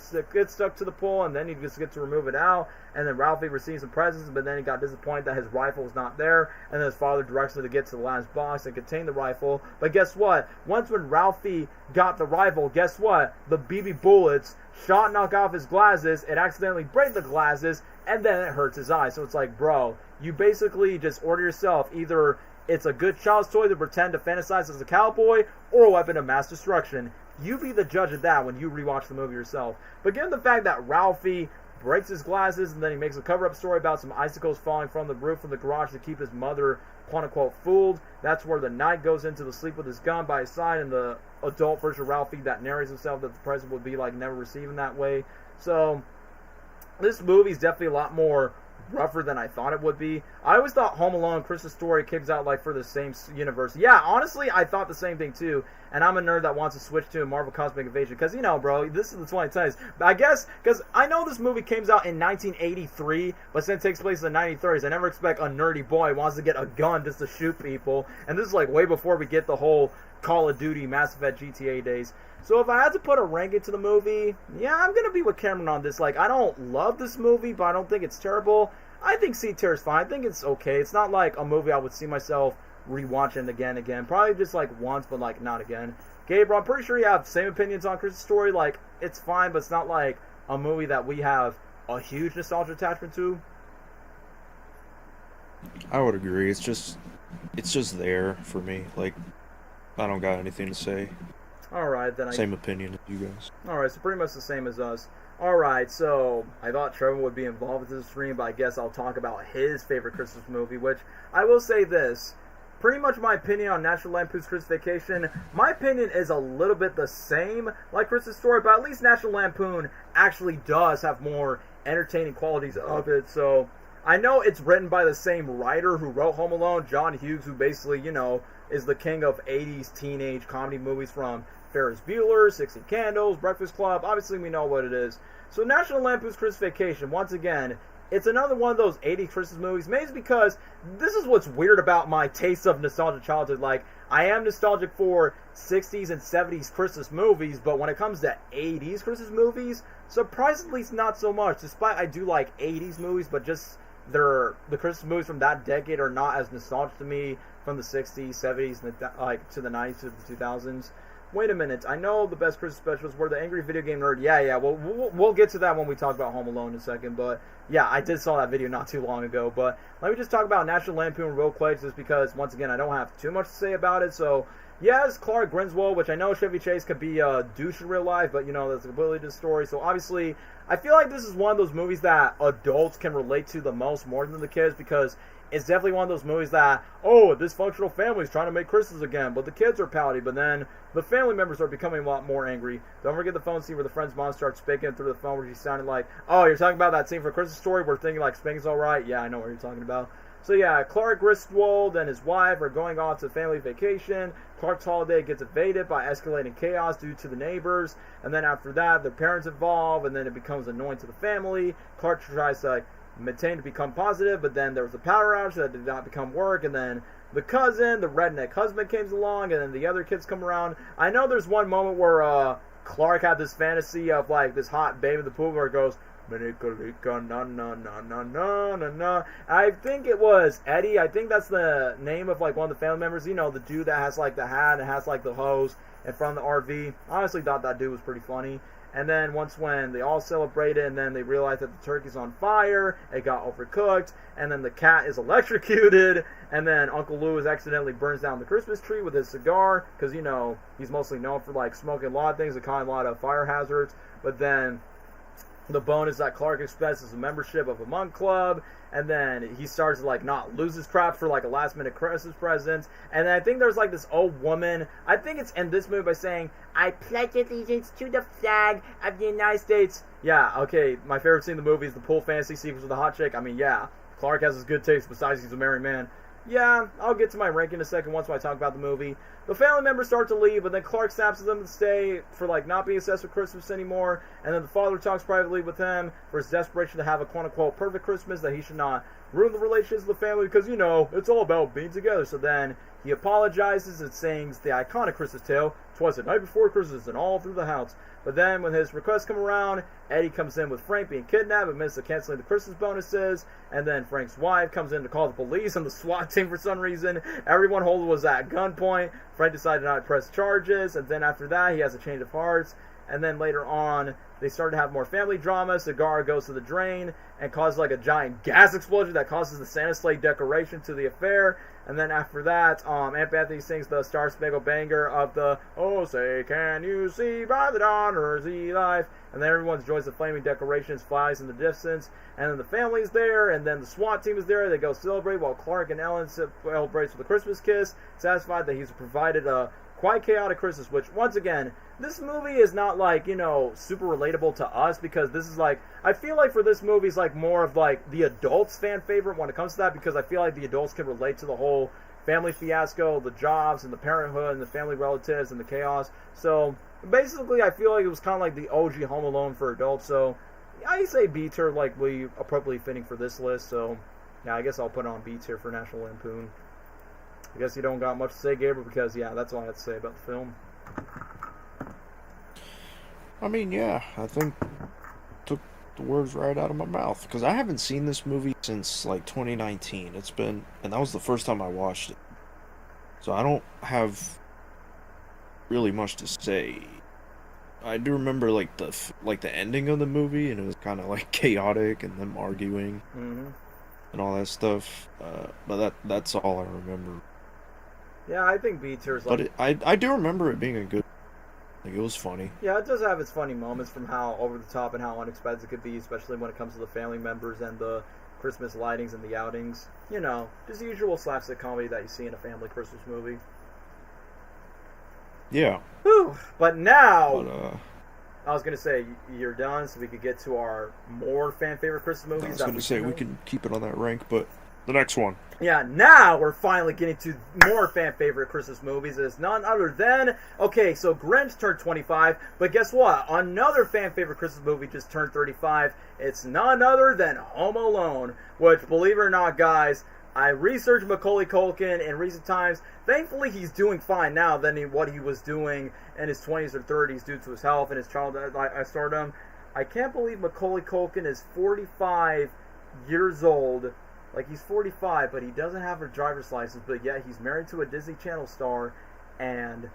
stuck to the pole, and then he just gets to remove it out, and then Ralphie receives some presents, but then he got disappointed that his rifle was not there, and then his father directs him to get to the last box and contain the rifle. But guess what? Once when Ralphie got the rifle, guess what? The BB bullets shot knock off his glasses, it accidentally break the glasses, and then it hurts his eyes. So it's like, bro, you basically just order yourself either it's a good child's toy to pretend to fantasize as a cowboy, or a weapon of mass destruction. You be the judge of that when you rewatch the movie yourself. But given the fact that Ralphie breaks his glasses and then he makes a cover-up story about some icicles falling from the roof of the garage to keep his mother, quote-unquote, fooled, that's where the knight goes into the sleep with his gun by his side, and the adult version of Ralphie that narrates himself that the present would be like never receiving that way. So this movie is definitely a lot more rougher than I thought it would be. I always thought Home Alone, Christmas Story comes out like for the same universe. Yeah, honestly, I thought the same thing too. And I'm a nerd that wants to switch to a Marvel Cosmic Invasion because, you know, bro, this is the 2010s. I guess because I know this movie came out in 1983, but since it takes place in the 1930s, I never expect a nerdy boy wants to get a gun just to shoot people. And this is like way before we get the whole Call of Duty, Mass Effect, GTA days. So if I had to put a ranking to the movie, yeah, I'm going to be with Cameron on this. Like, I don't love this movie, but I don't think it's terrible. I think C tier is fine. I think it's okay. It's not like a movie I would see myself rewatching again. Probably just like once, but like not again. Gabriel, I'm pretty sure you have same opinions on Christmas Story. Like, it's fine, but it's not like a movie that we have a huge nostalgia attachment to. I would agree. It's just there for me. Like, I don't got anything to say. Alright, then Same opinion as you guys. Alright, so pretty much the same as us. Alright, so I thought Trevor would be involved with this stream, but I guess I'll talk about his favorite Christmas movie, which I will say this. Pretty much my opinion on National Lampoon's Christmas Vacation, my opinion is a little bit the same like Christmas Story, but at least National Lampoon actually does have more entertaining qualities of it. So I know it's written by the same writer who wrote Home Alone, John Hughes, who basically, you know, is the king of 80s teenage comedy movies from Ferris Bueller, 60 Candles, Breakfast Club. Obviously, we know what it is. So National Lampoon's Christmas Vacation, once again, it's another one of those 80s Christmas movies. Maybe because this is what's weird about my taste of nostalgic childhood. Like, I am nostalgic for 60s and 70s Christmas movies, but when it comes to 80s Christmas movies, surprisingly not so much. Despite I do like 80s movies, but just the Christmas movies from that decade are not as nostalgic to me from the 60s, 70s, and like to the 90s, to the 2000s. Wait a minute. I know the best Christmas specials were the Angry Video Game Nerd. Yeah. We'll get to that when we talk about Home Alone in a second. But yeah, I did saw that video not too long ago. But let me just talk about National Lampoon real quick, just because once again I don't have too much to say about it. So yes, Clark Griswold, which I know Chevy Chase could be a douche in real life, but you know that's a completely different story. So obviously, I feel like this is one of those movies that adults can relate to the most more than the kids, because it's definitely one of those movies that, oh, a dysfunctional family is trying to make Christmas again, but the kids are pouty, but then the family members are becoming a lot more angry. Don't forget the phone scene where the friend's mom starts speaking through the phone, where she sounded like, oh, you're talking about that scene for Christmas Story where thinking like spanking's alright? Yeah, I know what you're talking about. So yeah, Clark Griswold and his wife are going off to family vacation. Clark's holiday gets invaded by escalating chaos due to the neighbors, and then after that, their parents involve, and then it becomes annoying to the family. Clark tries to maintain to become positive, but then there was a power outage that did not become work, and then the cousin, the redneck husband, came along, and then the other kids come around. I know there's one moment where Clark had this fantasy of like this hot babe in the pool where it goes, Manika na na na na na na na. I think it was Eddie. I think that's the name of like one of the family members. You know, the dude that has like the hat and has like the hose in front of the RV. I honestly thought that dude was pretty funny. And then once when they all celebrated, and then they realized that the turkey's on fire, it got overcooked, and then the cat is electrocuted, and then Uncle Lou accidentally burns down the Christmas tree with his cigar, because, you know, he's mostly known for, like, smoking a lot of things and causing a lot of fire hazards. But then the bonus that Clark expects is a membership of a monk club, and then he starts to like not lose his crap for like a last minute Christmas present. And then I think there's like this old woman, I think it's in this movie, by saying, I pledge allegiance to the flag of the United States. Yeah, okay, my favorite scene in the movie is the pool fantasy sequence with the hot chick. I mean, yeah, Clark has his good taste, besides he's a married man. Yeah, I'll get to my ranking in a second once I talk about the movie. The family members start to leave, but then Clark snaps at them to stay for like not being obsessed with Christmas anymore. And then the father talks privately with him for his desperation to have a quote-unquote perfect Christmas, that he should not ruin the relationships of the family because, you know, it's all about being together. So then he apologizes and sings the iconic Christmas tale, "'Twas the night before Christmas and all through the house." But then when his requests come around, Eddie comes in with Frank being kidnapped, admits to canceling the Christmas bonuses, and then Frank's wife comes in to call the police and the SWAT team for some reason. Everyone holding was at gunpoint. Frank decided not to press charges, and then after that, he has a change of hearts. And then later on, they start to have more family drama. Cigar goes to the drain and causes like a giant gas explosion that causes the Santa sleigh decoration to the affair. And then after that, Aunt Bethany sings the Star Spangled Banner of the "Oh, say can you see by the dawn's early life." And then everyone enjoys the flaming decorations, flies in the distance. And then the family's there, and then the SWAT team is there. They go celebrate while Clark and Ellen celebrates with a Christmas kiss, satisfied that he's provided a quite chaotic Christmas, which, once again, this movie is not, like, you know, super relatable to us, because this is, like, I feel like for this movie, it's, like, more of, like, the adults' fan favorite when it comes to that, because I feel like the adults can relate to the whole family fiasco, the jobs, and the parenthood, and the family relatives, and the chaos. So, basically, I feel like it was kind of like the OG Home Alone for adults, so I say B tier, like, appropriately fitting for this list, so, yeah, I guess I'll put it on B tier for National Lampoon. I guess you don't got much to say, Gabriel, because, yeah, that's all I have to say about the film. I mean, yeah, I think took the words right out of my mouth, because I haven't seen this movie since, like, 2019. It's been, and that was the first time I watched it. So I don't have really much to say. I do remember, like, the ending of the movie, and it was kind of, like, chaotic, and them arguing, and all that stuff, but that's all I remember. Yeah, I think B tier is like... But I do remember it being a good... Like, it was funny. Yeah, it does have its funny moments from how over the top and how unexpected it could be, especially when it comes to the family members and the Christmas lightings and the outings. You know, just the usual slapstick comedy that you see in a family Christmas movie. Yeah. Whew. But now... I was going to say, you're done, so we could get to our more fan-favorite Christmas movies. I was going to say, we can keep it on that rank, but the next one. Yeah, now we're finally getting to more fan-favorite Christmas movies. It's none other than... Okay, so Grinch turned 25, but guess what? Another fan-favorite Christmas movie just turned 35. It's none other than Home Alone, which, believe it or not, guys... I researched Macaulay Culkin in recent times. Thankfully, he's doing fine now than what he was doing in his 20s or 30s due to his health and his childhood stardom. I can't believe Macaulay Culkin is 45 years old. Like, he's 45, but he doesn't have a driver's license. But yet, he's married to a Disney Channel star, and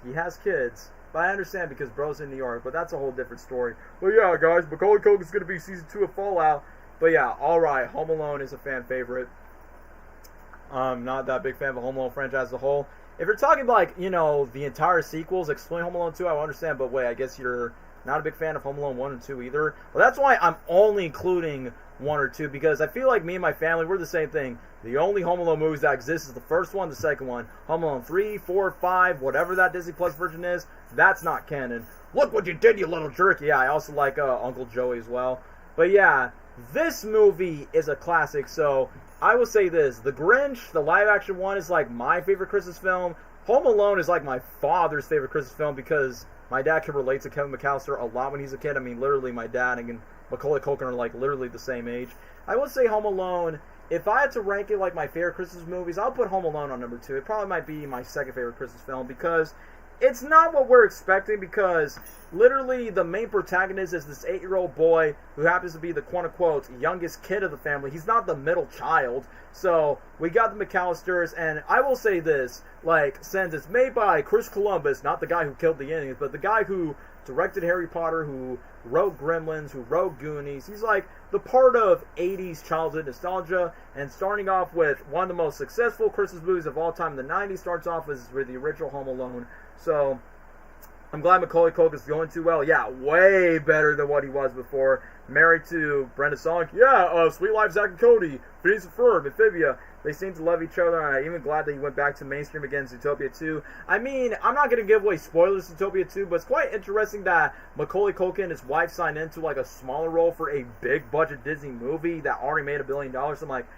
he has kids. But I understand because bro's in New York, but that's a whole different story. But yeah, guys, Macaulay Culkin's going to be season 2 of Fallout. But yeah, alright, Home Alone is a fan favorite. I'm not that big fan of the Home Alone franchise as a whole. If you're talking like, you know, the entire sequels, excluding Home Alone 2, I understand, but wait, I guess you're not a big fan of Home Alone 1 and 2 either. Well, that's why I'm only including 1 or 2, because I feel like me and my family, we're the same thing. The only Home Alone movies that exist is the first one, the second one. Home Alone 3, 4, 5, whatever that Disney Plus version is, that's not canon. Look what you did, you little jerk. Yeah, I also like Uncle Joey as well. But yeah, this movie is a classic, so... I will say this, The Grinch, the live-action one, is like my favorite Christmas film. Home Alone is like my father's favorite Christmas film because my dad can relate to Kevin McAllister a lot when he's a kid. I mean, literally, my dad and Macaulay Culkin are like literally the same age. I would say Home Alone, if I had to rank it like my favorite Christmas movies, I'll put Home Alone on number 2. It probably might be my second favorite Christmas film because it's not what we're expecting, because literally the main protagonist is this 8-year-old boy who happens to be the quote-unquote youngest kid of the family. He's not the middle child. So we got the McAllisters, and I will say this, like, since it's made by Chris Columbus, not the guy who killed the Indians, but the guy who directed Harry Potter, who wrote Gremlins, who wrote Goonies. He's like the part of 80s childhood nostalgia, and starting off with one of the most successful Christmas movies of all time in the 90s, starts off with the original Home Alone. So, I'm glad Macaulay Culkin's going too well. Yeah, way better than what he was before. Married to Brenda Song. Yeah, Sweet Life, Zack and Cody, Phineas and Ferb, Amphibia. They seem to love each other, and I'm even glad that he went back to mainstream again, Zootopia 2. I mean, I'm not going to give away spoilers to Zootopia 2, but it's quite interesting that Macaulay Culkin and his wife signed into like a smaller role for a big-budget Disney movie that already made $1 billion. I'm like,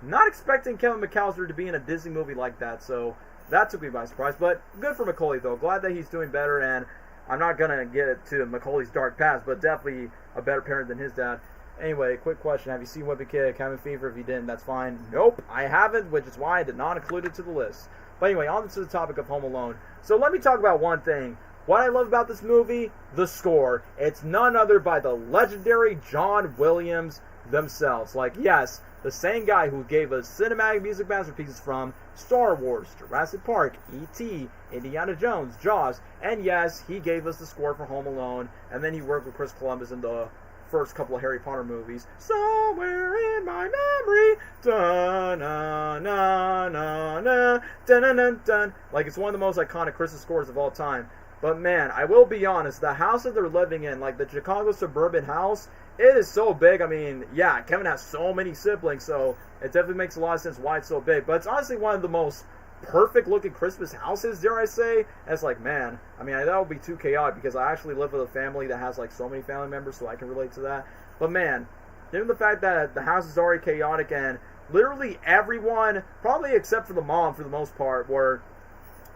not expecting Kevin McAllister to be in a Disney movie like that, so... That took me by surprise, but good for Macaulay, though. Glad that he's doing better, and I'm not going to get to Macaulay's dark past, but definitely a better parent than his dad. Anyway, quick question. Have you seen Wimpy Kid, Cabin Fever? If you didn't, that's fine. Nope, I haven't, which is why I did not include it to the list. But anyway, on to the topic of Home Alone. So let me talk about one thing. What I love about this movie, the score. It's none other by the legendary John Williams themselves. Like, yes, the same guy who gave us cinematic music masterpieces from Star Wars, Jurassic Park, E.T., Indiana Jones, Jaws, and yes, he gave us the score for Home Alone, and then he worked with Chris Columbus in the first couple of Harry Potter movies. Somewhere in my memory, dun-na-na-na-na, dun-dun-dun-dun. Like, it's one of the most iconic Christmas scores of all time. But man, I will be honest, the house that they're living in, like the Chicago suburban house, it is so big. I mean, yeah, Kevin has so many siblings, so it definitely makes a lot of sense why it's so big. But it's honestly one of the most perfect looking Christmas houses, dare I say. And it's like, man, I mean, that would be too chaotic because I actually live with a family that has like so many family members, so I can relate to that. But man, given the fact that the house is already chaotic and literally everyone, probably except for the mom for the most part, where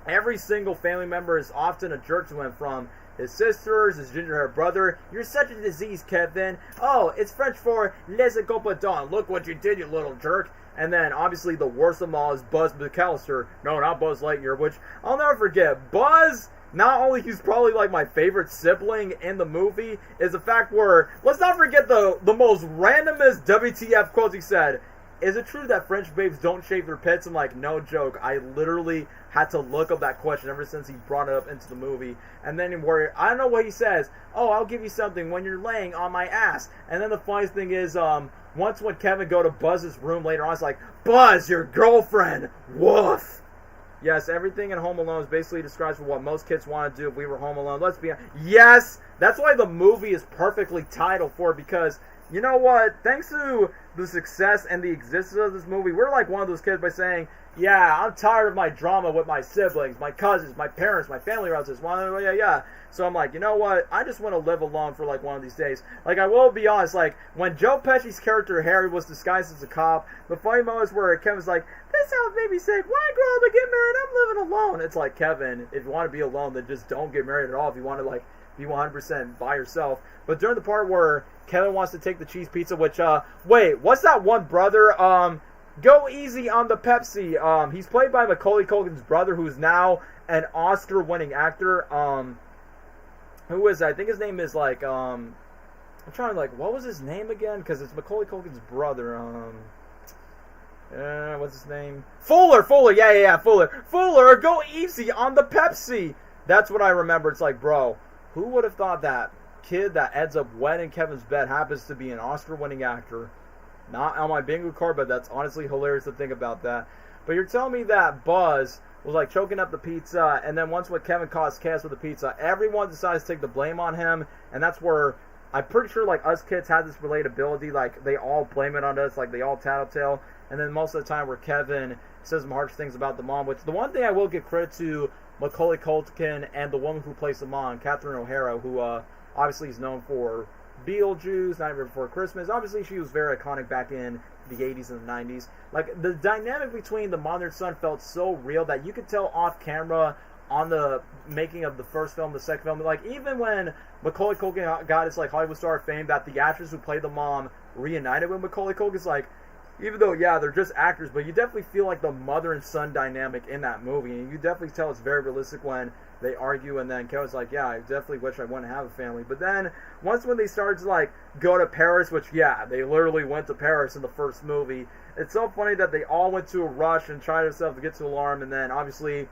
every single family member is often a jerk to him, from his sisters, his ginger-haired brother. You're such a disease, Kevin. Oh, it's French for les incompetents. Look what you did, you little jerk. And then, obviously, the worst of them all is Buzz McAllister. No, not Buzz Lightyear, which I'll never forget. Buzz, not only he's probably like my favorite sibling in the movie, is the fact where, let's not forget the most randomest WTF quotes he said. Is it true that French babes don't shave their pits? I'm like, no joke. I literally had to look up that question ever since he brought it up into the movie. And then where, I don't know what he says. Oh, I'll give you something when you're laying on my ass. And then the funniest thing is, once when Kevin go to Buzz's room later on, it's like, Buzz, your girlfriend, woof. Yes, everything in Home Alone is basically describes what most kids want to do if we were home alone. Let's be honest. Yes, that's why the movie is perfectly titled for it, because you know what? Thanks to the success and the existence of this movie, we're like one of those kids by saying, yeah, I'm tired of my drama with my siblings, my cousins, my parents, my family relatives. Well, yeah. So I'm like, you know what? I just want to live alone for like one of these days. Like, I will be honest, like, when Joe Pesci's character Harry was disguised as a cop, the funny moments where Kevin's like, this house made me sick. Why grow up and get married? I'm living alone. It's like, Kevin, if you want to be alone, then just don't get married at all. If you want to, like, be 100% by yourself. But during the part where Kevin wants to take the cheese pizza, which, wait, what's that one brother? Go easy on the Pepsi. He's played by Macaulay Culkin's brother, who's now an Oscar-winning actor. Who is that? I think his name is like, I'm trying to like, what was his name again? Because it's Macaulay Culkin's brother. What's his name? Fuller. Yeah, Fuller. Fuller, go easy on the Pepsi. That's what I remember. It's like, bro, who would have thought that kid that ends up wet in Kevin's bed happens to be an Oscar-winning actor? Not on my bingo card, but that's honestly hilarious to think about that. But you're telling me that Buzz was like choking up the pizza, and then once when Kevin caused chaos with the pizza, everyone decides to take the blame on him, and that's where I'm pretty sure like us kids had this relatability, like they all blame it on us, like they all tattletale, and then most of the time where Kevin says some harsh things about the mom, which the one thing I will give credit to Macaulay Culkin and the woman who plays the mom, Catherine O'Hara, who obviously is known for Beetlejuice, Nightmare Before Christmas. Obviously, she was very iconic back in the 80s and the 90s. Like, the dynamic between the mother and son felt so real that you could tell off camera on the making of the first film, the second film. Like, even when Macaulay Culkin got his, like, Hollywood star fame, that the actress who played the mom reunited with Macaulay Culkin, it's like, even though, yeah, they're just actors, but you definitely feel like the mother and son dynamic in that movie. And you definitely tell it's very realistic when they argue, and then Kevin's like, yeah, I definitely wish I wouldn't have a family. But then, once when they started to, like, go to Paris, which, yeah, they literally went to Paris in the first movie. It's so funny that they all went to a rush and tried themselves to get to Alarm, and then, obviously,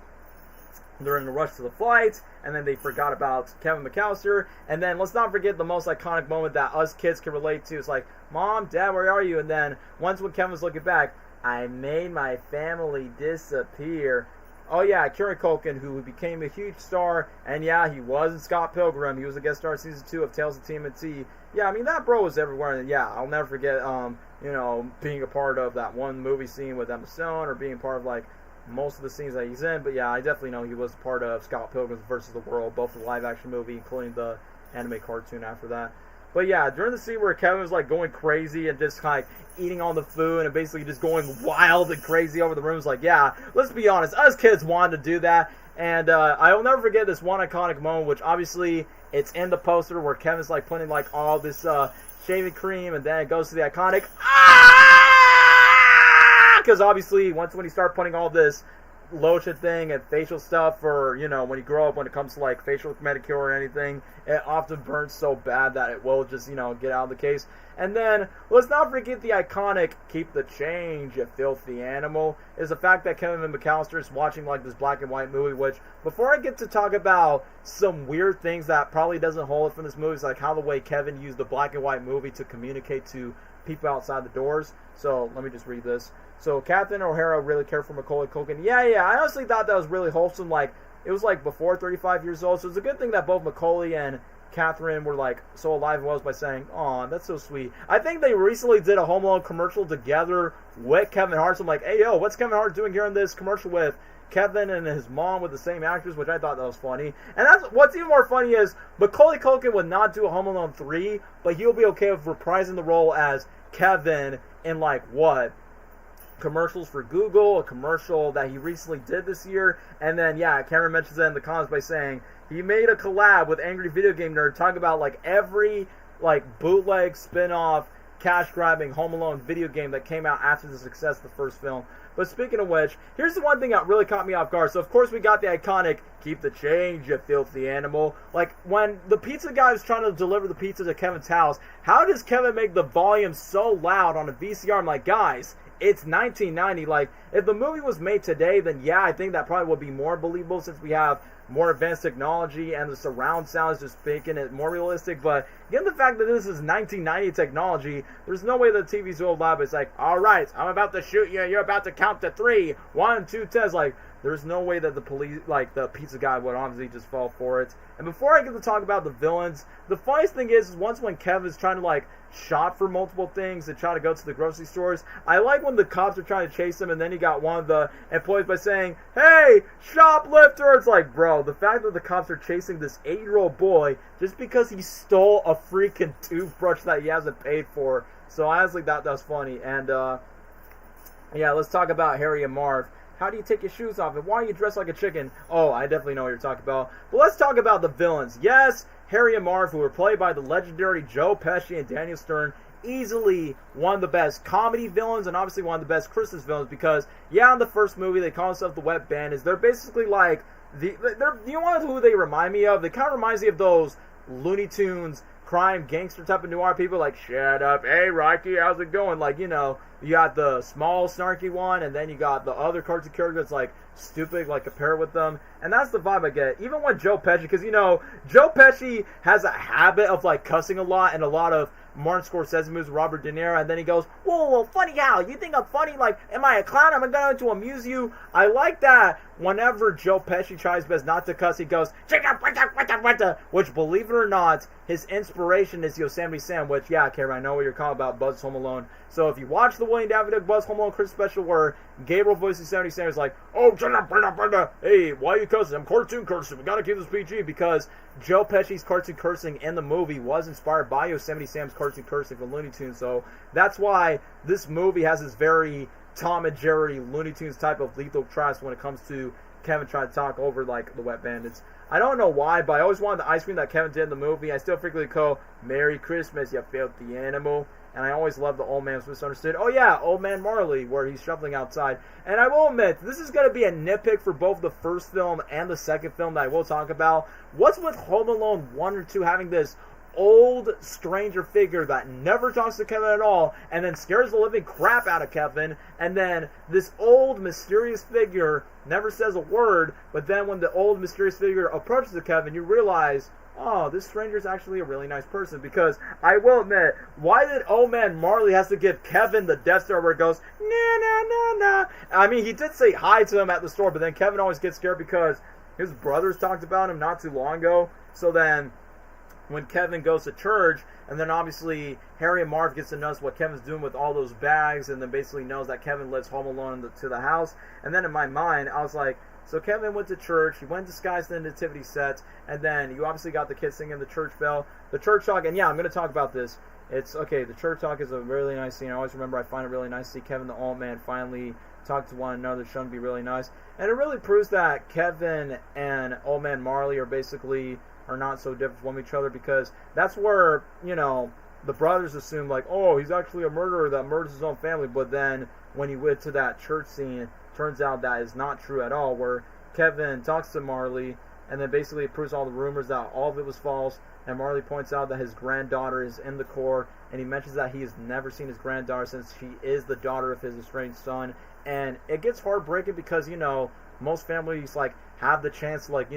they're in a rush to the flight, and then they forgot about Kevin McAllister. And then, let's not forget the most iconic moment that us kids can relate to. It's like, Mom, Dad, where are you? And then, once when Kevin was looking back, I made my family disappear. Oh yeah, Kieran Culkin, who became a huge star, and yeah, he was in Scott Pilgrim. He was a guest star in season 2 of Tales of TMNT. Yeah, I mean, that bro was everywhere, and yeah, I'll never forget, being a part of that one movie scene with Emma Stone, or being part of, like, most of the scenes that he's in. But yeah, I definitely know he was part of Scott Pilgrim vs. the World, both the live-action movie, including the anime cartoon after that. But yeah, during the scene where Kevin was like going crazy and just like eating all the food and basically just going wild and crazy over the room, it's like, yeah, let's be honest, us kids wanted to do that. And I will never forget this one iconic moment, which obviously it's in the poster where Kevin's like putting like all this shaving cream, and then it goes to the iconic because obviously once when he started putting all this lotion thing and facial stuff for, when you grow up, when it comes to like facial manicure or anything, it often burns so bad that it will just, get out of the case. And then, let's not forget the iconic keep the change, you filthy animal, is the fact that Kevin McAllister is watching like this black and white movie, which, before I get to talk about some weird things that probably doesn't hold it from this movie, is like how the way Kevin used the black and white movie to communicate to people outside the doors. So, let me just read this. So, Catherine O'Hara really cared for Macaulay Culkin. Yeah, I honestly thought that was really wholesome. Like, it was like before 35 years old. So, it's a good thing that both Macaulay and Catherine were like so alive and well by saying, "Aw, that's so sweet." I think they recently did a Home Alone commercial together with Kevin Hart. So I'm like, hey, yo, what's Kevin Hart doing here in this commercial with Kevin and his mom with the same actress, which I thought that was funny. And that's what's even more funny is Macaulay Culkin would not do a Home Alone 3, but he'll be okay with reprising the role as Kevin in like what? Commercials for Google, a commercial that he recently did this year, and then Cameron mentions it in the comments by saying he made a collab with Angry Video Game Nerd talking about like every like bootleg spin-off cash grabbing Home Alone video game that came out after the success of the first film. But speaking of which, here's the one thing that really caught me off guard. So of course we got the iconic "keep the change, you filthy animal." Like when the pizza guy was trying to deliver the pizza to Kevin's house, how does Kevin make the volume so loud on a VCR? I'm like, guys, it's 1990. Like, if the movie was made today, then I think that probably would be more believable since we have more advanced technology and the surround sound is just making it more realistic. But given the fact that this is 1990 technology, there's no way the TV's so loud. But it's like, all right, I'm about to shoot you. You're about to count to 3. 1, 2, 10. It's like, there's no way that the police, like the pizza guy, would obviously just fall for it. And before I get to talk about the villains, the funniest thing is once when Kevin's trying to like shop for multiple things and try to go to the grocery stores, I like when the cops are trying to chase him and then he got one of the employees by saying, "Hey, shoplifter!" It's like, bro, the fact that the cops are chasing this 8-year-old boy just because he stole a freaking toothbrush that he hasn't paid for. So I honestly thought that was funny. And let's talk about Harry and Marv. How do you take your shoes off? And why are you dressed like a chicken? Oh, I definitely know what you're talking about. But let's talk about the villains. Yes, Harry and Marv, who were played by the legendary Joe Pesci and Daniel Stern, easily one of the best comedy villains and obviously one of the best Christmas villains because, in the first movie, they call themselves the Wet Bandits. They're basically like, you know who they remind me of? They kind of reminds me of those Looney Tunes crime gangster type of noir people, like, "Shut up, hey Rocky, how's it going?" Like, you got the small snarky one, and then you got the other cartoon character that's like stupid, like a pair with them, and that's the vibe I get. Even when Joe Pesci, because Joe Pesci has a habit of like cussing a lot and a lot of Martin Scorsese movies with Robert De Niro, and then he goes, whoa, funny how? You think I'm funny? Like, am I a clown? Am I going to amuse you? I like that whenever Joe Pesci tries best not to cuss, he goes, which, believe it or not, his inspiration is Yosemite Sam, which, Karen, I know what you're calling about, Buzz Home Alone. So if you watch the William Dafoe Buzz Home Alone Christmas special where Gabriel voices Yosemite Sam, is like, "Oh, hey, why are you cussing? I'm cartoon cursing. We gotta keep this PG," because Joe Pesci's cartoon cursing in the movie was inspired by Yosemite Sam's cartoon cursing from Looney Tunes. So that's why this movie has this very Tom and Jerry Looney Tunes type of lethal traps when it comes to Kevin trying to talk over like the Wet Bandits. I don't know why, but I always wanted the ice cream that Kevin did in the movie. I still frequently call "Merry Christmas, you filthy animal." And I always love the Old Man's Misunderstood. Oh yeah, Old Man Marley, where he's shuffling outside. And I will admit, this is going to be a nitpick for both the first film and the second film that I will talk about. What's with Home Alone 1 or 2 having this old stranger figure that never talks to Kevin at all and then scares the living crap out of Kevin, and then this old mysterious figure never says a word, but then when the old mysterious figure approaches Kevin, you realize, oh, this stranger is actually a really nice person. Because I will admit, why did Old Man Marley has to give Kevin the Death Star where it goes, nah. I mean, he did say hi to him at the store, but then Kevin always gets scared because his brothers talked about him not too long ago. So then when Kevin goes to church, and then obviously Harry and Marv gets to notice what Kevin's doing with all those bags, and then basically knows that Kevin lives home alone to the house. And then in my mind, I was like, so Kevin went to church, he went disguised in the nativity set, and then you obviously got the kids singing the church bell, the church talk, and I'm going to talk about this. It's, okay, the church talk is a really nice scene. I always remember I find it really nice to see Kevin the Old Man finally talk to one another, shown to be really nice. And it really proves that Kevin and Old Man Marley are not so different from each other, because that's where, the brothers assume, like, oh, he's actually a murderer that murders his own family, but then when he went to that church scene, turns out that is not true at all, where Kevin talks to Marley, and then basically it proves all the rumors that all of it was false, and Marley points out that his granddaughter is in the Corps, and he mentions that he has never seen his granddaughter since she is the daughter of his estranged son, and it gets heartbreaking because, most families, like, have the chance to, like,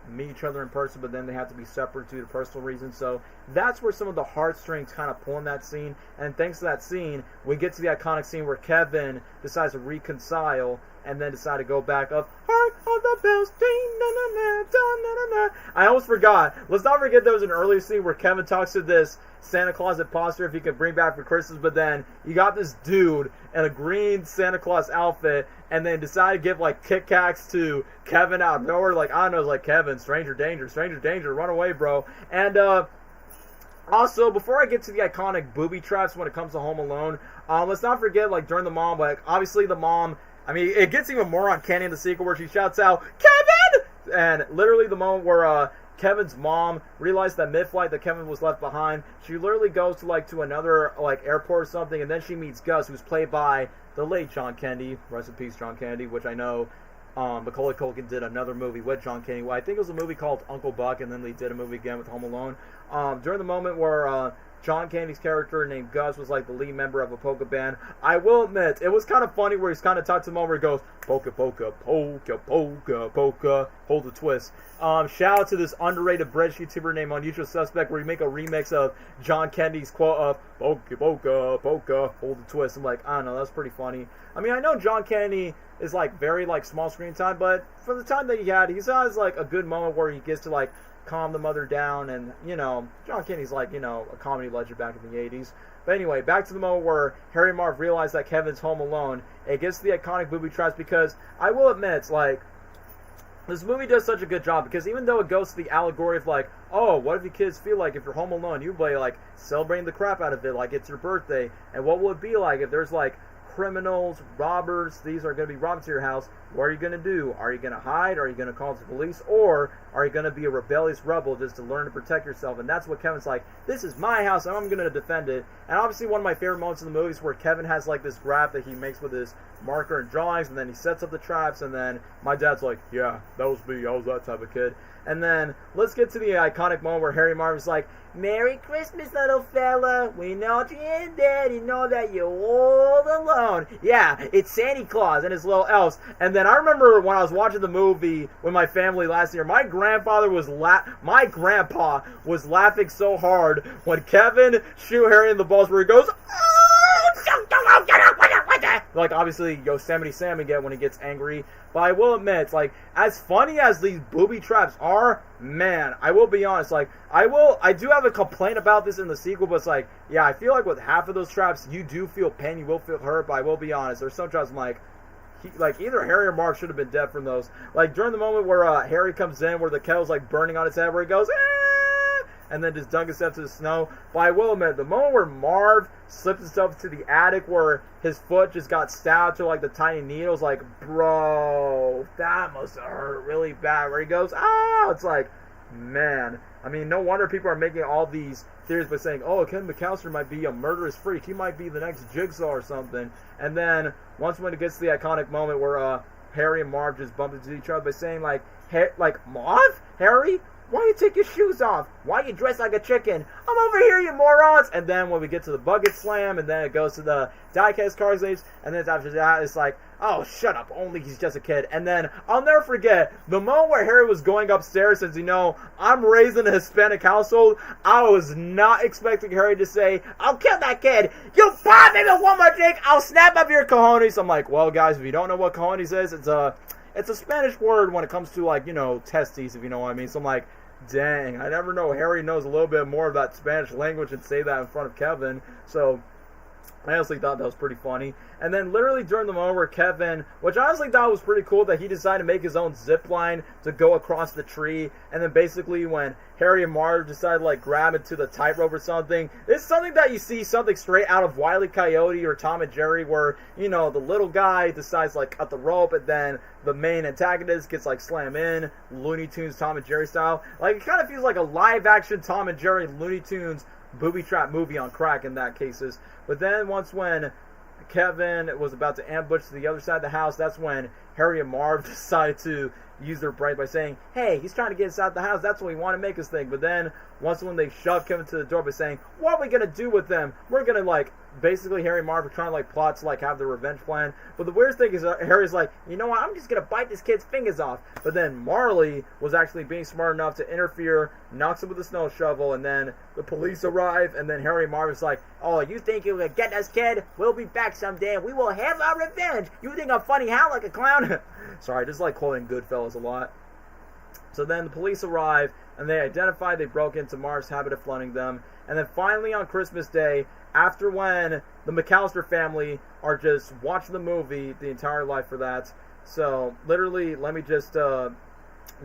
meet each other in person, but then they have to be separate due to personal reasons. So that's where some of the heartstrings kind of pull in that scene. And thanks to that scene, we get to the iconic scene where Kevin decides to reconcile and then decide to go back up. Hark of the bells, ding, na na na, dun, na na na. I almost forgot. Let's not forget there was an earlier scene where Kevin talks to this Santa Claus imposter if he could bring back for Christmas, but then you got this dude in a green Santa Claus outfit, and then decide to give like Kit Kats to Kevin out of nowhere. Like, I don't know, it's like, Kevin, stranger danger, run away, bro. And also, before I get to the iconic booby traps when it comes to Home Alone, let's not forget, like, during the mom, like, obviously the mom, I mean, it gets even more uncanny in the sequel where she shouts out, Kevin! And literally the moment where Kevin's mom realized that mid-flight that Kevin was left behind, she literally goes to, like, to another, like, airport or something, and then she meets Gus, who's played by the late John Candy. Rest in peace, John Candy, which I know Macaulay Culkin did another movie with John Candy. Well, I think it was a movie called Uncle Buck, and then they did a movie again with Home Alone. During the moment where John Candy's character named Gus was like the lead member of a polka band, I will admit, it was kind of funny where he's kind of talked to the moment where he goes, polka, polka, polka, polka, polka, hold the twist. Shout out to this underrated British YouTuber named Unusual Suspect where he make a remix of John Candy's quote of polka, polka, polka, hold the twist. I'm like, I don't know, that's pretty funny. I mean, I know John Candy is like very like small screen time, but for the time that he had, he's always like a good moment where he gets to like calm the mother down, and you know, John Candy's like, you know, a comedy legend back in the 80s. But anyway, back to the moment where Harry and Marv realize that Kevin's home alone. It gets to the iconic booby traps because I will admit, it's like, this movie does such a good job because even though it goes to the allegory of like, oh, what if you kids feel like if you're home alone, you play like celebrating the crap out of it like it's your birthday, and what will it be like if there's like criminals, robbers, these are going to be robbed to your house. What are you going to do? Are you going to hide? Are you going to call the police? Or are you going to be a rebellious rebel just to learn to protect yourself? And that's what Kevin's like, this is my house and I'm going to defend it. And obviously one of my favorite moments in the movie is where Kevin has like this graph that he makes with his marker and drawings, and then he sets up the traps, and then my dad's like, yeah, that was me, I was that type of kid. And then let's get to the iconic moment where Harry Marvin's like, Merry Christmas, little fella. We know you and Daddy know that you're all alone. Yeah, it's Santa Claus and his little elves. And then I remember when I was watching the movie with my family last year, my grandpa was laughing so hard when Kevin shoot Harry in the balls where he goes, like obviously Yosemite Sam again when he gets angry. But I will admit, it's like, as funny as these booby traps are, man, I will be honest, like, I do have a complaint about this in the sequel, but it's like, yeah, I feel like with half of those traps, you do feel pain, you will feel hurt, but I will be honest, there's some traps I'm like, either Harry or Mark should have been dead from those. Like, during the moment where Harry comes in, where the kettle's, like, burning on his head, where he goes, and then just dunk himself to the snow. But I will admit, the moment where Marv slipped himself to the attic where his foot just got stabbed to like the tiny needles, like, bro, that must have hurt really bad. Where he goes, it's like, man. I mean, no wonder people are making all these theories by saying, oh, Ken McAllister might be a murderous freak. He might be the next Jigsaw or something. And then once when it gets to the iconic moment where Harry and Marv just bump into each other by saying like, Marv? Harry? Why you take your shoes off? Why you dress like a chicken? I'm over here, you morons! And then when we get to the bucket slam, and then it goes to the diecast cars leaves, and then after that, it's like, oh, shut up, only he's just a kid. And then, I'll never forget, the moment where Harry was going upstairs, since, you know, I'm raised in a Hispanic household, I was not expecting Harry to say, I'll kill that kid! You bought me one more drink, I'll snap up your cojones! I'm like, well, guys, if you don't know what cojones is, it's a Spanish word when it comes to, like, you know, testes, if you know what I mean. So I'm like, dang, I never know Harry knows a little bit more of that Spanish language and say that in front of Kevin. So I honestly thought that was pretty funny. And then literally during the moment where Kevin, which I honestly thought was pretty cool, that he decided to make his own zip line to go across the tree. And then basically when Harry and Marv decided to like grab into the tightrope or something, it's something that you see something straight out of Wile E. Coyote or Tom and Jerry, where, you know, the little guy decides like cut the rope, and then the main antagonist gets like slam in, Looney Tunes Tom and Jerry style. Like, it kind of feels like a live action Tom and Jerry Looney Tunes booby trap movie on crack in that cases. But then once when Kevin was about to ambush to the other side of the house, that's when Harry and Marv decided to use their brain by saying, hey, he's trying to get us out of the house, that's what we want to make us think. But then once when they shoved Kevin to the door by saying, what are we going to do with them? We're going to like basically Harry and Marv are trying to like plot to like have their revenge plan. But the weirdest thing is Harry's like, you know what, I'm just gonna bite this kid's fingers off. But then Marley was actually being smart enough to interfere, knocks him with a snow shovel, and then the police arrive, and then Harry and Marv is like, oh, you think you're gonna get us, kid? We'll be back someday and we will have our revenge. You think I'm funny how, like a clown? Sorry, just like quoting Goodfellas a lot. So then the police arrive, and they identify they broke into Marv's habit of flooding them. And then finally on Christmas Day, after when the McAllister family are just watching the movie the entire life for that. So literally, let me just go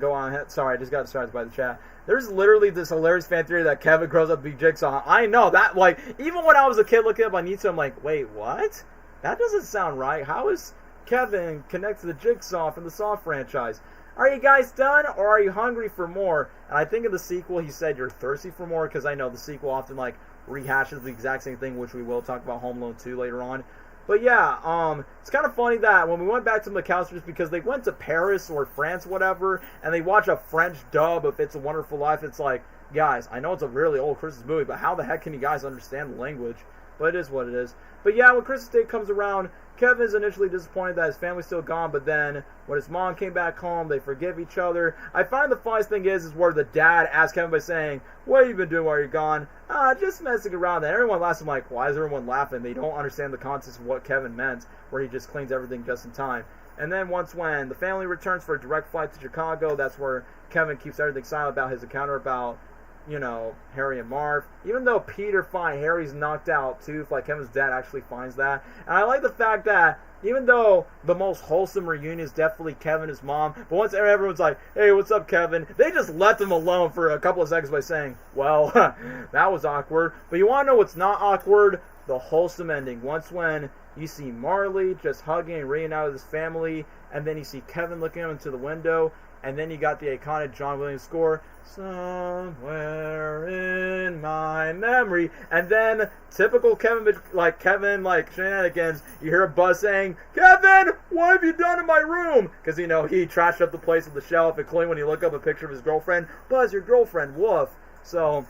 on ahead. Sorry, I just got distracted by the chat. There's literally this hilarious fan theory that Kevin grows up to be Jigsaw. I know that, like, even when I was a kid looking up on YouTube, I'm like, wait, what? That doesn't sound right. How is Kevin connected to the Jigsaw from the Saw franchise? Are you guys done, or are you hungry for more? And I think in the sequel, he said you're thirsty for more, because I know the sequel often, like, rehashes the exact same thing, which we will talk about Home Alone 2 later on. But yeah, it's kind of funny that when we went back to McAllister's, because they went to Paris or France, whatever, and they watch a French dub of It's a Wonderful Life, it's like, guys, I know it's a really old Christmas movie, but how the heck can you guys understand the language? But it is what it is. But yeah, when Christmas Day comes around, Kevin is initially disappointed that his family's still gone, but then when his mom came back home, they forgive each other. I find the funniest thing is where the dad asks Kevin by saying, what have you been doing while you're gone? Just messing around. And everyone laughs. I'm like, why is everyone laughing? They don't understand the context of what Kevin meant, where he just cleans everything just in time. And then when the family returns for a direct flight to Chicago, that's where Kevin keeps everything silent about his encounter about, you know, Harry and Marv. Even though Peter finds Harry's knocked out tooth, like Kevin's dad actually finds that. And I like the fact that even though the most wholesome reunion is definitely Kevin and his mom, but once everyone's like, hey, what's up, Kevin? They just let them alone for a couple of seconds by saying, well, that was awkward. But you want to know what's not awkward? The wholesome ending. Once when you see Marley just hugging and reuniting with his family, and then you see Kevin looking out into the window, and then you got the iconic John Williams score, Somewhere in My Memory. And then, typical Kevin shenanigans, you hear a Buzz saying, Kevin, what have you done in my room? Because, you know, he trashed up the place with the shelf, including when you look up a picture of his girlfriend. Buzz, your girlfriend, woof. So,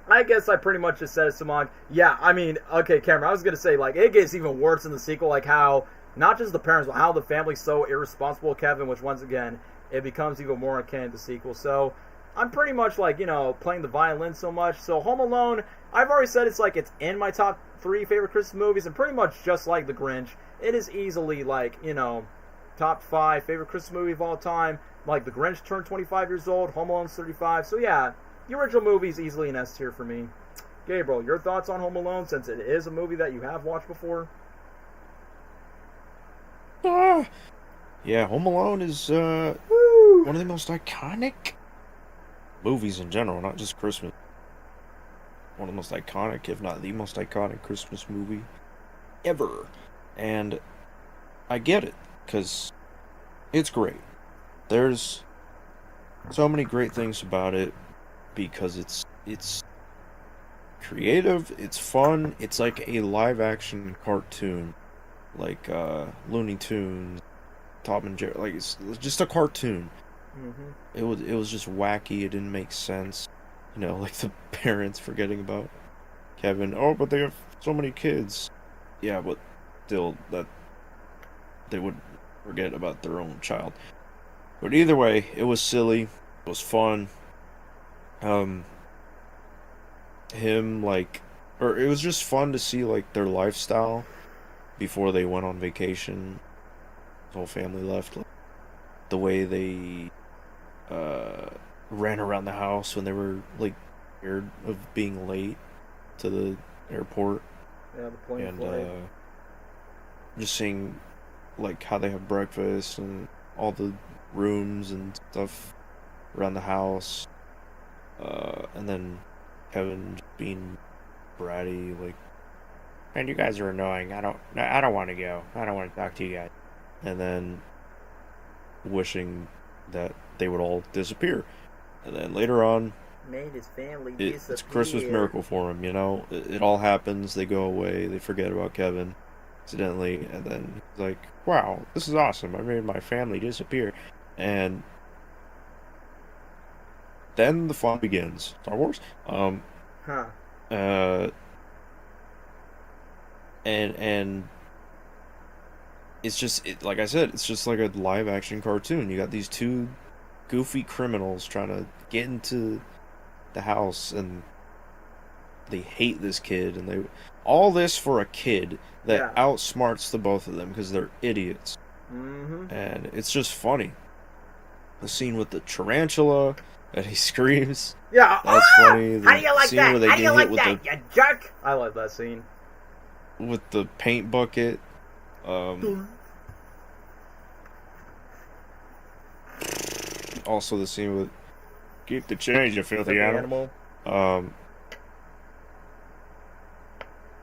I guess I pretty much just said it, Samag. Yeah, I mean, okay, Cameron, I was going to say, like, it gets even worse in the sequel, like how, not just the parents, but how the family's so irresponsible with Kevin, which, once again, it becomes even more uncanny in the sequel. So, I'm pretty much like, you know, playing the violin so much. So Home Alone, I've already said it's like it's in my top 3 favorite Christmas movies, and pretty much just like The Grinch, it is easily like, you know, top 5 favorite Christmas movie of all time. Like The Grinch turned 25 years old, Home Alone's 35. So yeah, the original movie is easily an S tier for me. Gabriel, your thoughts on Home Alone, since it is a movie that you have watched before? Yeah, Home Alone is one of the most iconic movies in general, not just Christmas. One of the most iconic, if not the most iconic Christmas movie ever. And I get it, because it's great. There's so many great things about it, because it's creative, it's fun, it's like a live-action cartoon, like Looney Tunes, Tom and Jerry, like it's just a cartoon. Mm-hmm. It was just wacky. It didn't make sense. You know, like the parents forgetting about Kevin. Oh, but they have so many kids. Yeah, but still, that they would forget about their own child. But either way, it was silly. It was fun. It was just fun to see like their lifestyle before they went on vacation. The whole family left. Like, the way they ran around the house when they were like scared of being late to the airport. Yeah, the plane and flight. Just seeing like how they have breakfast and all the rooms and stuff around the house. And then Kevin just being bratty, like, man, you guys are annoying. I don't want to go. I don't want to talk to you guys. And then wishing that they would all disappear. And then later on, made his family disappear. It's a Christmas miracle for him, you know? It all happens, they go away, they forget about Kevin accidentally, and then he's like, wow, this is awesome, I made my family disappear. And then the fun begins. Star Wars? and it's just like I said, it's just like a live action cartoon. You got these two goofy criminals trying to get into the house, and they hate this kid, and they all this for a kid that outsmarts the both of them because they're idiots. Mm-hmm. And it's just funny. The scene with the tarantula and he screams. Yeah, that's funny. The How do you like scene that? where they How do you get like hit that, you jerk? I like that scene. with the paint bucket. Also the scene with keep the change, you filthy animal.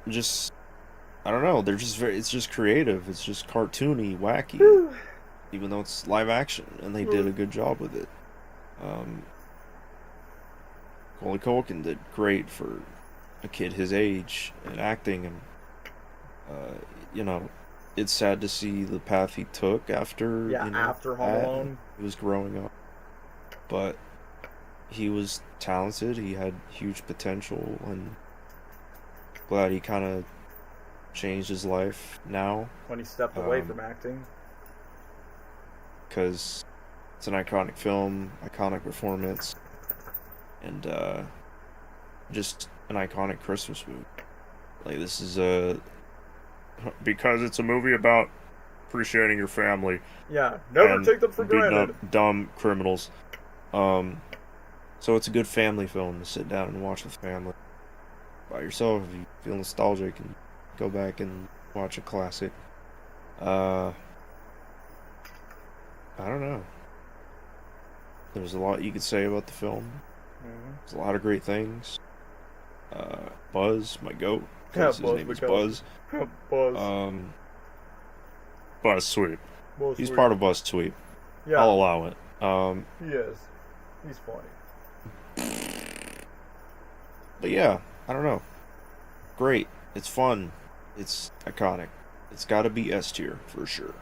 Just I don't know. They're just it's just creative. It's just cartoony, wacky. Even though it's live action, and they did a good job with it. Macaulay Culkin did great for a kid his age in acting, and you know, it's sad to see the path he took after after Home Alone. He was growing up, but he was talented. He had huge potential, and glad he kind of changed his life now When he stepped away from acting. Because it's an iconic film, iconic performance, and just an iconic Christmas movie. Like, this is because it's a movie about appreciating your family. Yeah, never take them for beating granted. up dumb criminals. So it's a good family film to sit down and watch with family. By yourself, if you feel nostalgic, and go back and watch a classic. I don't know. There's a lot you could say about the film. There's a lot of great things. Buzz, my goat. His name is Buzz. Buzz. Buzz Sweep. Buzz He's Sweep. part of Buzz Sweep. Yeah, I'll allow it. he is. He's funny. But yeah, I don't know. Great. It's fun. It's iconic. It's got to be S tier for sure.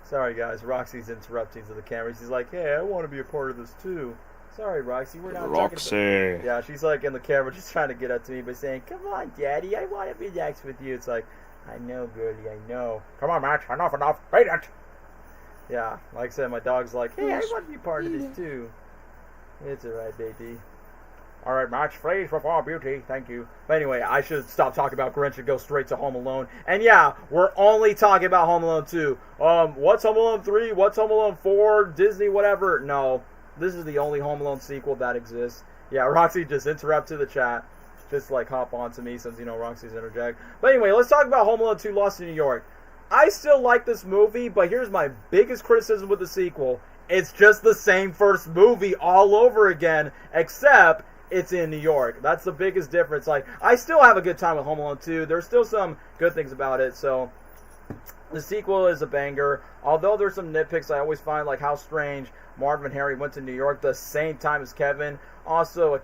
Sorry guys, Roxy's interrupting to the camera. She's like, "Hey, I want to be a part of this too." Sorry, Roxy, we're not Roxy. talking about... Yeah, she's like in the camera just trying to get up to me by saying, "Come on, Daddy, I want to be next with you." It's like, I know, girlie, I know. Come on, Matt, enough, beat it! Yeah, like I said, my dog's like, "Hey, I want to be part of this too." It's alright, baby. Alright, match phrase for our beauty. Thank you. But anyway, I should stop talking about Grinch and go straight to Home Alone. And yeah, we're only talking about Home Alone 2. What's Home Alone 3? What's Home Alone 4? Disney, whatever. No. This is the only Home Alone sequel that exists. Yeah, Roxy just interrupted the chat. Just like hop on to me since, you know, Roxy's interject. But anyway, let's talk about Home Alone 2 Lost in New York. I still like this movie, but here's my biggest criticism with the sequel. It's just the same first movie all over again, except it's in New York. That's the biggest difference. Like, I still have a good time with Home Alone 2. There's still some good things about it. So, the sequel is a banger. Although there's some nitpicks, I always find, like, how strange Marvin and Harry went to New York the same time as Kevin. Also, a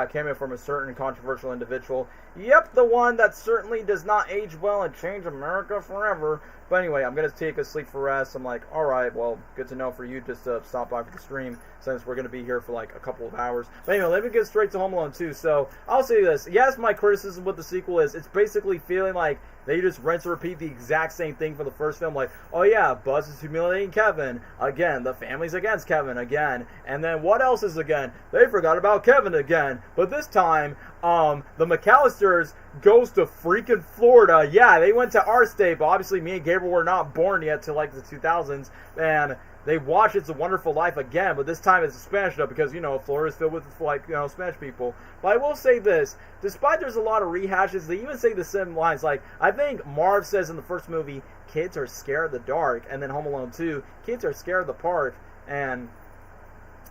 cameo from a certain controversial individual. Yep, the one that certainly does not age well and change America forever. But anyway, I'm going to take a sleep for rest. I'm like, alright, well, good to know for you just to stop by for the stream, since we're going to be here for like a couple of hours. But anyway, let me get straight to Home Alone 2. So, I'll say this. Yes, my criticism with the sequel is, it's basically feeling like they just rinse and repeat the exact same thing for the first film. Like, oh yeah, Buzz is humiliating Kevin. Again, the family's against Kevin again. And then what else is again? They forgot about Kevin again. But this time, the McAllisters goes to freaking Florida. Yeah, they went to our state, but obviously me and Gabriel were not born yet till like the 2000s. And they watch It's a Wonderful Life again, but this time it's Spanish dub because, you know, Florida's filled with, like, you know, Spanish people. But I will say this, despite there's a lot of rehashes, they even say the same lines. Like, I think Marv says in the first movie, kids are scared of the dark, and then Home Alone 2, kids are scared of the park, and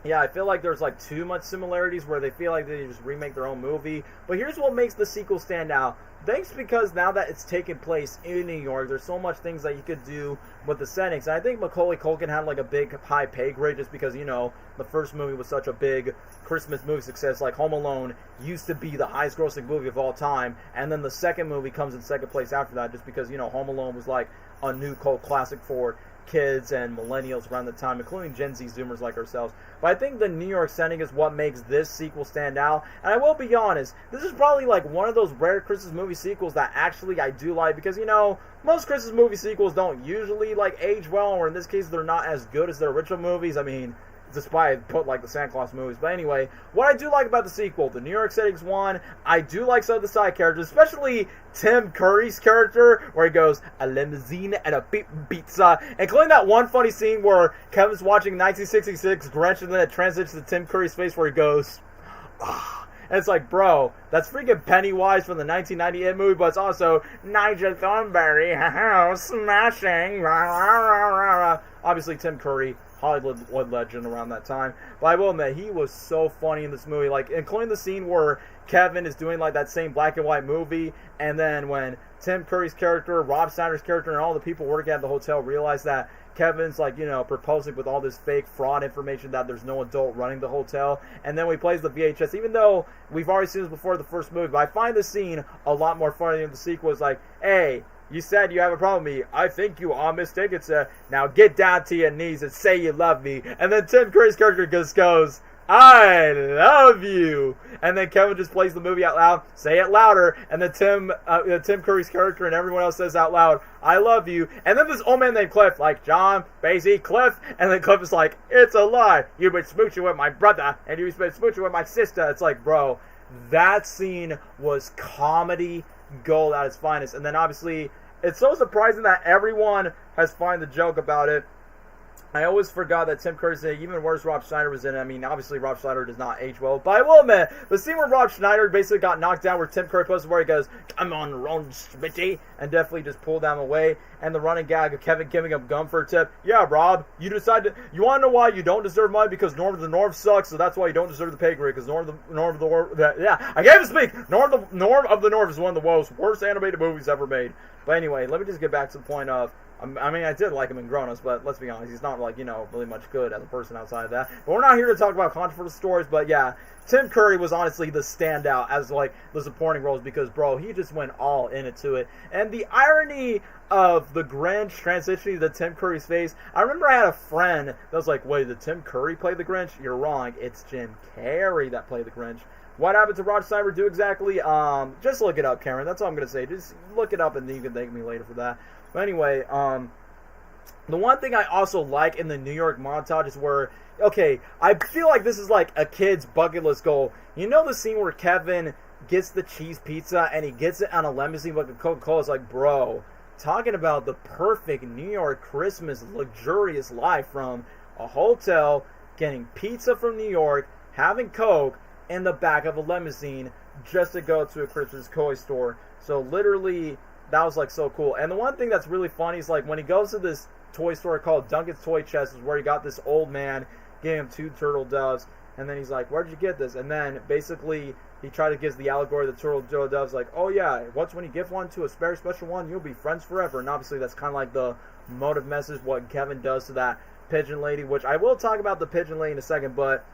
yeah, I feel like there's like too much similarities where they feel like they just remake their own movie. But here's what makes the sequel stand out. Thanks because now that it's taken place in New York, there's so much things that you could do with the settings. And I think Macaulay Culkin had like a big high pay grade just because, you know, the first movie was such a big Christmas movie success. Like Home Alone used to be the highest grossing movie of all time. And then the second movie comes in second place after that just because, you know, Home Alone was like a new cult classic for kids and millennials around the time, including Gen Z Zoomers like ourselves. But I think the New York setting is what makes this sequel stand out. And I will be honest, this is probably like one of those rare Christmas movie sequels that actually I do like, because, you know, most Christmas movie sequels don't usually like age well, or in this case they're not as good as their original movies. I mean, despite I put like the Santa Claus movies. But anyway, what I do like about the sequel, the New York setting's one. I do like some of the side characters, especially Tim Curry's character, where he goes, a limousine and a pizza, including that one funny scene where Kevin's watching 1966 Grinch, and then it transitions to Tim Curry's face where he goes, ah. And it's like, bro, that's freaking Pennywise from the 1998 movie, but it's also Nigel Thornberry, smashing, obviously Tim Curry, Hollywood legend around that time. But I will admit, he was so funny in this movie, like, including the scene where Kevin is doing like that same black and white movie, and then when Tim Curry's character, Rob Schneider's character, and all the people working at the hotel realize that Kevin's like, you know, proposing with all this fake fraud information that there's no adult running the hotel, and then he plays the VHS, even though we've already seen this before the first movie. But I find this scene a lot more funny than the sequel. It's like, hey, you said you have a problem with me. I think you are mistaken, sir. Now get down to your knees and say you love me. And then Tim Curry's character just goes, I love you. And then Kevin just plays the movie out loud, say it louder, and then Tim Curry's character and everyone else says out loud, I love you. And then this old man named Cliff, like, John, Basie, Cliff, and then Cliff is like, it's a lie. You've been smooching with my brother, and you've been smooching with my sister. It's like, bro, that scene was comedy gold at its finest. And then obviously, it's so surprising that everyone has found the joke about it. I always forgot that Tim Curry's in it, even worse, Rob Schneider was in it. I mean, obviously, Rob Schneider does not age well, but I will admit, the scene where Rob Schneider basically got knocked down, where Tim Curry posted where he goes, come on, Ron Smitty, and definitely just pulled them away, and the running gag of Kevin giving him gum for a tip. Yeah, Rob, you decided, you want to know why you don't deserve money? Because Norm of the Norm sucks, so that's why you don't deserve the pay grade, because Norm of the Norm, yeah, I gave him speak! Norm of the Norm is one of the worst animated movies ever made. But anyway, let me just get back to the point of, I mean, I did like him in Grown-Ups, but let's be honest, he's not, like, you know, really much good as a person outside of that. But we're not here to talk about controversial stories, but yeah, Tim Curry was honestly the standout as, like, the supporting roles, because, bro, he just went all into it. And the irony of the Grinch transitioning to Tim Curry's face, I remember I had a friend that was like, wait, did Tim Curry play the Grinch? You're wrong, it's Jim Carrey that played the Grinch. What happened to Rod Steiger do exactly? Just look it up, Cameron. That's all I'm going to say. Just look it up, and then you can thank me later for that. But anyway, the one thing I also like in the New York montage is where, okay, I feel like this is like a kid's bucket list goal. You know the scene where Kevin gets the cheese pizza, and he gets it on a limousine with a Coca-Cola? It's like, bro, talking about the perfect New York Christmas luxurious life, from a hotel, getting pizza from New York, having Coke, in the back of a limousine just to go to a Christmas toy store. So literally, that was like so cool. And the one thing that's really funny is like when he goes to this toy store called Duncan's Toy Chest, is where he got this old man giving him 2 turtle doves, and then he's like, where'd you get this? And then basically he tried to give the allegory of the turtle doves, like, oh yeah, once when you give one to a very special one, you'll be friends forever. And obviously that's kind of like the motive message what Kevin does to that pigeon lady, which I will talk about the pigeon lady in a second. But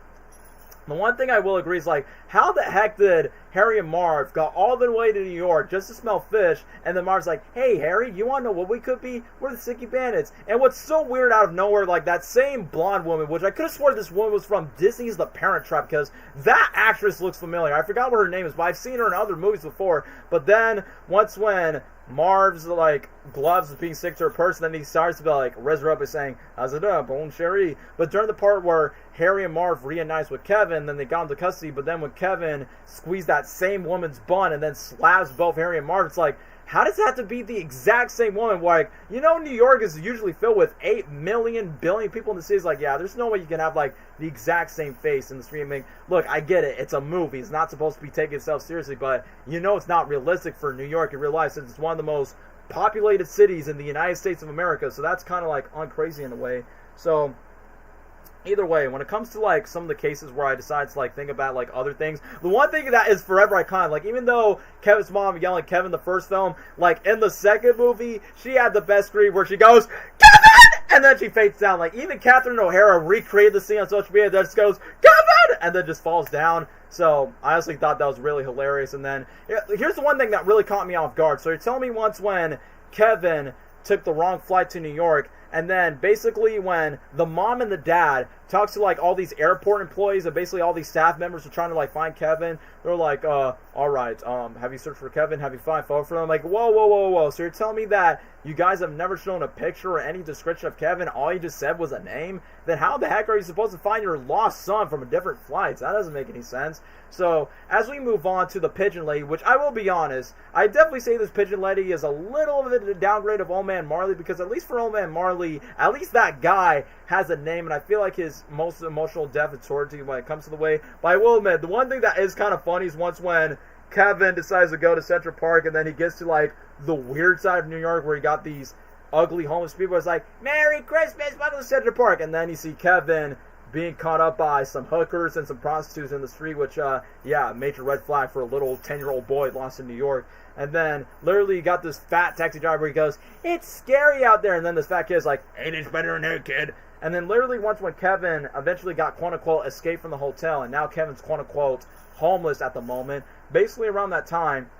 the one thing I will agree is, like, how the heck did Harry and Marv got all the way to New York just to smell fish, and then Marv's like, hey, Harry, you want to know what we could be? We're the Sticky Bandits. And what's so weird, out of nowhere, like, that same blonde woman, which I could have sworn this woman was from Disney's The Parent Trap, because that actress looks familiar. I forgot what her name is, but I've seen her in other movies before. But then, once when Marv's, like, gloves is being stick to her person, then he starts to be like, res her up by saying, how's it up, bon chéri? But during the part where Harry and Marv reunites with Kevin, then they got into custody, but then when Kevin squeezed that same woman's bun and then slaps both Harry and Marv, it's like, how does it have to be the exact same woman? Like, you know, New York is usually filled with 8 million billion people in the city. It's like, yeah, there's no way you can have, like, the exact same face in the streaming. Look, I get it. It's a movie. It's not supposed to be taking itself seriously, but you know it's not realistic for New York in real life, since it's one of the most populated cities in the United States of America. So that's kind of, like, uncrazy in a way. So either way, when it comes to, like, some of the cases where I decide to, like, think about, like, other things, the one thing that is forever iconic, like, even though Kevin's mom yelling at Kevin the first film, like, in the second movie, she had the best scream where she goes, Kevin! And then she fades down. Like, even Catherine O'Hara recreated the scene on social media that just goes, Kevin! And then just falls down. So I honestly thought that was really hilarious. And then, here's the one thing that really caught me off guard. So you're telling me once when Kevin took the wrong flight to New York, And then basically when the mom and the dad talks to like all these airport employees and basically all these staff members are trying to like find Kevin, they're like, all right, have you searched for Kevin? Have you found photo for him? I'm like, whoa. So you're telling me that you guys have never shown a picture or any description of Kevin? All you just said was a name? Then how the heck are you supposed to find your lost son from a different flights? That doesn't make any sense. So as we move on to the pigeon lady, which I will be honest, I definitely say this pigeon lady is a little bit of a downgrade of Old Man Marley, because at least for Old Man Marley, at least that guy has a name, and I feel like his most emotional depth and torture when it comes to the way. But I will admit, the one thing that is kind of funny is once when Kevin decides to go to Central Park and then he gets to like the weird side of New York where you got these ugly homeless people. It's like, Merry Christmas, welcome to Central Park. And then you see Kevin being caught up by some hookers and some prostitutes in the street, which, yeah, major red flag for a little 10-year-old boy lost in New York. And then, literally, you got this fat taxi driver, he goes, it's scary out there. And then this fat kid's like, ain't it better in here, kid? And then, literally, once when Kevin eventually got, quote-unquote, escaped from the hotel, and now Kevin's, quote-unquote, homeless at the moment, basically around that time,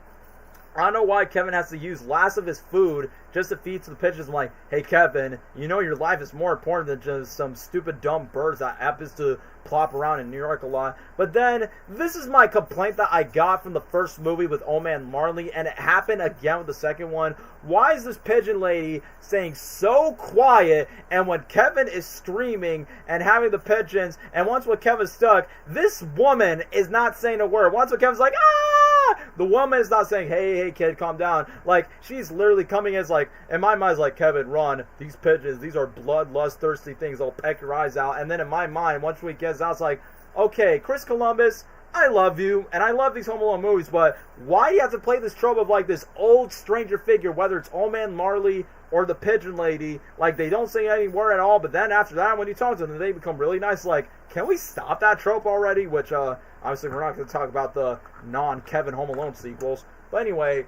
I don't know why Kevin has to use last of his food just to feed to the pigeons. I'm like, hey, Kevin, you know your life is more important than just some stupid, dumb birds that happens to plop around in New York a lot. But then, this is my complaint that I got from the first movie with Old Man Marley, and it happened again with the second one. Why is this pigeon lady staying so quiet, and when Kevin is screaming and having the pigeons, and once when Kevin's stuck, this woman is not saying a word. Once when Kevin's like, ah! The woman is not saying, hey, kid, calm down. Like, she's literally coming as like, in my mind, it's like, Kevin, run. These pigeons, these are bloodlust-thirsty things. They'll peck your eyes out. And then in my mind, once we get out, it's like, okay, Chris Columbus, I love you, and I love these Home Alone movies, but why do you have to play this trope of, like, this old stranger figure, whether it's Old Man Marley or the pigeon lady? Like, they don't say any word at all, but then after that, when you talk to them, they become really nice. Like, can we stop that trope already? Which, obviously, we're not going to talk about the non-Kevin Home Alone sequels. But anyway,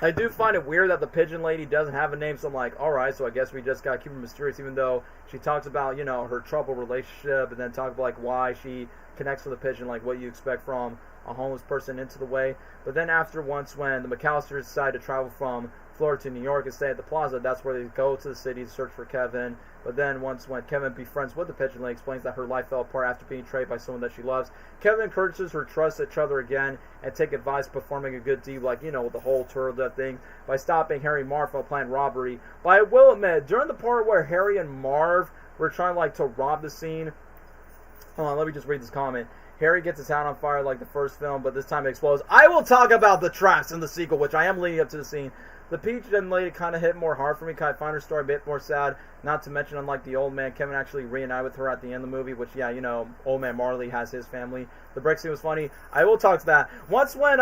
I do find it weird that the pigeon lady doesn't have a name, so I'm like, alright, so I guess we just gotta keep her mysterious, even though she talks about, you know, her troubled relationship, and then talk about, like, why she connects with a pigeon, like what you expect from a homeless person into the way. But then after once when the McAllisters decide to travel from Florida to New York and stay at the Plaza, that's where they go to the city to search for Kevin. But then once when Kevin befriends with the pigeon lady, explains that her life fell apart after being betrayed by someone that she loves, Kevin encourages her to trust each other again and take advice performing a good deed, like, you know, the whole tour of that thing, by stopping Harry and Marv from a planned robbery. But I will admit, during the part where Harry and Marv were trying, like, to rob the scene, hold on, let me just read this comment. Harry gets his house on fire like the first film, but this time it explodes. I will talk about the traps in the sequel, which I am leading up to the scene. The pigeon lady kind of hit more hard for me, because I find her story a bit more sad. Not to mention, unlike the old man, Kevin actually reunited with her at the end of the movie, which, yeah, you know, Old Man Marley has his family. The brick scene was funny. I will talk to that. Once when,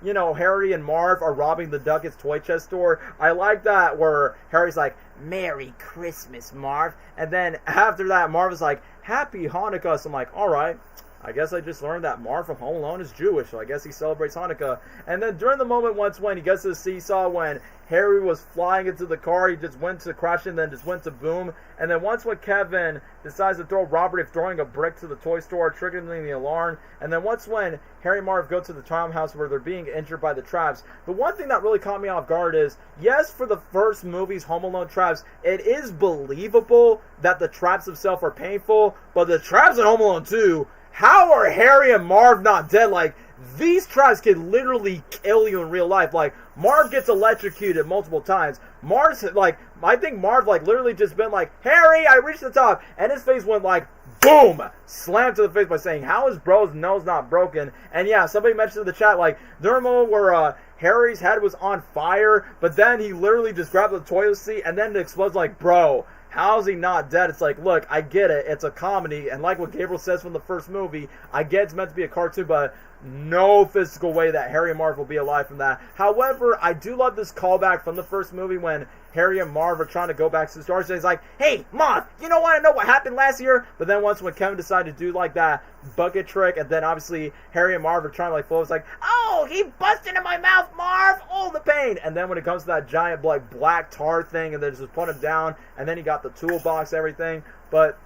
you know, Harry and Marv are robbing the Duckett's toy chest store, I like that where Harry's like, Merry Christmas, Marv. And then after that, Marv is like, Happy Hanukkah. So I'm like, alright. I guess I just learned that Marv from Home Alone is Jewish, so I guess he celebrates Hanukkah. And then during the moment once when he gets to the seesaw, when Harry was flying into the car, he just went to crash and then just went to boom. And then once when Kevin decides to throw Robert of throwing a brick to the toy store, triggering the alarm. And then once when Harry and Marv go to the townhouse where they're being injured by the traps, the one thing that really caught me off guard is, yes, for the first movie's Home Alone traps, it is believable that the traps themselves are painful, but the traps in Home Alone 2, how are Harry and Marv not dead? Like, these traps can literally kill you in real life. Like, Marv gets electrocuted multiple times. Marv's, like, I think Marv, like, literally just been like, Harry, I reached the top. And his face went like, boom! Slammed to the face by saying, how is bro's nose not broken? And yeah, somebody mentioned in the chat, like, during a moment where, Harry's head was on fire, but then he literally just grabbed the toilet seat, and then it explodes like, bro, how's he not dead? It's like, look, I get it. It's a comedy. And like what Gabriel says from the first movie, I get it's meant to be a cartoon, but no physical way that Harry and Marv will be alive from that. However, I do love this callback from the first movie when Harry and Marv are trying to go back to the stars. And he's like, hey, Marv, you don't want to know what happened last year? But then once when Kevin decided to do like that bucket trick, and then obviously Harry and Marv are trying to like float, it's like, oh, he busted into my mouth, Marv! Oh, the pain! And then when it comes to that giant like black tar thing, and then just put him down, and then he got the toolbox, everything. But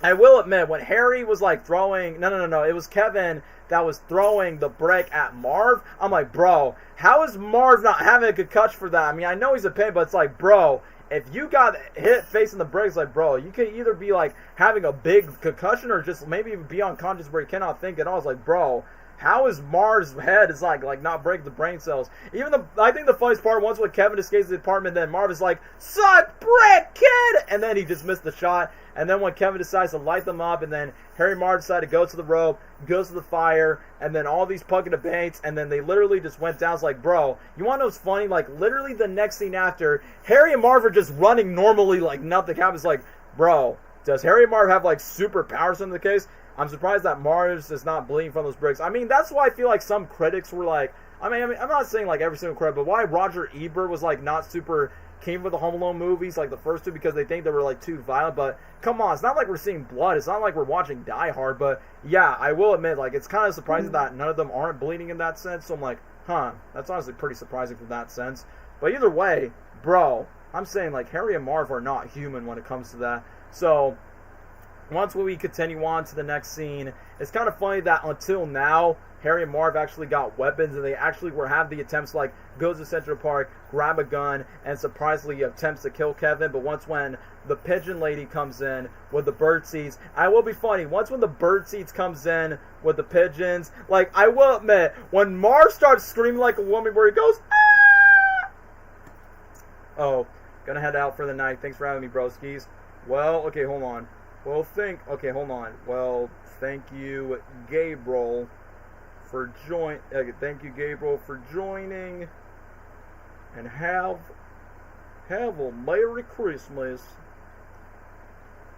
I will admit, when Harry was like throwing, no, it was Kevin that was throwing the brick at Marv. I'm like, bro, how is Marv not having a good catch for that? I mean, I know he's a pain, but it's like, bro, if you got hit facing the bricks, like, bro, you could either be, like, having a big concussion or just maybe even be unconscious where you cannot think at all. It's like, bro, how is Mars' head is like not breaking the brain cells? I think the funniest part, once when Kevin escapes the apartment, then Marv is like, suck brick, kid! And then he just missed the shot. And then when Kevin decides to light them up, and then Harry and Marv decide to go to the rope, goes to the fire, and then all these pumpkin debates, and then they literally just went down. It's like, bro, you want to know what's funny? Like, literally the next scene after, Harry and Marv are just running normally like nothing happens. Like, bro, does Harry and Marv have like superpowers in the case? I'm surprised that Mars is not bleeding from those bricks. I mean, that's why I feel like some critics were like, I mean, I'm not saying like every single critic, but why Roger Ebert was like not super keen with the Home Alone movies, like the first two, because they think they were like too violent. But come on, it's not like we're seeing blood. It's not like we're watching Die Hard. But yeah, I will admit, like, it's kind of surprising that none of them aren't bleeding in that sense. So I'm like, huh, that's honestly pretty surprising from that sense. But either way, bro, I'm saying like Harry and Marv are not human when it comes to that. So once we continue on to the next scene, it's kind of funny that until now, Harry and Marv actually got weapons, and they actually have the attempts to, like, go to Central Park, grab a gun, and surprisingly attempts to kill Kevin. But once when the pigeon lady comes in with the bird seeds, I will be funny, once when the bird seeds comes in with the pigeons, like, I will admit, when Marv starts screaming like a woman where he goes, ah! Oh, gonna head out for the night. Thanks for having me, broskies. Well, okay, hold on. Okay, hold on. Well, thank you, Gabriel, for thank you, Gabriel, for joining. And have a Merry Christmas.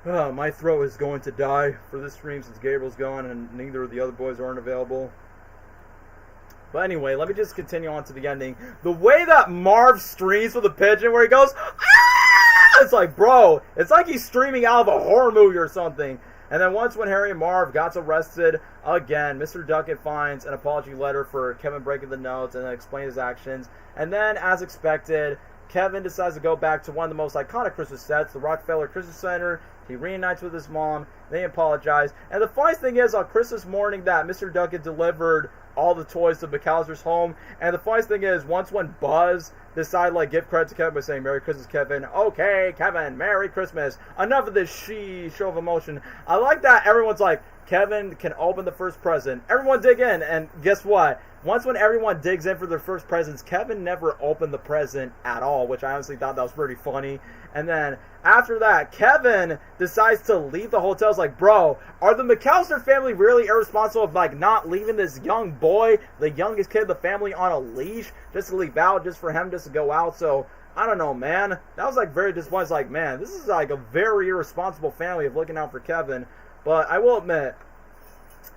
My throat is going to die for this stream since Gabriel's gone and neither of the other boys aren't available. But anyway, let me just continue on to the ending. The way that Marv screams for the pigeon where he goes, ah! It's like, bro, it's like he's streaming out of a horror movie or something. And then once when Harry and Marv got arrested, again, Mr. Duckett finds an apology letter for Kevin breaking the notes and then explains his actions. And then, as expected, Kevin decides to go back to one of the most iconic Christmas sets, the Rockefeller Christmas Center. He reunites with his mom. They apologize. And the funniest thing is, on Christmas morning, that Mr. Duckett delivered all the toys to McAllister's home. And the funniest thing is, once when Buzz decided to, like, give credit to Kevin by saying, Merry Christmas, Kevin. Okay, Kevin, Merry Christmas. Enough of this show of emotion. I like that everyone's like, Kevin can open the first present. Everyone dig in, and guess what? Once when everyone digs in for their first presents, Kevin never opened the present at all, which I honestly thought that was pretty funny. And then after that, Kevin decides to leave the hotel. It's like, bro, are the McAllister family really irresponsible of, like, not leaving this young boy, the youngest kid of the family, on a leash just to leave out, just for him just to go out? So I don't know, man. That was, like, very disappointing. It's like, man, this is, like, a very irresponsible family of looking out for Kevin. But I will admit,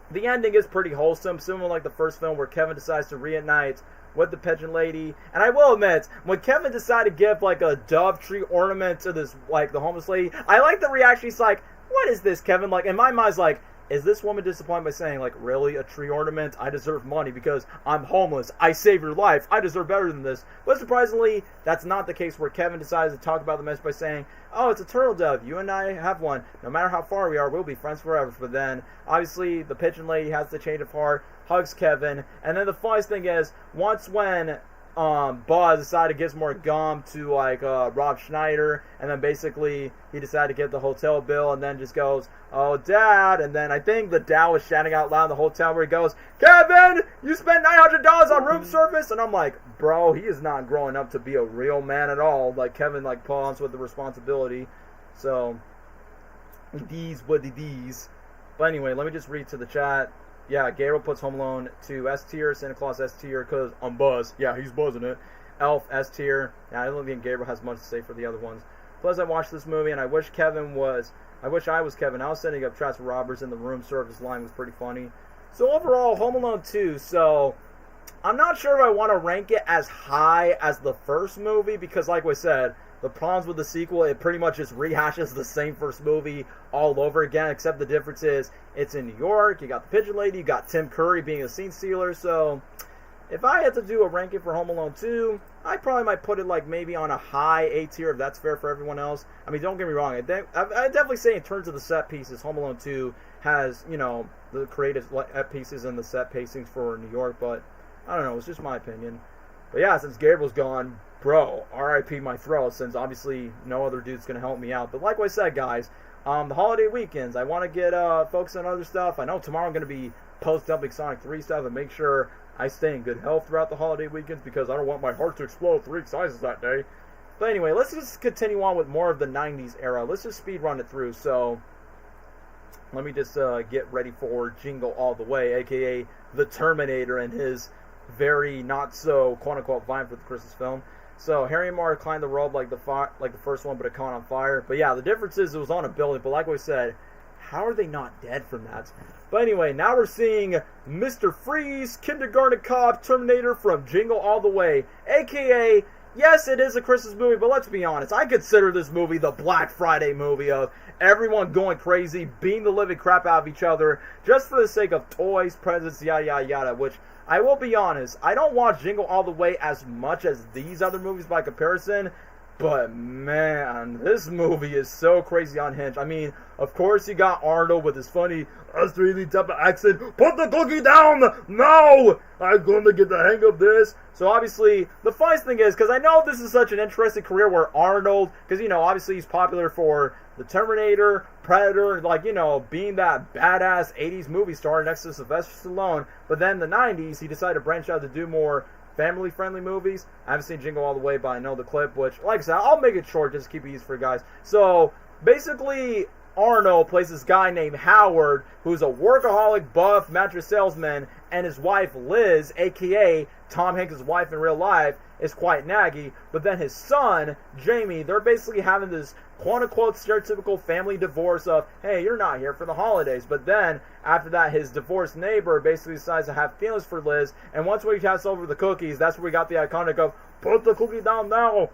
the ending is pretty wholesome, similar like the first film where Kevin decides to reunite with the pigeon lady. And I will admit, when Kevin decided to give like a dove tree ornament to this, like, the homeless lady, I like the reaction. He's like, what is this, Kevin? Like, in my mind, it's like, is this woman disappointed by saying, like, really, a tree ornament? I deserve money because I'm homeless. I saved your life. I deserve better than this. But surprisingly, that's not the case, where Kevin decides to talk about the message by saying, oh, it's a turtle dove. You and I have one. No matter how far we are, we'll be friends forever. But then, obviously, the pigeon lady has the change of heart, hugs Kevin. And then the funniest thing is, once when Buzz decided to give some more gum to, like, Rob Schneider, and then basically he decided to get the hotel bill, and then just goes, oh, Dad, and then I think the dad was shouting out loud in the hotel where he goes, Kevin, you spent $900 on room service, and I'm like, bro, he is not growing up to be a real man at all. Like, Kevin, like, pawns with the responsibility. So, these what it is. But anyway, let me just read to the chat. Yeah, Gabriel puts Home Alone to S tier, Santa Claus S tier, because I'm Buzz. Yeah, he's buzzing it. Elf S tier. Yeah, I don't think Gabriel has much to say for the other ones. Plus, I watched this movie, and I wish I was Kevin. I was setting up traps for robbers in the room service line. Was pretty funny. So overall, Home Alone 2. So I'm not sure if I want to rank it as high as the first movie, because like I said, the problems with the sequel, it pretty much just rehashes the same first movie all over again, except the difference is it's in New York, you got the pigeon lady, you got Tim Curry being a scene stealer. So if I had to do a ranking for Home Alone 2, I probably might put it like maybe on a high A tier, if that's fair for everyone else. I mean, don't get me wrong, I definitely say in terms of the set pieces, Home Alone 2 has, you know, the creative set pieces and the set pacings for New York, but I don't know, it's just my opinion. But yeah, since Gabriel's gone, bro, RIP my throat, since obviously no other dude's going to help me out. But like I said, guys, the holiday weekends, I want to get focused on other stuff. I know tomorrow I'm going to be post-dumping Sonic 3 stuff and make sure I stay in good health throughout the holiday weekends because I don't want my heart to explode 3 sizes that day. But anyway, let's just continue on with more of the 90s era. Let's just speed run it through. So let me just get ready for Jingle All the Way, aka the Terminator, and his very not so quote-unquote vibe for the Christmas film. So Harry and Marge climbed the rope like the first one, but it caught on fire. But yeah, the difference is it was on a building. But like we said, how are they not dead from that? But anyway, now we're seeing Mr. Freeze, Kindergarten Cop, Terminator from Jingle All the Way, aka, yes, it is a Christmas movie, but let's be honest, I consider this movie the Black Friday movie of everyone going crazy, beating the living crap out of each other, just for the sake of toys, presents, yada yada yada, which, I will be honest, I don't watch Jingle All the Way as much as these other movies by comparison, but man, this movie is so crazy unhinged. I mean, of course you got Arnold with his funny Australian type of accent. Put the cookie down! No! I'm going to get the hang of this. So obviously, the funniest thing is, because I know this is such an interesting career where Arnold, because, you know, obviously he's popular for the Terminator, Predator, like, you know, being that badass 80s movie star next to Sylvester Stallone. But then in the 90s, he decided to branch out to do more family-friendly movies. I haven't seen Jingle All the Way, but I know the clip, which, like I said, I'll make it short just to keep it easy for you guys. So, basically, Arnold plays this guy named Howard, who's a workaholic, buff, mattress salesman, and his wife, Liz, a.k.a. Tom Hanks' wife in real life, is quite naggy. But then his son, Jamie, they're basically having this quote-unquote stereotypical family divorce of, hey, you're not here for the holidays. But then, after that, his divorced neighbor basically decides to have feelings for Liz. And once we pass over the cookies, that's where we got the iconic of, put the cookie down now.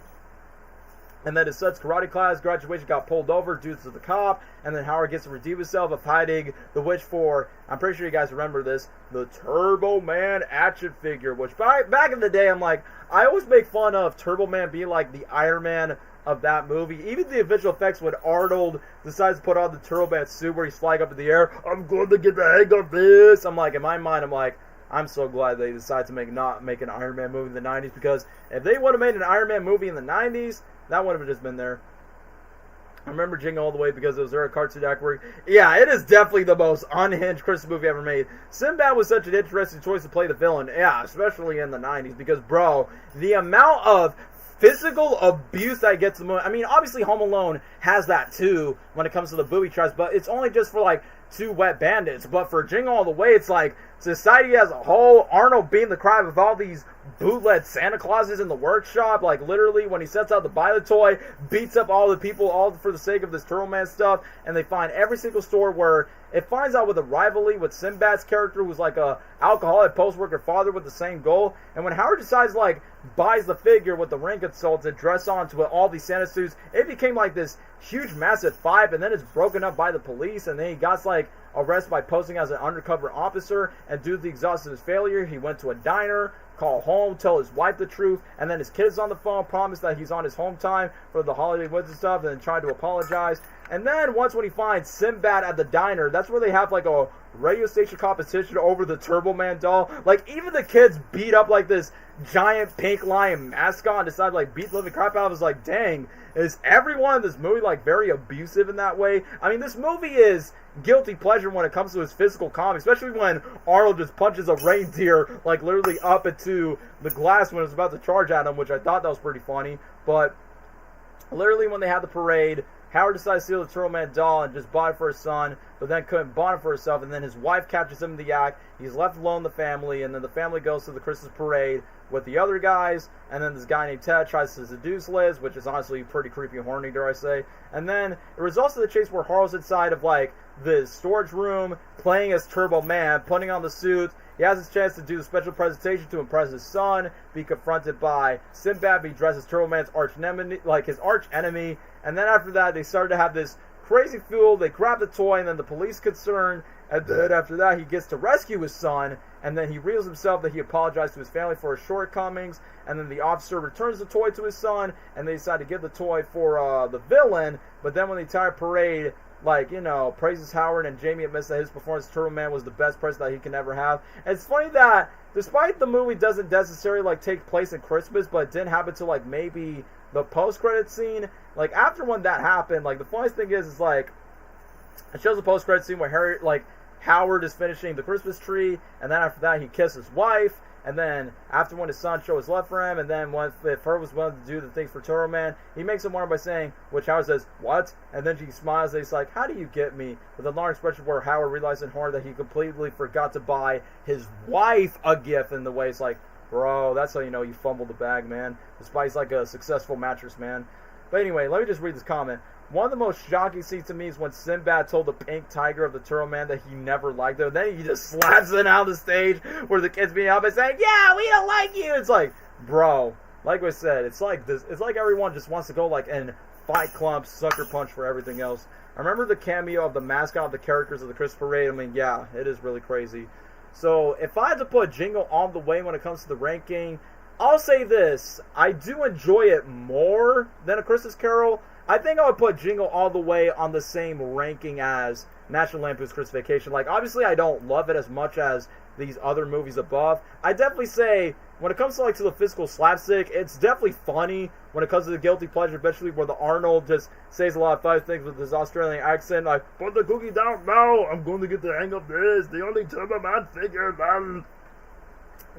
And then his son's karate class graduation got pulled over due to the cop. And then Howard gets to redeem himself of hiding the witch for, I'm pretty sure you guys remember this, the Turbo Man action figure. Which back in the day, I'm like, I always make fun of Turbo Man being like the Iron Man of that movie. Even the visual effects when Arnold decides to put on the Turbo Man suit where he's flying up in the air. I'm going to get the hang of this. I'm like, in my mind, I'm like, I'm so glad they decided to not make an Iron Man movie in the 90s, because if they would have made an Iron Man movie in the 90s, that would have just been there. I remember Jingle All the Way because it was there a Cartoon Network. Yeah, it is definitely the most unhinged Christmas movie ever made. Sinbad was such an interesting choice to play the villain. Yeah, especially in the 90s, because, bro, the amount of physical abuse that gets the movie. I mean, obviously Home Alone has that too when it comes to the booby traps, but it's only just for like 2 wet bandits. But for Jingle All the Way, it's like society as a whole. Arnold being the crime of all these bootleg Santa Clauses in the workshop, like literally when he sets out to buy the toy, beats up all the people all for the sake of this Turtle Man stuff. And they find every single store where it finds out with a rivalry with Sinbad's character, who's like a alcoholic post-worker father with the same goal. And when Howard decides, like, buys the figure with the ring consultant dressed onto it, all these Santa suits, it became like this huge massive fight, and then it's broken up by the police, and then he got like arrested by posing as an undercover officer. And due to the exhaustion of his failure, he went to a diner, call home, tell his wife the truth, and then his kid's on the phone, promise that he's on his home time for the holiday woods and stuff, and then trying to apologize. And then once when he finds Sinbad at the diner, that's where they have like a radio station competition over the Turbo Man doll. Like, even the kids beat up like this giant pink lion mascot and decide to like beat the living crap out of it. It's like, dang, is everyone in this movie like very abusive in that way? I mean, this movie is guilty pleasure when it comes to his physical comedy, especially when Arnold just punches a reindeer like literally up into the glass when it's about to charge at him, which I thought that was pretty funny. But literally when they had the parade, Howard decides to steal the Turtle Man doll and just bought it for his son, but then couldn't buy it for herself, and then his wife catches him in the act. He's left alone with the family, and then the family goes to the Christmas parade with the other guys, and then this guy named Ted tries to seduce Liz, which is honestly pretty creepy and horny, dare I say. And then it results in the chase where Harl's inside of like the storage room, playing as Turbo Man, putting on the suit. He has his chance to do the special presentation to impress his son, be confronted by Sinbad, be dressed as Turbo Man's arch enemy, and then after that, they started to have this crazy fuel. They grab the toy, and then the police concern, and then after that, he gets to rescue his son, and then he reveals himself that he apologized to his family for his shortcomings, and then the officer returns the toy to his son, and they decide to give the toy for the villain. But then when the entire parade like, you know, praises Howard, and Jamie admits that his performance as Turtle Man was the best present that he can ever have. And it's funny that despite the movie doesn't necessarily like take place in Christmas, but it didn't happen to like maybe the post-credit scene. Like after when that happened, like the funniest thing is like it shows a post-credit scene where Howard is finishing the Christmas tree, and then after that he kisses his wife. And then after when his son shows love for him, and then if Herb was willing to do the things for Turtle Man, he makes him wonder by saying, which Howard says, "What?" And then she smiles and he's like, "How do you get me?" With a long expression where Howard realizes in horror that he completely forgot to buy his wife a gift, in the way it's like, bro, that's how you know you fumbled the bag, man. Despite he's like a successful mattress man. But anyway, let me just read this comment. One of the most shocking scenes to me is when Sinbad told the pink tiger of the Turtle Man that he never liked him. And then he just slaps it out of the stage where the kids being up and saying, "Yeah, we don't like you." It's like, bro, like I said, it's like this. It's like everyone just wants to go like and fight clump, sucker punch for everything else. I remember the cameo of the mascot of the characters of the Christmas parade. I mean, yeah, it is really crazy. So if I had to put Jingle All the Way when it comes to the ranking, I'll say this: I do enjoy it more than A Christmas Carol. I think I would put Jingle All the Way on the same ranking as National Lampoon's Christmas Vacation. Like, obviously, I don't love it as much as these other movies above. I definitely say, when it comes to, like, to the physical slapstick, it's definitely funny. When it comes to the guilty pleasure, especially where the Arnold just says a lot of funny things with his Australian accent, like, "Put the cookie down now, I'm going to get the hang of this, the only Turbo Man figure, man."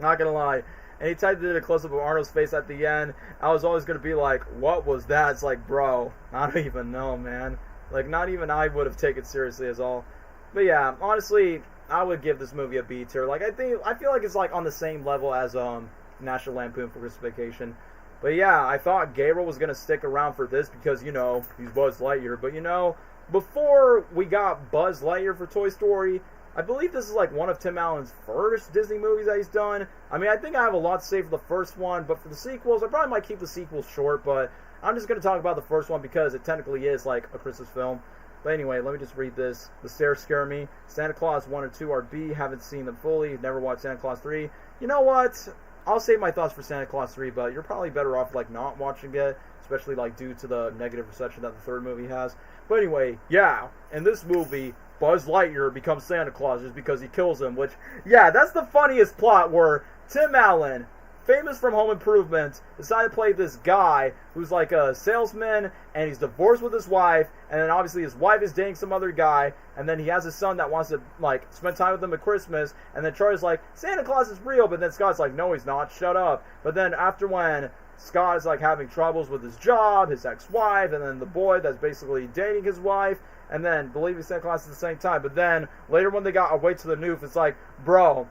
Not gonna lie. Anytime they did a close-up of Arnold's face at the end, I was always going to be like, what was that? It's like, bro, I don't even know, man. Like, not even I would have taken it seriously as all. But yeah, honestly, I would give this movie a B tier. Like, I feel like it's like on the same level as National Lampoon for Christmas Vacation. But yeah, I thought Gabriel was going to stick around for this because, you know, he's Buzz Lightyear. But, you know, before we got Buzz Lightyear for Toy Story, I believe this is like one of Tim Allen's first Disney movies that he's done. I mean, I think I have a lot to say for the first one, but for the sequels, I probably might keep the sequels short, but I'm just going to talk about the first one because it technically is like a Christmas film. But anyway, let me just read this. The stairs scare me. Santa Claus 1 and 2 are B. Haven't seen them fully. Never watched Santa Claus 3. You know what? I'll save my thoughts for Santa Claus 3, but you're probably better off like not watching it, especially like due to the negative reception that the third movie has. But anyway, yeah, in this movie, Buzz Lightyear becomes Santa Claus just because he kills him, which, yeah, that's the funniest plot where Tim Allen, famous from Home Improvement, decided to play this guy who's like a salesman, and he's divorced with his wife, and then obviously his wife is dating some other guy, and then he has a son that wants to, like, spend time with him at Christmas, and then Charlie's like, Santa Claus is real, but then Scott's like, no, he's not, shut up. But then after when Scott is like having troubles with his job, his ex-wife, and then the boy that's basically dating his wife, and then believing Santa Claus at the same time. But then later when they got away to the noof, it's like, bro,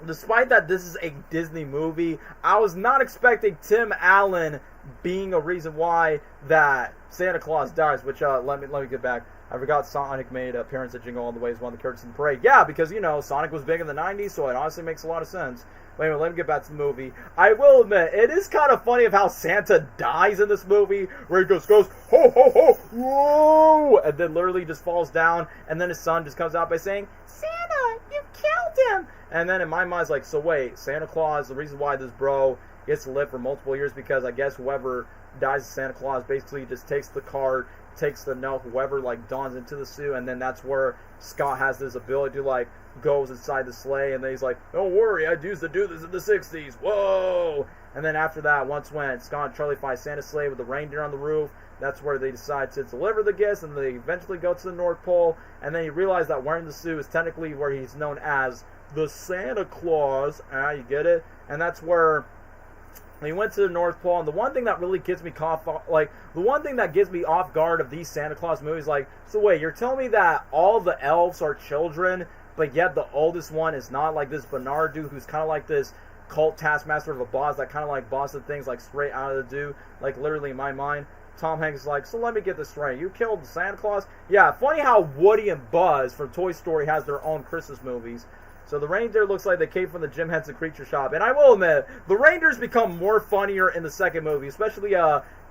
despite that this is a Disney movie, I was not expecting Tim Allen being a reason why that Santa Claus dies. Which let me get back. I forgot Sonic made an appearance at Jingle All the Way as one of the characters in the parade. Yeah, because, you know, Sonic was big in the 90s, so it honestly makes a lot of sense. But anyway, let me get back to the movie. I will admit, it is kind of funny of how Santa dies in this movie, where he goes, ho, ho, ho, whoa, and then literally just falls down, and then his son just comes out by saying, Santa, you killed him! And then in my mind, it's like, so wait, Santa Claus, the reason why this bro gets to live for multiple years, because I guess whoever dies as Santa Claus basically just takes the card, takes the note, whoever like dons into the suit, and then that's where Scott has this ability to like goes inside the sleigh, and then he's like, don't worry, I used to do this in the 60s, whoa! And then after that, once when Scott and Charlie find Santa's sleigh with the reindeer on the roof, that's where they decide to deliver the gifts, and they eventually go to the North Pole, and then you realize that wearing the suit is technically where he's known as the Santa Claus, you get it? And that's where he went to the North Pole, and the one thing that really gets me off guard of these Santa Claus movies, like, so wait, you're telling me that all the elves are children, but yet the oldest one is not, like this Bernard dude who's kind of like this cult taskmaster of a boss that kind of like bossed things like straight out of the dude, like literally in my mind. Tom Hanks is like, so let me get this straight. You killed Santa Claus? Yeah, funny how Woody and Buzz from Toy Story has their own Christmas movies. So the reindeer looks like they came from the Jim Henson Creature Shop. And I will admit, the reindeers become more funnier in the second movie, especially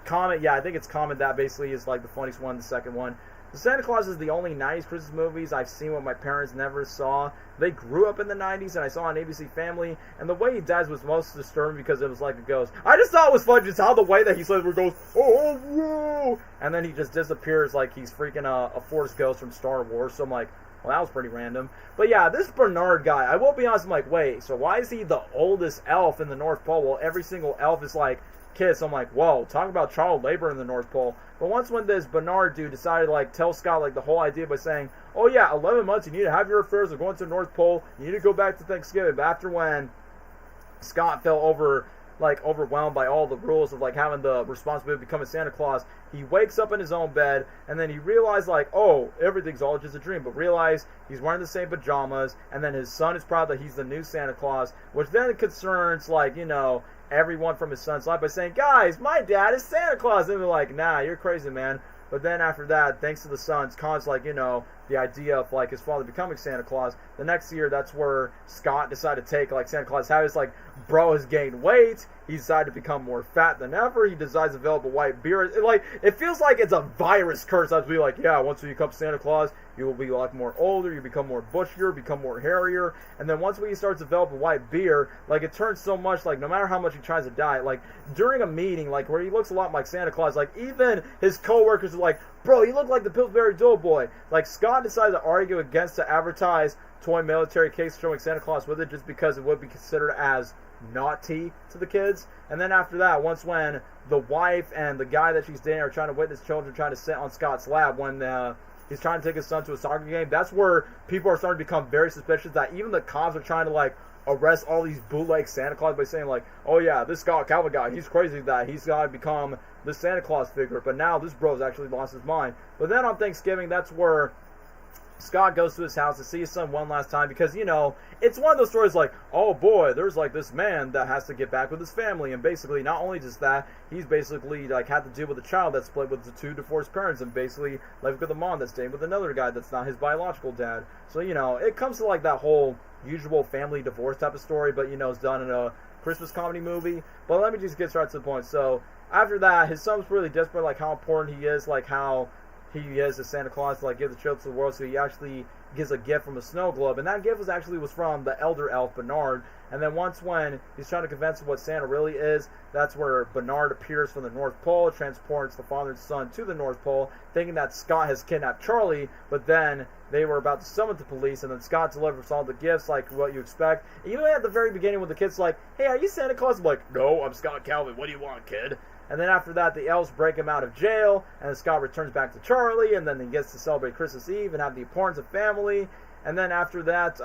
Comet, yeah, I think it's Comet that basically is like the funniest one, the second one. The Santa Claus is the only 90s Christmas movies I've seen what my parents never saw. They grew up in the 90s, and I saw on ABC Family, and the way he dies was most disturbing because it was like a ghost. I just thought it was fun just how the way that he says where he goes, oh, whoa, and then he just disappears like he's freaking a Force Ghost from Star Wars, so I'm like, well, that was pretty random. But yeah, this Bernard guy, I will be honest, I'm like, wait, so why is he the oldest elf in the North Pole? Well, every single elf is like kids, so I'm like, whoa, talk about child labor in the North Pole. But once when this Bernard dude decided to like tell Scott like the whole idea by saying, oh yeah, 11 months, you need to have your affairs of going to the North Pole, you need to go back to Thanksgiving. But after when Scott fell overwhelmed by all the rules of like having the responsibility of becoming Santa Claus, he wakes up in his own bed, and then he realized like, oh, everything's all just a dream, but realize he's wearing the same pajamas, and then his son is proud that he's the new Santa Claus, which then concerns like, everyone from his son's life by saying, guys, my dad is Santa Claus, and they're like, nah, you're crazy, man. But then after that, thanks to the son's cons, like, the idea of like his father becoming Santa Claus, the next year that's where Scott decided to take like Santa Claus habits, like bro has gained weight, he decided to become more fat than ever, he decides to develop a white beard. It feels like it's a virus curse that's be like, yeah, once you become Santa Claus, you will be like more older, you become more bushier, become more hairier, and then once when he starts to develop a white beard, like it turns so much like no matter how much he tries to diet, like during a meeting, like where he looks a lot like Santa Claus, like even his co-workers are like, bro, you look like the Pillsbury Doughboy. Like Scott decided to argue against to advertise toy military case showing Santa Claus with it just because it would be considered as naughty to the kids. And then after that, once when the wife and the guy that she's dating are trying to witness children trying to sit on Scott's lap when he's trying to take his son to a soccer game, that's where people are starting to become very suspicious that even the cops are trying to like arrest all these bootleg Santa Claus by saying like, oh yeah, this Scott Calvin guy, he's crazy that he's got to become the Santa Claus figure, but now this bro's actually lost his mind. But then on Thanksgiving, that's where Scott goes to his house to see his son one last time because, it's one of those stories like, oh boy, there's like this man that has to get back with his family, and basically not only just that, he's basically like had to deal with a child that's split with the two divorced parents and basically living with a mom that's staying with another guy that's not his biological dad. So, it comes to like that whole usual family divorce type of story, but, it's done in a Christmas comedy movie. But let me just get straight to the point. So after that, his son's really desperate, like how important he is, like how he is as Santa Claus to like give the children to the world. So he actually gives a gift from a snow globe, and that gift was from the elder elf Bernard. And then once when he's trying to convince him what Santa really is, that's where Bernard appears from the North Pole, transports the father and son to the North Pole, thinking that Scott has kidnapped Charlie, but then they were about to summon the police, and then Scott delivers all the gifts like what you expect. Even at the very beginning when the kid's like, hey, are you Santa Claus? I'm like, no, I'm Scott Calvin, what do you want, kid? And then after that, the elves break him out of jail, and then Scott returns back to Charlie, and then he gets to celebrate Christmas Eve and have the importance of family. And then after that,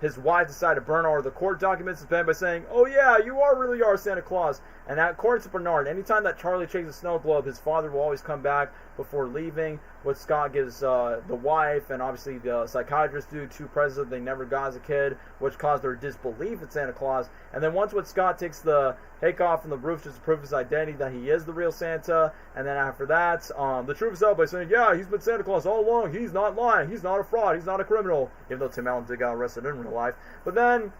his wife decided to burn all of the court documents in bed by saying, oh yeah, you really are Santa Claus. And according to Bernard, anytime that Charlie chases a snow globe, his father will always come back before leaving, which Scott gives the wife and obviously the psychiatrist do two presents that they never got as a kid, which caused their disbelief in Santa Claus. And then once when Scott takes the hake off from the roof just to prove his identity that he is the real Santa, and then after that, the truth is out by saying, yeah, he's been Santa Claus all along, he's not lying, he's not a fraud, he's not a criminal, even though Tim Allen did get arrested in real life. But then,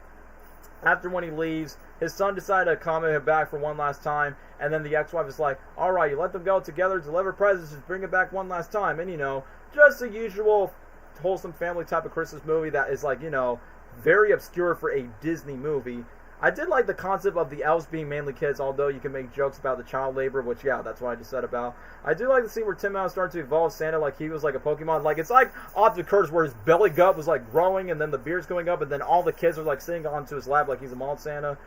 after when he leaves, his son decided to come him back for one last time, and then the ex-wife is like, alright, you let them go together, deliver presents, just bring it back one last time. And, just the usual wholesome family type of Christmas movie that is like, very obscure for a Disney movie. I did like the concept of the elves being mainly kids, although you can make jokes about the child labor, which, yeah, that's what I just said about. I do like the scene where Tim Allen started to evolve Santa like he was like a Pokemon. Like, it's like off the curse where his belly gut was like growing, and then the beard's going up, and then all the kids are like sitting onto his lap like he's a mall Santa.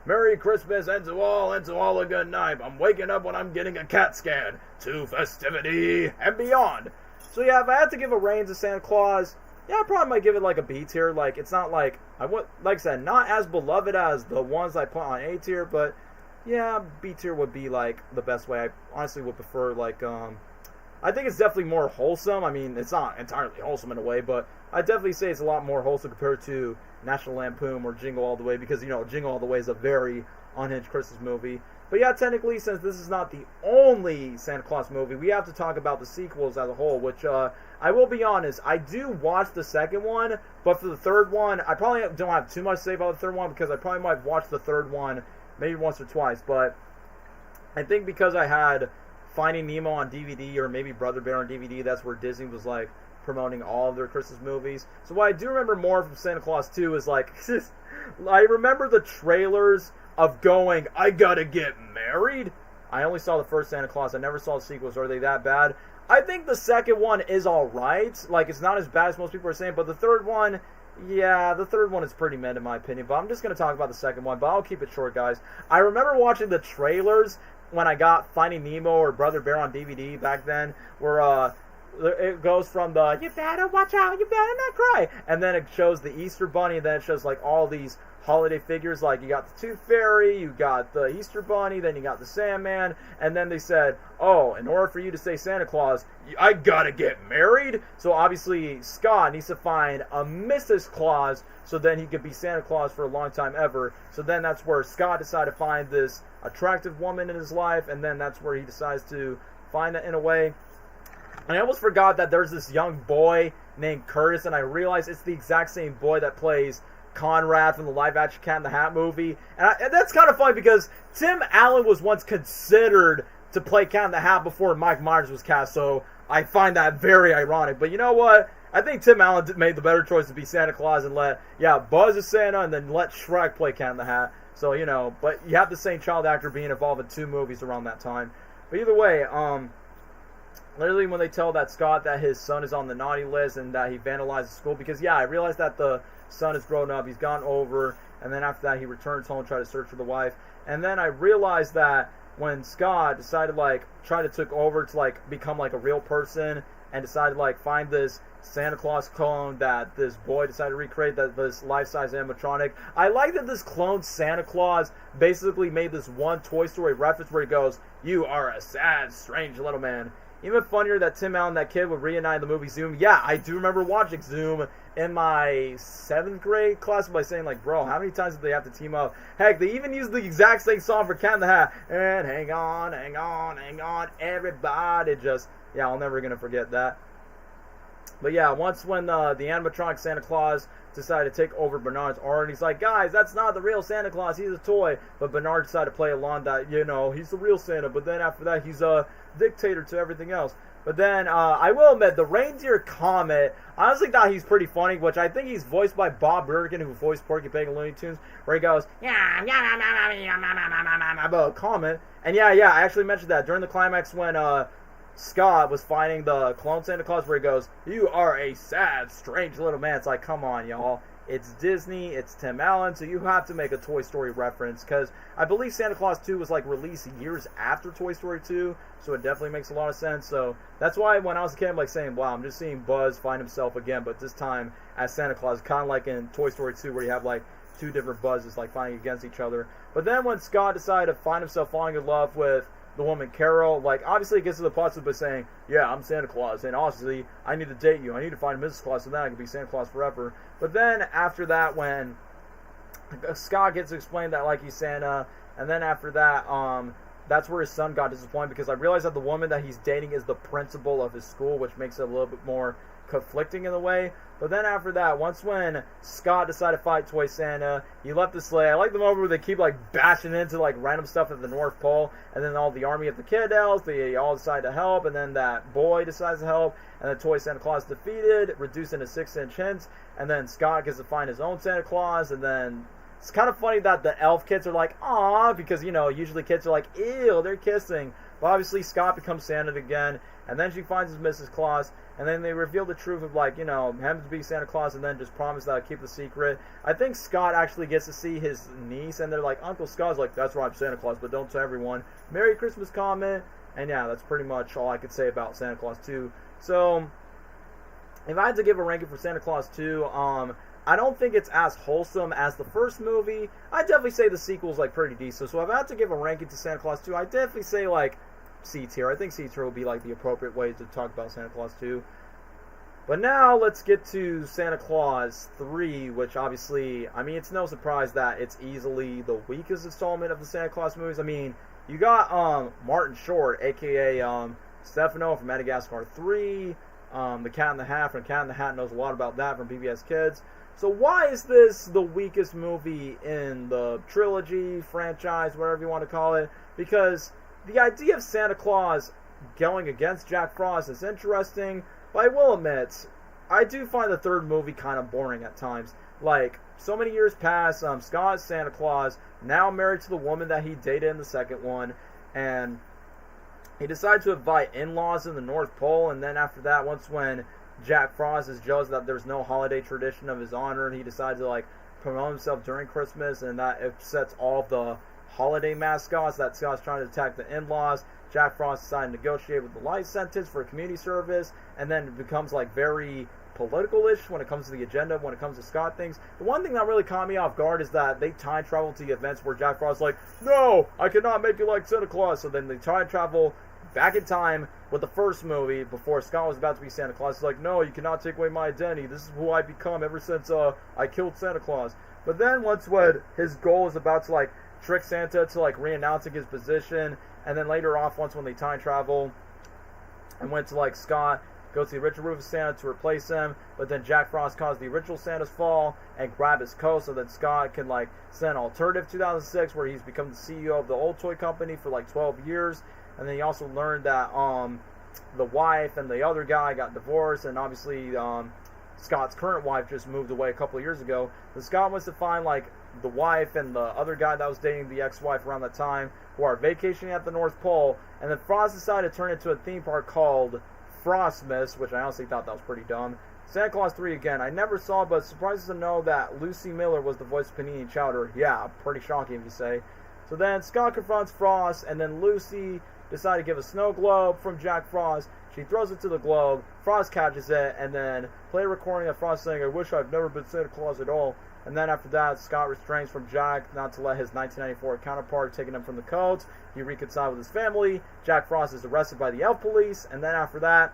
Merry Christmas, and to all a good night. I'm waking up when I'm getting a CAT scan. To festivity and beyond. So, yeah, if I had to give a range to Santa Claus, yeah, I probably might give it like a B tier. Like, it's not like like I said, not as beloved as the ones I put on A tier, but yeah, B tier would be like the best way. I honestly would prefer like I think it's definitely more wholesome. I mean, it's not entirely wholesome in a way, but I definitely say it's a lot more wholesome compared to National Lampoon or Jingle All the Way, because Jingle All the Way is a very unhinged Christmas movie. But yeah, technically, since this is not the only Santa Claus movie, we have to talk about the sequels as a whole, which, I will be honest, I do watch the second one, but for the third one, I probably don't have too much to say about the third one, because I probably might have watched the third one maybe once or twice, but I think because I had Finding Nemo on DVD or maybe Brother Bear on DVD, that's where Disney was like promoting all of their Christmas movies. So what I do remember more from Santa Claus 2 is like, I remember the trailers of going, I gotta get married. I only saw the first Santa Claus. I never saw the sequels. Are they that bad? I think the second one is alright. Like, it's not as bad as most people are saying, but the third one, yeah, the third one is pretty mid in my opinion. But I'm just going to talk about the second one, but I'll keep it short, guys. I remember watching the trailers when I got Finding Nemo or Brother Bear on DVD back then, where it goes from the, you better watch out, you better not cry, and then it shows the Easter Bunny, and then it shows like all these holiday figures, like you got the Tooth Fairy, you got the Easter Bunny, then you got the Sandman, and then they said, oh, in order for you to say Santa Claus, I gotta get married. So obviously Scott needs to find a Mrs. Claus so then he could be Santa Claus for a long time ever. So then that's where Scott decided to find this attractive woman in his life, and then that's where he decides to find it in a way. And I almost forgot that there's this young boy named Curtis, and I realized it's the exact same boy that plays Conrad from the live-action Cat in the Hat movie. And that's kind of funny because Tim Allen was once considered to play Cat in the Hat before Mike Myers was cast, so I find that very ironic. But you know what? I think Tim Allen made the better choice to be Santa Claus and let, Buzz is Santa, and then let Shrek play Cat in the Hat. So, but you have the same child actor being involved in 2 movies around that time. But either way, literally when they tell that Scott that his son is on the naughty list and that he vandalized the school, because I realized that the son is grown up, he's gone over, and then after that he returns home, try to search for the wife, and then I realized that when Scott decided try to took over to become a real person and decided to find this Santa Claus clone that this boy decided to recreate, that this life-size animatronic. I like that this clone Santa Claus basically made this one Toy Story reference where he goes, "You are a sad, strange little man." Even funnier that Tim Allen, that kid, would reenact the movie Zoom. Yeah, I do remember watching Zoom in my 7th grade class by saying, bro, how many times did they have to team up? Heck, they even used the exact same song for Cat in the Hat. And hang on, hang on, hang on, everybody just... Yeah, I'll never going to forget that. But yeah, once when the animatronic Santa Claus decided to take over Bernard's aura, and he's like, guys, that's not the real Santa Claus, he's a toy. But Bernard decided to play along that, he's the real Santa, but then after that, he's a dictator to everything else. But then, I will admit, the Reindeer Comet, I honestly thought he's pretty funny, which I think he's voiced by Bob Bergen, who voiced Porky Pig in Looney Tunes, where he goes, about Comet. And I actually mentioned that during the climax when, Scott was fighting the clone Santa Claus, where he goes, "You are a sad, strange little man." It's like, come on, y'all. It's Disney, it's Tim Allen, so you have to make a Toy Story reference, because I believe Santa Claus 2 was released years after Toy Story 2, so it definitely makes a lot of sense. So that's why when I was a kid, I'm saying, wow, I'm just seeing Buzz find himself again, but this time as Santa Claus, kind of like in Toy Story 2, where you have 2 different Buzzes fighting against each other. But then when Scott decided to find himself falling in love with the woman Carol, obviously it gets to the plot by saying, yeah, I'm Santa Claus, and obviously I need to date you, I need to find Mrs. Claus, so then I can be Santa Claus forever. But then after that, when Scott gets to explain that he's Santa, and then after that, that's where his son got disappointed, because I realized that the woman that he's dating is the principal of his school, which makes it a little bit more conflicting in a way. But then after that, once when Scott decided to fight Toy Santa, he left the sleigh. I like the moment where they keep bashing into random stuff at the North Pole, and then all the army of the Kid Elves, they all decide to help, and then that boy decides to help, and then Toy Santa Claus defeated, reduced into 6-inch hints, and then Scott gets to find his own Santa Claus, and then it's kind of funny that the elf kids are "Aw," because, usually kids are ew, they're kissing. But obviously Scott becomes Santa again, and then she finds his Mrs. Claus, and then they reveal the truth of him to be Santa Claus, and then just promise that I'll keep the secret. I think Scott actually gets to see his niece, and they're Uncle Scott's that's right, I'm Santa Claus, but don't tell everyone. Merry Christmas comment, and that's pretty much all I could say about Santa Claus 2. So, if I had to give a ranking for Santa Claus 2, I don't think it's as wholesome as the first movie. I'd definitely say the sequel's pretty decent. So if I had to give a ranking to Santa Claus 2, I'd definitely say C tier. I think C tier would be the appropriate way to talk about Santa Claus 2. But now let's get to Santa Claus 3, which obviously, it's no surprise that it's easily the weakest installment of the Santa Claus movies. You got Martin Short, aka Stefano from Madagascar 3, the Cat in the Hat from Cat in the Hat, knows a lot about that from PBS Kids. So why is this the weakest movie in the trilogy, franchise, whatever you want to call it? Because the idea of Santa Claus going against Jack Frost is interesting, but I will admit, I do find the third movie kind of boring at times. Like, so many years pass, Scott is Santa Claus, now married to the woman that he dated in the second one, and he decided to invite in-laws in the North Pole, and then after that, once when Jack Frost is jealous that there's no holiday tradition of his honor, and he decides to, like, promote himself during Christmas, and that upsets all of the holiday mascots that Scott's trying to attack the in-laws. Jack Frost decided to negotiate with the life sentence for community service, and then it becomes, like, very political-ish when it comes to the agenda, when it comes to Scott things. The one thing that really caught me off guard is that they time travel to the events where Jack Frost is like, no, I cannot make you like Santa Claus. So then they time travel back in time with the first movie before Scott was about to be Santa Claus. He's like, no, you cannot take away my identity. This is who I become ever since I killed Santa Claus. But then once when his goal is about to, like, trick Santa to, like, re-announcing his position, and then later off, once when they time travel and went to, like, Scott go to the original Rufus Santa to replace him, but then Jack Frost caused the original Santa's fall and grab his coat so that Scott can, like, send an alternative 2006 where he's become the CEO of the old toy company for, like, 12 years. And then he also learned that the wife and the other guy got divorced, and obviously Scott's current wife just moved away a couple of years ago. So Scott wants to find, like, the wife and the other guy that was dating the ex-wife around that time who are vacationing at the North Pole, and then Frost decided to turn it into a theme park called Frostmas, which I honestly thought that was pretty dumb. Santa Claus 3 again, I never saw, but surprised to know that Lucy Miller was the voice of Panini Chowder. Yeah, pretty shocking if you say. So then Scott confronts Frost, and then Lucy decided to give a snow globe from Jack Frost. She throws it to the globe, Frost catches it, and then play a recording of Frost saying, I wish I've never been Santa Claus at all. And then after that, Scott restrains from Jack not to let his 1994 counterpart taking him from the codes. He reconciled with his family. Jack Frost is arrested by the elf police. And then after that,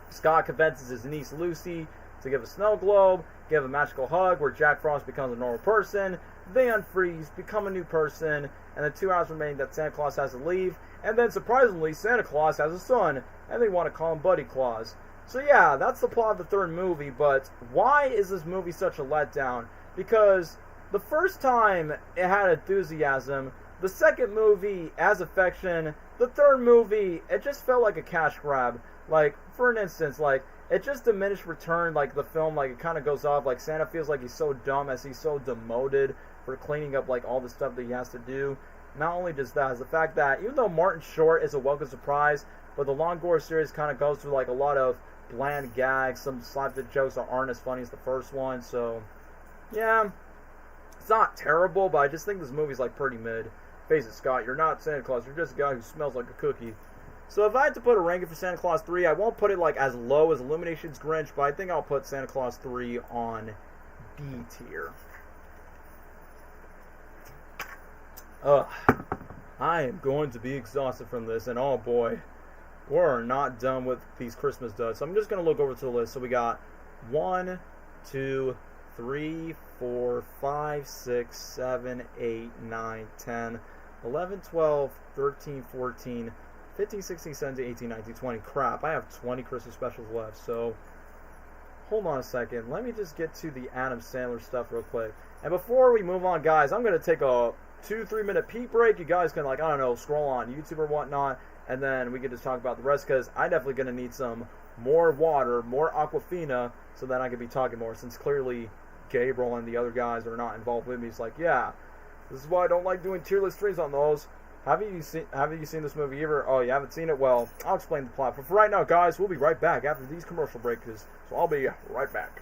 Scott convinces his niece Lucy to give a snow globe, give a magical hug where Jack Frost becomes a normal person. They unfreeze, become a new person, and the 2 hours remain that Santa Claus has to leave. And then surprisingly, Santa Claus has a son, and they want to call him Buddy Claus. So yeah, that's the plot of the third movie, but why is this movie such a letdown? Because the first time it had enthusiasm, the second movie has affection, the third movie, it just felt like a cash grab. Like, for an instance, like, it just diminished return, like, the film, like, it kind of goes off, like, Santa feels like he's so dumb as he's so demoted for cleaning up, like, all the stuff that he has to do. Not only does that, is the fact that, even though Martin Short is a welcome surprise, but the Long Gore series kind of goes through, like, a lot of bland gags, some slapstick jokes that aren't as funny as the first one, so, yeah, it's not terrible, but I just think this movie's, like, pretty mid. Face it, Scott, you're not Santa Claus, you're just a guy who smells like a cookie. So if I had to put a ranking for Santa Claus 3, I won't put it, like, as low as Illumination's Grinch, but I think I'll put Santa Claus 3 on B tier. I am going to be exhausted from this, and oh boy, we're not done with these Christmas duds. So I'm just going to look over to the list. So we got 1, 2, 3, 4, 5, 6, 7, 8, 9, 10, 11, 12, 13, 14, 15, 16, 17, 18, 19, 20. Crap, I have 20 Christmas specials left. So hold on a second. Let me just get to the Adam Sandler stuff real quick. And before we move on, guys, I'm going to take a 2-3 minute pee break. You guys can, like, I don't know, scroll on YouTube or whatnot, and then we can just talk about the rest, because I'm definitely going to need some more water, more Aquafina, so that I can be talking more, since clearly Gabriel and the other guys are not involved with me. It's like, yeah, this is why I don't like doing tier list streams on those. Have you seen this movie ever? Oh, you haven't seen it? Well, I'll explain the plot. But for right now, guys, we'll be right back after these commercial breaks, so I'll be right back.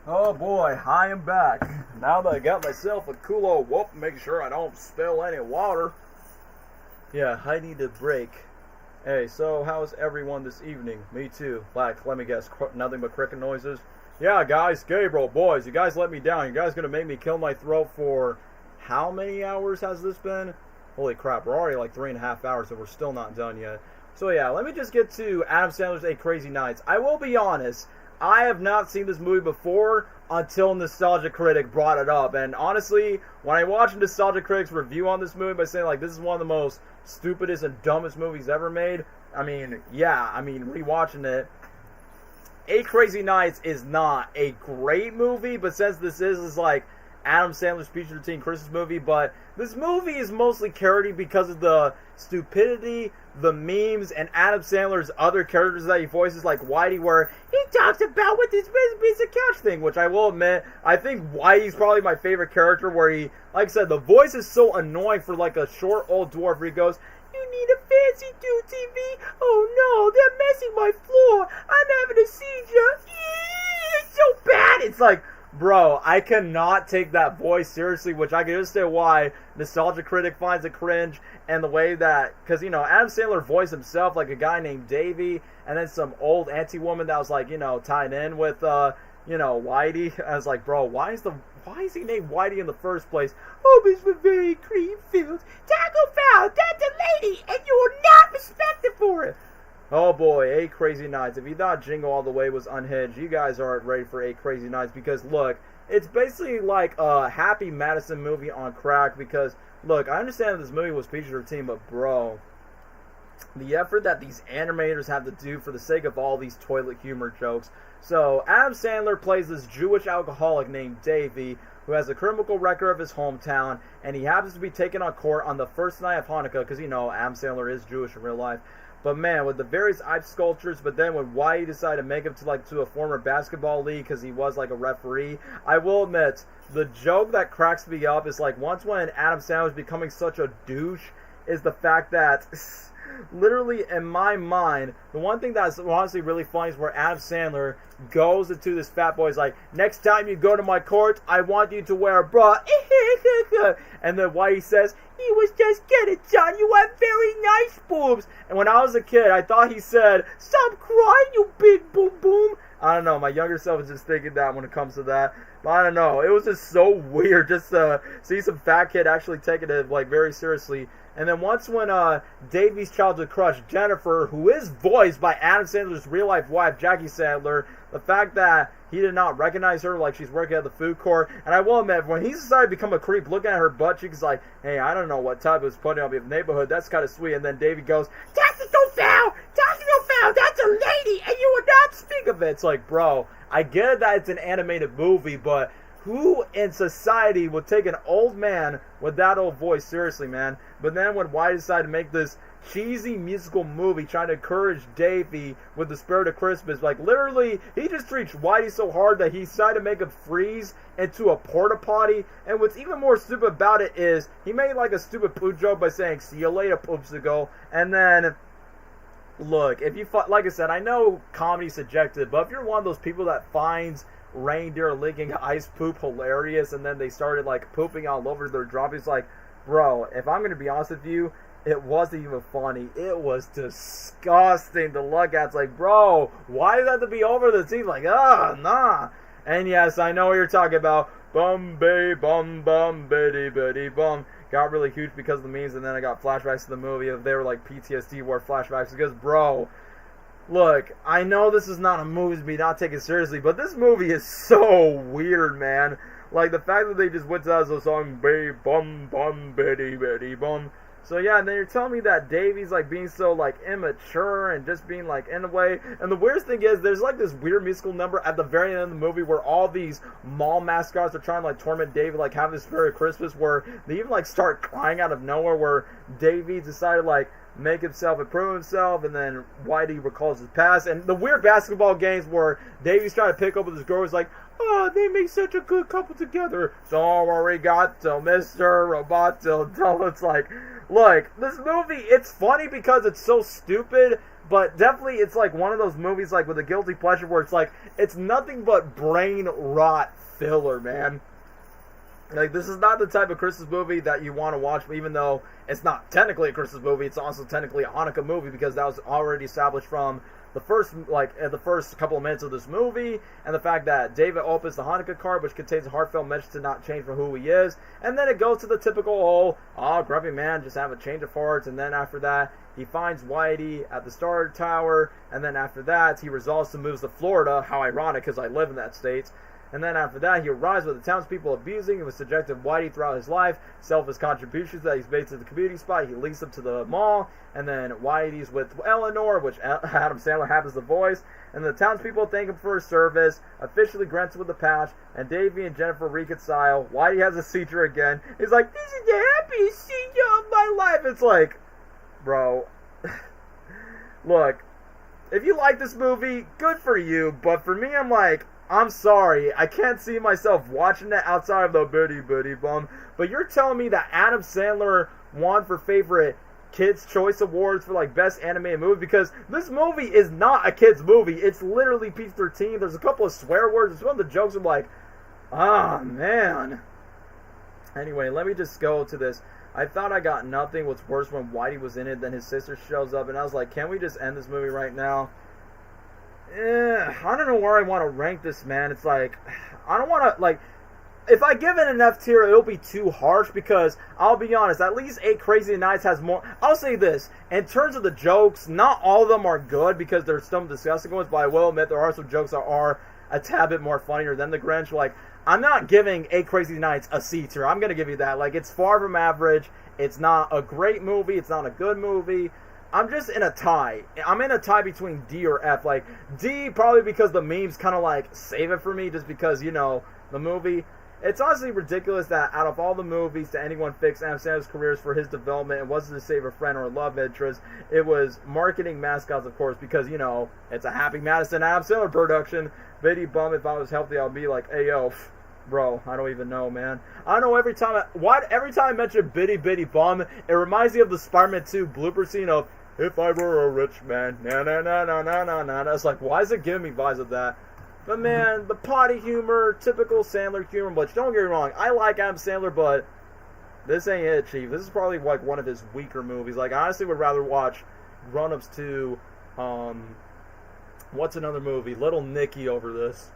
Oh boy, I am back. Now that I got myself a cool old whoop, make sure I don't spill any water. Yeah, I need a break. Hey, so how's everyone this evening? Me too. Like, let me guess, nothing but cricket noises? Yeah, guys, Gabriel, boys, you guys let me down. You guys gonna make me kill my throat for how many hours has this been? Holy crap, we're already like 3.5 hours and we're still not done yet. So yeah, let me just get to Adam Sandler's 8 Crazy Nights. I will be honest, I have not seen this movie before until Nostalgia Critic brought it up. And honestly, when I watched Nostalgia Critic's review on this movie by saying like this is one of the most stupidest and dumbest movies ever made, I mean, yeah, rewatching it, 8 Crazy Nights is not a great movie, but since this is like Adam Sandler's PG-13 Christmas movie, but this movie is mostly carried because of the stupidity, the memes, and Adam Sandler's other characters that he voices, like Whitey, where he talks about with his piece of couch thing, which I will admit, I think Whitey's probably my favorite character, where he, like I said, the voice is so annoying for like a short old dwarf where he goes, "You need a fancy new TV? Oh no, they're messing my floor. I'm having a seizure. It's so bad." It's like, bro, I cannot take that voice seriously, which I can understand why Nostalgia Critic finds it cringe, and the way that, because, you know, Adam Sandler voiced himself like a guy named Davey, and then some old auntie woman that was like, you know, tied in with, you know, Whitey. I was like, bro, why is he named Whitey in the first place? "Oh, Mr. Very Creamfield, Taco Fowl, that's a lady, and you will not respect it for it." Oh boy, 8 Crazy Nights. If you thought Jingle All the Way was unhinged, you guys aren't ready for 8 Crazy Nights, because look, it's basically like a Happy Madison movie on crack, because look, I understand this movie was PG-13, but bro, the effort that these animators have to do for the sake of all these toilet humor jokes. So, Adam Sandler plays this Jewish alcoholic named Davey, who has a criminal record of his hometown, and he happens to be taken on court on the first night of Hanukkah, because, you know, Adam Sandler is Jewish in real life. But man, with the various ice sculptures, but then when Whitey decided to make him to a former basketball league because he was like a referee, I will admit, the joke that cracks me up is like once when Adam Sandler is becoming such a douche is the fact that literally in my mind, the one thing that's honestly really funny is where Adam Sandler goes into this fat boy's like, "Next time you go to my court, I want you to wear a bra." And then Whitey says, "He was just kidding, John. You have very nice boobs." And when I was a kid, I thought he said, "Stop crying, you big boom boom." I don't know. My younger self is just thinking that when it comes to that. But I don't know. It was just so weird just to see some fat kid actually taking it like very seriously. And then once when Davey's childhood crush, Jennifer, who is voiced by Adam Sandler's real-life wife, Jackie Sandler, the fact that he did not recognize her like she's working at the food court. And I will admit, when he decided to become a creep, looking at her butt cheeks like, "Hey, I don't know what type was putting up in the neighborhood. That's kind of sweet." And then Davey goes, "Tactical foul! Tactical foul! That's a lady, and you will not speak of it." It's like, bro, I get that it's an animated movie, but who in society would take an old man with that old voice seriously, man? But then when Whitey decided to make this cheesy musical movie trying to encourage Davey with the spirit of Christmas, like literally, he just treats Whitey so hard that he decided to make him freeze into a porta potty. And what's even more stupid about it is he made like a stupid poop joke by saying, "See you later, poopsicle." And then, look, if you like I said, I know comedy's subjective, but if you're one of those people that finds reindeer licking ice poop hilarious, and then they started like pooping all over their droppings, like, bro, if I'm gonna be honest with you, it wasn't even funny. It was disgusting to look at. It's like, bro, why does that have to be over the teeth? Like, nah. And yes, I know what you're talking about. Bum bay bum bum bitty bitty bum. Got really huge because of the memes, and then I got flashbacks to the movie. They were like PTSD war flashbacks because, bro, look, I know this is not a movie to be not taken seriously, but this movie is so weird, man. Like, the fact that they just went to that song, "Bay bum bum bitty bitty bum." So yeah, and then you're telling me that Davey's like being so like immature and just being like in a way. And the weirdest thing is there's like this weird musical number at the very end of the movie where all these mall mascots are trying to like torment Davey, like have this spirit of Christmas, where they even like start crying out of nowhere, where Davey decided like make himself improve himself, and then Whitey recalls his past. And the weird basketball games where Davey's trying to pick up with this girl is like, "Oh, they make such a good couple together. Don't worry, Gato, Mr. Roboto." It's like, look, this movie, it's funny because it's so stupid, But definitely, it's like one of those movies like with a guilty pleasure where it's like it's nothing but brain rot filler, man. Like, this is not the type of Christmas movie that you want to watch, even though it's not technically a Christmas movie. It's also technically a Hanukkah movie because that was already established from the first couple of minutes of this movie, and the fact that David opens the Hanukkah card, which contains a heartfelt message to not change from who he is, and then it goes to the typical whole, grumpy man, just have a change of heart, and then after that, he finds Whitey at the Star Tower, and then after that, he resolves to move to Florida. How ironic, because I live in that state. And then after that, he arrives with the townspeople abusing and was subjected Whitey throughout his life. Selfless contributions that he's made to the community spot. He leads them to the mall. And then Whitey's with Eleanor, which Adam Sandler happens to voice. And the townspeople thank him for his service. Officially grants him with a patch. And Davey and Jennifer reconcile. Whitey has a seizure again. He's like, this is the happiest seizure of my life. It's like, bro, look, if you like this movie, good for you. But for me, I'm like, I'm sorry, I can't see myself watching it outside of the bitty bitty bum. But you're telling me that Adam Sandler won for favorite Kids' Choice Awards for like best animated movie? Because this movie is not a kids movie. It's literally PG-13. There's a couple of swear words. Some of the jokes are like, man. Anyway, let me just go to this. I thought I got nothing. What's worse, when Whitey was in it, then his sister shows up, and I was like, can we just end this movie right now? I don't know where I want to rank this, man. It's like, I don't want to, like, if I give it an F tier, it'll be too harsh, because I'll be honest, at least 8 Crazy Nights has more. I'll say this, in terms of the jokes, not all of them are good, because there's some disgusting ones, but I will admit there are some jokes that are a tad bit more funnier than the Grinch. Like, I'm not giving 8 Crazy Nights a C tier. I'm going to give you that. Like, it's far from average. It's not a great movie. It's not a good movie. I'm just in a tie. I'm in a tie between D or F. Like, D, probably because the memes kind of, like, save it for me, just because, you know, the movie. It's honestly ridiculous that out of all the movies that anyone fixed Adam Sandler's careers for his development, it wasn't to save a friend or a love interest. It was marketing mascots, of course, because, you know, it's a Happy Madison Adam Sandler production. Bitty bum, if I was healthy, I'd be like, hey, yo, bro, I don't even know, man. I don't know, every time I mention Bitty Bitty Bum, it reminds me of the Spider-Man 2 blooper scene of, if I were a rich man, na. It's like, why is it giving me vibes of that? But man, the potty humor, typical Sandler humor, but don't get me wrong, I like Adam Sandler, but this ain't it, Chief. This is probably like one of his weaker movies. Like, I honestly would rather watch Grown Ups 2, what's another movie? Little Nicky over this.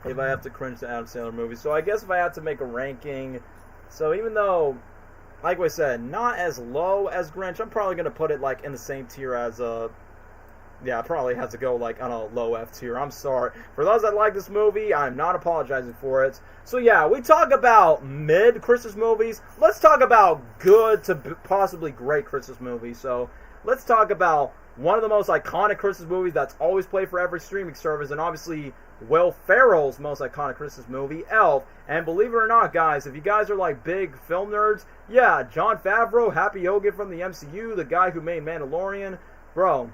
If I have to cringe to Adam Sandler movies. So I guess if I had to make a ranking, so even though, like I said, not as low as Grinch, I'm probably going to put it like in the same tier as, yeah, I probably have to go like on a low F tier. I'm sorry. For those that like this movie, I'm not apologizing for it. So yeah, we talk about mid Christmas movies. Let's talk about good to possibly great Christmas movies. So let's talk about one of the most iconic Christmas movies that's always played for every streaming service, and obviously Will Ferrell's most iconic Christmas movie, Elf. And believe it or not, guys, if you guys are like big film nerds, yeah, Jon Favreau, Happy Hogan from the MCU, the guy who made Mandalorian, bro,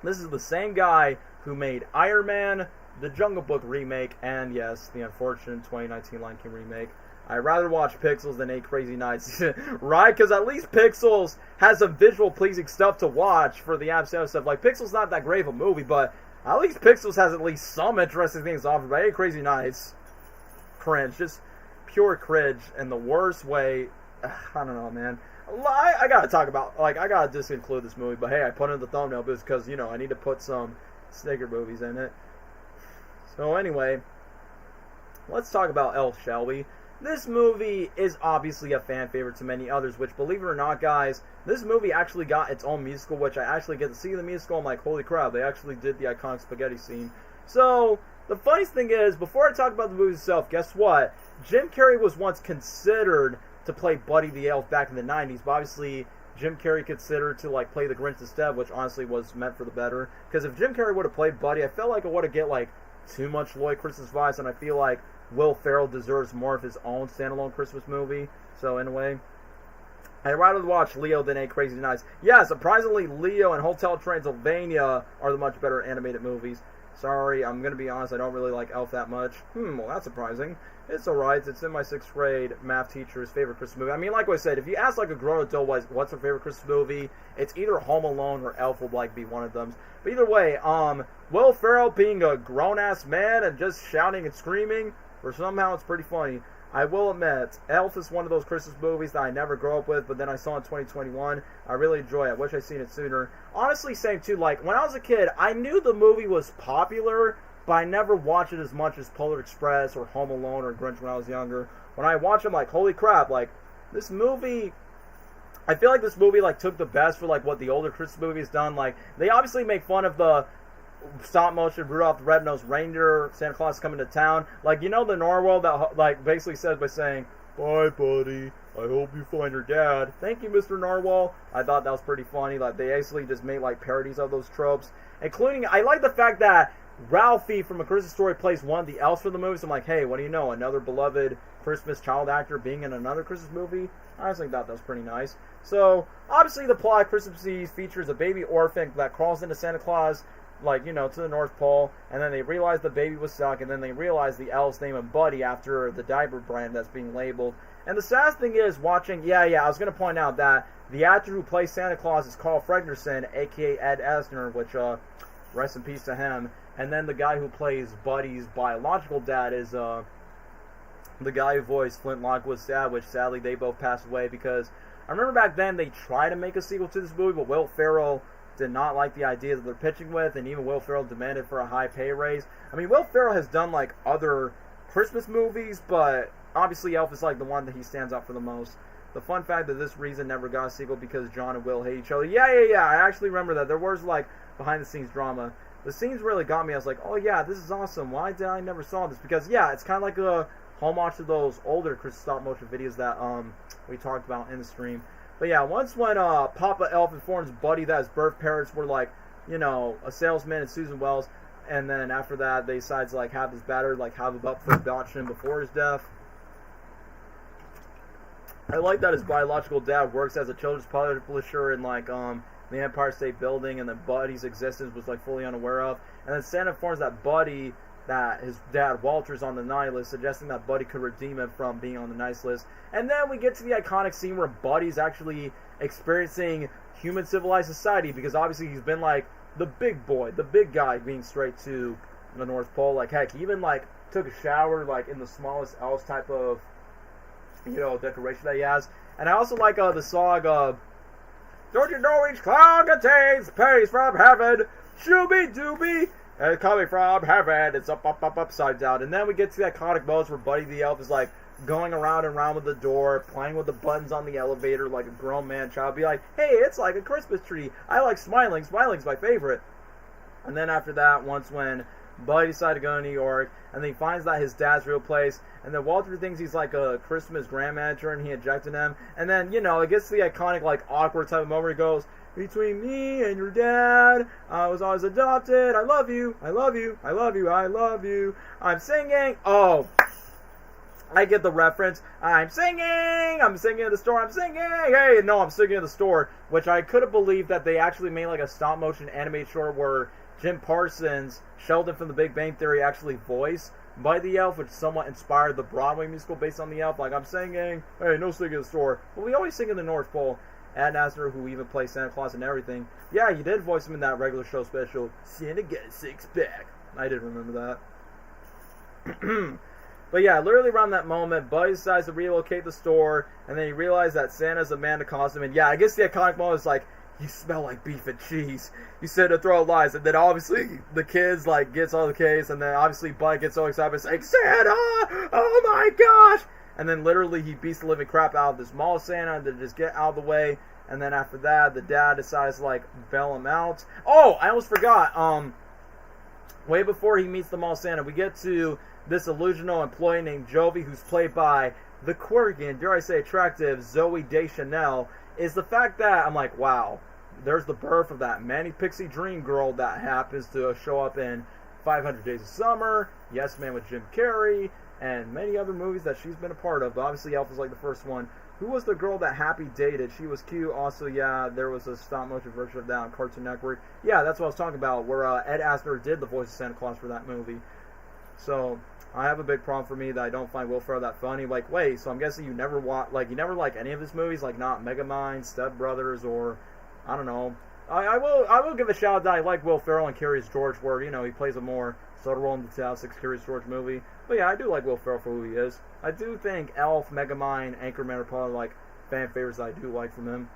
this is the same guy who made Iron Man, the Jungle Book remake, and yes, the unfortunate 2019 Lion King remake. I'd rather watch Pixels than 8 Crazy Nights, right? Because at least Pixels has some visual pleasing stuff to watch for the Adam Sandler stuff. Like, Pixels not that great of a movie, but at least Pixels has at least some interesting things to offer. But 8 Crazy Nights, cringe, just pure cringe in the worst way. I don't know, man. I gotta talk about, like, I gotta just include this movie, but hey, I put it in the thumbnail because, you know, I need to put some Snicker movies in it. So anyway, let's talk about Elf, shall we? This movie is obviously a fan favorite to many others, which, believe it or not, guys, this movie actually got its own musical, which I actually get to see the musical. I'm like, holy crap, they actually did the iconic spaghetti scene. So, the funniest thing is, before I talk about the movie itself, guess what? Jim Carrey was once considered to play Buddy the Elf back in the 90s, but obviously Jim Carrey considered to like play the Grinch instead, which honestly was meant for the better. Because if Jim Carrey would have played Buddy, I felt like it would have get like too much Lloyd Christmas vibes, and I feel like Will Ferrell deserves more of his own standalone Christmas movie. So anyway, I'd rather watch Leo than Eight Crazy Nights. Yeah, surprisingly, Leo and Hotel Transylvania are the much better animated movies. Sorry, I'm going to be honest, I don't really like Elf that much. Well, that's surprising. It's alright, it's in my 6th grade math teacher's favorite Christmas movie. I mean, like I said, if you ask like a grown adult what's her favorite Christmas movie, it's either Home Alone or Elf will like be one of them. But either way, Will Ferrell being a grown-ass man and just shouting and screaming, for somehow it's pretty funny. I will admit, Elf is one of those Christmas movies that I never grew up with, but then I saw in 2021. I really enjoy it. I wish I'd seen it sooner. Honestly, same too, like, when I was a kid, I knew the movie was popular, but I never watched it as much as Polar Express or Home Alone or Grinch when I was younger. When I watched them, like, holy crap, like, this movie... I feel like this movie, like, took the best for, like, what the older Christmas movies done. Like, they obviously make fun of the stop-motion Rudolph the Red-Nosed Reindeer, Santa Claus coming to town. Like, you know the Narwhal that, like, basically says by saying, "Bye, buddy. I hope you find your dad." Thank you, Mr. Narwhal. I thought that was pretty funny. Like, they basically just made, like, parodies of those tropes. Including, I like the fact that Ralphie from A Christmas Story plays one of the elves for the movie. So I'm like, hey, what do you know? Another beloved Christmas child actor being in another Christmas movie? I just thought that was pretty nice. So, obviously the plot of Christmas Eve features a baby orphan that crawls into Santa Claus, like, you know, to the North Pole, and then they realize the baby was stuck, and then they realize the elves name him Buddy after the diaper brand that's being labeled. And the saddest thing is watching, I was going to point out that the actor who plays Santa Claus is Carl Fregnerson, aka Ed Asner, which, rest in peace to him. And then the guy who plays Buddy's biological dad is, the guy who voiced Flint Lockwood's dad, which sadly they both passed away because I remember back then they tried to make a sequel to this movie, but Will Ferrell did not like the idea that they're pitching with, and even Will Ferrell demanded for a high pay raise. I mean, Will Ferrell has done, like, other Christmas movies, but obviously Elf is, like, the one that he stands out for the most. The fun fact that this reason never got a sequel because John and Will hate each other. Yeah, I actually remember that. There was, like, behind-the-scenes drama. The scenes really got me. I was like, oh, yeah, this is awesome. Why did I never saw this? Because, yeah, it's kind of like a homage to those older stop-motion videos that we talked about in the stream. But yeah, once when Papa Elf informs Buddy that his birth parents were, like, you know, a salesman and Susan Wells, and then after that they decide to, like, have this batter, like, have a butt for adoption before his death. I like that his biological dad works as a children's publisher in, like, the Empire State Building, and that Buddy's existence was, like, fully unaware of. And then Santa informs that Buddy that his dad Walter's on the nice list, suggesting that Buddy could redeem him from being on the nice list. And then we get to the iconic scene where Buddy's actually experiencing human civilized society, because obviously he's been, like, the big boy, the big guy being straight to the North Pole. Like, heck, he even, like, took a shower, like, in the smallest elves type of, you know, decoration that he has. And I also like the song, "Don't you know each cloud contains praise from heaven, shooby-dooby, and coming from heaven, it's up, upside down." And then we get to the iconic moments where Buddy the Elf is, like, going around and around with the door, playing with the buttons on the elevator like a grown man child. Be like, hey, it's like a Christmas tree. I like smiling. Smiling's my favorite. And then after that, once when Buddy decided to go to New York, and then he finds that his dad's real place, and then Walter thinks he's like a Christmas grand manager, and he ejected him. And then, you know, it gets to the iconic, like, awkward type of moment where he goes, "Between me and your dad, I was always adopted. I love you. I love you. I love you. I love you. I'm singing." Oh, I get the reference. I'm singing in the store. I'm singing. Hey, no, I'm singing in the store. Which I couldn't believe that they actually made, like, a stop-motion animated short where Jim Parsons, Sheldon from The Big Bang Theory, actually voiced by the Elf, which somewhat inspired the Broadway musical based on the Elf. Like, I'm singing. Hey, no singing in the store. But we always sing in the North Pole. Ed Asner, who even plays Santa Claus and everything. Yeah, you did voice him in that regular show special, Santa Got a Six Pack. I did remember that. But yeah, literally around that moment, Buddy decides to relocate the store, and then he realizes that Santa's a man to costume. And yeah, I guess the iconic moment is like, "You smell like beef and cheese. You said to throw lies." And then obviously the kids, like, gets all the case, and then obviously Buddy gets so excited and saying, "Santa! Oh my gosh!" And then literally he beats the living crap out of this mall Santa to just get out of the way. And then after that, the dad decides to, like, bail him out. Oh, I almost forgot. Way before he meets the mall Santa, we get to this illusional employee named Jovi, who's played by the quirky and, dare I say, attractive Zoe Deschanel. Is the fact that I'm like, wow, there's the birth of that Manny Pixie dream girl that happens to show up in 500 Days of Summer, Yes Man with Jim Carrey, and many other movies that she's been a part of. But obviously Elf is like the first one. Who was the girl that Happy dated? She was cute. Also, yeah, there was a stop-motion version of that on Cartoon Network. Yeah, that's what I was talking about, where Ed Asner did the voice of Santa Claus for that movie. So, I have a big problem for me that I don't find Will Ferrell that funny. Like, wait, so I'm guessing you never like any of his movies, like not Megamind, Step Brothers, or I don't know. I will give a shout out that I like Will Ferrell and Curious George, where he plays a more subtle role in the 2006 Curious George movie. But yeah, I do like Will Ferrell for who he is. I do think Elf, Megamind, Anchorman are probably like fan favorites that I do like from him.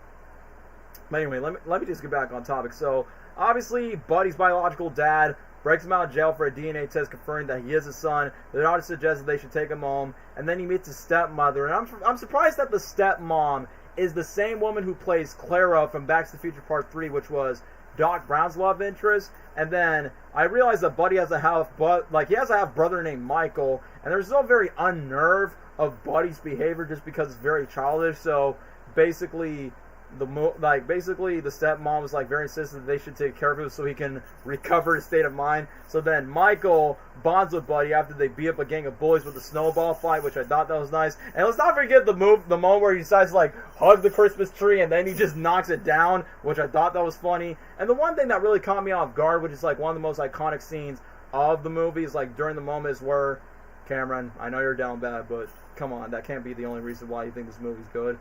But anyway, let me just get back on topic. So obviously, Buddy's biological dad breaks him out of jail for a DNA test confirming that he is his son. The doctor suggests that they should take him home, and then he meets his stepmother. And I'm surprised that the stepmom is the same woman who plays Clara from Back to the Future Part 3, which was Doc Brown's love interest. And then I realized that Buddy has a half brother named Michael, and there's no very unnerved of Buddy's behavior just because it's very childish. So basically the stepmom was like very insistent that they should take care of him so he can recover his state of mind. So then Michael bonds with Buddy after they beat up a gang of bullies with a snowball fight, which I thought that was nice. And let's not forget the moment where he decides to like hug the Christmas tree and then he just knocks it down, which I thought that was funny. And the one thing that really caught me off guard, which is like one of the most iconic scenes of the movie, is like during the moment is where Cameron, I know you're down bad, but come on, that can't be the only reason why you think this movie's good.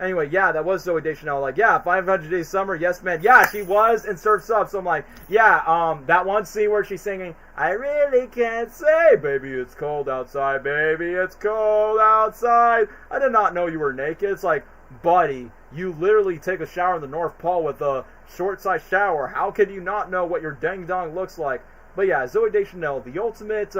Anyway, yeah, that was Zoe Deschanel. Like, yeah, 500 Days Summer, yes, man. Yeah, she was in Surf's Up. So I'm like, yeah, that one scene where she's singing, I really can't say, baby, it's cold outside, baby, it's cold outside. I did not know you were naked. It's like, buddy, you literally take a shower in the North Pole with a short-sized shower. How could you not know what your ding-dong looks like? But yeah, Zoe Deschanel, the ultimate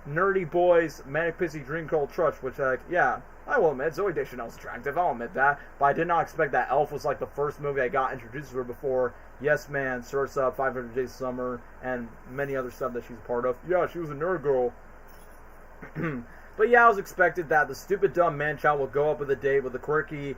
nerdy boys, manic pixie dream girl trudge, which, yeah, I will admit, Zoe Deschanel's attractive, I'll admit that, but I did not expect that Elf was like the first movie I got introduced to her before Yes Man, Surf's Up, 500 Days of Summer, and many other stuff that she's a part of. Yeah, she was a nerd girl. But yeah, I was expected that the stupid dumb man-child will go up with a date with a quirky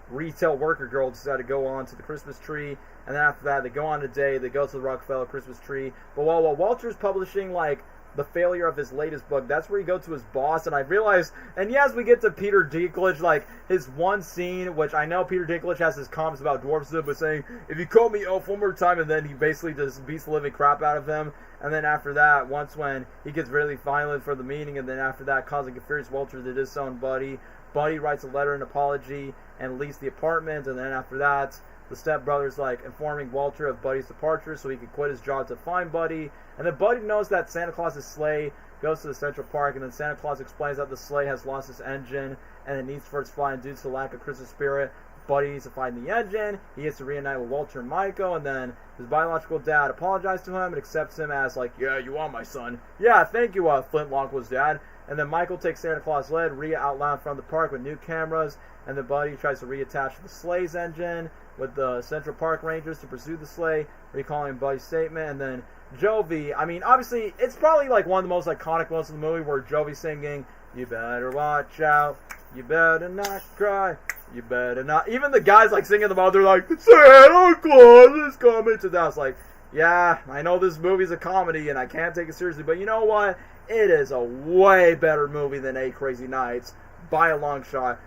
retail worker girl decide to go on to the Christmas tree, and then after that they go on a date, they go to the Rockefeller Christmas tree, but while Walter's publishing like the failure of his latest book, that's where he goes to his boss, and I realized, and yes, we get to Peter Dinklage, like, his one scene, which I know Peter Dinklage has his comments about dwarfism, but saying, if you call me Elf one more time, and then he basically just beats the living crap out of him, and then after that, once when he gets really violent for the meeting, and then after that, causing a furious Walter to disown Buddy, Buddy writes a letter, an apology, and leaves the apartment, and then after that, the stepbrother's like informing Walter of Buddy's departure so he can quit his job to find Buddy. And then Buddy knows that Santa Claus's sleigh goes to the Central Park, and then Santa Claus explains that the sleigh has lost its engine and it needs for its flying due to the lack of Christmas spirit. Buddy needs to find the engine. He gets to reunite with Walter and Michael, and then his biological dad apologizes to him and accepts him as like, yeah, you are my son. Yeah, thank you, Flintlock was dad. And then Michael takes Santa Claus led, out loud from the park with new cameras, and then Buddy tries to reattach the sleigh's engine with the Central Park Rangers to pursue the sleigh, recalling Buddy's statement. And then Jovi, I mean, obviously, it's probably like one of the most iconic moments of the movie where Jovi's singing, you better watch out, you better not cry, you better not. Even the guys like singing them out, they're like, Santa Claus is coming to the house. Like, yeah, I know this movie's a comedy and I can't take it seriously, but you know what? It is a way better movie than 8 Crazy Nights by a long shot.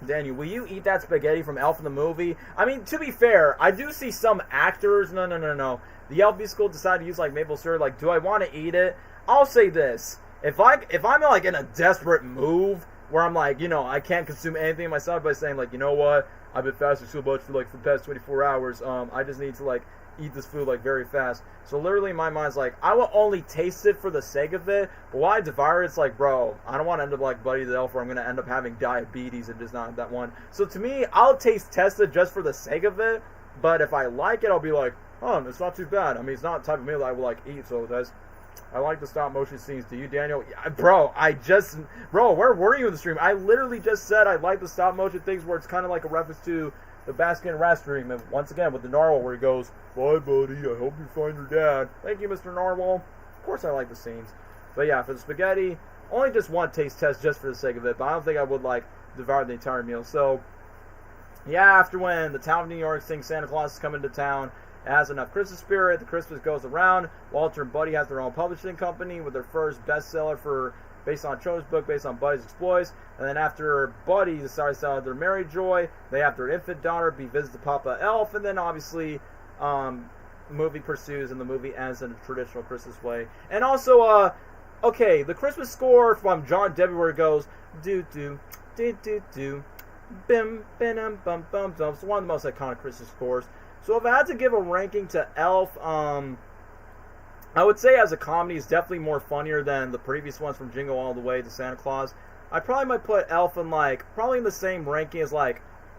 Daniel, will you eat that spaghetti from Elf in the movie? I mean, to be fair, I do see some actors. No. The Elf musical decide to use like maple syrup. Like, do I want to eat it? I'll say this: if I'm like in a desperate move where I'm like, I can't consume anything myself by saying like, you know what, I've been fasting so much for the past 24 hours. I just need to like eat this food like very fast. So literally, my mind's like, I will only taste it for the sake of it. But while I devour it, it's like, bro, I don't want to end up like Buddy the Elf, where I'm gonna end up having diabetes and just not have that one. So to me, I'll test it just for the sake of it. But if I like it, I'll be like, oh, it's not too bad. I mean, it's not the type of meal that I would like eat. So I like the stop motion scenes. Do you, Daniel? Yeah, bro, where were you in the stream? I literally just said I like the stop motion things where it's kind of like a reference to the Baskin Rat stream, and once again with the narwhal where he goes, bye buddy, I hope you find your dad. Thank you, Mr. Narwhal. Of course I like the scenes. But yeah, for the spaghetti, only just one taste test just for the sake of it, but I don't think I would like devour the entire meal. So yeah, after when the town of New York thinks Santa Claus is coming to town, it has enough Christmas spirit, the Christmas goes around, Walter and Buddy have their own publishing company with their first bestseller for based on a children's book, based on Buddy's exploits. And then after Buddy decides to have their married Joy, they have their infant daughter be visited to Papa Elf, and then obviously, movie pursues, and the movie ends in a traditional Christmas way. And also, okay, the Christmas score from John Debbie, where it goes do do do do do bim bim bum bum bum. It's one of the most iconic Christmas scores. So if I had to give a ranking to Elf, I would say as a comedy, it's definitely more funnier than the previous ones from Jingle All the Way to Santa Claus. I probably might put Elf in probably in the same ranking as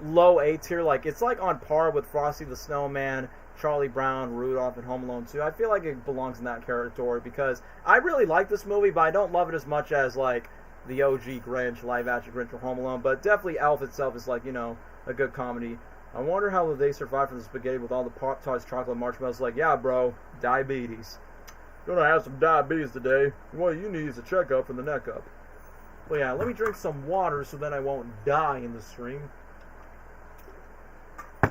low A tier. It's on par with Frosty the Snowman, Charlie Brown, Rudolph, and Home Alone 2. I feel like it belongs in that category because I really like this movie, but I don't love it as much as the OG Grinch, live action Grinch or Home Alone. But definitely Elf itself is a good comedy. I wonder how they survived from the spaghetti with all the Pop-Tarts, chocolate, marshmallows. Yeah, bro, diabetes. Gonna have some diabetes today. What you need is a checkup from the neck up. But yeah, let me drink some water so then I won't die in the stream.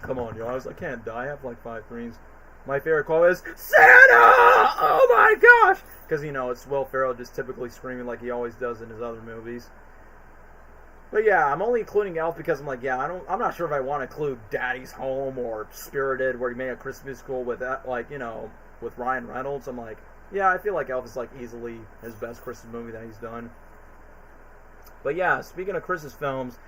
Come on, y'all. I can't die. I have 5 greens. My favorite quote is, Santa! Oh my gosh! Because, it's Will Ferrell just typically screaming like he always does in his other movies. But yeah, I'm only including Elf because I'm I'm not sure if I want to include Daddy's Home or Spirited, where he made a Christmas musical with that, with Ryan Reynolds. I'm yeah, I feel like Elf is easily his best Christmas movie that he's done. But yeah, speaking of Christmas films,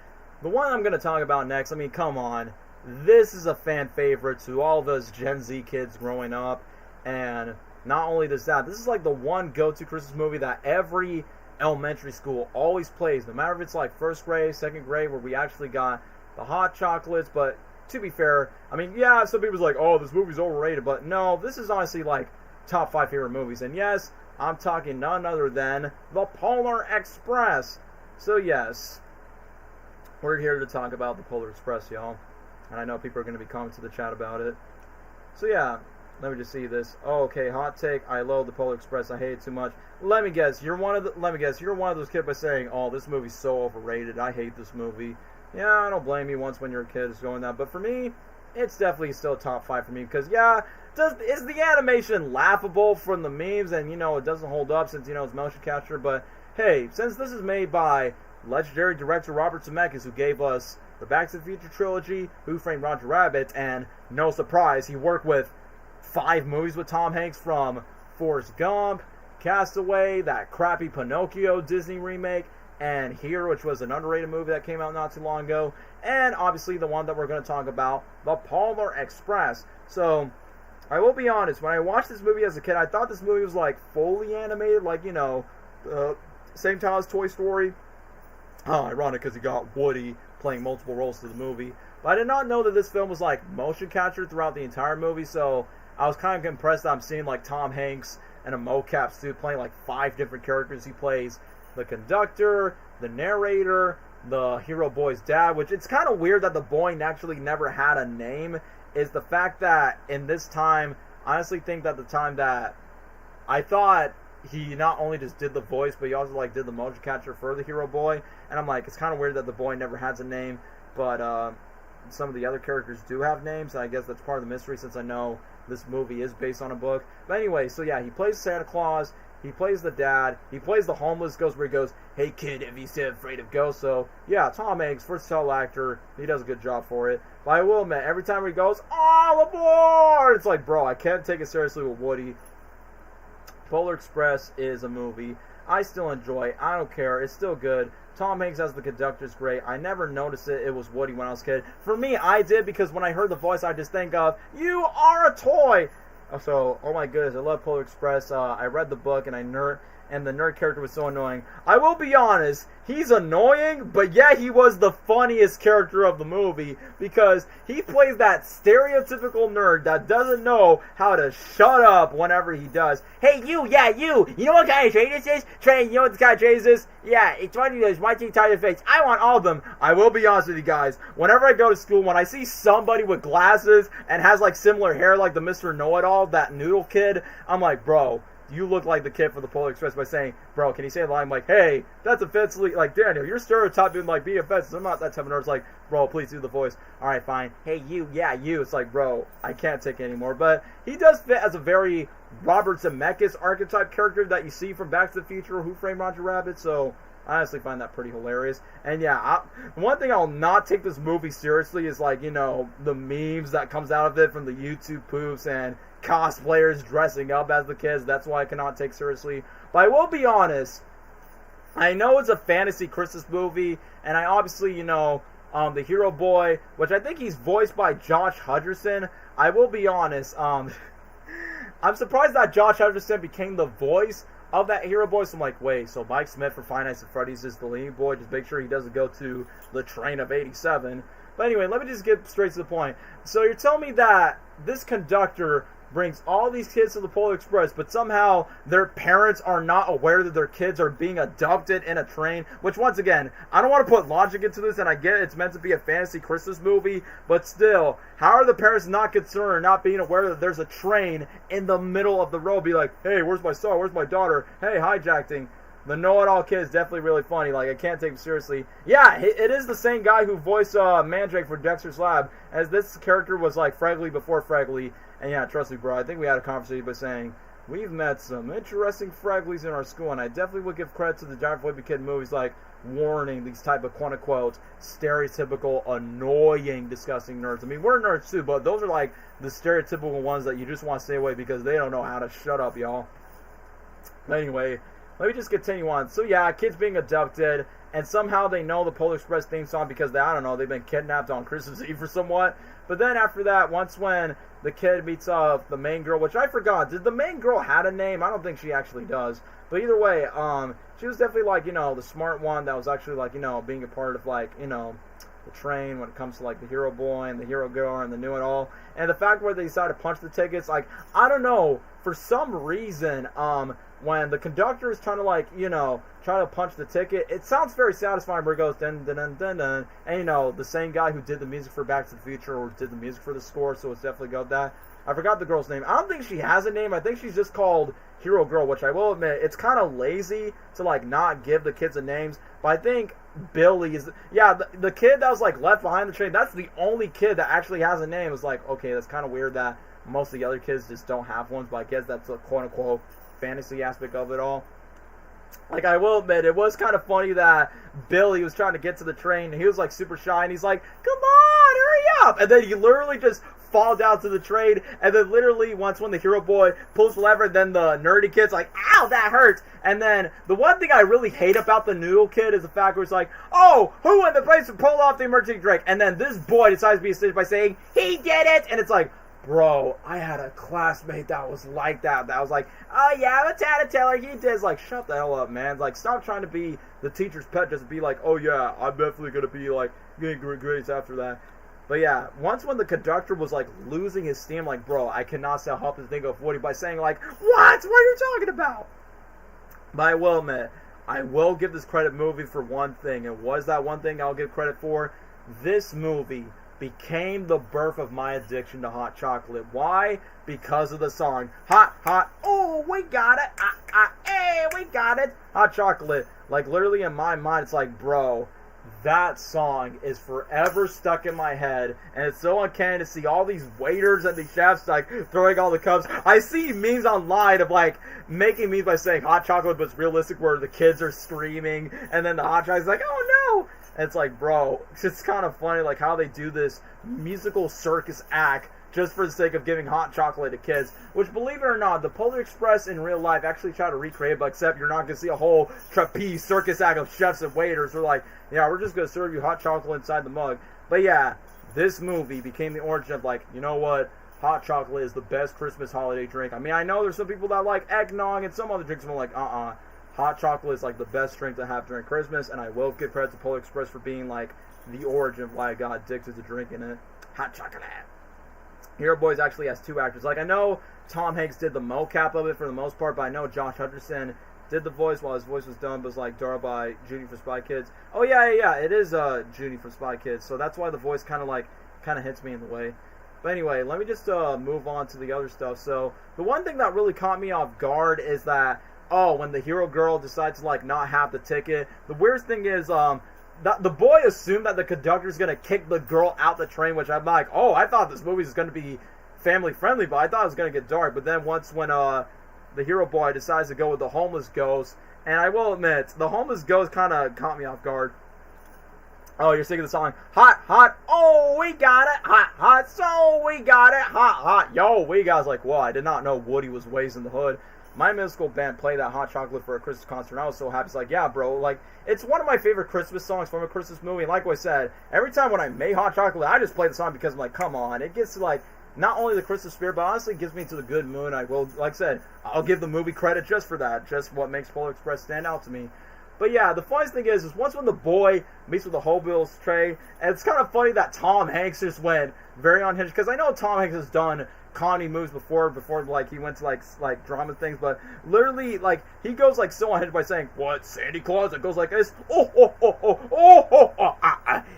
the one I'm going to talk about next, come on. This is a fan favorite to all those Gen Z kids growing up. And not only does that, this is the one go-to Christmas movie that every elementary school always plays. No matter if it's first grade, second grade, where we actually got the hot chocolates. But to be fair, yeah, some people's oh, this movie's overrated. But no, this is honestly top 5 favorite movies. And yes, I'm talking none other than The Polar Express. So yes, we're here to talk about The Polar Express, y'all. And I know people are going to be commenting to the chat about it. So yeah, let me just see this. Oh, okay, hot take. I loathe The Polar Express. I hate it too much. Let me guess. You're one of those kids by saying, "Oh, this movie's so overrated. I hate this movie." Yeah, I don't blame you. Once when you're a kid, it's going that. But for me, it's definitely still top 5 for me because yeah. Is the animation laughable from the memes, and it doesn't hold up since it's motion capture, but hey, since this is made by legendary director Robert Zemeckis, who gave us the Back to the Future trilogy, Who Framed Roger Rabbit, and no surprise, he worked with 5 movies with Tom Hanks, from Forrest Gump, Castaway, that crappy Pinocchio Disney remake, and Here, which was an underrated movie that came out not too long ago, and obviously the one that we're going to talk about, The Polar Express. So I will be honest, when I watched this movie as a kid, I thought this movie was fully animated, same time as Toy Story. Oh, ironic because you got Woody playing multiple roles to the movie. But I did not know that this film was motion captured throughout the entire movie, so I was kind of impressed that I'm seeing Tom Hanks and a mocap suit playing 5 different characters. He plays the conductor, the narrator, the hero boy's dad, which it's kind of weird that the boy actually never had a name. Is the fact that in this time, I honestly think that the time that I thought he not only just did the voice, but he also did the motion capture for the hero boy, and I'm it's kind of weird that the boy never has a name, but some of the other characters do have names, and I guess that's part of the mystery since I know this movie is based on a book. But anyway, so yeah, he plays Santa Claus, he plays the dad, he plays the homeless ghost where he goes, "Hey kid, have you still afraid of ghosts?" So yeah, Tom Hanks, versatile actor, he does a good job for it. But I will admit, every time he goes, "All aboard!" it's bro, I can't take it seriously with Woody. Polar Express is a movie I still enjoy. I don't care. It's still good. Tom Hanks as the conductor is great. I never noticed it was Woody when I was a kid. For me, I did, because when I heard the voice, I just think of, "You are a toy!" So, oh my goodness, I love Polar Express. I read the book, and the nerd character was so annoying. I will be honest, he's annoying, but yeah, he was the funniest character of the movie, because he plays that stereotypical nerd that doesn't know how to shut up whenever he does. "Hey, you, yeah, you know what kind of train this is? You know what kind of train this is? Yeah, it's one of those white tie face. I want all of them." I will be honest with you guys, whenever I go to school, when I see somebody with glasses and has similar hair like the Mr. Know-It-All, that noodle kid, I'm bro, you look like the kid from the Polar Express by saying, bro, can you say the line like, hey, that's offensively, like, Daniel, you're stereotyping, like, being offensive. I'm not that type of nerd. It's like, bro, please do the voice. All right, fine. Hey, you, yeah, you. It's like, bro, I can't take it anymore. But he does fit as a very Robert Zemeckis archetype character that you see from Back to the Future or Who Framed Roger Rabbit, so I honestly find that pretty hilarious. And yeah, one thing I'll not take this movie seriously is, like, you know, the memes that comes out of it from the YouTube poofs and cosplayers dressing up as the kids. That's why I cannot take seriously. But I will be honest, I know it's a fantasy Christmas movie, and I obviously, you know, the hero boy, which I think he's voiced by Josh Hutcherson. I will be honest, I'm surprised that Josh Hutcherson became the voice of that hero boy. So I'm like, wait, so Mike Smith from Five Nights at Freddy's is the lead boy? Just make sure he doesn't go to the train of 87. But anyway, let me just get straight to the point. So you're telling me that this conductor brings all these kids to the Polar Express, but somehow their parents are not aware that their kids are being abducted in a train, which, once again, I don't want to put logic into this, and I get it's meant to be a fantasy Christmas movie, but still, how are the parents not concerned or not being aware that there's a train in the middle of the road? Be like, hey, where's my son? Where's my daughter? Hey, hijacking. The know-it-all kid is definitely really funny. Like, I can't take him seriously. Yeah, it is the same guy who voiced Mandrake for Dexter's Lab, as this character was like Fragley before Fragley. And yeah, trust me, bro, I think we had a conversation by saying, we've met some interesting Fragleys in our school, and I definitely would give credit to the Giant Flippy Kid movies, like, warning these type of quote-unquote stereotypical, annoying, disgusting nerds. I mean, we're nerds too, but those are like the stereotypical ones that you just want to stay away because they don't know how to shut up, y'all. But anyway, let me just continue on. So yeah, kids being abducted, and somehow they know the Polar Express theme song because I don't know, they've been kidnapped on Christmas Eve or somewhat. But then after that, once when the kid meets the main girl, which I forgot, did the main girl had a name? I don't think she actually does. But either way, she was definitely like, you know, the smart one that was actually like, you know, being a part of like, you know, the train when it comes to like the hero boy and the hero girl and the new it all. And the fact where they decided to punch the tickets, like, I don't know, for some reason, when the conductor is trying to, like, you know, try to punch the ticket, it sounds very satisfying where it goes dun dun dun dun dun. And, you know, the same guy who did the music for Back to the Future or did the music for the score, so it's definitely got that. I forgot the girl's name. I don't think she has a name. I think she's just called Hero Girl, which I will admit, it's kind of lazy to, like, not give the kids a names. But I think Billy is, yeah, the kid that was, like, left behind the train, that's the only kid that actually has a name. It's like, okay, that's kind of weird that most of the other kids just don't have ones, but I guess that's a quote-unquote fantasy aspect of it all. Like, I will admit, it was kind of funny that Billy was trying to get to the train, and he was, like, super shy, and he's like, come on, hurry up! And then he literally just fall down to the train, and then literally once when the hero boy pulls the lever, then the nerdy kid's like, ow, that hurts! And then the one thing I really hate about the noodle kid is the fact where it's like, oh, who in the place to pull off the emergency brake? And then this boy decides to be a snitch by saying, he did it! And it's like, bro, I had a classmate that was like that. That was like, oh yeah, I'm a tattletale, he did. It's like, shut the hell up, man. Like, stop trying to be the teacher's pet just to be like, oh yeah, I'm definitely going to be like, getting good grades after that. But yeah, once when the conductor was like losing his steam, like, bro, I cannot help to think of Woody by saying like, what are you talking about? But I will admit, I will give this credit movie for one thing, and what is that one thing I'll give credit for? This movie became the birth of my addiction to hot chocolate. Why? Because of the song. Hot, hot, oh, we got it. Hey, we got it. Hot chocolate. Like, literally in my mind, it's like, bro, that song is forever stuck in my head, and it's so uncanny to see all these waiters and these chefs like throwing all the cups. I see memes online of like making memes by saying hot chocolate, but it's realistic where the kids are screaming, and then the hot chocolate's like, oh no! And it's like, bro, it's kind of funny like how they do this musical circus act just for the sake of giving hot chocolate to kids. Which, believe it or not, the Polar Express in real life actually try to recreate it, but except you're not going to see a whole trapeze circus act of chefs and waiters. They're like, yeah, we're just going to serve you hot chocolate inside the mug. But yeah, this movie became the origin of like, you know what? Hot chocolate is the best Christmas holiday drink. I mean, I know there's some people that like eggnog and some other drinks, and I'm like, hot chocolate is like the best drink to have during Christmas, and I will give credit to Polar Express for being like the origin of why I got addicted to drinking it. Hot chocolate. Hero Boys actually has two actors. Like, I know Tom Hanks did the mocap of it for the most part, but I know Josh Hutcherson did the voice while his voice was done, but was like dubbed by Judy from Spy Kids. Oh yeah, it is Judy from Spy Kids, so that's why the voice kind of hits me in the way. But anyway, let me just move on to the other stuff. So the one thing that really caught me off guard is that, oh, when the hero girl decides to like not have the ticket, the weirdest thing is that the boy assumed that the conductor's gonna kick the girl out the train, which I'm like, oh, I thought this movie was gonna be family friendly, but I thought it was gonna get dark. But then when the hero boy decides to go with the homeless ghost, and I will admit, the homeless ghost kind of caught me off guard. Oh, you're singing the song, hot, hot, oh, we got it, hot, hot, so we got it, hot, hot, yo, we got it. I was like, whoa, I did not know Woody was Ways in the Hood. My middle school band played that Hot Chocolate for a Christmas concert, and I was so happy. It's like, yeah, bro, like, it's one of my favorite Christmas songs from a Christmas movie, and like I said, every time when I made Hot Chocolate, I just play the song because I'm like, come on, it gets to, like, not only the Christmas spirit, but honestly, it gives me to the good mood. I will, like I said, I'll give the movie credit just for that, just what makes Polar Express stand out to me. But yeah, the funniest thing is once when the boy meets with the Hobill's train, and it's kind of funny that Tom Hanks just went very unhinged, because I know Tom Hanks has done comedy moves before like he went to like drama things, but literally like he goes like so unhinged by saying, "What, Santa Claus?" It goes like this,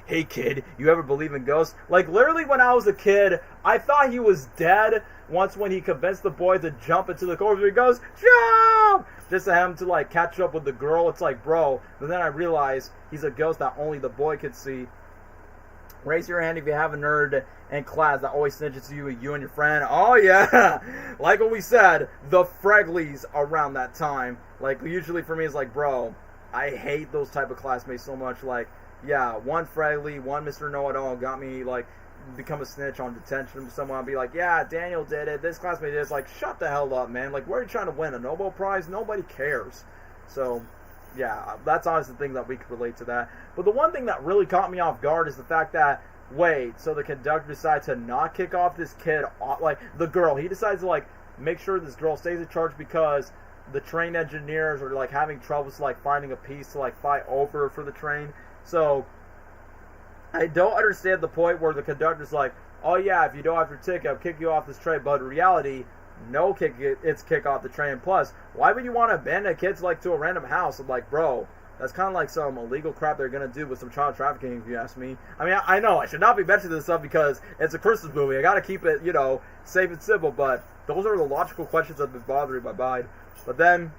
hey kid, you ever believe in ghosts? Like literally when I was a kid, I thought he was dead. Once when he convinced the boy to jump into the corpse, he goes, jump! Just to have him to like catch up with the girl. It's like, bro. But then I realized he's a ghost that only the boy could see. Raise your hand if you have a nerd in class that always snitches to you and your friend. Oh yeah, like what we said, the Freglies around that time. Like usually for me it's like, bro, I hate those type of classmates so much. Like, yeah, one Fregly, one Mr. Know-It-All got me like become a snitch on detention. Someone will be like, yeah, Daniel did it. This classmate did it. It's like, shut the hell up, man. Like, where are you trying to win? A Nobel Prize? Nobody cares. So, yeah, that's honestly the thing that we could relate to that. But the one thing that really caught me off guard is the fact that, wait, so the conductor decides to not kick off this kid, like, the girl. He decides to, like, make sure this girl stays in charge because the train engineers are, like, having troubles, like, finding a piece to, like, fight over for the train. So I don't understand the point where the conductor's like, oh yeah, if you don't have your ticket, I'll kick you off this train. But in reality, no it's kick off the train. Plus, why would you want to abandon kids like to a random house? I'm like, bro, that's kind of like some illegal crap they're going to do with some child trafficking, if you ask me. I mean, I know I should not be mentioning this stuff because it's a Christmas movie. I got to keep it, you know, safe and simple. But those are the logical questions that have been bothering my mind. But then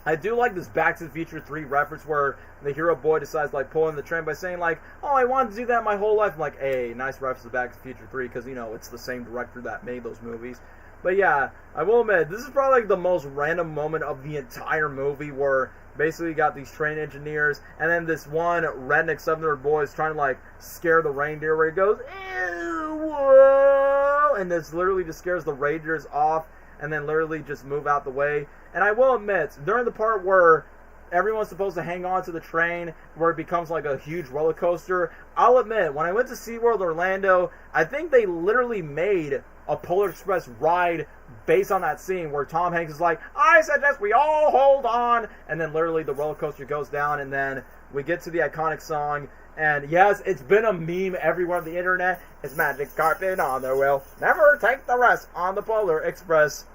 I do like this Back to the Future 3 reference where the hero boy decides like pulling the train by saying like, oh, I wanted to do that my whole life. I'm like, hey, nice reference to Back to the Future 3 because, you know, it's the same director that made those movies. But yeah, I will admit, this is probably like the most random moment of the entire movie where basically you got these train engineers and then this one redneck Southerner boy is trying to like scare the reindeer where he goes, ew, whoa, and this literally just scares the reindeers off and then literally just move out the way. And I will admit, during the part where everyone's supposed to hang on to the train, where it becomes like a huge roller coaster, I'll admit, when I went to SeaWorld Orlando, I think they literally made a Polar Express ride based on that scene where Tom Hanks is like, I suggest we all hold on, and then literally the roller coaster goes down, and then we get to the iconic song, and yes, it's been a meme everywhere on the internet. It's magic carpet on the wheel, never take the rest on the Polar Express.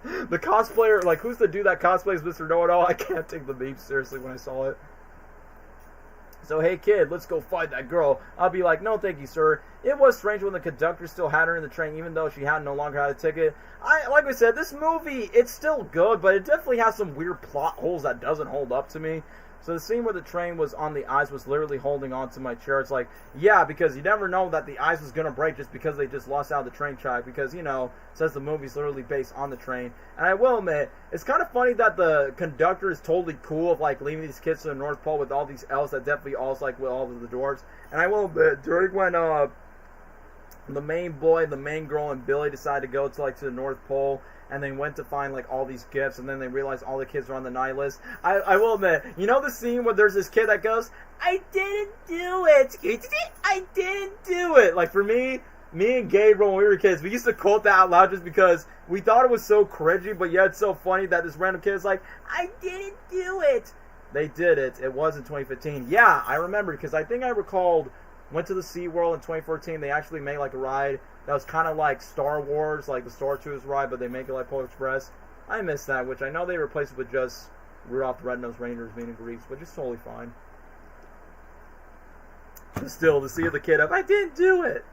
The cosplayer, like, who's the dude that cosplays Mr. Know-It-All? I can't take the meme seriously when I saw it. So, hey kid, let's go find that girl. I'll be like, no thank you, sir. It was strange when the conductor still had her in the train, even though she had no longer had a ticket. Like I said, this movie, it's still good, but it definitely has some weird plot holes that doesn't hold up to me. So the scene where the train was on the ice was literally holding on to my chair. It's like, yeah, because you never know that the ice was going to break just because they just lost out the train track. Because, you know, since the movie's literally based on the train. And I will admit, it's kind of funny that the conductor is totally cool of, like, leaving these kids to the North Pole with all these elves that definitely all like with all of the dwarves. And I will admit, during when the main boy, the main girl, and Billy decided to go to, like, to the North Pole, and they went to find like all these gifts, and then they realized all the kids were on the night list. I will admit, you know the scene where there's this kid that goes, I didn't do it! I didn't do it! Like for me and Gabriel when we were kids, we used to quote that out loud just because we thought it was so cringy, but yet it's so funny that this random kid is like, I didn't do it! They did it. It was in 2015. Yeah, I remember, because I think I recalled, went to the SeaWorld in 2014, they actually made like a ride that was kind of like Star Wars, like the Star Tours ride, but they make it like Polar Express. I missed that, which I know they replaced it with just Rudolph the Red-Nosed Reindeer's meet and greets, which is totally fine. But still, to see the kid up, I didn't do it!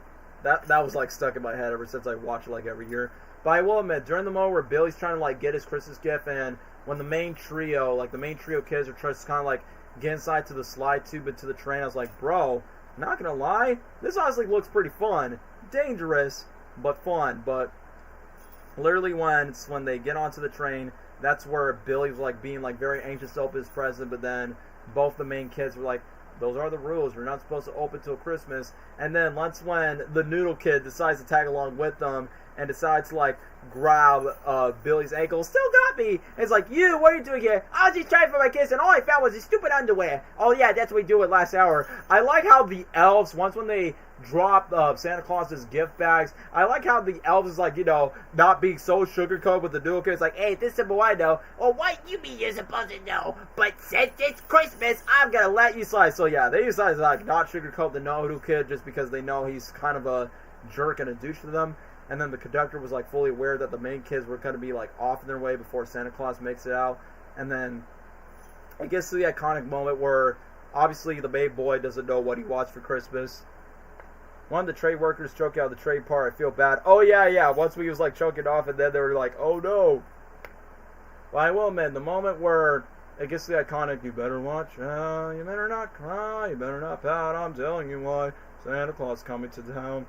that was like stuck in my head ever since I watched it like every year. But I will admit, during the moment where Billy's trying to like get his Christmas gift, and when the main trio kids are trying to kind of like get inside to the slide tube into the train, I was like, bro, not gonna lie, this honestly looks pretty fun, dangerous, but fun. But literally when they get onto the train, that's where Billy was like being like very anxious to open his present, but then both the main kids were like, those are the rules, we're not supposed to open till Christmas. And then that's when the noodle kid decides to tag along with them and decides to like grab Billy's ankle. Still got me. And it's like, you, what are you doing here? I was just trying for my kiss and all I found was his stupid underwear. Oh yeah, that's what we do it last hour. I like how the elves, once when they drop Santa Claus's gift bags, I like how the elves is like, you know, not being so sugarcoated with the noodle kid. It's like, hey, this is what I know. Well, what you mean you're supposed to know? But since it's Christmas, I'm gonna let you slide. So yeah, they decide to like not sugarcoat the noodle kid just because they know he's kind of a jerk and a douche to them. And then the conductor was like fully aware that the main kids were going to be like off in their way before Santa Claus makes it out. And then it gets to the iconic moment where obviously the main boy doesn't know what he wants for Christmas. One of the trade workers choke out the trade part. I feel bad. Oh yeah. Once we was like choking off, and then they were like, oh no. Well, I will admit, the moment where it gets to the iconic, you better watch out, you better not cry, you better not pout, I'm telling you why, Santa Claus coming to town.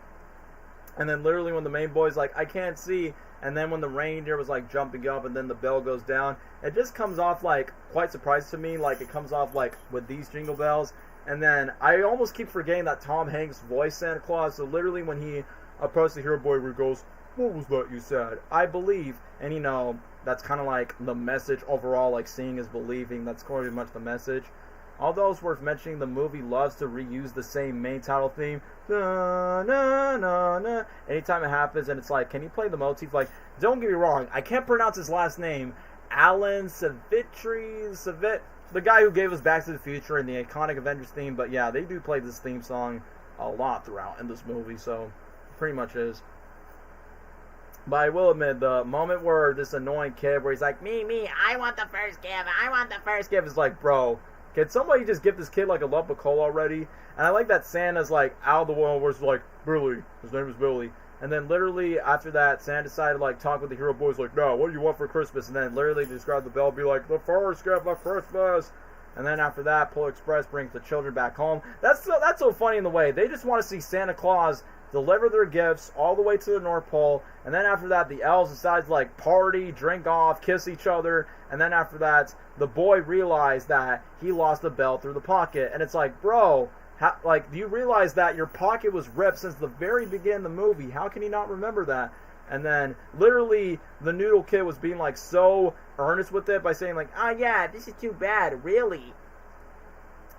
And then literally when the main boy's like, I can't see, and then when the reindeer was like jumping up and then the bell goes down, it just comes off like quite surprised to me. Like it comes off like with these jingle bells. And then I almost keep forgetting that Tom Hanks voiced Santa Claus. So literally when he approached the hero boy, where he goes, what was that you said? I believe. And you know, that's kind of like the message overall, like seeing is believing. That's quite much the message. Although it's worth mentioning, the movie loves to reuse the same main title theme. Na, na, na, na. Anytime it happens, and it's like, can you play the motif? Like, don't get me wrong, I can't pronounce his last name. Alan Savit, the guy who gave us Back to the Future and the iconic Avengers theme. But yeah, they do play this theme song a lot throughout in this movie, so pretty much is. But I will admit, the moment where this annoying kid, where he's like, me, I want the first gift, is like, bro, can somebody just give this kid like a lump of coal already? And I like that Santa's like out of the world, where it's like, Billy, his name is Billy. And then literally after that, Santa decided to like talk with the hero boys, like, no, what do you want for Christmas? And then literally describe the bell, be like, the first gift of Christmas. And then after that, Polar Express brings the children back home. That's so funny in the way. They just want to see Santa Claus deliver their gifts all the way to the North Pole. And then after that, the elves decide to like party, drink off, kiss each other. And then after that, the boy realized that he lost the bell through the pocket. And it's like, bro, do you realize that your pocket was ripped since the very beginning of the movie? How can you not remember that? And then literally the noodle kid was being like so earnest with it by saying like, yeah, this is too bad, really.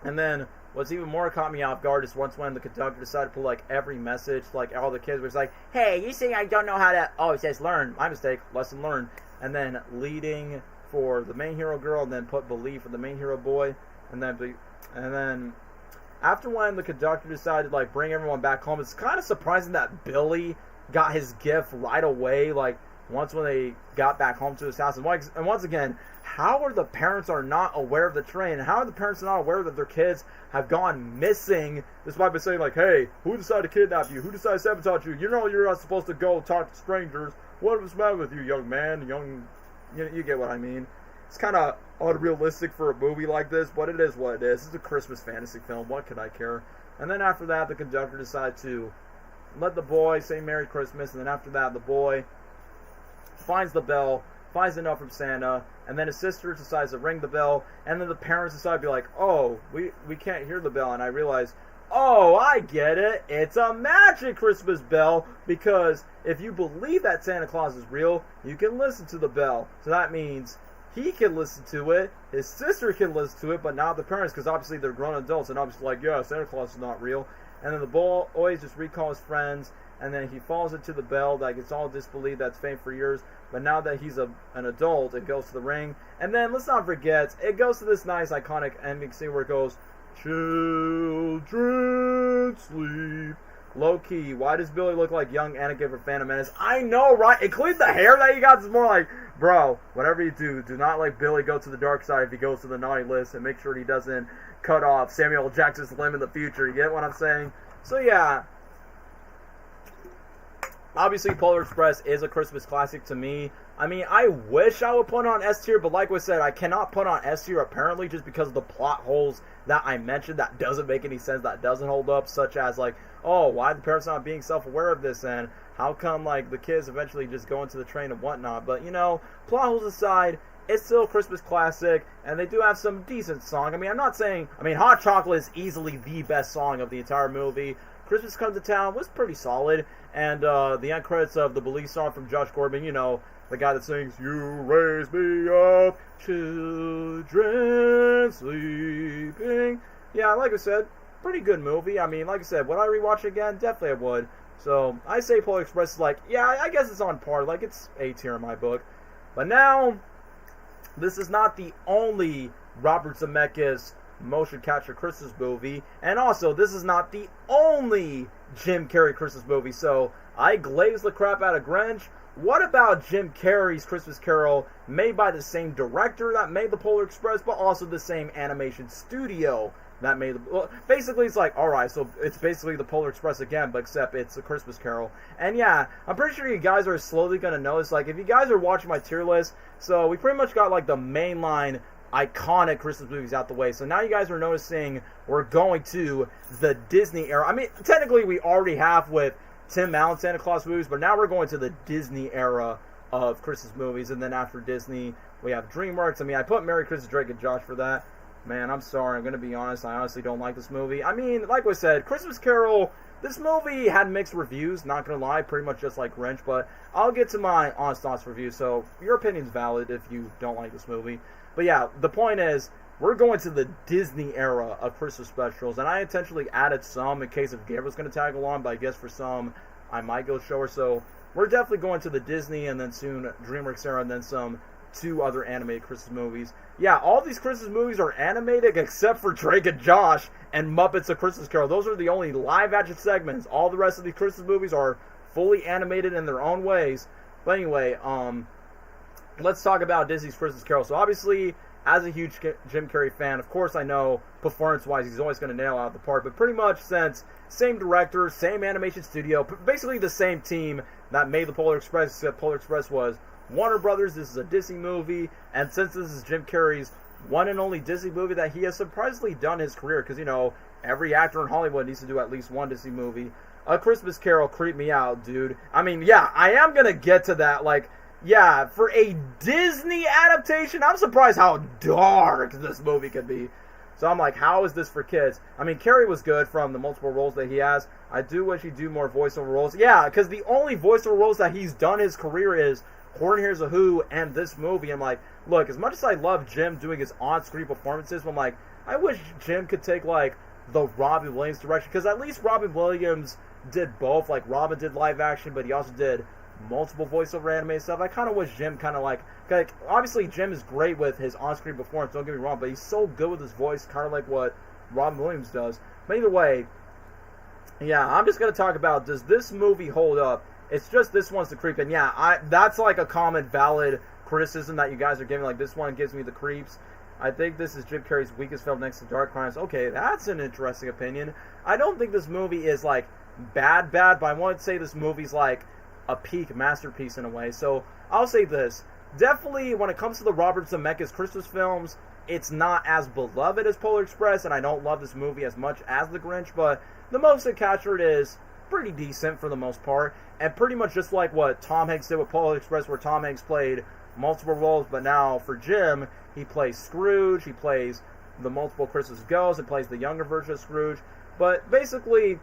And then what's even more caught me off guard is once when the conductor decided to put like every message, like all the kids was like, hey, you saying I don't know how to, oh, it says learn, my mistake, lesson learned. And then leading for the main hero girl, and then put believe for the main hero boy. And then after when the conductor decided to like bring everyone back home, it's kind of surprising that Billy got his gift right away, like once when they got back home to his house. And once again, how are the parents are not aware of the train? How are the parents not aware that their kids have gone missing? This might be saying like, hey, who decided to kidnap you? Who decided to sabotage you? You know you're not supposed to go talk to strangers. What is the matter with you, young man? You get what I mean. It's kind of unrealistic for a movie like this, but it is what it is. It's a Christmas fantasy film. What could I care? And then after that, the conductor decided to let the boy say Merry Christmas. And then after that, the boy finds the bell, finds a note from Santa, and then his sister decides to ring the bell. And then the parents decide to be like, oh, we can't hear the bell. And I realize, oh, I get it. It's a magic Christmas bell, because if you believe that Santa Claus is real, you can listen to the bell. So that means he can listen to it, his sister can listen to it, but not the parents, because obviously they're grown adults, and obviously like, yeah, Santa Claus is not real. And then the boy always just recalls his friends, and then he falls into the bell, like it's all disbelief that's famed for years. But now that he's an adult, it goes to the ring. And then let's not forget, it goes to this nice iconic ending scene where it goes, children sleep. Low key, why does Billy look like young Anakin from Phantom Menace? I know, right? Including the hair that he got is more like, bro, whatever you do not let Billy go to the dark side if he goes to the naughty list, and make sure he doesn't cut off Samuel L. Jackson's limb in the future. You get what I'm saying? So yeah, Obviously, Polar Express is a Christmas classic to me. I mean, I wish I would put on S tier, but like I said, I cannot put on S tier apparently just because of the plot holes that I mentioned that doesn't make any sense, that doesn't hold up, such as like, oh, why are the parents not being self-aware of this, and how come like the kids eventually just go into the train and whatnot. But you know, plot holes aside, it's still a Christmas classic, and they do have some decent song. I mean, I'm not saying, I mean, Hot Chocolate is easily the best song of the entire movie. Christmas Comes to Town was pretty solid, and the end credits of the Believe song from Josh Groban, you know, the guy that sings, "You raise me up, children sleeping." Yeah, like I said, pretty good movie. I mean, like I said, would I rewatch it again? Definitely I would. So, I say Polar Express is like, yeah, I guess it's on par. Like, it's A tier in my book. But now, this is not the only Robert Zemeckis motion capture Christmas movie, and also this is not the only Jim Carrey Christmas movie. So I glazed the crap out of Grinch. What about Jim Carrey's Christmas Carol, made by the same director that made the Polar Express, but also the same animation studio that made the... Well, basically, it's like, alright, so it's basically the Polar Express again, but except it's a Christmas Carol. And yeah, I'm pretty sure you guys are slowly going to notice, like, if you guys are watching my tier list, so we pretty much got, like, the mainline iconic Christmas movies out the way. So now you guys are noticing we're going to the Disney era. I mean, technically we already have with Tim Allen Santa Claus movies, but now we're going to the Disney era of Christmas movies. And then after Disney, we have DreamWorks. I mean, I put Merry Christmas, Drake and Josh for that. Man, I'm sorry. I'm going to be honest. I honestly don't like this movie. I mean, like I said, Christmas Carol, this movie had mixed reviews, not going to lie, pretty much just like Grinch, but I'll get to my honest thoughts review, so your opinion's valid if you don't like this movie. But yeah, the point is, we're going to the Disney era of Christmas specials, and I intentionally added some in case if Gabriel's going to tag along, but I guess for some, I might go show her. So we're definitely going to the Disney, and then soon DreamWorks era, and then some 2 other animated Christmas movies. Yeah, all these Christmas movies are animated except for Drake and Josh and Muppets A Christmas Carol. Those are the only live-action segments. All the rest of these Christmas movies are fully animated in their own ways. But anyway, let's talk about Disney's Christmas Carol. So obviously, as a huge Jim Carrey fan, of course I know performance-wise he's always going to nail out the part. But pretty much since same director, same animation studio, basically the same team that made the Polar Express, except Polar Express was Warner Brothers. This is a Disney movie. And since this is Jim Carrey's one and only Disney movie that he has surprisingly done his career, because, you know, every actor in Hollywood needs to do at least one Disney movie. A Christmas Carol creeped me out, dude. I mean, yeah, I am going to get to that. Like, yeah, for a Disney adaptation, I'm surprised how dark this movie could be. So I'm like, how is this for kids? I mean, Carrey was good from the multiple roles that he has. I do wish he'd do more voiceover roles. Yeah, because the only voiceover roles that he's done his career is Horn Hears a Who and this movie. I'm like, look, as much as I love Jim doing his on-screen performances, I'm like, I wish Jim could take, like, the Robin Williams direction, because at least Robin Williams did both. Like, Robin did live action, but he also did multiple voiceover animated stuff. I kind of wish Jim kind of like, obviously Jim is great with his on-screen performance, don't get me wrong, but he's so good with his voice, kind of like what Robin Williams does. But either way, yeah, I'm just going to talk about, does this movie hold up? It's just this one's the creep, and yeah, that's like a common valid criticism that you guys are giving, like this one gives me the creeps. I think this is Jim Carrey's weakest film next to Dark Crimes. Okay, that's an interesting opinion. I don't think this movie is like bad, but I want to say this movie's like a peak masterpiece in a way. So I'll say this. Definitely when it comes to the Robert Zemeckis Christmas films, it's not as beloved as Polar Express, and I don't love this movie as much as The Grinch, but the motion capture is pretty decent for the most part, and pretty much just like what Tom Hanks did with Polar Express, where Tom Hanks played multiple roles, but now for Jim, he plays Scrooge, he plays the multiple Christmas ghosts, he plays the younger version of Scrooge. But basically,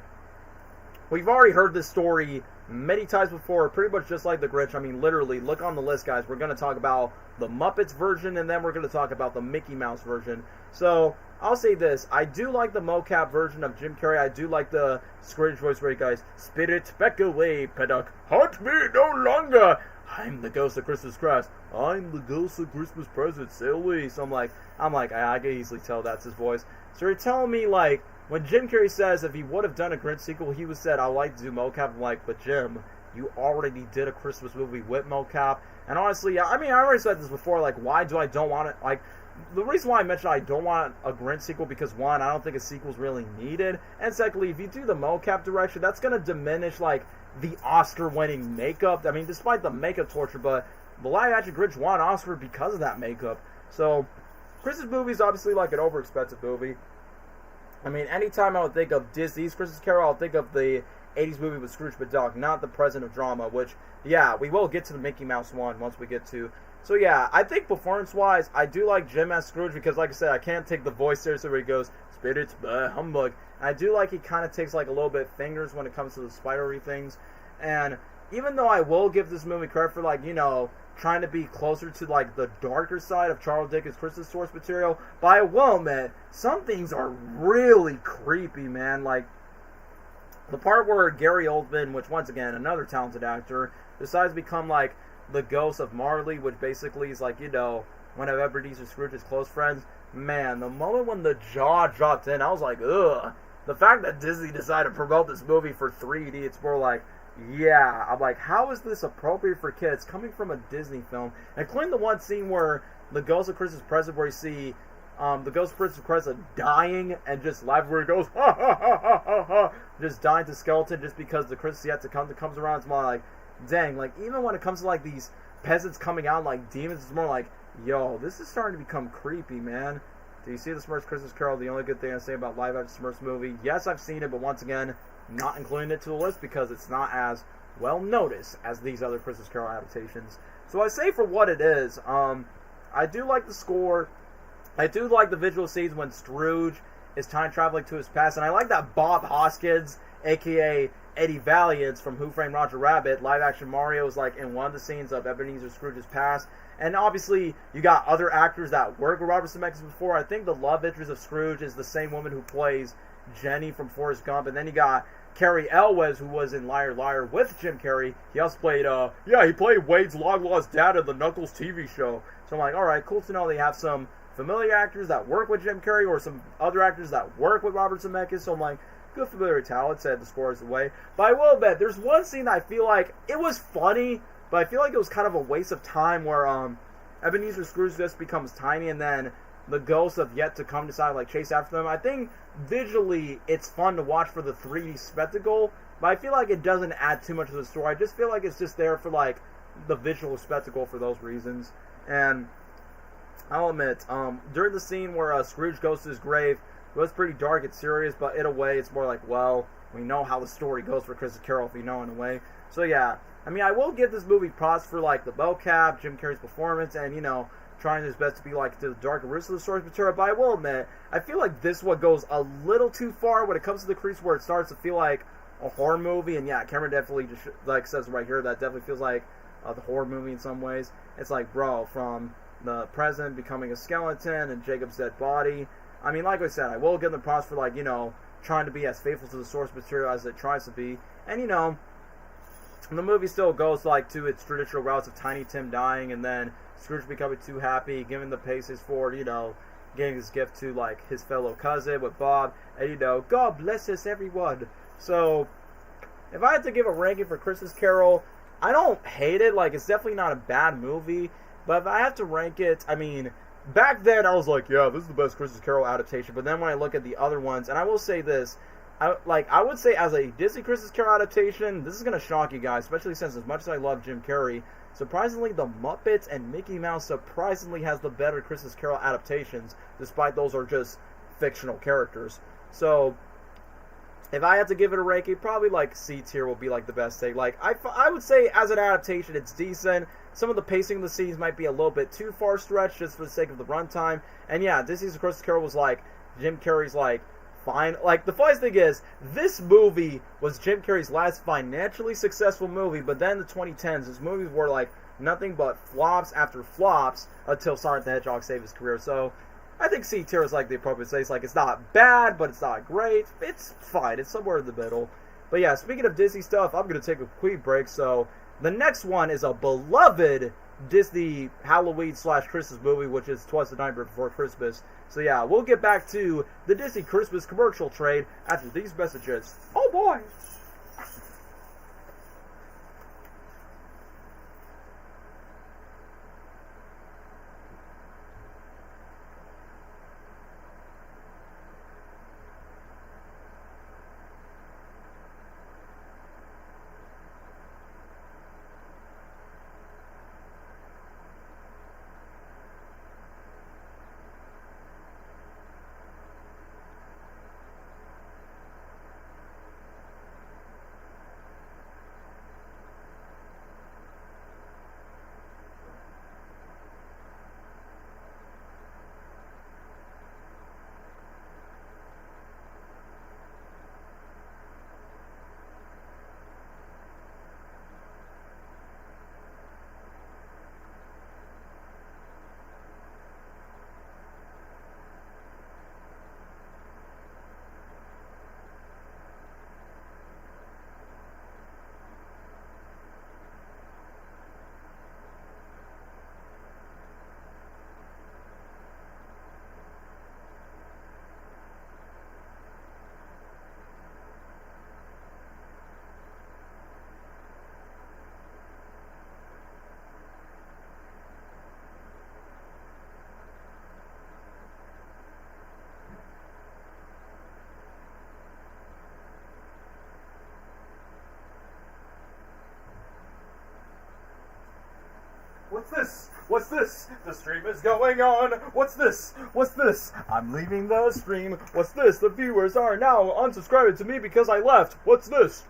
we've already heard this story many times before, pretty much just like The Grinch. I mean, literally, look on the list, guys. We're going to talk about the Muppets version, and then we're going to talk about the Mickey Mouse version. So, I'll say this. I do like the mocap version of Jim Carrey. I do like the Scrooge voice where he goes, "Spirit, back away, Paddock. Haunt me no longer. I'm the ghost of Christmas Christ. I'm the ghost of Christmas present, silly." So I'm like, I can easily tell that's his voice. So you're telling me, like, when Jim Carrey says if he would have done a Grinch sequel, he would have said, I like to do mocap. I'm like, but Jim, you already did a Christmas movie with mocap. And honestly, I mean, I already said this before, like, why do I don't want it? Like, the reason why I mentioned I don't want a Grinch sequel, because one, I don't think a sequel's really needed. And secondly, if you do the mocap direction, that's going to diminish, like, the Oscar-winning makeup. I mean, despite the makeup torture, but the live-action Grinch won an Oscar because of that makeup. So, Christmas movie is obviously like an over-expensive movie. I mean, anytime I would think of Disney's Christmas Carol, I'll think of the 80s movie with Scrooge McDuck, not the President of Drama, which, yeah, we will get to the Mickey Mouse one once we get to. So, yeah, I think performance-wise, I do like Jim as Scrooge because, like I said, I can't take the voice seriously where he goes, spirits, humbug. And I do like he kind of takes, like, a little bit fingers when it comes to the spidery things. And even though I will give this movie credit for, like, you know, trying to be closer to, like, the darker side of Charles Dickens' Christmas source material, but I will admit, some things are really creepy, man. Like, the part where Gary Oldman, which, once again, another talented actor, decides to become, like, the ghost of Marley, which basically is, like, you know, one of Ebenezer Scrooge's close friends. Man, the moment when the jaw dropped in, I was like, ugh. The fact that Disney decided to promote this movie for 3D, it's more like, yeah. I'm like, how is this appropriate for kids coming from a Disney film? Including the one scene where the Ghost of Christmas Present, where you see the Ghost of Christmas Present dying and just live where it goes, ha ha ha ha ha ha, just dying to skeleton just because the Christmas yet to come that comes around. It's more like, dang, like, even when it comes to, like, these peasants coming out like demons, it's more like, yo, this is starting to become creepy, man. Do you see the Smurfs Christmas Carol? The only good thing I say about live-action Smurfs movie, yes, I've seen it, but once again, not including it to the list because it's not as well noticed as these other Christmas Carol adaptations. So I say for what it is, I do like the score. I do like the visual scenes when Scrooge is time traveling to his past, and I like that Bob Hoskins, aka Eddie Valiant from Who Framed Roger Rabbit, live-action Mario is like in one of the scenes of Ebenezer Scrooge's past. And obviously, you got other actors that worked with Robert Zemeckis before. I think the love interest of Scrooge is the same woman who plays Jenny from Forrest Gump. And then you got Carrie Elwes, who was in Liar Liar with Jim Carrey. He also played, he played Wade's long-lost dad in the Knuckles TV show. So I'm like, alright, cool to know they have some familiar actors that work with Jim Carrey or some other actors that work with Robert Zemeckis. So I'm like, good familiar talent, said the score is away. But I will admit, there's one scene that I feel like it was funny, but I feel like it was kind of a waste of time where Ebenezer Scrooge just becomes tiny and then the ghosts of yet to come decide like chase after them. I think visually it's fun to watch for the 3D spectacle, but I feel like it doesn't add too much to the story. I just feel like it's just there for like the visual spectacle for those reasons. And I'll admit, during the scene where Scrooge goes to his grave, it was pretty dark and serious, but in a way it's more like, well, we know how the story goes for Christmas Carol if we know in a way. So yeah, I mean, I will give this movie props for like the mocap, Jim Carrey's performance, and you know, trying his best to be like the darker roots of the source material. But I will admit, I feel like this one goes a little too far when it comes to the crease, where it starts to feel like a horror movie. And yeah, Cameron definitely just like says right here that definitely feels like the horror movie in some ways. It's like, bro, from the present becoming a skeleton and Jacob's dead body. I mean, like I said, I will give them props for like, you know, trying to be as faithful to the source material as it tries to be. And you know, the movie still goes like to its traditional routes of Tiny Tim dying and then Scrooge becoming too happy, giving the paces for, you know, getting his gift to like his fellow cousin with Bob, and you know, God bless us everyone. So if I had to give a ranking for Christmas Carol, I don't hate it. Like, it's definitely not a bad movie, but if I have to rank it, I mean, back then I was like, yeah, this is the best Christmas Carol adaptation. But then when I look at the other ones, and I will say this, I would say as a Disney Christmas Carol adaptation, this is going to shock you guys, especially since as much as I love Jim Carrey, surprisingly the Muppets and Mickey Mouse surprisingly has the better Christmas Carol adaptations, despite those are just fictional characters. So if I had to give it a ranking, probably like C tier will be like the best thing. Like I would say as an adaptation, it's decent. Some of the pacing of the scenes might be a little bit too far stretched just for the sake of the runtime. And yeah, Disney's Christmas Carol was like Jim Carrey's like fine. Like, the funniest thing is, this movie was Jim Carrey's last financially successful movie, but then in the 2010s, his movies were like nothing but flops after flops until Sonic the Hedgehog saved his career. So I think C tier is like the appropriate say. It's like, it's not bad, but it's not great. It's fine. It's somewhere in the middle. But yeah, speaking of Disney stuff, I'm going to take a quick break. So the next one is a beloved Disney Halloween/Christmas movie, which is Twas the Night Before Christmas. So yeah, we'll get back to the Disney Christmas commercial trade after these messages. Oh boy! What's this? What's this? The stream is going on. What's this? What's this? I'm leaving the stream. What's this? The viewers are now unsubscribing to me because I left. What's this?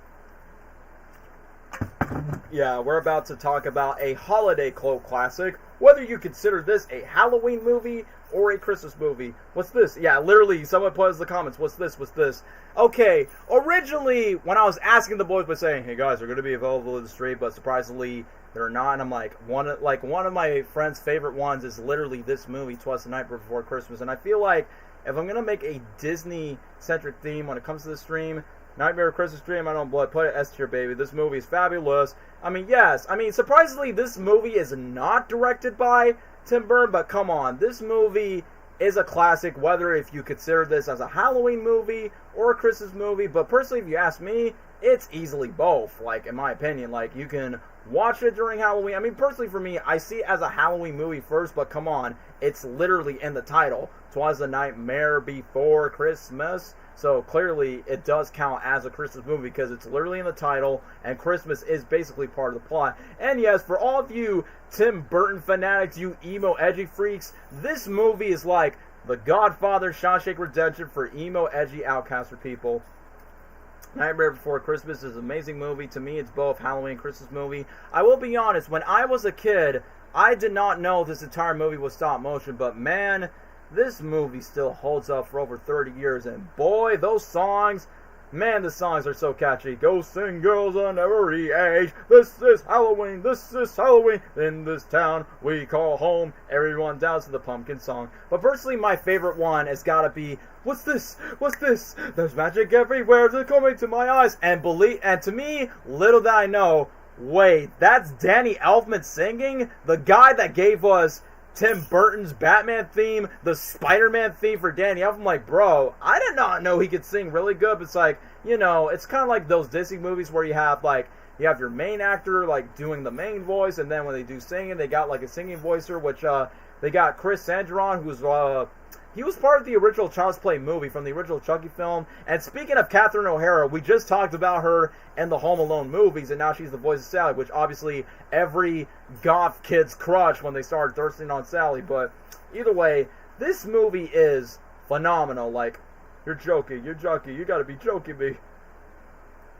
Yeah, we're about to talk about a holiday cult classic. Whether you consider this a Halloween movie or a Christmas movie. What's this? Yeah, literally, someone put in the comments, what's this? What's this? Okay, originally, when I was asking the boys by saying, hey guys, they're going to be available in the stream, but surprisingly, they're not. And I'm like, one of my friend's favorite ones is literally this movie, Twas the Night Before Christmas. And I feel like if I'm going to make a Disney-centric theme when it comes to the stream, Nightmare Christmas Dream, I don't put it S tier, baby. This movie is fabulous. I mean, yes. I mean, surprisingly, this movie is not directed by Tim Burton, but come on. This movie is a classic, whether if you consider this as a Halloween movie or a Christmas movie. But personally, if you ask me, it's easily both, like, in my opinion. Like, you can watch it during Halloween. I mean, personally for me, I see it as a Halloween movie first, but come on. It's literally in the title. Twas the Nightmare Before Christmas. So clearly, it does count as a Christmas movie because it's literally in the title, and Christmas is basically part of the plot. And yes, for all of you Tim Burton fanatics, you emo edgy freaks, this movie is like The Godfather, Shawshank Redemption for emo edgy outcaster people. Nightmare Before Christmas is an amazing movie. To me, it's both Halloween and Christmas movie. I will be honest, when I was a kid, I did not know this entire movie was stop motion, but man, this movie still holds up for over 30 years, and boy, those songs, man, the songs are so catchy. Ghosts and girls on every age, this is Halloween, in this town we call home, everyone dance to the pumpkin song. But personally, my favorite one has gotta be, what's this, what's this, there's magic everywhere, they're coming to my eyes, and to me, little did I know, wait, that's Danny Elfman singing? The guy that gave us Tim Burton's Batman theme, the Spider-Man theme for Danny Elfman. I'm like, bro, I did not know he could sing really good. But it's like, you know, it's kind of like those Disney movies where you have your main actor like doing the main voice, and then when they do singing, they got like a singing voicer, which they got Chris Sandron, who's he was part of the original Child's Play movie from the original Chucky film. And speaking of Catherine O'Hara, we just talked about her in the Home Alone movies, and now she's the voice of Sally, which obviously every goth kid's crush when they started thirsting on Sally. But either way, this movie is phenomenal. Like, you're joking, you gotta be joking me.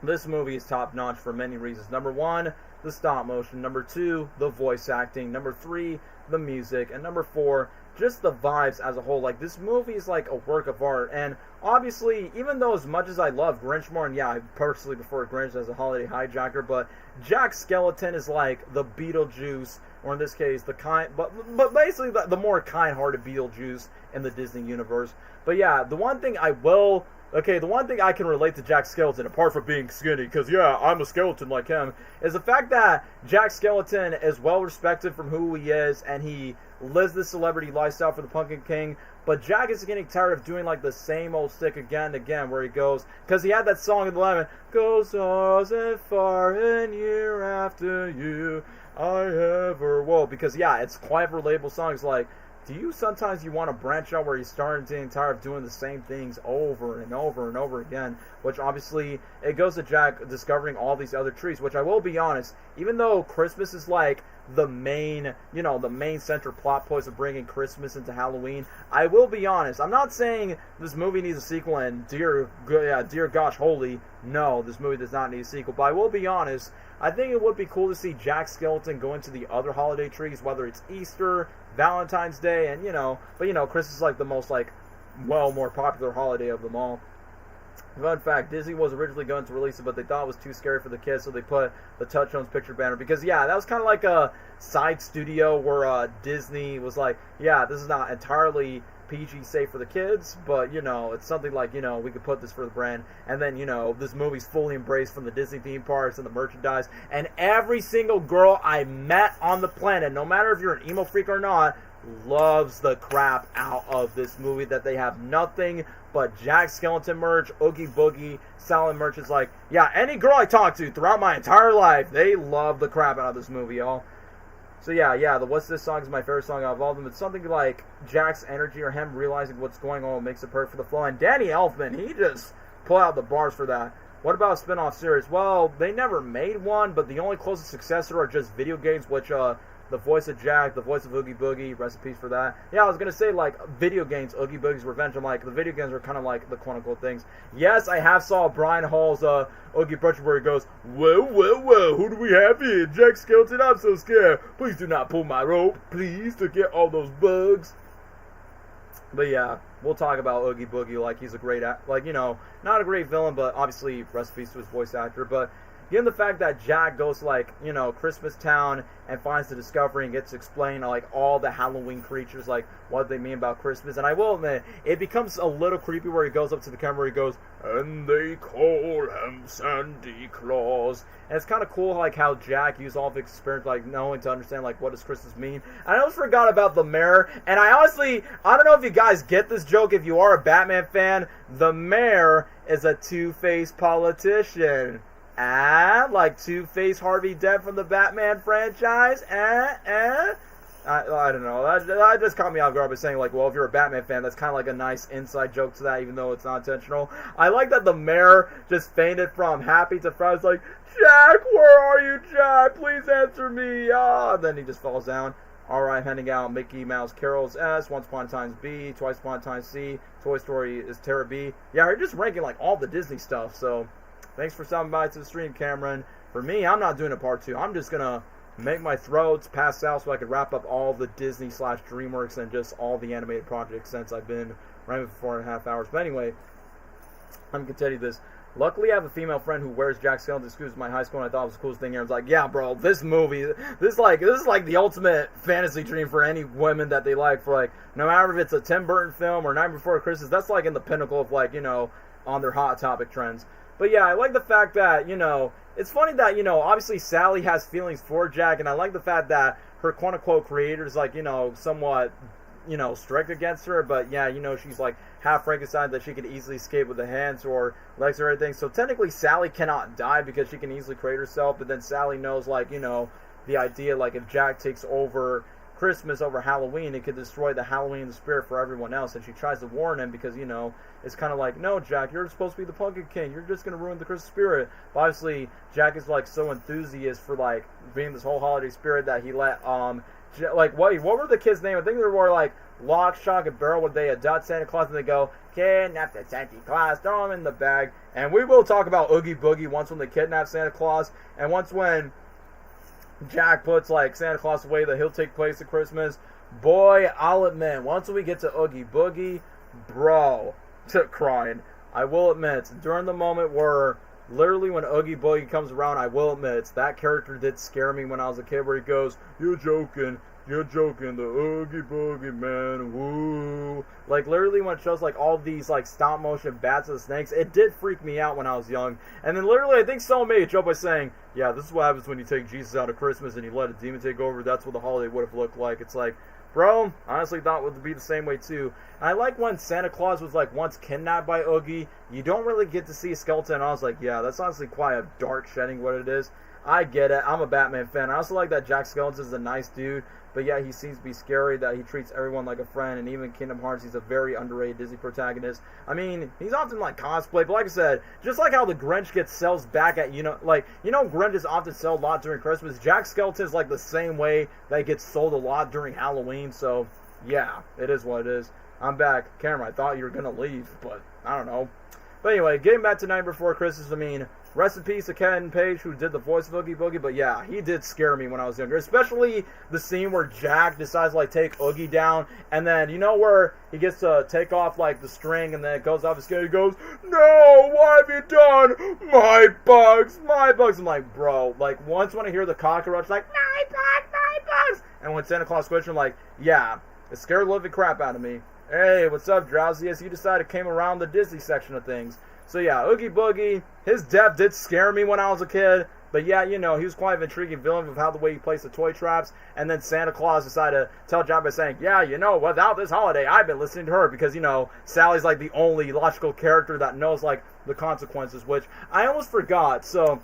This movie is top notch for many reasons. Number one, the stop motion. Number two, the voice acting. Number three, the music. And number four, just the vibes as a whole. Like, this movie is like a work of art. And obviously, even though as much as I love Grinch more, and yeah, I personally prefer Grinch as a holiday hijacker, but Jack Skellington is like the Beetlejuice, or in this case, the basically the more kind-hearted Beetlejuice in the Disney universe. But yeah, the one thing I can relate to Jack Skellington, apart from being skinny, because yeah, I'm a skeleton like him, is the fact that Jack Skellington is well respected from who he is, and he lives the celebrity lifestyle for the Pumpkin King. But Jack is getting tired of doing like the same old stick again and again, where he goes, because he had that song in the lemon, goes and far in year after you I ever will, because yeah, it's quite a relatable song. It's like, do you sometimes want to branch out where you're starting to get tired of doing the same things over and over and over again? Which obviously, it goes to Jack discovering all these other trees, which I will be honest, even though Christmas is like the main central plot points of bringing Christmas into Halloween, I will be honest, I'm not saying this movie needs a sequel and dear gosh holy, no, this movie does not need a sequel, but I will be honest, I think it would be cool to see Jack Skellington go into the other holiday trees, whether it's Easter, Valentine's Day, and Christmas is like the most more popular holiday of them all. Fun fact, Disney was originally going to release it, but they thought it was too scary for the kids, so they put the CHUMS picture banner. Because, yeah, that was kind of like a side studio where Disney was like, yeah, this is not entirely PG safe for the kids, but, it's something like, we could put this for the brand. And then, this movie's fully embraced from the Disney theme parks and the merchandise. And every single girl I met on the planet, no matter if you're an emo freak or not, loves the crap out of this movie, that they have nothing but Jack Skellington merch, Oogie Boogie, Salad merch. It's like, yeah, any girl I talk to throughout my entire life, they love the crap out of this movie, y'all. So yeah, the What's This song is my favorite song out of all of them. It's something like Jack's energy or him realizing what's going on makes it perfect for the flow. And Danny Elfman, he just pulled out the bars for that. What about a spin-off series? Well, they never made one, but the only closest successor are just video games, which the voice of Jack, the voice of Oogie Boogie, rest in peace for that. Yeah, I was gonna say, like, video games, Oogie Boogie's Revenge. I'm like, the video games are kind of like the quote-unquote things. Yes, I have saw Brian Hall's Oogie Boogie where he goes, whoa, whoa, whoa, who do we have here? Jack Skeleton, I'm so scared. Please do not pull my rope, please, to get all those bugs. But yeah, we'll talk about Oogie Boogie like he's a great, like, you know, not a great villain, but obviously rest in peace to his voice actor. But given the fact that Jack goes to, like, you know, Christmas Town and finds the discovery and gets to explain, like, all the Halloween creatures, like, what they mean about Christmas. And I will admit, it becomes a little creepy where he goes up to the camera, he goes, and they call him Santa Claus. And it's kind of cool, like, how Jack used all of his experience, like, knowing to understand, like, what does Christmas mean. I almost forgot about the mayor. And I honestly, I don't know if you guys get this joke. If you are a Batman fan, the mayor is a two-faced politician. Like Two-Face Harvey Dent from the Batman franchise. I don't know. That just caught me off guard by saying, like, well, if you're a Batman fan, that's kind of like a nice inside joke to that, even though it's not intentional. I like that the mayor just fainted from happy to frightened. Like, Jack, where are you, Jack? Please answer me. Then he just falls down. Alright, handing out Mickey Mouse Carol's S, Once Upon a Time's B, Twice Upon a Time C, Toy Story is Terra B. Yeah, you're just ranking, like, all the Disney stuff, so thanks for stopping by to the stream, Cameron. For me, I'm not doing a part 2. I'm just going to make my throats pass out so I can wrap up all the Disney/DreamWorks and just all the animated projects since I've been running for 4.5 hours. But anyway, I'm going to tell you this. Luckily, I have a female friend who wears Jack Skellington suits in my high school, and I thought it was the coolest thing here. I was like, yeah, bro, this movie, this is like the ultimate fantasy dream for any women that they like. For, like, no matter if it's a Tim Burton film or Night Before Christmas, that's like in the pinnacle of, like, you know, on their Hot Topic trends. But yeah, I like the fact that, you know, it's funny that, you know, obviously Sally has feelings for Jack, and I like the fact that her quote-unquote creator is, like, you know, somewhat, you know, strict against her, but yeah, you know, she's like half Frankenstein that she could easily escape with the hands or legs or anything. So technically Sally cannot die because she can easily create herself, but then Sally knows, like, you know, the idea, like, if Jack takes over Christmas over Halloween, it could destroy the Halloween spirit for everyone else, and she tries to warn him because, you know, it's kind of like, no, Jack, you're supposed to be the Pumpkin King, you're just going to ruin the Christmas spirit. But obviously, Jack is, like, so enthusiast for, like, being this whole holiday spirit that he let, like, what were the kids' name? I think they were, like, Lock, Shock, and Barrel, when they adopt Santa Claus, and they go, kidnap the Santa Claus, throw him in the bag. And we will talk about Oogie Boogie once when they kidnap Santa Claus, and once when Jack puts, like, Santa Claus away that he'll take place at Christmas. Boy, I'll admit, once we get to Oogie Boogie, bro, crying. I will admit, during the moment where, literally when Oogie Boogie comes around, I will admit, that character did scare me when I was a kid, where he goes, you're joking, the Oogie Boogie man, woo. Like, literally when it shows, like, all these, like, stop motion bats and snakes, it did freak me out when I was young. And then literally, I think someone made a joke by saying, yeah, this is what happens when you take Jesus out of Christmas and you let a demon take over. That's what the holiday would have looked like. It's like, bro, I honestly thought it would be the same way too. And I like when Santa Claus was, like, once kidnapped by Oogie, you don't really get to see a skeleton. And I was like, yeah, that's honestly quite a dark shedding what it is. I get it. I'm a Batman fan. I also like that Jack Skellington is a nice dude, but yeah, he seems to be scary, that he treats everyone like a friend, and even Kingdom Hearts, he's a very underrated Disney protagonist. I mean, he's often, like, cosplay, but like I said, just like how the Grinch gets sells back at, you know, like, you know, Grinch is often sold a lot during Christmas. Jack Skellington is, like, the same way that he gets sold a lot during Halloween, so yeah, it is what it is. I'm back. Cameron, I thought you were gonna leave, but I don't know. But anyway, getting back to Night Before Christmas, I mean, rest in peace to Ken Page, who did the voice of Oogie Boogie, but yeah, he did scare me when I was younger, especially the scene where Jack decides to, like, take Oogie down, and then, you know, where he gets to take off, like, the string, and then it goes off his skin, he goes, no, what have you done? My bugs. I'm like, bro, like, once when I hear the cockroach, like, my bugs, and when Santa Claus switched, I'm like, yeah, it scared the living crap out of me. Hey, what's up, Drowsiest? You decided came around the Disney section of things. So yeah, Oogie Boogie, his death did scare me when I was a kid, but yeah, you know, he was quite an intriguing villain with how the way he placed the toy traps, and then Santa Claus decided to tell Jack by saying, yeah, you know, without this holiday, I've been listening to her, because, you know, Sally's, like, the only logical character that knows, like, the consequences, which I almost forgot. So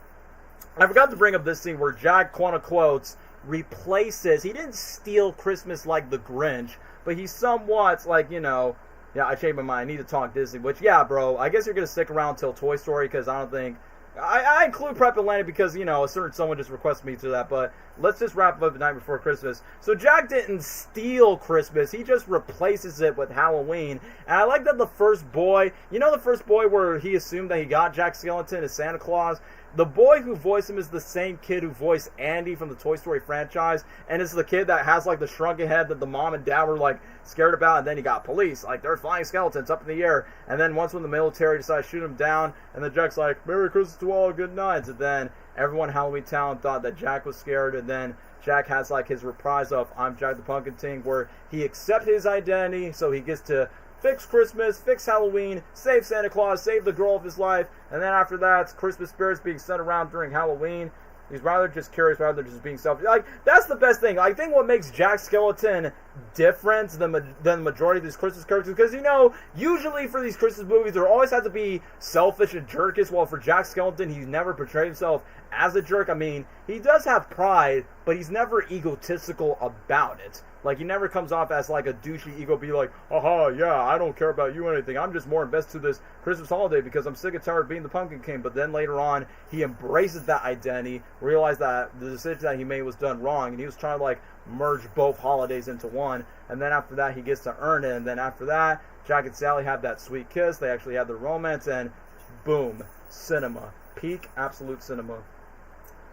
I forgot to bring up this scene where Jack, quote-unquote, replaces, he didn't steal Christmas like the Grinch, but he's somewhat, like, you know, yeah, I changed my mind. I need to talk Disney, which, yeah, bro, I guess you're going to stick around till Toy Story, because I don't think I include Prep Atlanta because, you know, a certain someone just requested me to that, but let's just wrap up The Night Before Christmas. So Jack didn't steal Christmas, he just replaces it with Halloween. And I like that the first boy, you know the first boy where he assumed that he got Jack Skellington as Santa Claus? The boy who voiced him is the same kid who voiced Andy from the Toy Story franchise, and it's the kid that has, like, the shrunken head that the mom and dad were, like, scared about, and then you got police, like, they're flying skeletons up in the air, and then once when the military decided to shoot him down, and then Jack's like, Merry Christmas to all, good nights, and then everyone in Halloween Town thought that Jack was scared, and then Jack has, like, his reprise of I'm Jack the Pumpkin Ting, where he accepts his identity, so he gets to fix Christmas, fix Halloween, save Santa Claus, save the girl of his life, and then after that, it's Christmas spirits being sent around during Halloween. He's rather just curious rather than just being selfish. Like, that's the best thing. I think what makes Jack Skellington different than the majority of these Christmas characters, because, you know, usually for these Christmas movies, there always has to be selfish and jerkish. Well, for Jack Skellington, he's never portrayed himself as a jerk. I mean, he does have pride, but he's never egotistical about it. Like, he never comes off as, like, a douchey ego, be like, haha, yeah, I don't care about you or anything. I'm just more invested to this Christmas holiday because I'm sick and tired of being the Pumpkin King. But then later on, he embraces that identity, realized that the decision that he made was done wrong, and he was trying to, like, merge both holidays into one. And then after that, he gets to earn it. And then after that, Jack and Sally have that sweet kiss. They actually have their romance, and boom, cinema. Peak absolute cinema.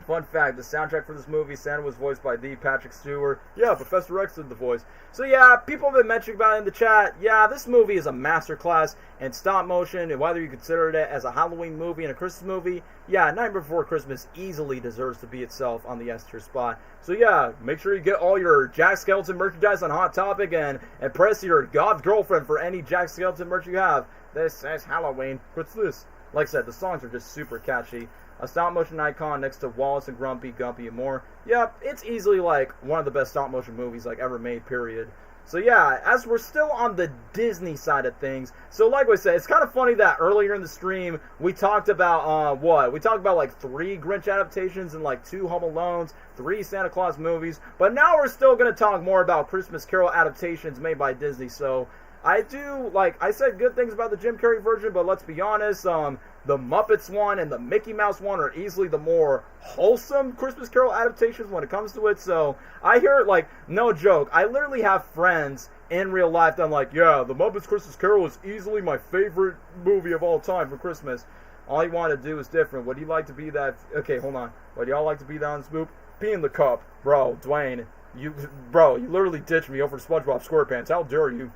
Fun fact, the soundtrack for this movie, Santa was voiced by the Patrick Stewart. Yeah, Professor X did the voice. So yeah, people have been mentioning about it in the chat. Yeah, this movie is a masterclass in stop motion, and whether you consider it as a Halloween movie and a Christmas movie, yeah, Night Before Christmas easily deserves to be itself on the S tier spot. So yeah, make sure you get all your Jack Skellington merchandise on Hot Topic and impress your God's girlfriend for any Jack Skellington merch you have. This says Halloween. What's this? Like I said, the songs are just super catchy. A stop-motion icon next to Wallace and Grumpy, Gumpy, and more. Yeah, it's easily, like, one of the best stop-motion movies, like, ever made, period. So, yeah, as we're still on the Disney side of things, so, like I said, it's kind of funny that earlier in the stream, we talked about, We talked about, like, 3 Grinch adaptations and, like, 2 Home Alones, 3 Santa Claus movies, but now we're still going to talk more about Christmas Carol adaptations made by Disney, so I do, like, I said good things about the Jim Carrey version, but let's be honest, the Muppets one and the Mickey Mouse one are easily the more wholesome Christmas Carol adaptations when it comes to it. So I hear it, like, no joke, I literally have friends in real life that I'm like, yeah, the Muppets Christmas Carol is easily my favorite movie of all time for Christmas. All you want to do is different. Would you like to be that? Okay, hold on. Would y'all like to be that on Spoop? Pee in the cup. Bro, Dwayne, you literally ditched me over SpongeBob SquarePants. How dare you?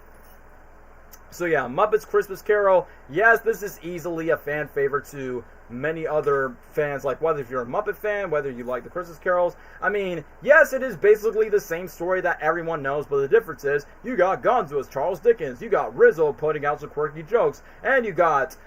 So yeah, Muppets Christmas Carol, yes, this is easily a fan favorite to many other fans, like whether if you're a Muppet fan, whether you like the Christmas carols. I mean, yes, it is basically the same story that everyone knows, but the difference is you got Gonzo as Charles Dickens, you got Rizzo putting out some quirky jokes, and you got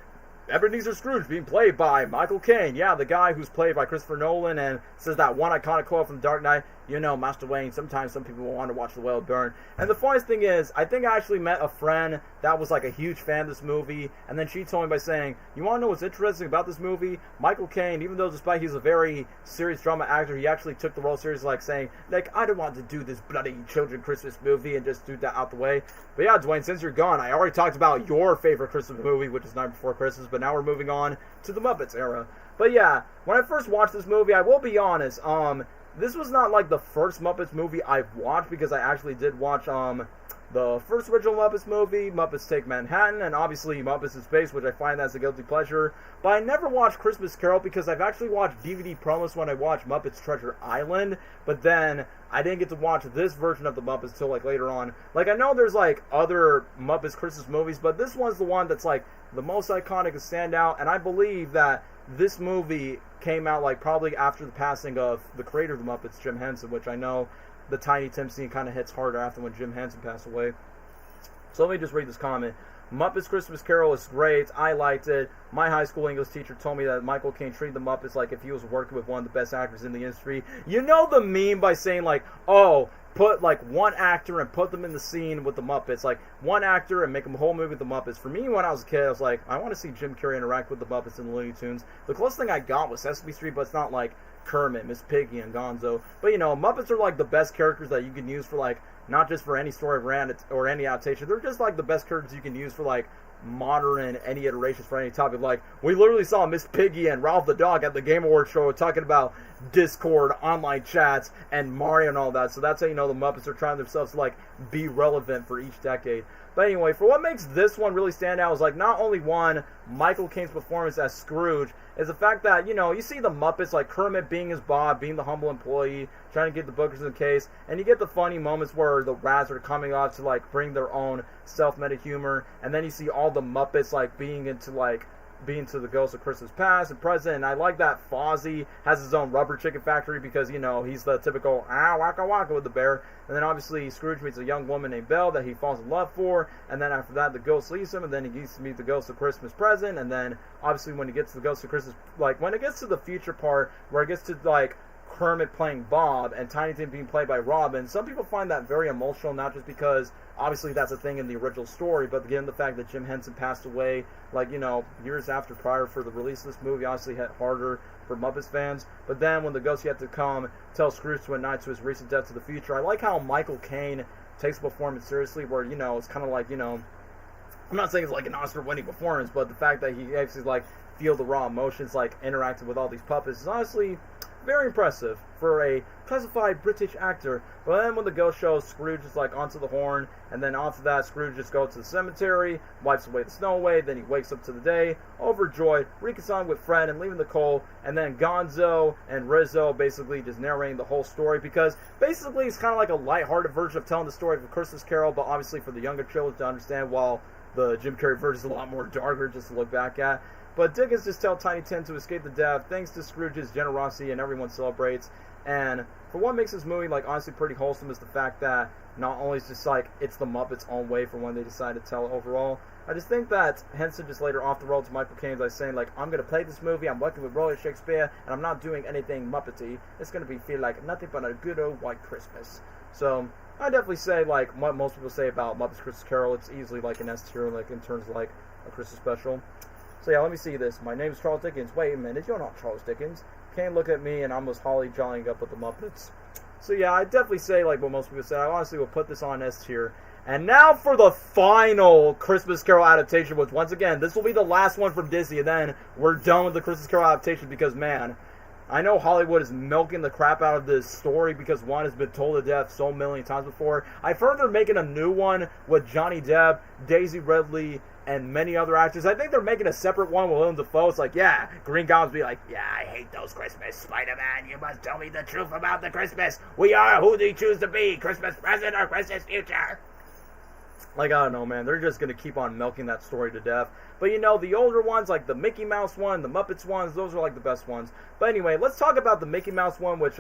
Ebenezer Scrooge being played by Michael Caine. Yeah, the guy who's played by Christopher Nolan and says that one iconic quote from Dark Knight, you know, Master Wayne, sometimes some people want to watch the well burn. And the funniest thing is, I think I actually met a friend that was like a huge fan of this movie, and then she told me by saying, you want to know what's interesting about this movie? Michael Caine, even though despite he's a very serious drama actor, he actually took the role serious, like saying, like, I don't want to do this bloody children Christmas movie and just do that out the way. But yeah, Dwayne, since you're gone, I already talked about your favorite Christmas movie, which is Night Before Christmas, but now we're moving on to the Muppets era. But yeah, when I first watched this movie, I will be honest, this was not like the first Muppets movie I've watched, because I actually did watch the first original Muppets movie, Muppets Take Manhattan, and obviously Muppets in Space, which I find that's a guilty pleasure. But I never watched Christmas Carol because I've actually watched DVD promos when I watched Muppets Treasure Island, but then I didn't get to watch this version of the Muppets till like later on. Like, I know there's like other Muppets Christmas movies, but this one's the one that's like the most iconic and standout, and I believe that this movie came out like probably after the passing of the creator of the Muppets, Jim Henson, which I know the Tiny Tim scene kind of hits harder after when Jim Henson passed away. So let me just read this comment. Muppets Christmas Carol is great. I liked it. My high school English teacher told me that Michael Caine treated the Muppets like if he was working with one of the best actors in the industry. You know the meme by saying like, oh, put like one actor and put them in the scene with the Muppets, like one actor and make them a whole movie with the Muppets. For me, when I was a kid, I was like, I want to see Jim Carrey interact with the Muppets in the Looney Tunes. The closest thing I got was Sesame Street, but it's not like Kermit, Miss Piggy, and Gonzo. But you know, Muppets are like the best characters that you can use for like not just for any story brand or any adaptation. They're just like the best characters you can use for like modern and any iterations for any topic. Like, we literally saw Miss Piggy and Ralph the dog at the Game Awards show talking about Discord, online chats, and Mario and all that. So that's how you know the Muppets are trying themselves to like be relevant for each decade. But anyway, for what makes this one really stand out is like not only one, Michael Caine's performance as Scrooge, is the fact that, you know, you see the Muppets like Kermit being his Bob, being the humble employee, trying to get the bookers in the case, and you get the funny moments where the rats are coming off to like bring their own self-meta humor, and then you see all the Muppets like being into the ghosts of Christmas past and present. And I like that Fozzie has his own rubber chicken factory because, you know, he's the typical waka waka with the bear. And then obviously Scrooge meets a young woman named Belle that he falls in love for, and then after that the ghost leaves him, and then he gets to meet the ghost of Christmas present. And then obviously when he gets to the ghost of Christmas, like when it gets to the future part where it gets to like Kermit playing Bob and Tiny Tim being played by Robin, some people find that very emotional, not just because obviously that's a thing in the original story, but given the fact that Jim Henson passed away, like, you know, years after prior for the release of this movie, obviously hit harder for Muppets fans. But then when the ghost had to come tell Scrooge to a night to his recent death to the future, I like how Michael Caine takes the performance seriously, where, you know, it's kind of like, you know, I'm not saying it's like an Oscar-winning performance, but the fact that he actually like feel the raw emotions, like interacting with all these puppets, is honestly very impressive for a classified British actor. But then when the ghost shows, Scrooge is like onto the horn, and then after that Scrooge just goes to the cemetery, wipes away the snow away, then he wakes up to the day, overjoyed, reconciling with Fred and leaving the coal, and then Gonzo and Rizzo basically just narrating the whole story, because basically it's kind of like a lighthearted version of telling the story of A Christmas Carol, but obviously for the younger children to understand, while the Jim Carrey version is a lot more darker just to look back at. But Dickens just tells Tiny Tim to escape the death thanks to Scrooge's generosity, and everyone celebrates. And for what makes this movie like honestly pretty wholesome is the fact that not only is just like it's the Muppets' own way for when they decide to tell it overall. I just think that Henson just later off the road to Michael Caine by saying like, I'm gonna play this movie, I'm working with William Shakespeare, and I'm not doing anything Muppety. It's gonna feel like nothing but a good old white Christmas. So I definitely say like what most people say about Muppets Christmas Carol, it's easily like an S tier, like in terms of like a Christmas special. So yeah, let me see this. My name is Charles Dickens. Wait a minute, you're not Charles Dickens. Can't look at me and I'm just holly jollying up with the Muppets. So yeah, I definitely say like what most people say. I honestly will put this on S tier. And now for the final Christmas Carol adaptation, which once again, this will be the last one from Disney, and then we're done with the Christmas Carol adaptation because, man, I know Hollywood is milking the crap out of this story because one has been told to death so many times before. I've heard they're making a new one with Johnny Depp, Daisy Ridley, and many other actors. I think they're making a separate one with Willem Dafoe. It's like, yeah, Green Goblin's be like, yeah, I hate those Christmas. Spider-Man, you must tell me the truth about the Christmas. We are who do you choose to be, Christmas present or Christmas future? Like, I don't know, man. They're just going to keep on milking that story to death. But, you know, the older ones, like the Mickey Mouse one, the Muppets ones, those are like the best ones. But anyway, let's talk about the Mickey Mouse one, which,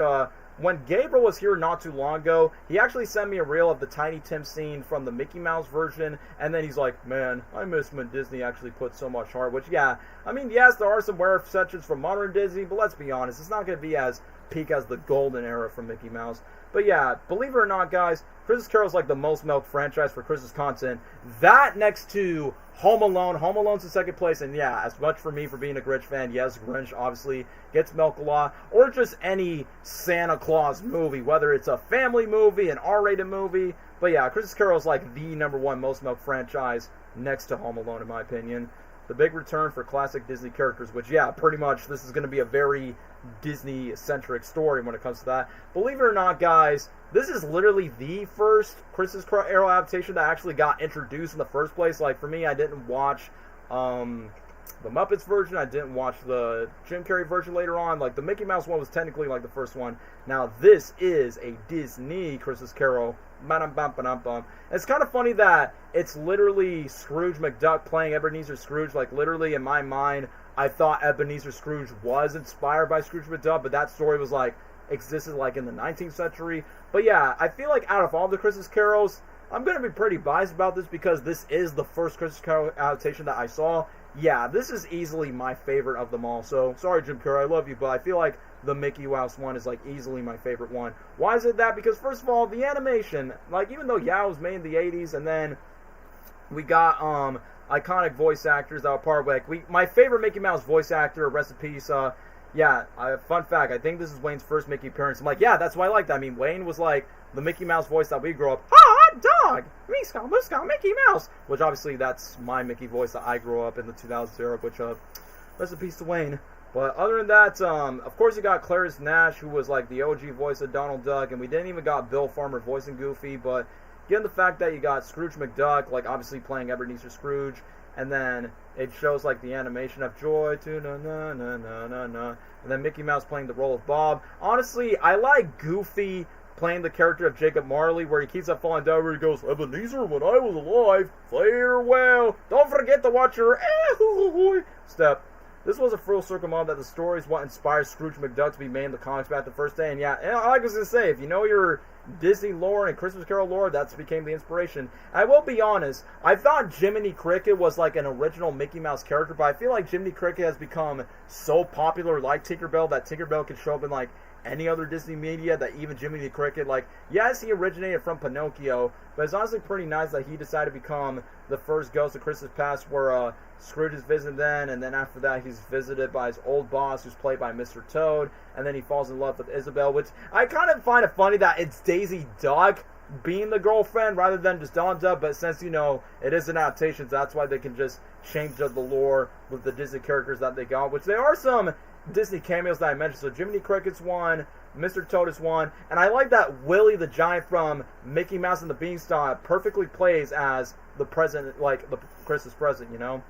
when Gabriel was here not too long ago, he actually sent me a reel of the Tiny Tim scene from the Mickey Mouse version, and then he's like, man, I miss when Disney actually put so much heart, which, yeah, I mean, yes, there are some rare sections from modern Disney, but let's be honest, it's not going to be as peak as the golden era from Mickey Mouse. But yeah, believe it or not, guys, Christmas Carol is like the most milked franchise for Christmas content. That next to Home Alone. Home Alone's in second place, and yeah, as much for me for being a Grinch fan, yes, Grinch obviously gets milked a lot, or just any Santa Claus movie, whether it's a family movie, an R-rated movie. But yeah, Christmas Carol is like the number one most milked franchise next to Home Alone, in my opinion. The big return for classic Disney characters, which, yeah, pretty much this is going to be a very Disney-centric story when it comes to that. Believe it or not, guys, this is literally the first Christmas Carol adaptation that actually got introduced in the first place. Like, for me, I didn't watch the Muppets version. I didn't watch the Jim Carrey version later on. Like, the Mickey Mouse one was technically, like, the first one. Now, this is a Disney Christmas Carol. It's kind of funny that it's literally Scrooge McDuck playing Ebenezer Scrooge. Like, literally, in my mind, I thought Ebenezer Scrooge was inspired by Scrooge McDuck, but that story was, like, existed, like, in the 19th century. But, yeah, I feel like out of all the Christmas carols, I'm going to be pretty biased about this because this is the first Christmas Carol adaptation that I saw. Yeah, this is easily my favorite of them all. So, sorry, Jim Carrey, I love you, but I feel like the Mickey Mouse one is, like, easily my favorite one. Why is it that? Because, first of all, the animation, like, even though Yao was made in the 80s, and then we got, iconic voice actors that were part of, like, my favorite Mickey Mouse voice actor, rest in peace, Yeah, fun fact, I think this is Wayne's first Mickey appearance. I'm like, yeah, that's why I like that. I mean, Wayne was like the Mickey Mouse voice that we grew up, hot dog, Meeska, Mooska, Mickey Mouse. Which obviously that's my Mickey voice that I grew up in the 2000s era, which, rest in peace to Wayne. But other than that, of course you got Clarence Nash, who was like the OG voice of Donald Duck, and we didn't even got Bill Farmer voicing Goofy, but given the fact that you got Scrooge McDuck, like obviously playing Ebenezer Scrooge, and then it shows like the animation of Joy to na na na na na na, and then Mickey Mouse playing the role of Bob. Honestly, I like Goofy playing the character of Jacob Marley, where he keeps on falling down, where he goes, Ebenezer, when I was alive, farewell, don't forget to watch your step. This was a full circle moment that the story is what inspired Scrooge McDuck to be made in the comics back the first day. And yeah, and like I was going to say, if you know your Disney lore and Christmas Carol lore, that's became the inspiration. I will be honest, I thought Jiminy Cricket was like an original Mickey Mouse character, but I feel like Jiminy Cricket has become so popular like Tinkerbell that Tinkerbell can show up in like any other Disney media, that even Jiminy Cricket, like, yes, he originated from Pinocchio, but it's honestly pretty nice that he decided to become the first Ghost of Christmas Past, where Scrooge is visiting then, and then after that he's visited by his old boss, who's played by Mr. Toad, and then he falls in love with Isabel, which I kind of find it funny that it's Daisy Duck being the girlfriend rather than just Donald Duck, but since, you know, it is an adaptation, that's why they can just change the lore with the Disney characters that they got, which there are some Disney cameos that I mentioned. So Jiminy Cricket's one, Mr. Toad is one, and I like that Willie the Giant from Mickey Mouse and the Beanstalk perfectly plays as the present, like the Christmas present, you know?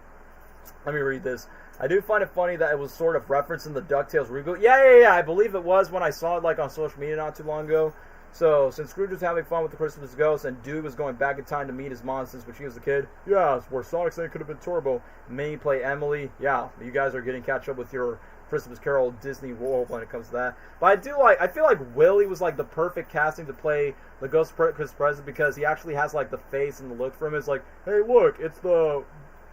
Let me read this. I do find it funny that it was sort of referenced in the DuckTales reboot. Yeah, I believe it was when I saw it like on social media not too long ago. So, since Scrooge was having fun with the Christmas Ghost, and Dude was going back in time to meet his mom since when she was a kid, yeah, it's where Sonic's name could have been Turbo. Minnie play Emily, yeah, you guys are getting catch up with your Christmas Carol Disney world when it comes to that. But I feel like Willie was like the perfect casting to play the Ghost of Christmas Present, because he actually has like the face and the look for him. It's like, hey, look, it's the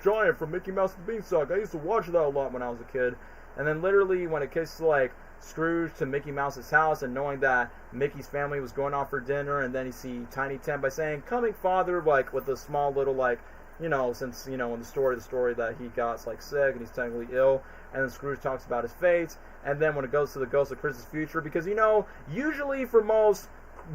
giant from Mickey Mouse and the Beanstalk. I used to watch that a lot when I was a kid. And then literally when it gets to like Scrooge to Mickey Mouse's house, and knowing that Mickey's family was going off for dinner, and then you see Tiny Tim by saying, coming father, like with a small little like, you know, since, you know, in the story that he got like sick and he's technically ill, and then Scrooge talks about his fate, and then when it goes to the Ghost of Christmas Future, because, you know, usually for most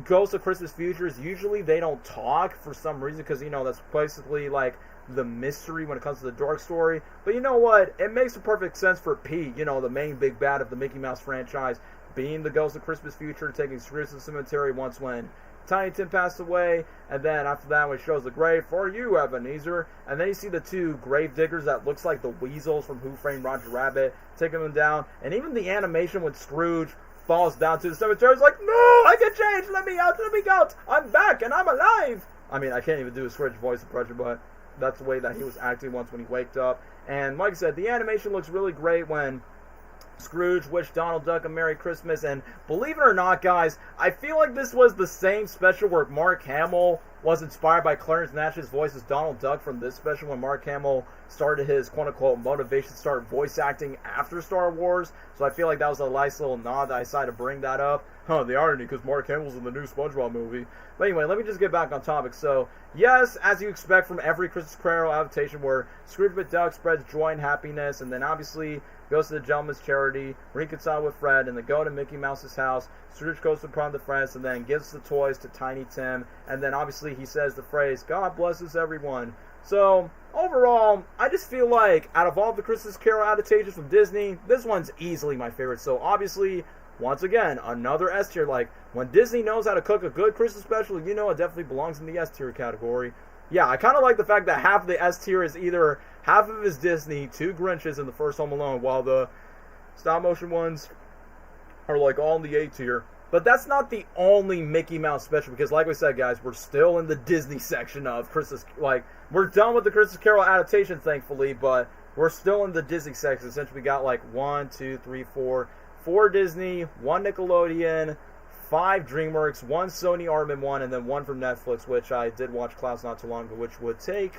Ghost of Christmas Futures, usually they don't talk for some reason, because, you know, that's basically like the mystery when it comes to the dark story. But you know what? It makes perfect sense for Pete, you know, the main big bad of the Mickey Mouse franchise, being the Ghost of Christmas Future, taking Scrooge to the cemetery once when Tiny Tim passed away, and then after that when it shows the grave for you, Ebenezer, and then you see the two grave diggers that looks like the weasels from Who Framed Roger Rabbit, taking them down, and even the animation when Scrooge falls down to the cemetery is like, no, I can change, let me out, I'm back and I'm alive. I mean, I can't even do a Scrooge voice impression, but that's the way that he was acting once when he waked up. And like I said, the animation looks really great when Scrooge wished Donald Duck a Merry Christmas. And believe it or not, guys, I feel like this was the same special where Mark Hamill was inspired by Clarence Nash's voice as Donald Duck from this special, when Mark Hamill started his quote-unquote motivation to start voice acting after Star Wars. So I feel like that was a nice little nod that I decided to bring that up. The irony, because Mark Hamill's in the new SpongeBob movie. But anyway, let me just get back on topic. So, yes, as you expect from every Christmas Carol adaptation, where Scrooge McDuck spreads joy and happiness, and then obviously goes to the Gentleman's Charity, reconcile with Fred, and then go to Mickey Mouse's house. Scrooge goes to prom to friends, and then gives the toys to Tiny Tim, and then obviously he says the phrase, God blesses everyone. So, overall, I just feel like, out of all the Christmas Carol adaptations from Disney, this one's easily my favorite. So, obviously, once again, another S tier. Like, when Disney knows how to cook a good Christmas special, you know it definitely belongs in the S tier category. Yeah, I kind of like the fact that half of the S tier is either half of his Disney, 2 Grinches in the first Home Alone, while the stop motion ones are like all in the A tier. But that's not the only Mickey Mouse special, because like we said, guys, we're still in the Disney section of Christmas. Like, we're done with the Christmas Carol adaptation, thankfully, but we're still in the Disney section, since we got like 4 Disney, 1 Nickelodeon, 5 DreamWorks, 1 Sony Armin one, and then 1 from Netflix, which I did watch Klaus not too long ago, which would take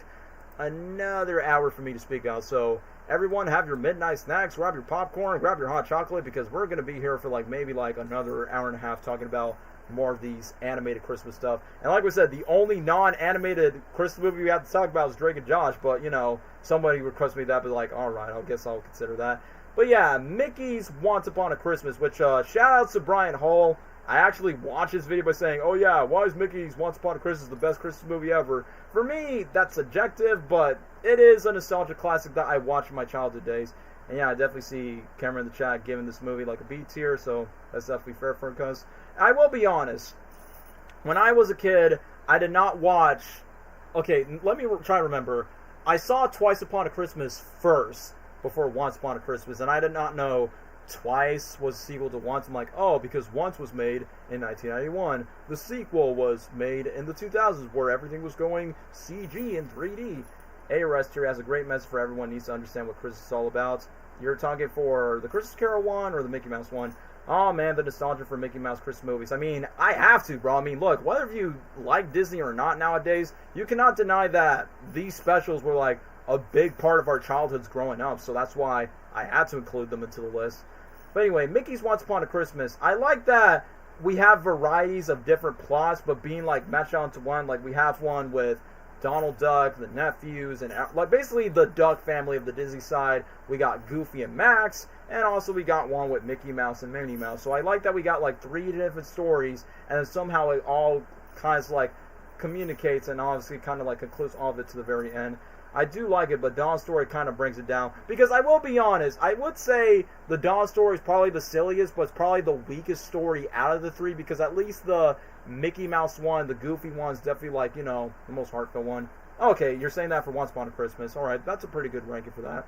another hour for me to speak out. So everyone, have your midnight snacks, grab your popcorn, grab your hot chocolate, because we're going to be here for like maybe like another hour and a half talking about more of these animated Christmas stuff. And like we said, the only non-animated Christmas movie we have to talk about is Drake and Josh, but you know, somebody requested me that, but like, alright, I guess I'll consider that. But yeah, Mickey's Once Upon a Christmas, which shout outs to Brian Hull. I actually watched his video by saying, oh yeah, why is Mickey's Once Upon a Christmas the best Christmas movie ever? For me, that's subjective, but it is a nostalgia classic that I watched in my childhood days. And yeah, I definitely see Cameron in the chat giving this movie like a B tier, so that's definitely fair for him. Because I will be honest, when I was a kid, I did not watch... Okay, let me try to remember. I saw Twice Upon a Christmas first, before Once Upon a Christmas, and I did not know Twice was a sequel to Once. I'm like, oh, because Once was made in 1991. The sequel was made in the 2000s, where everything was going CG and 3D. A-Rest here has a great message for everyone needs to understand what Christmas is all about. You're talking for the Christmas Carol one or the Mickey Mouse one? Oh man, the nostalgia for Mickey Mouse Christmas movies. I mean, I have to, bro. I mean, look, whether you like Disney or not nowadays, you cannot deny that these specials were like a big part of our childhoods growing up. So that's why I had to include them into the list. But anyway, Mickey's Once Upon a Christmas. I like that we have varieties of different plots, but being like meshed onto one. Like we have one with Donald Duck, the nephews, and like basically the Duck family of the Disney side. We got Goofy and Max, and also we got one with Mickey Mouse and Minnie Mouse. So I like that we got like 3 different stories, and then somehow it all kind of like communicates and obviously kind of like concludes all of it to the very end. I do like it, but Dawn's story kind of brings it down. Because I will be honest, I would say the Dawn story is probably the silliest, but it's probably the weakest story out of the 3, because at least the Mickey Mouse one, the Goofy one, is definitely like, you know, the most heartfelt one. Okay, you're saying that for Once Upon a Christmas. Alright, that's a pretty good ranking for that.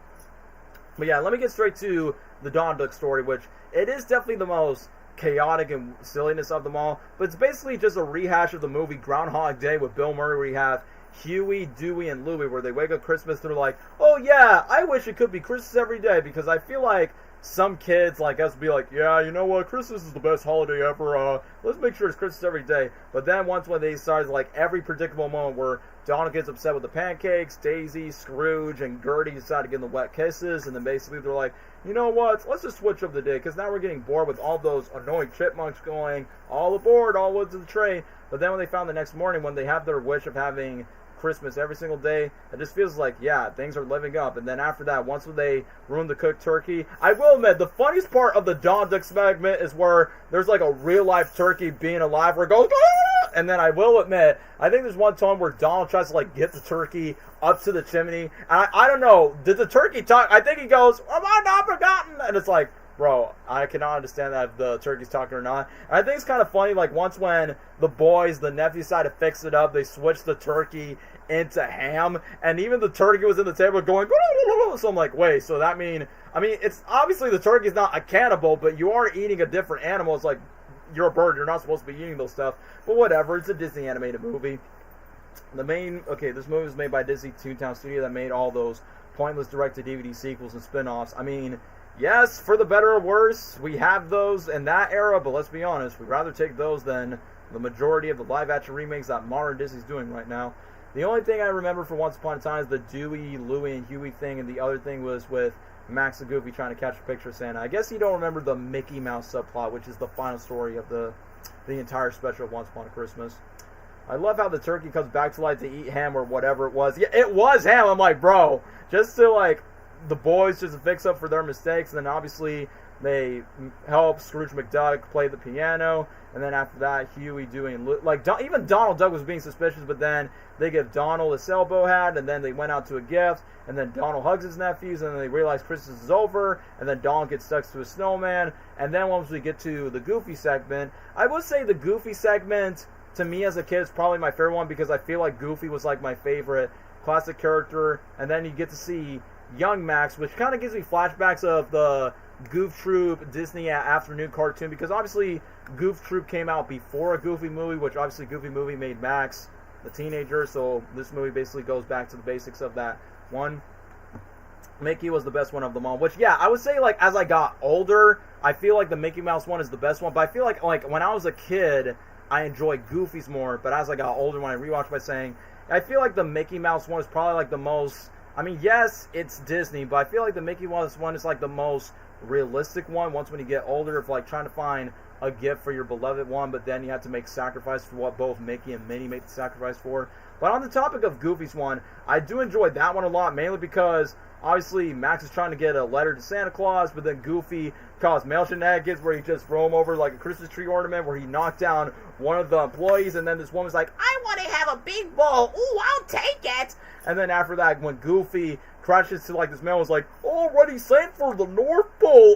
But yeah, let me get straight to the Dawn Duck story, which it is definitely the most chaotic and silliness of them all. But it's basically just a rehash of the movie Groundhog Day with Bill Murray, where you have Huey, Dewey, and Louie, where they wake up Christmas and they're like, oh yeah, I wish it could be Christmas every day, because I feel like some kids like us be like, yeah, you know what, Christmas is the best holiday ever, let's make sure it's Christmas every day. But then once when they started, like, every predictable moment where Donald gets upset with the pancakes, Daisy, Scrooge, and Gertie decide to give them the wet kisses, and then basically they're like, you know what, let's just switch up the day, because now we're getting bored with all those annoying chipmunks going, all aboard, all wood to the train. But then when they found the next morning, when they have their wish of having Christmas every single day, it just feels like, yeah, things are living up. And then after that, once they ruin the cooked turkey, I will admit, the funniest part of the Dawn Duck segment is where there's like a real life turkey being alive where it goes, ah! And then I will admit, I think there's one time where Donald tries to like get the turkey up to the chimney, and I don't know, did the turkey talk? I think he goes, am I not forgotten? And it's like, bro, I cannot understand that if the turkey's talking or not. And I think it's kind of funny, like, once when the boys, the nephew side to fix it up, they switched the turkey into ham, and even the turkey was in the table going, so I'm like, wait, so that I mean, it's obviously the turkey's not a cannibal, but you are eating a different animal. It's like, you're a bird, you're not supposed to be eating those stuff. But whatever, it's a Disney animated movie. This movie was made by Disney Toontown Studio that made all those pointless direct-to-DVD sequels and spin-offs. I mean, yes, for the better or worse, we have those in that era, but let's be honest, we'd rather take those than the majority of the live-action remakes that modern Disney's doing right now. The only thing I remember from Once Upon a Time is the Dewey, Louie, and Huey thing, and the other thing was with Max and Goofy trying to catch a picture of Santa. I guess you don't remember the Mickey Mouse subplot, which is the final story of the entire special of Once Upon a Christmas. I love how the turkey comes back to life to eat ham or whatever it was. Yeah, it was ham. I'm like, bro, just to like the boys just fix up for their mistakes, and then obviously they help Scrooge McDuck play the piano, and then after that, Huey, Dewey, and even Donald Duck was being suspicious, but then they give Donald a sailboat hat, and then they went out to a gift, and then Donald hugs his nephews, and then they realize Christmas is over, and then Donald gets stuck to a snowman, and then once we get to the Goofy segment, I would say the Goofy segment, to me as a kid, is probably my favorite one, because I feel like Goofy was like my favorite classic character, and then you get to see young Max, which kind of gives me flashbacks of the Goof Troop Disney afternoon cartoon, because obviously Goof Troop came out before a Goofy movie, which obviously Goofy movie made Max the teenager, so this movie basically goes back to the basics of that one. Mickey was the best one of them all, which, yeah, I would say, like, as I got older, I feel like the Mickey Mouse one is the best one, but I feel like when I was a kid, I enjoyed Goofy's more, but as I got older, when I rewatched by saying, I feel like the Mickey Mouse one is probably like the most, I mean, yes, it's Disney, but I feel like the Mickey Mouse one is like the most realistic one once when you get older, of like trying to find a gift for your beloved one, but then you have to make sacrifice for what both Mickey and Minnie make the sacrifice for. But on the topic of Goofy's one, I do enjoy that one a lot, mainly because obviously Max is trying to get a letter to Santa Claus, but then Goofy caused mail shenanigans where he just threw him over like a Christmas tree ornament, where he knocked down one of the employees, and then this woman's like, I want to have a big bowl. Ooh, I'll take it. And then after that, when Goofy crashes to like this mail, was like, already sent for the North Pole.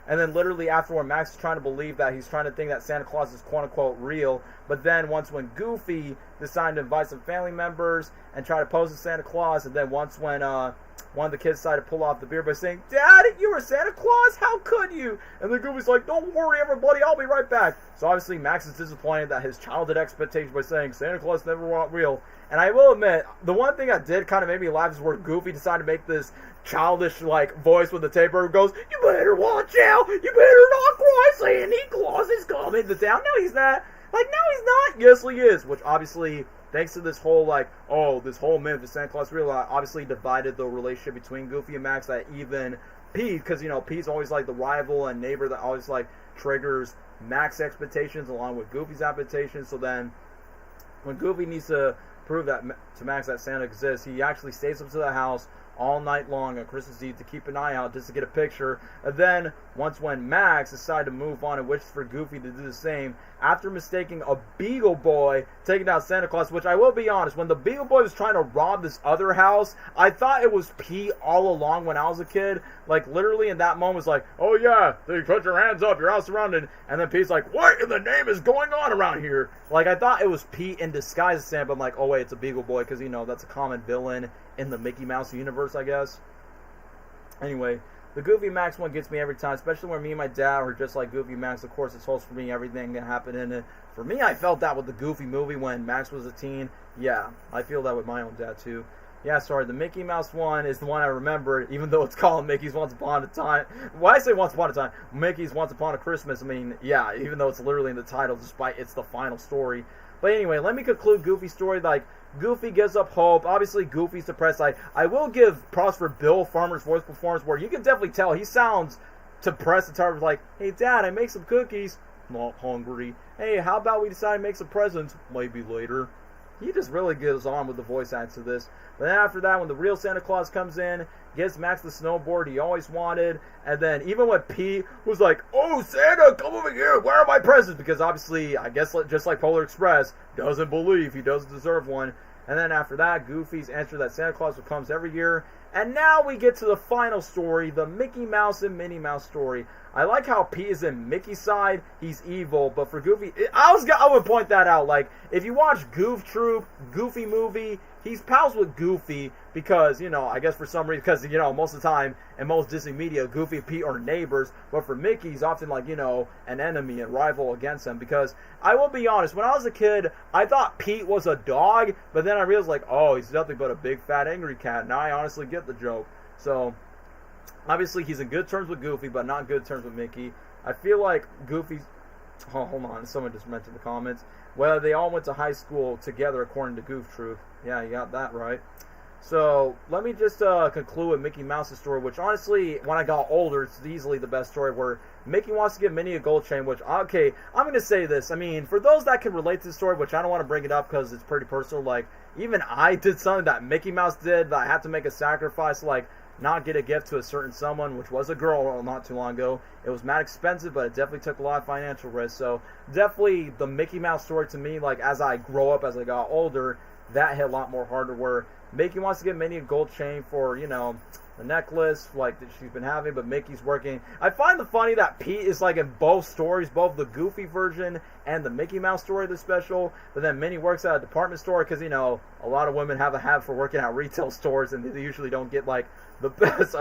And then literally afterward, Max is trying to believe that he's trying to think that Santa Claus is quote-unquote real. But then when Goofy decided to invite some family members and try to pose as Santa Claus, and then once when one of the kids decided to pull off the beard by saying, Dad, you were Santa Claus? How could you? And then Goofy's like, don't worry, everybody, I'll be right back. So obviously Max is disappointed that his childhood expectation by saying Santa Claus never was real. And I will admit, the one thing that did kind of make me laugh is where Goofy decided to make this childish like voice with the tape who goes, you better watch out, you better not cry, Santa Claus is coming to town. No, he's not. Like, no, he's not. Yes, he is. Which obviously, thanks to this whole like, this whole myth of Santa Claus real, obviously divided the relationship between Goofy and Max. That even Pete, because Pete's always like the rival and neighbor that always like triggers Max's expectations along with Goofy's expectations. So then, when Goofy needs to prove that to Max that Santa exists, he actually stays up to the house all night long on Christmas Eve to keep an eye out just to get a picture. And then when Max decided to move on and wishes for Goofy to do the same, after mistaking a Beagle Boy taking down Santa Claus, which I will be honest, when the Beagle Boy was trying to rob this other house, I thought it was Pete all along when I was a kid. Like, literally in that moment was like, oh yeah, you put your hands up, your house surrounded. And then Pete's like, what in the name is going on around here? Like, I thought it was Pete in disguise as Santa, but I'm like, oh wait, it's a Beagle Boy, because that's a common villain in the Mickey Mouse universe, I guess. Anyway, the Goofy Max one gets me every time, especially when me and my dad are just like Goofy Max. Of course, it's holds for me everything that happened in it. For me, I felt that with the Goofy movie when Max was a teen. Yeah, I feel that with my own dad too. Yeah, sorry, the Mickey Mouse one is the one I remember, even though it's called Mickey's Once Upon a Time. Why I say Once Upon a Time? Mickey's Once Upon a Christmas. I mean, yeah, even though it's literally in the title, despite it's the final story. But anyway, let me conclude Goofy's story. Like, Goofy gives up hope. Obviously, Goofy's depressed. I will give props for Bill Farmer's voice performance, where you can definitely tell he sounds depressed and tired. Like, hey, Dad, I make some cookies. Not hungry. Hey, how about we decide to make some presents? Maybe later. He just really goes on with the voice acts of this. But then after that, when the real Santa Claus comes in, gives Max the snowboard he always wanted, and then even when Pete was like, oh, Santa, come over here, where are my presents? Because obviously, I guess just like Polar Express, doesn't believe he doesn't deserve one. And then after that, Goofy's answer that Santa Claus comes every year. And now we get to the final story, the Mickey Mouse and Minnie Mouse story. I like how Pete is in Mickey's side, he's evil, but for Goofy, I would point that out. Like, if you watch Goof Troop, Goofy movie, he's pals with Goofy because, I guess for some reason, because, most of the time in most Disney media, Goofy and Pete are neighbors, but for Mickey, he's often like, an enemy and rival against him. Because I will be honest, when I was a kid, I thought Pete was a dog, but then I realized, like, oh, he's nothing but a big fat angry cat. Now I honestly get the joke. So, obviously, he's in good terms with Goofy, but not good terms with Mickey. I feel like Goofy's... Oh, hold on. Someone just mentioned in the comments. Well, they all went to high school together, according to Goof Troop. Yeah, you got that right. So, let me just conclude with Mickey Mouse's story, which honestly, when I got older, it's easily the best story, where Mickey wants to give Minnie a gold chain, which, okay, I'm going to say this. I mean, for those that can relate to the story, which I don't want to bring it up because it's pretty personal, like, even I did something that Mickey Mouse did, that I had to make a sacrifice, like, not get a gift to a certain someone, which was a girl not too long ago. It was mad expensive, but it definitely took a lot of financial risk. So definitely the Mickey Mouse story to me, like as I grow up, as I got older, that hit a lot more harder, where Mickey wants to give Minnie a gold chain for, the necklace, like, that she's been having, but Mickey's working. I find it funny that Pete is, like, in both stories, both the Goofy version and the Mickey Mouse story of the special, but then Minnie works at a department store, because, a lot of women have a habit for working at retail stores, and they usually don't get, like, the best,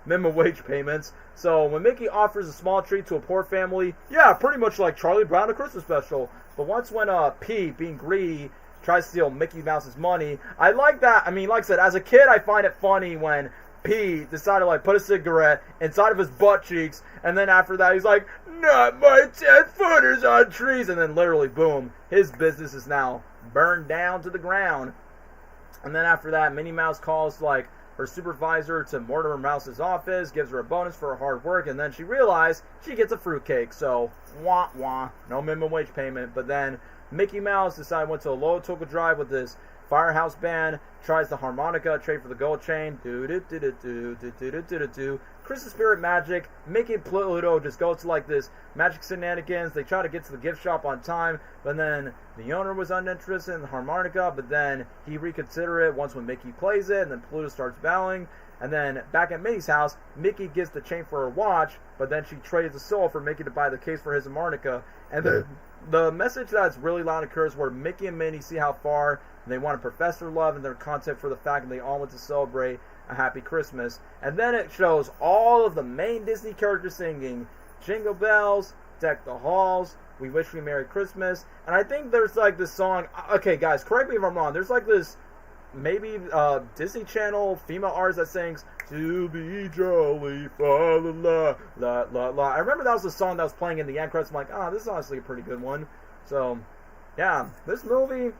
minimum wage payments. So when Mickey offers a small treat to a poor family, yeah, pretty much like Charlie Brown, a Christmas special. But once when, Pete, being greedy, tries to steal Mickey Mouse's money, I like that. I mean, like I said, as a kid, I find it funny when Pete decided to, like, put a cigarette inside of his butt cheeks, and then after that, he's like, not my 10-footers on trees, and then literally, boom, his business is now burned down to the ground. And then after that, Minnie Mouse calls, like, her supervisor to Mortimer Mouse's office, gives her a bonus for her hard work, and then she realized she gets a fruitcake. So, wah, no minimum wage payment. But then Mickey Mouse decided went to a Lotoka Drive with this Firehouse Band tries the harmonica, trade for the gold chain. Do-do-do-do-do-do-do-do-do-do. Christmas Spirit Magic, Mickey and Pluto just go to like this magic shenanigans. They try to get to the gift shop on time, but then the owner was uninterested in the harmonica, but then he reconsidered it once when Mickey plays it, and then Pluto starts bowing. And then back at Minnie's house, Mickey gets the chain for her watch, but then she trades the soul for Mickey to buy the case for his harmonica. And the message that's really loud occurs where Mickey and Minnie see how far they want to profess their love and their content for the fact that they all want to celebrate a happy Christmas. And then it shows all of the main Disney characters singing Jingle Bells, Deck the Halls, We Wish We Merry Christmas. And I think there's like this song, okay guys, correct me if I'm wrong, there's like this maybe Disney Channel female artist that sings "To Be Jolly, fa la la la la la." I remember that was the song that was playing in the end credits. I'm like, this is honestly a pretty good one. So, yeah, this movie,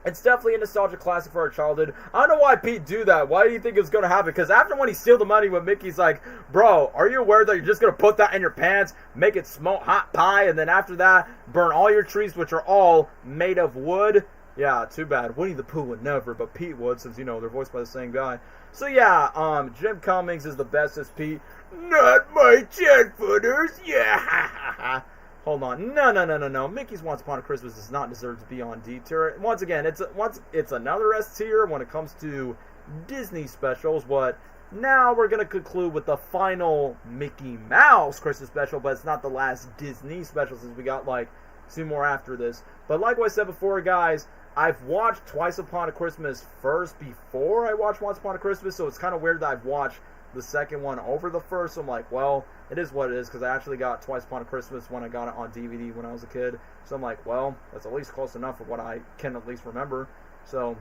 it's definitely a nostalgia classic for our childhood. I don't know why Pete do that. Why do you think it's going to happen? Because after when he steals the money with Mickey's like, bro, are you aware that you're just going to put that in your pants, make it smoke hot pie, and then after that, burn all your trees, which are all made of wood? Yeah, too bad. Winnie the Pooh would never, but Pete would, since, you know, they're voiced by the same guy. So, yeah, Jim Cummings is the best as Pete. Not my 10-footers, yeah, hold on. No. Mickey's Once Upon a Christmas does not deserve to be on D tier. Once again, it's another S tier when it comes to Disney specials, but now we're going to conclude with the final Mickey Mouse Christmas special, but it's not the last Disney special since we got, like, 2 more after this. But like I said before, guys, I've watched Twice Upon a Christmas first before I watched Once Upon a Christmas, so it's kind of weird that I've watched the second one over the first. So I'm like, well, it is what it is, because I actually got Twice Upon a Christmas when I got it on DVD when I was a kid. So I'm like, well, that's at least close enough for what I can at least remember. So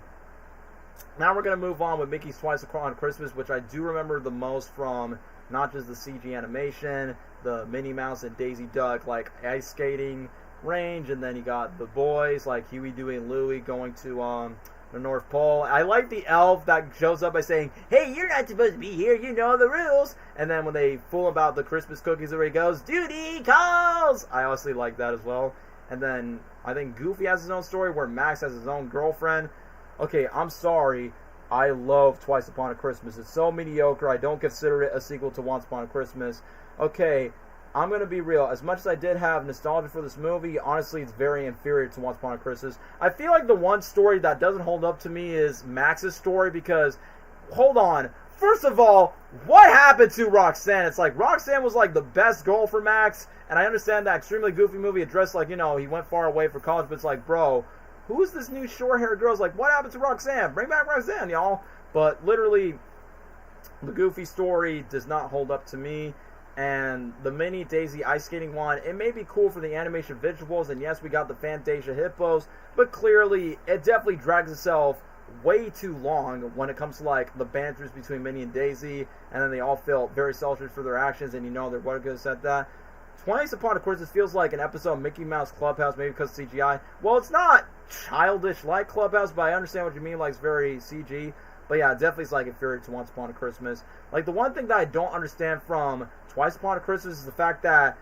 now we're going to move on with Mickey's Twice Upon Christmas, which I do remember the most from not just the CG animation, the Minnie Mouse and Daisy Duck, like ice skating range, and then you got the boys like Huey, Dewey, and Louie going to the North Pole. I like the elf that shows up by saying, "Hey, you're not supposed to be here, you know the rules." And then when they fool about the Christmas cookies, there he goes, "Duty calls." I honestly like that as well. And then I think Goofy has his own story where Max has his own girlfriend. Okay, I'm sorry, I love Twice Upon a Christmas. It's so mediocre, I don't consider it a sequel to Once Upon a Christmas. Okay, I'm going to be real. As much as I did have nostalgia for this movie, honestly, it's very inferior to Once Upon a Christmas. I feel like the one story that doesn't hold up to me is Max's story because, hold on. First of all, what happened to Roxanne? It's like Roxanne was like the best girl for Max, and I understand that Extremely Goofy movie addressed like, you know, he went far away for college, but it's like, bro, who's this new short-haired girl? It's like, what happened to Roxanne? Bring back Roxanne, y'all. But literally, the Goofy story does not hold up to me. And the Minnie Daisy ice skating one, it may be cool for the animation visuals, and yes, we got the Fantasia hippos, but clearly it definitely drags itself way too long when it comes to like the banters between Minnie and Daisy, and then they all feel very selfish for their actions, and you know they're what good at that. Twice Upon a Christmas feels like an episode of Mickey Mouse Clubhouse, maybe because of CGI. Well, it's not childish like Clubhouse, but I understand what you mean, like it's very CG. But yeah, definitely it's like inferior to Once Upon a Christmas. Like the one thing that I don't understand from Twice Upon a Christmas is the fact that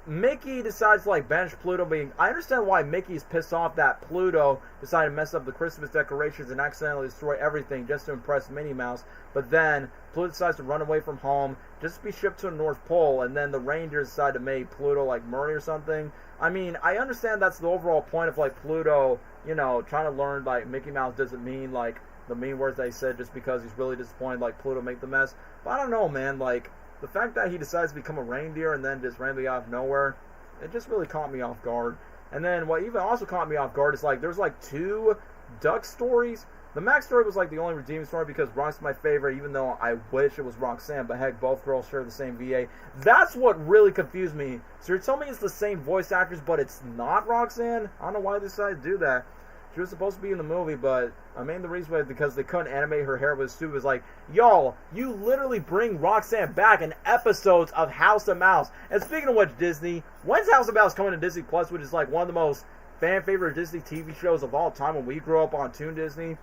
Mickey decides to like banish Pluto. I understand why Mickey's pissed off that Pluto decided to mess up the Christmas decorations and accidentally destroy everything just to impress Minnie Mouse. But then Pluto decides to run away from home just to be shipped to the North Pole, and then the reindeers decide to make Pluto like Murray or something. I mean, I understand that's the overall point of like Pluto, you know, trying to learn like Mickey Mouse doesn't mean like the mean words that he said just because he's really disappointed like Pluto make the mess. But I don't know, man, like the fact that he decides to become a reindeer and then just randomly out of nowhere, it just really caught me off guard. And then what even also caught me off guard is like there's like 2 duck stories. The Max story was like the only redeeming story because Rox's my favorite, even though I wish it was Roxanne, but heck, both girls share the same VA. That's what really confused me. So you're telling me it's the same voice actors, but it's not Roxanne? I don't know why they decided to do that. She was supposed to be in the movie, but I mean the reason was because they couldn't animate her hair was stupid. It was like, y'all, you literally bring Roxanne back in episodes of House of Mouse. And speaking of which, Disney, when's House of Mouse coming to Disney Plus, which is like one of the most fan favorite Disney TV shows of all time when we grew up on Toon Disney?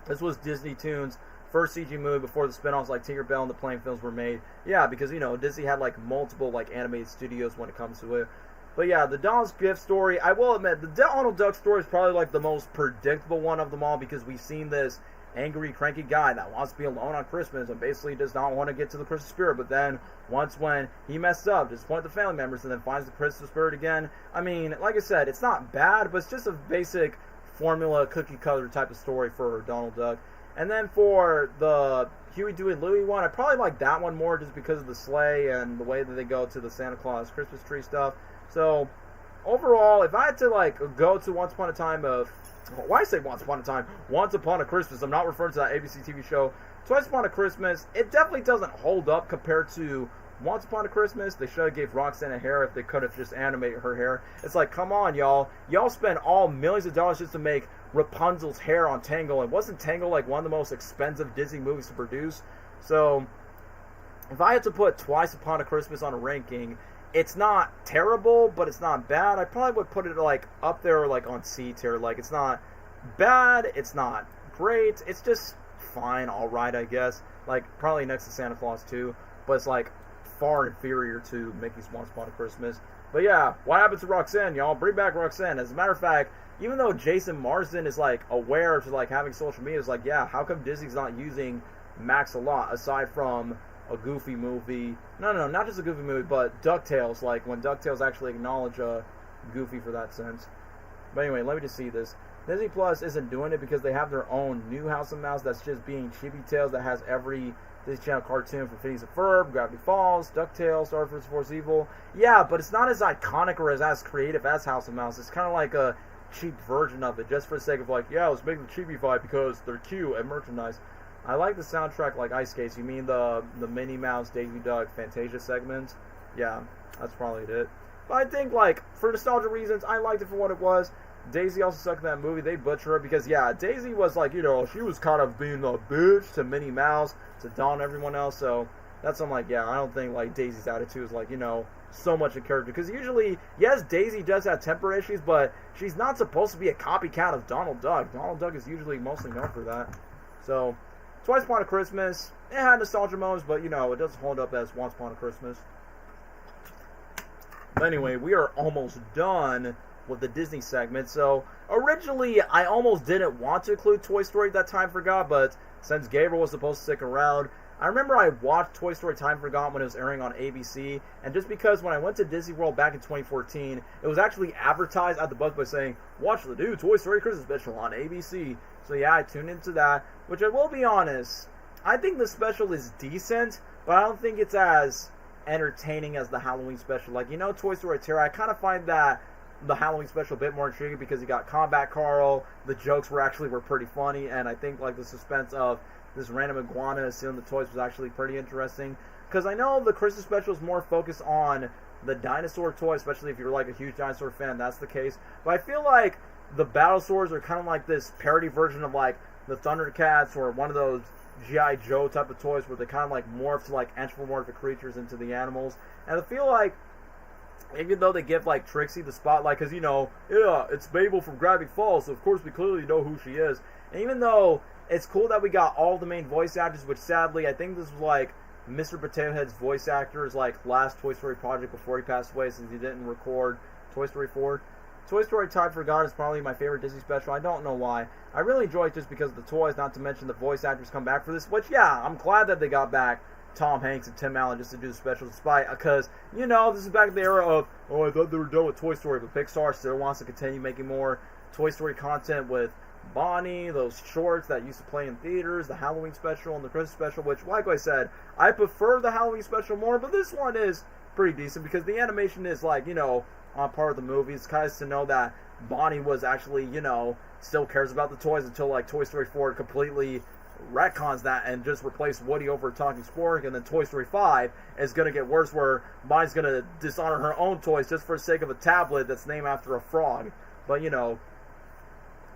This was Disney Toon's first CG movie before the spin-offs like Tinkerbell and the Plain films were made. Yeah, because, you know, Disney had like multiple like animated studios when it comes to it. But yeah, the Donald's gift story, I will admit, the Donald Duck story is probably like the most predictable one of them all, because we've seen this angry, cranky guy that wants to be alone on Christmas and basically does not want to get to the Christmas spirit, but then once when he messed up, disappointed the family members, and then finds the Christmas spirit again. I mean, like I said, it's not bad, but it's just a basic formula, cookie cutter type of story for Donald Duck. And then for the Huey, Dewey, and Louie one, I probably like that one more just because of the sleigh and the way that they go to the Santa Claus Christmas tree stuff. So overall, if I had to like go to Once Upon a Time of, why I say Once Upon a Time? Once Upon a Christmas. I'm not referring to that ABC TV show. Twice Upon a Christmas. It definitely doesn't hold up compared to Once Upon a Christmas. They should have gave Roxanne a hair if they could have just animated her hair. It's like, come on, y'all. Y'all spend all millions of dollars just to make Rapunzel's hair on Tangle. And wasn't Tangle like one of the most expensive Disney movies to produce? So, if I had to put Twice Upon a Christmas on a ranking, it's not terrible, but it's not bad. I probably would put it like up there, like on C tier. Like, it's not bad, it's not great, it's just fine, alright, I guess. Like, probably next to Santa Claus 2, but it's like far inferior to Mickey's Once Upon a Christmas. But yeah, what happened to Roxanne, y'all? Bring back Roxanne. As a matter of fact, even though Jason Marsden is like aware to like having social media, it's like, yeah, how come Disney's not using Max a lot aside from a Goofy movie? No, not just a Goofy movie, but DuckTales, like when DuckTales actually acknowledge Goofy for that sense. But anyway, let me just see this. Disney Plus isn't doing it because they have their own new House of Mouse that's just being Chibi Tales that has every Disney Channel cartoon from Phineas and Ferb, Gravity Falls, DuckTales, Star vs. Force Evil. Yeah, but it's not as iconic or as creative as House of Mouse. It's kind of like a cheap version of it, just for the sake of like, yeah, let's make the Chibi vibe because they're cute and merchandise. I like the soundtrack like Ice Skates. You mean the Minnie Mouse, Daisy Duck, Fantasia segments? Yeah, that's probably it. But I think, like, for nostalgia reasons, I liked it for what it was. Daisy also sucked in that movie. They butcher her because, yeah, Daisy was like, you know, she was kind of being a bitch to Minnie Mouse, to Dawn and everyone else. So that's something like, yeah, I don't think, like, Daisy's attitude is, like, you know, so much a character. Because usually, yes, Daisy does have temper issues, but she's not supposed to be a copycat of Donald Duck. Donald Duck is usually mostly known for that. So Twice Upon a Christmas, it had nostalgia moments, but, you know, it doesn't hold up as Once Upon a Christmas. But anyway, we are almost done with the Disney segment. So, originally, I almost didn't want to include Toy Story That Time Forgot, but since Gabriel was supposed to stick around, I remember I watched Toy Story Time Forgot when it was airing on ABC, and just because when I went to Disney World back in 2014, it was actually advertised at the bus by saying, watch the new Toy Story Christmas special on ABC. So yeah, I tuned into that, which I will be honest, I think the special is decent, but I don't think it's as entertaining as the Halloween special. Like, you know, Toy Story Terror, I kind of find that the Halloween special a bit more intriguing because you got Combat Carl, the jokes were pretty funny, and I think like the suspense of this random iguana stealing the toys was actually pretty interesting. Because I know the Christmas special is more focused on the dinosaur toy, especially if you're like a huge dinosaur fan, that's the case. But I feel like the Battle Swords are kind of like this parody version of like the Thundercats or one of those G.I. Joe type of toys where they kind of like morph to like anthropomorphic creatures into the animals. And I feel like even though they give like Trixie the spotlight, because you know, yeah, it's Mabel from Gravity Falls, so of course we clearly know who she is. And even though it's cool that we got all the main voice actors, which sadly I think this was like Mr. Potato Head's voice actor's like last Toy Story project before he passed away, since he didn't record Toy Story 4. Toy Story Time Forgot is probably my favorite Disney special. I don't know why. I really enjoy it just because of the toys, not to mention the voice actors come back for this, which, yeah, I'm glad that they got back Tom Hanks and Tim Allen just to do the special, despite, because, you know, this is back in the era of, oh, I thought they were done with Toy Story, but Pixar still wants to continue making more Toy Story content with Bonnie, those shorts that used to play in theaters, the Halloween special and the Christmas special, which, like I said, I prefer the Halloween special more, but this one is pretty decent because the animation is, like, you know, on par with the movie. It's kind of to know that Bonnie was actually, you know, still cares about the toys until, like, Toy Story 4 completely retcons that and just replace Woody over a talking spork, and then Toy Story 5 is going to get worse where Bonnie's going to dishonor her own toys just for the sake of a tablet that's named after a frog. But, you know,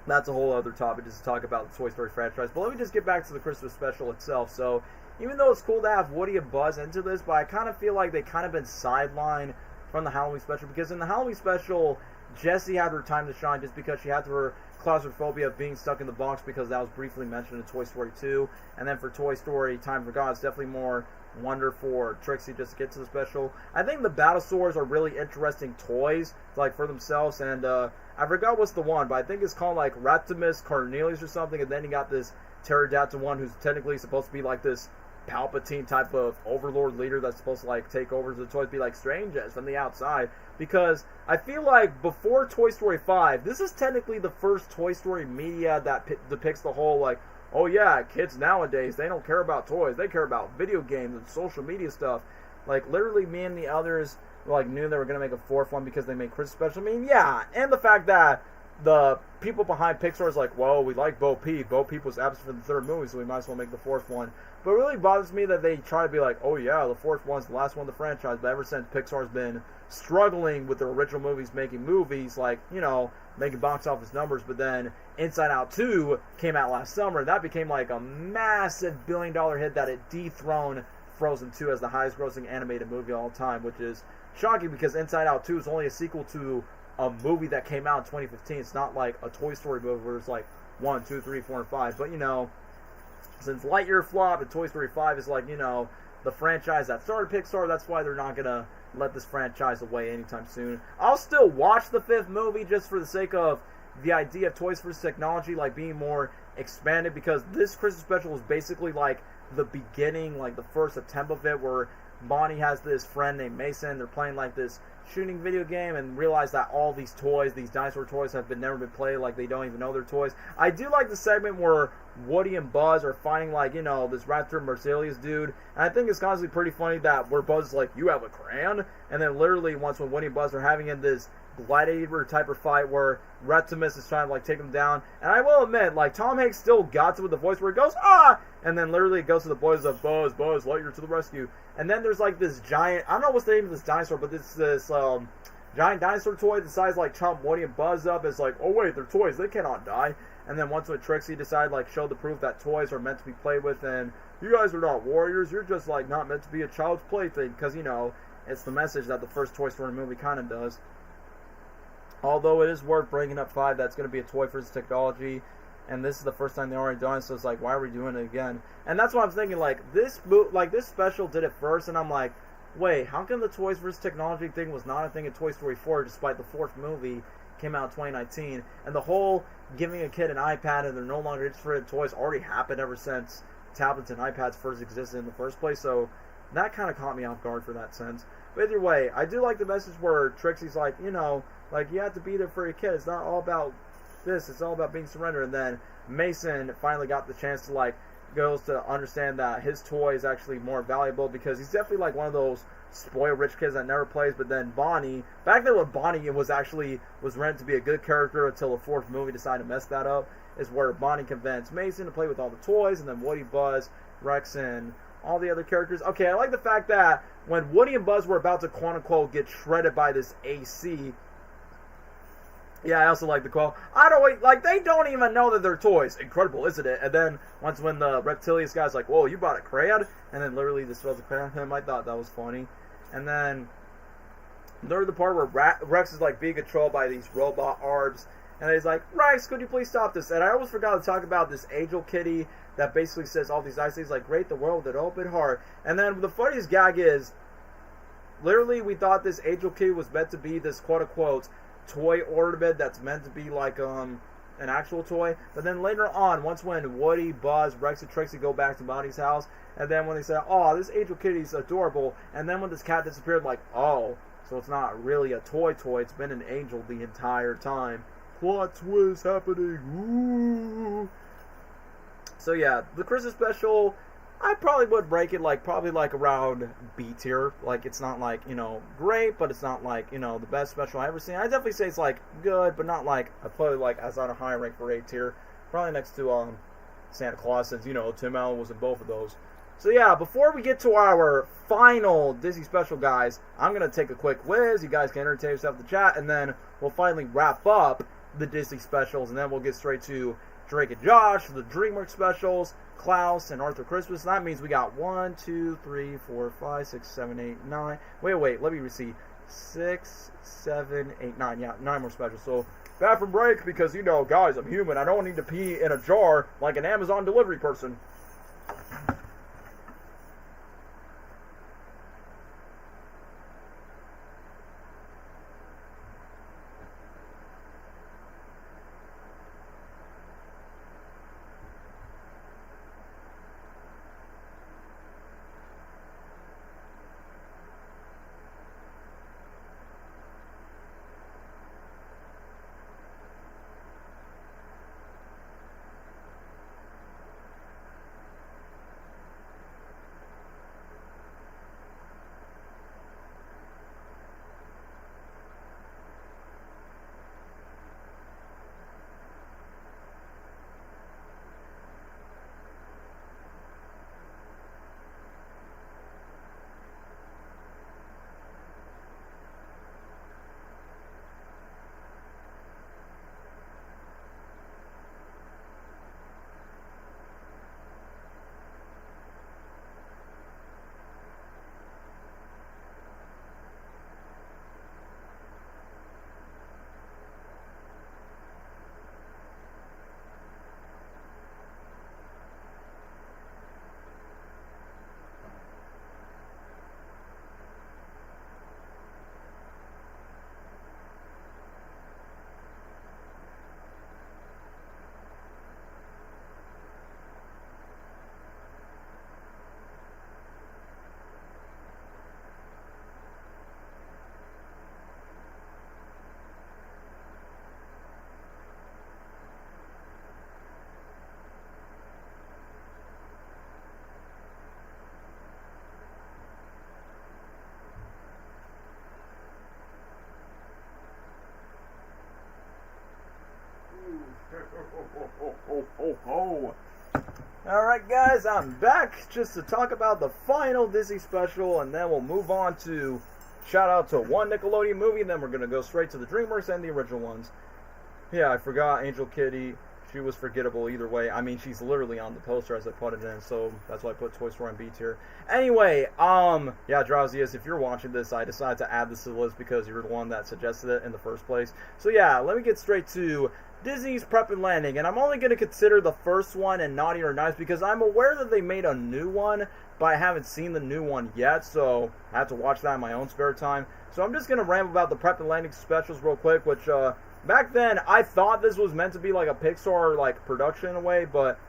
that's a whole other topic just to talk about the Toy Story franchise. But let me just get back to the Christmas special itself. So, even though it's cool to have Woody and Buzz into this, but I kind of feel like they kind of been sidelined from the Halloween special, because in the Halloween special, Jessie had her time to shine just because she had her claustrophobia of being stuck in the box, because that was briefly mentioned in Toy Story 2. And then for Toy Story Time for God, it's definitely more wonder for Trixie just to get to the special. I think the Battlesaurs are really interesting toys, like for themselves, and I forgot what's the one, but I think it's called like Ratimus Cornelius or something, and then you got this pterodactyl one who's technically supposed to be like this Palpatine type of overlord leader that's supposed to like take over the toys, be like Stranges from the outside. Because I feel like before Toy Story 5, this is technically the first Toy Story media that depicts the whole like, oh yeah, kids nowadays, they don't care about toys, they care about video games and social media stuff. Like literally me and the others like knew they were going to make a fourth one because they made Christmas special. I mean, yeah, and the fact that the people behind Pixar is like, whoa, we like Bo Peep. Bo Peep was absent from the third movie, so we might as well make the fourth one. But it really bothers me that they try to be like, oh yeah, the fourth one's the last one of the franchise. But ever since Pixar's been struggling with the original movies, making movies, like, you know, making box office numbers. But then Inside Out 2 came out last summer, and that became like a massive billion-dollar hit that it dethroned Frozen 2 as the highest grossing animated movie of all time, which is shocking because Inside Out 2 is only a sequel to a movie that came out in 2015. It's not like a Toy Story movie where it's like 1, 2, 3, 4, and 5. But, you know, since Lightyear flopped and Toy Story 5 is like, you know, the franchise that started Pixar, that's why they're not going to let this franchise away anytime soon. I'll still watch the fifth movie just for the sake of the idea of Toys vs. Technology, like, being more expanded, because this Christmas special is basically like the beginning, like the first attempt of it, where Bonnie has this friend named Mason. They're playing like this shooting video game and realize that all these toys, these dinosaur toys, have never been played, like they don't even know they're toys. I do like the segment where Woody and Buzz are finding, like, you know, this Raptor Marsilius dude, and I think it's honestly pretty funny that where Buzz is like, you have a crayon? And then literally once when Woody and Buzz are having in this gladiator type of fight where Retimus is trying to like take him down, and I will admit, like, Tom Hanks still got it with the voice where it goes, ah, and then literally it goes to the boys of Buzz, Lightyear to the rescue. And then there's like this giant, I don't know what's the name of this dinosaur, but this giant dinosaur toy decides like chomp Woody and Buzz up. It's like, oh wait, they're toys, they cannot die. And then once when Trixie decided like show the proof that toys are meant to be played with, and you guys are not warriors, you're just like not meant to be a child's plaything, because, you know, it's the message that the first Toy Story movie kind of does. Although it is worth bringing up 5, that's going to be a Toy vs. Technology, and this is the first time they already done it, so it's like, why are we doing it again? And that's what I'm thinking, like, this special did it first, and I'm like, wait, how come the Toys vs. Technology thing was not a thing in Toy Story 4, despite the fourth movie came out in 2019, and the whole giving a kid an iPad and they're no longer interested in toys already happened ever since tablets and iPads first existed in the first place, so that kind of caught me off guard for that sense. But either way, I do like the message where Trixie's like, you know, like, you have to be there for your kid. It's not all about this. It's all about being surrendered. And then Mason finally got the chance to, like, goes to understand that his toy is actually more valuable, because he's definitely, like, one of those spoiled rich kids that never plays. But then Bonnie, back then when Bonnie was meant to be a good character until the fourth movie decided to mess that up, is where Bonnie convinced Mason to play with all the toys, and then Woody, Buzz, Rex, and all the other characters. Okay, I like the fact that when Woody and Buzz were about to quote-unquote get shredded by this AC, yeah, I also like the quote, they don't even know that they're toys. Incredible, isn't it? And then when the Reptilius guy's like, whoa, you bought a crayon? And then literally just throws a crayon at him. I thought that was funny. And then there's the part where Rex is like being controlled by these robot arms, and he's like, Rex, could you please stop this? And I almost forgot to talk about this angel kitty that basically says all these nice things like, great the world with an open heart. And then the funniest gag is, literally we thought this angel kitty was meant to be this quote-unquote toy ornament that's meant to be like an actual toy. But then later on, once when Woody, Buzz, Rex, and Trixie go back to Bonnie's house, and then when they say, oh, this angel kitty's adorable, and then when this cat disappeared, like, oh, so it's not really a toy, it's been an angel the entire time. Plot twist happening. Ooh. So yeah, the Christmas special, I probably would rank it probably around B tier. Like, it's not like, you know, great, but it's not like, you know, the best special I've ever seen. I definitely say it's like good, but not like, I probably like as on a high rank for A tier. Probably next to Santa Claus, since, you know, Tim Allen was in both of those. So yeah, before we get to our final Disney special, guys, I'm going to take a quick whiz. You guys can entertain yourself in the chat, and then we'll finally wrap up the Disney specials, and then we'll get straight to Drake and Josh, the DreamWorks specials, Klaus, and Arthur Christmas. And that means we got 1, 2, 3, 4, 5, 6, 7, 8, 9. Wait, let me see. 6, 7, 8, 9. Yeah, 9 more specials. So, bathroom break because, you know, guys, I'm human. I don't need to pee in a jar like an Amazon delivery person. Alright guys, I'm back just to talk about the final Disney special, and then we'll move on to shout out to one Nickelodeon movie, and then we're going to go straight to the DreamWorks and the original ones. Yeah, I forgot Angel Kitty. She was forgettable either way. I mean, she's literally on the poster as I put it in, so that's why I put Toy Story on B tier. Anyway, yeah, Drowsiest, if you're watching this, I decided to add this to the list because you're the one that suggested it in the first place. So yeah, let me get straight to Disney's Prep and Landing, and I'm only going to consider the first one and Naughty or Nice because I'm aware that they made a new one, but I haven't seen the new one yet, so I have to watch that in my own spare time. So I'm just going to ramble about the Prep and Landing specials real quick, which, back then, I thought this was meant to be like a Pixar like production in a way, but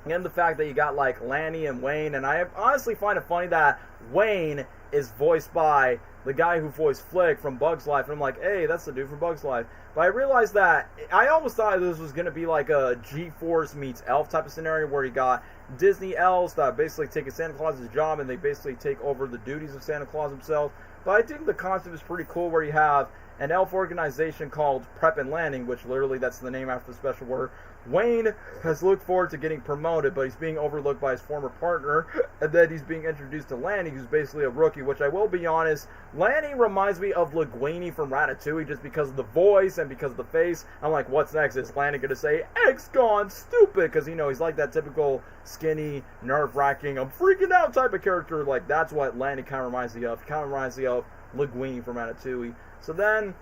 and the fact that you got like Lanny and Wayne, and I honestly find it funny that Wayne is voiced by the guy who voiced Flick from Bug's Life, and I'm like, hey, that's the dude from Bug's Life. But I realized that I almost thought this was going to be like a G-Force meets Elf type of scenario where you got Disney elves that basically take Santa Claus's job and they basically take over the duties of Santa Claus himself. But I think the concept is pretty cool where you have an elf organization called Prep and Landing, which literally that's the name after the special, where Wayne has looked forward to getting promoted, but he's being overlooked by his former partner, and then he's being introduced to Lanny, who's basically a rookie, which I will be honest, Lanny reminds me of Linguini from Ratatouille just because of the voice and because of the face. I'm like, what's next? Is Lanny going to say, X gone stupid? Because, you know, he's like that typical skinny, nerve-wracking, I'm freaking out type of character. Like, that's what Lanny kind of reminds me of. Kind of reminds me of Linguini from Ratatouille. So then,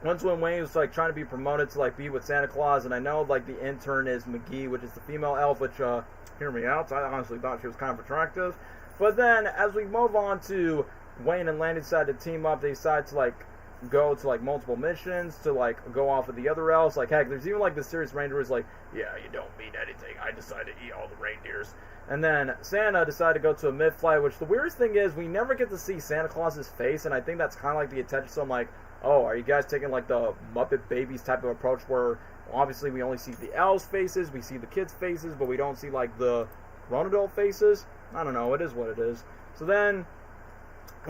once when Wayne was like trying to be promoted to like be with Santa Claus, and I know like the intern is McGee, which is the female elf, which hear me out, I honestly thought she was kind of attractive. But then as we move on to Wayne and Lanny decide to team up, they decide to like go to like multiple missions to like go off with the other elves. Like heck, there's even like the serious reindeer who's like, yeah, you don't mean anything. I decided to eat all the reindeers. And then Santa decided to go to a mid-flight, which the weirdest thing is we never get to see Santa Claus's face, and I think that's kind of like the attention. So I'm like, oh, are you guys taking like the Muppet Babies type of approach where obviously we only see the elves' faces, we see the kids' faces, but we don't see like the grown adult faces? I don't know, it is what it is. So then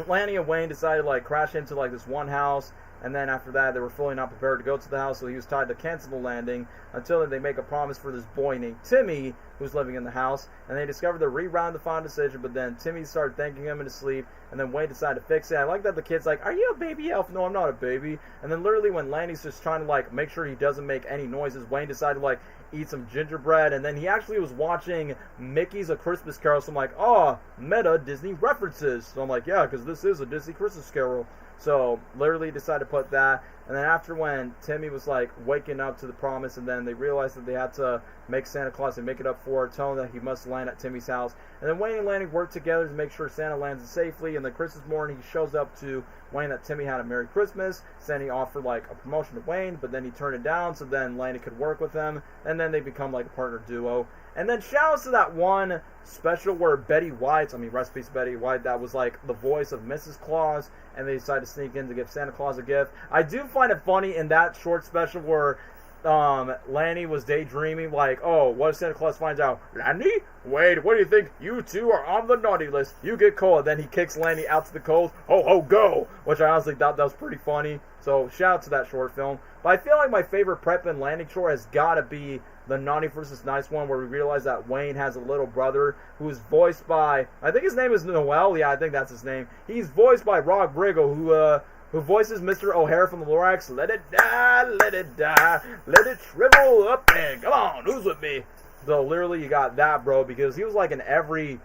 Lanny and Wayne decided to like crash into like this one house, and then after that they were fully not prepared to go to the house, so he was tied to cancel the landing until they make a promise for this boy named Timmy who's living in the house, and they discover they're rerouting the final decision, but then Timmy started thanking him into sleep, and then Wayne decided to fix it. I like that the kid's like, are you a baby elf? No, I'm not a baby. And then literally when Lanny's just trying to like make sure he doesn't make any noises, Wayne decided to like eat some gingerbread, and then he actually was watching Mickey's A Christmas Carol, so I'm like, oh, meta Disney references. So I'm like, yeah, because this is a Disney Christmas Carol. So literally decided to put that. And then after when Timmy was like waking up to the promise, and then they realized that they had to make Santa Claus and make it up for it, tell him that he must land at Timmy's house. And then Wayne and Lanny work together to make sure Santa lands safely. And then Christmas morning he shows up to Wayne that Timmy had a Merry Christmas. Sandy offered like a promotion to Wayne, but then he turned it down so then Lanny could work with him. And then they become like a partner duo. And then shout outs to that one special where Betty White, rest in peace Betty White, that was like the voice of Mrs. Claus, and they decided to sneak in to give Santa Claus a gift. I do find it funny in that short special where Lanny was daydreaming, like, oh, what if Santa Claus finds out? Lanny? Wait, what do you think? You two are on the naughty list. You get cold. Then he kicks Lanny out to the cold. Ho, ho, go! Which I honestly thought that was pretty funny. So, shout out to that short film. But I feel like my favorite Prep and Landing short has got to be the Naughty vs. Nice one, where we realize that Wayne has a little brother who is voiced by, I think his name is Noel. Yeah, I think that's his name. He's voiced by Rob Riggle, who voices Mr. O'Hare from the Lorax. Let it die, let it die, let it shrivel up and come on, who's with me? So literally you got that, bro, because he was like in every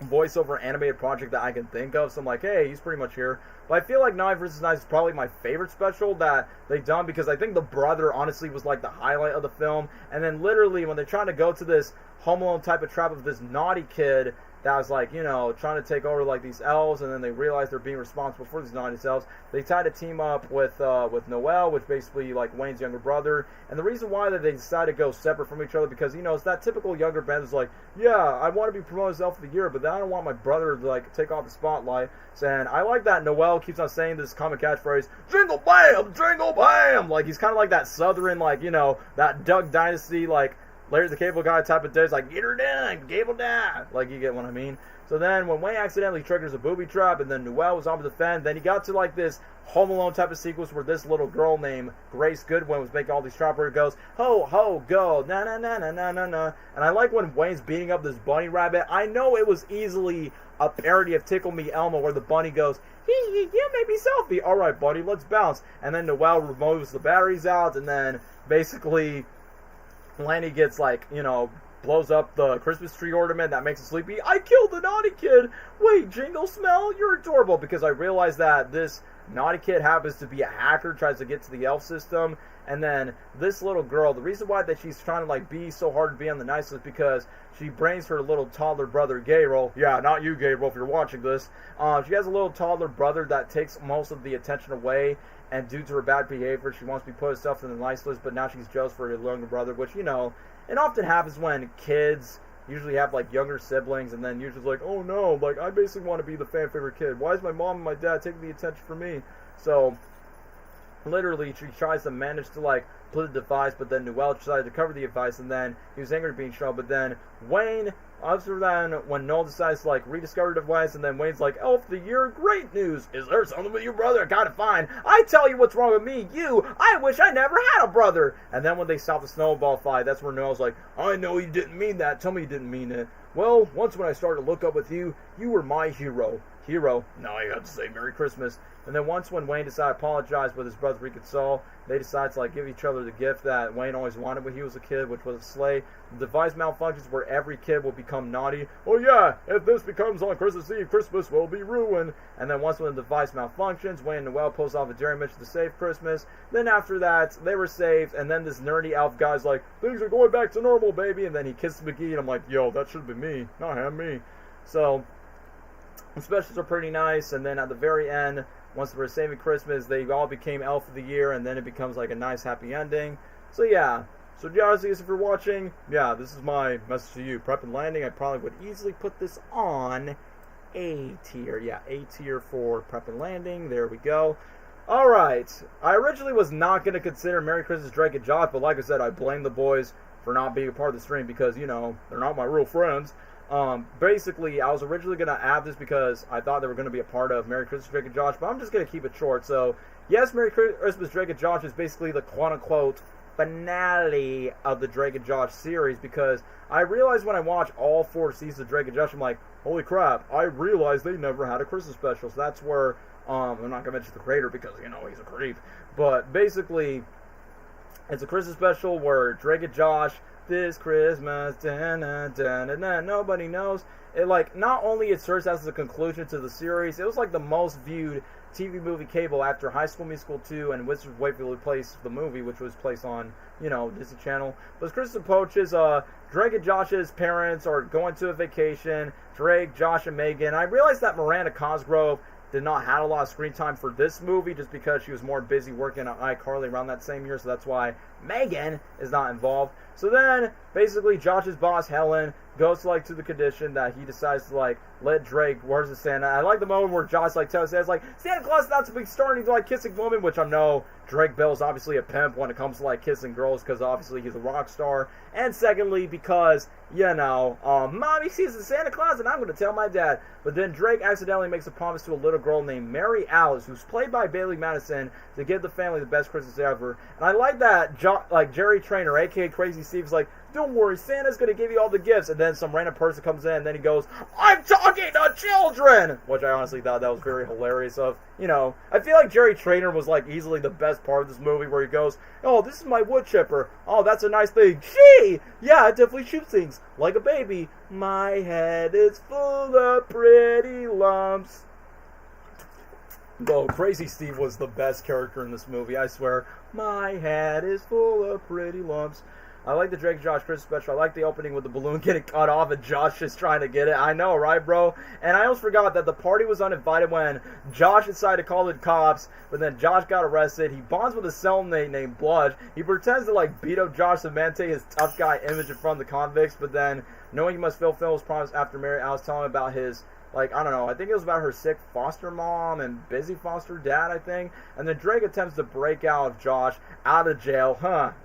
voiceover animated project that I can think of. So I'm like, hey, he's pretty much here. But I feel like Naughty vs. Nice is probably my favorite special that they've done, because I think the brother honestly was like the highlight of the film. And then literally when they're trying to go to this Home Alone type of trap of this naughty kid that was like, you know, trying to take over like these elves, and then they realize they're being responsible for these naughty elves. They tried to team up with Noel, which basically like Wayne's younger brother. And the reason why that they decided to go separate from each other, because, you know, it's that typical younger band is like, yeah, I want to be promoted as Elf of the Year, but then I don't want my brother to like take off the spotlight. And I like that Noel keeps on saying this common catchphrase, jingle bam, jingle bam. Like he's kind of like that southern, like, you know, that Duck Dynasty, like Larry the Cable Guy type of dude. It's like, get her done, Cable down. Like, you get what I mean. So then when Wayne accidentally triggers a booby trap, and then Noel was on to defend, then he got to like this Home Alone type of sequence where this little girl named Grace Goodwin was making all these trap where it goes, ho, ho, go, na, na, na, na, na, na, na. And I like when Wayne's beating up this bunny rabbit. I know it was easily a parody of Tickle Me Elmo, where the bunny goes, you made me selfie. All right, buddy, let's bounce. And then Noel removes the batteries out, and then basically Lanny gets like, you know, blows up the Christmas tree ornament that makes it sleepy. I killed the naughty kid. Wait, Jingle Smell, you're adorable. Because I realized that this naughty kid happens to be a hacker, tries to get to the elf system. And then this little girl, the reason why that she's trying to like be so hard to be on the nice is because she brings her little toddler brother Gabriel. Yeah, not you, Gabriel, if you're watching this. She has a little toddler brother that takes most of the attention away. And due to her bad behavior, she wants to be put herself in the nice list, but now she's jealous for her younger brother, which, you know, it often happens when kids usually have, like, younger siblings, and then usually like, oh no, like, I basically want to be the fan favorite kid. Why is my mom and my dad taking the attention from me? So, literally, she tries to manage to, like, put the device, but then Noel decided to cover the device, and then he was angry at being shown, but then Wayne, other than when Noel decides to, like, rediscover the device, and then Wayne's like, Elf of the Year, great news. Is there something with you, brother? I gotta find. I tell you what's wrong with me. I wish I never had a brother. And then when they stop the snowball fight, that's where Noel's like, I know you didn't mean that. Tell me you didn't mean it. Well, once when I started to look up with you, you were my hero. Now you have to say Merry Christmas. And then once when Wayne decided to apologize with his brother reconcile, they decide to like give each other the gift that Wayne always wanted when he was a kid, which was a sleigh. The device malfunctions where every kid will become naughty. Oh yeah, if this becomes on Christmas Eve, Christmas will be ruined. And then once when the device malfunctions, Wayne and Noel post off a Jerry mission to save Christmas. Then after that, they were saved, and then this nerdy elf guy's like, things are going back to normal, baby. And then he kisses McGee, and I'm like, yo, that should have been me, not him, me. So the specials are pretty nice, and then at the very end, once they were saving Christmas, they all became Elf of the Year, and then it becomes like a nice happy ending. So yeah, so honestly, if you're watching, yeah, this is my message to you. Prep and Landing, I probably would easily put this on A tier. Yeah, A tier for Prep and Landing. There we go. Alright, I originally was not going to consider Merry Christmas, Drake and Josh, but like I said, I blame the boys for not being a part of the stream because, you know, they're not my real friends. Basically, I was originally going to add this because I thought they were going to be a part of Merry Christmas, Drake and Josh, but I'm just going to keep it short. So, yes, Merry Christmas, Drake and Josh is basically the quote-unquote finale of the Drake and Josh series, because I realized when I watched all 4 seasons of Drake and Josh, I'm like, holy crap, I realized they never had a Christmas special. So that's where, I'm not going to mention the creator because, he's a creep. But basically, it's a Christmas special where Drake and Josh, this Christmas, nobody knows. It, not only it serves as the conclusion to the series, it was, the most viewed TV movie cable after High School Musical 2 and Wizards of Waverly Place, the movie, which was placed on, Disney Channel. But as Christmas approaches, Drake and Josh's parents are going to a vacation. Drake, Josh, and Megan. I realized that Miranda Cosgrove did not have a lot of screen time for this movie just because she was more busy working on iCarly around that same year, so that's why Megan is not involved. So then, basically, Josh's boss, Helen, goes to the condition that he decides to let Drake, where's the Santa? I like the moment where Josh tells Santa, Santa Claus is not to be starting to kissing women, which I know Drake Bell's obviously a pimp when it comes to kissing girls, because obviously he's a rock star. And secondly, because, Mommy sees the Santa Claus and I'm going to tell my dad. But then Drake accidentally makes a promise to a little girl named Mary Alice, who's played by Bailey Madison, to give the family the best Christmas ever. And I like that, Jerry Trainer, aka Crazy Steve's don't worry, Santa's going to give you all the gifts. And then some random person comes in and then he goes, I'm talking to children! Which I honestly thought that was very hilarious of, I feel like Jerry Trainer was easily the best part of this movie where he goes, oh, this is my wood chipper. Oh, that's a nice thing. Gee! Yeah, it definitely shoots things like a baby. My head is full of pretty lumps. Though Crazy Steve was the best character in this movie, I swear. My head is full of pretty lumps. I like the Drake and Josh Christmas special. I like the opening with the balloon getting cut off and Josh just trying to get it. I know, right, bro? And I almost forgot that the party was uninvited when Josh decided to call the cops, but then Josh got arrested. He bonds with a cellmate named Bludge. He pretends to, beat up Josh to maintain his tough guy image in front of the convicts, but then, knowing he must fulfill his promise after Mary Alice telling him about his, I don't know, I think it was about her sick foster mom and busy foster dad, I think. And then Drake attempts to break out of Josh out of jail.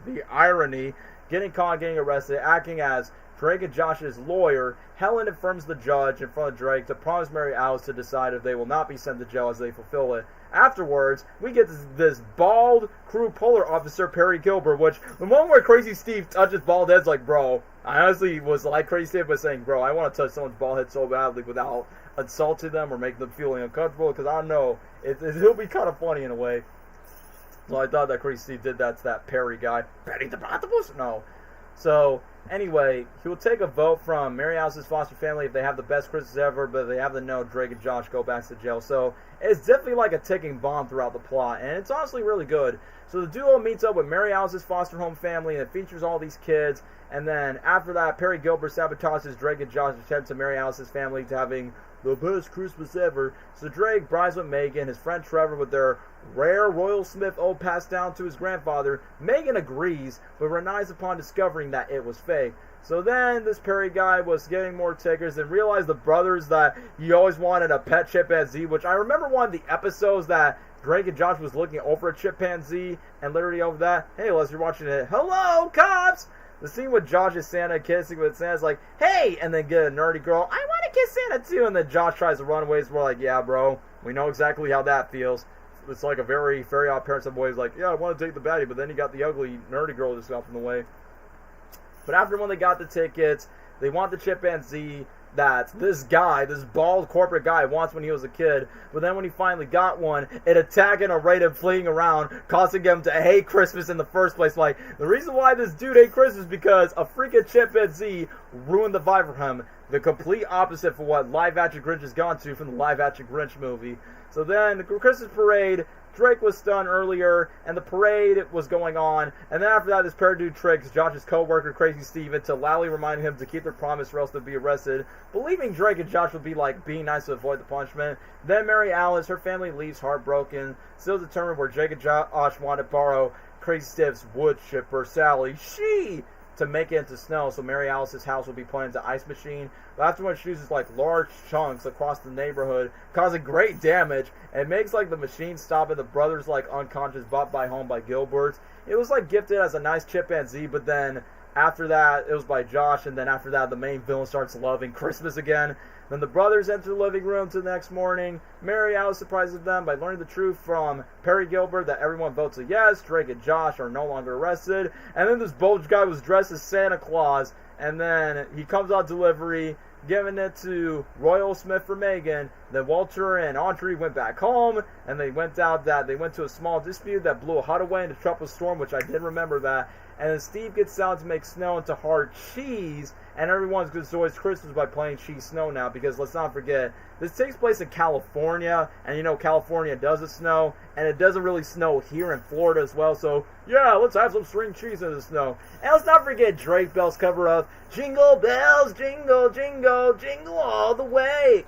The irony. Getting caught, getting arrested, acting as Drake and Josh's lawyer. Helen affirms the judge in front of Drake to promise Mary Alice to decide if they will not be sent to jail as they fulfill it. Afterwards, we get this bald crew polar officer, Perry Gilbert, which, the moment where Crazy Steve touches bald head's bro, I honestly was Crazy Steve was saying, bro, I want to touch someone's bald head so badly without insulting them or making them feeling uncomfortable, because I don't know, it'll be kind of funny in a way. So I thought that Crazy Steve did that to that Perry guy. Perry the Platypus? No. So, anyway, he will take a vote from Mary Alice's foster family if they have the best Christmas ever, but if they have the no, Drake and Josh go back to jail. So, it's definitely a ticking bomb throughout the plot, and it's honestly really good. So the duo meets up with Mary Alice's foster home family, and it features all these kids, and then after that, Perry Gilbert sabotages Drake and Josh's attempt to Mary Alice's family to having the best Christmas ever. So Drake brides with Megan, his friend Trevor, with their rare Royal Smith old passed down to his grandfather. Megan agrees, but denies upon discovering that it was fake. So then this Perry guy was getting more tickers and realized the brothers that he always wanted a pet chimpanzee, which I remember one of the episodes that Drake and Josh was looking over a chimpanzee and literally over that, hey, unless you're watching it, hello, cops! The scene with Josh and Santa kissing with Santa's hey! And then get a nerdy girl, I want to kiss Santa too! And then Josh tries to run away, so we're yeah, bro, we know exactly how that feels. It's a very Very Odd Parents of boys yeah, I want to take the baddie, but then you got the ugly nerdy girl just off in the way. But after when they got the tickets, they want the chimpanzee that this guy, this bald corporate guy, wants when he was a kid. But then when he finally got one, it attacked and arrayed him fleeing around, causing him to hate Christmas in the first place. The reason why this dude hates Christmas is because a freaking chimpanzee ruined the vibe for him. The complete opposite for what live-action Grinch has gone to from the live-action Grinch movie. So then, the Christmas parade, Drake was stunned earlier, and the parade was going on. And then after that, this pair dude tricks Josh's co-worker, Crazy Steve, into loudly reminding him to keep their promise or else they'll be arrested, believing Drake and Josh would be being nice to avoid the punishment. Then Mary Alice, her family leaves heartbroken, still determined where Drake and Josh want to borrow Crazy Steve's wood chipper, Sally. To make it into snow, so Mary Alice's house will be put into ice machine. But afterwards, she uses large chunks across the neighborhood, causing great damage, and makes the machine stop and the brothers unconscious, bought by home by Gilbert's. It was gifted as a nice chimpanzee, but then after that, it was by Josh, and then after that, the main villain starts loving Christmas again. Then the brothers enter the living room to the next morning. Mary Alice surprises them by learning the truth from Perry Gilbert that everyone votes a yes. Drake and Josh are no longer arrested. And then this bulge guy was dressed as Santa Claus, and then he comes on delivery, giving it to Royal Smith for Megan. Then Walter and Audrey went back home, and they went to a small dispute that blew a hut away in a tropical storm, which I did remember that. And then Steve gets down to make snow into hard cheese, and everyone's going to enjoy Christmas by playing cheese snow now, because let's not forget, this takes place in California, and you know California doesn't snow, and it doesn't really snow here in Florida as well, so yeah, let's have some string cheese in the snow. And let's not forget Drake Bell's cover of Jingle Bells, Jingle, Jingle, Jingle All the Way.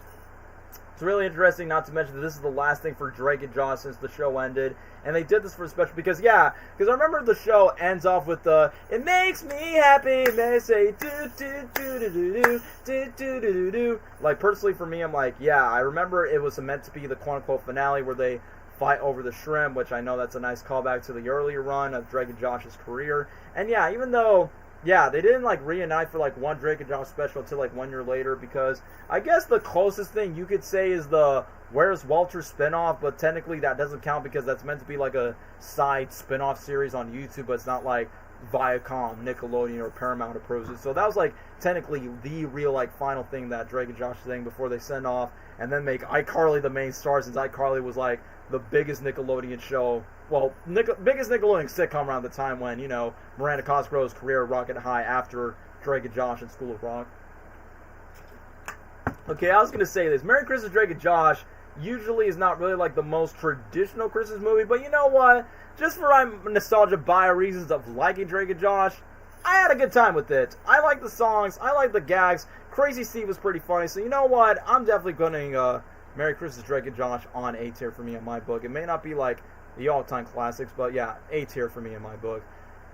It's really interesting, not to mention that this is the last thing for Drake and Josh since the show ended. And they did this for a special, because I remember the show ends off with the, it makes me happy, and they say, do, do, do, do, do, do, do, do, do, do. Like, personally for me, I'm like, yeah, I remember it was meant to be the quote-unquote finale where they fight over the shrimp, which I know that's a nice callback to the earlier run of Drake and Josh's career. And yeah, even though, yeah, they didn't like reunite for like one Drake and Josh special until like 1 year later, because I guess the closest thing you could say is the Where's Walter spinoff, but technically that doesn't count because that's meant to be like a side spinoff series on YouTube, but it's not like Viacom, Nickelodeon, or Paramount approves it. So that was like technically the real like final thing that Drake and Josh sang before they send off and then make iCarly the main star, since iCarly was like the biggest Nickelodeon show, well, biggest Nickelodeon sitcom around the time when, you know, Miranda Cosgrove's career rocketed high after Drake and Josh and School of Rock. Okay, I was going to say this. Merry Christmas, Drake and Josh usually is not really like the most traditional Christmas movie, but you know what? Just for nostalgia bio reasons of liking Drake and Josh, I had a good time with it. I like the songs, I like the gags. Crazy Steve was pretty funny, so you know what? I'm definitely putting Merry Christmas, Drake and Josh on A tier for me in my book. It may not be like the all-time classics, but yeah, A tier for me in my book.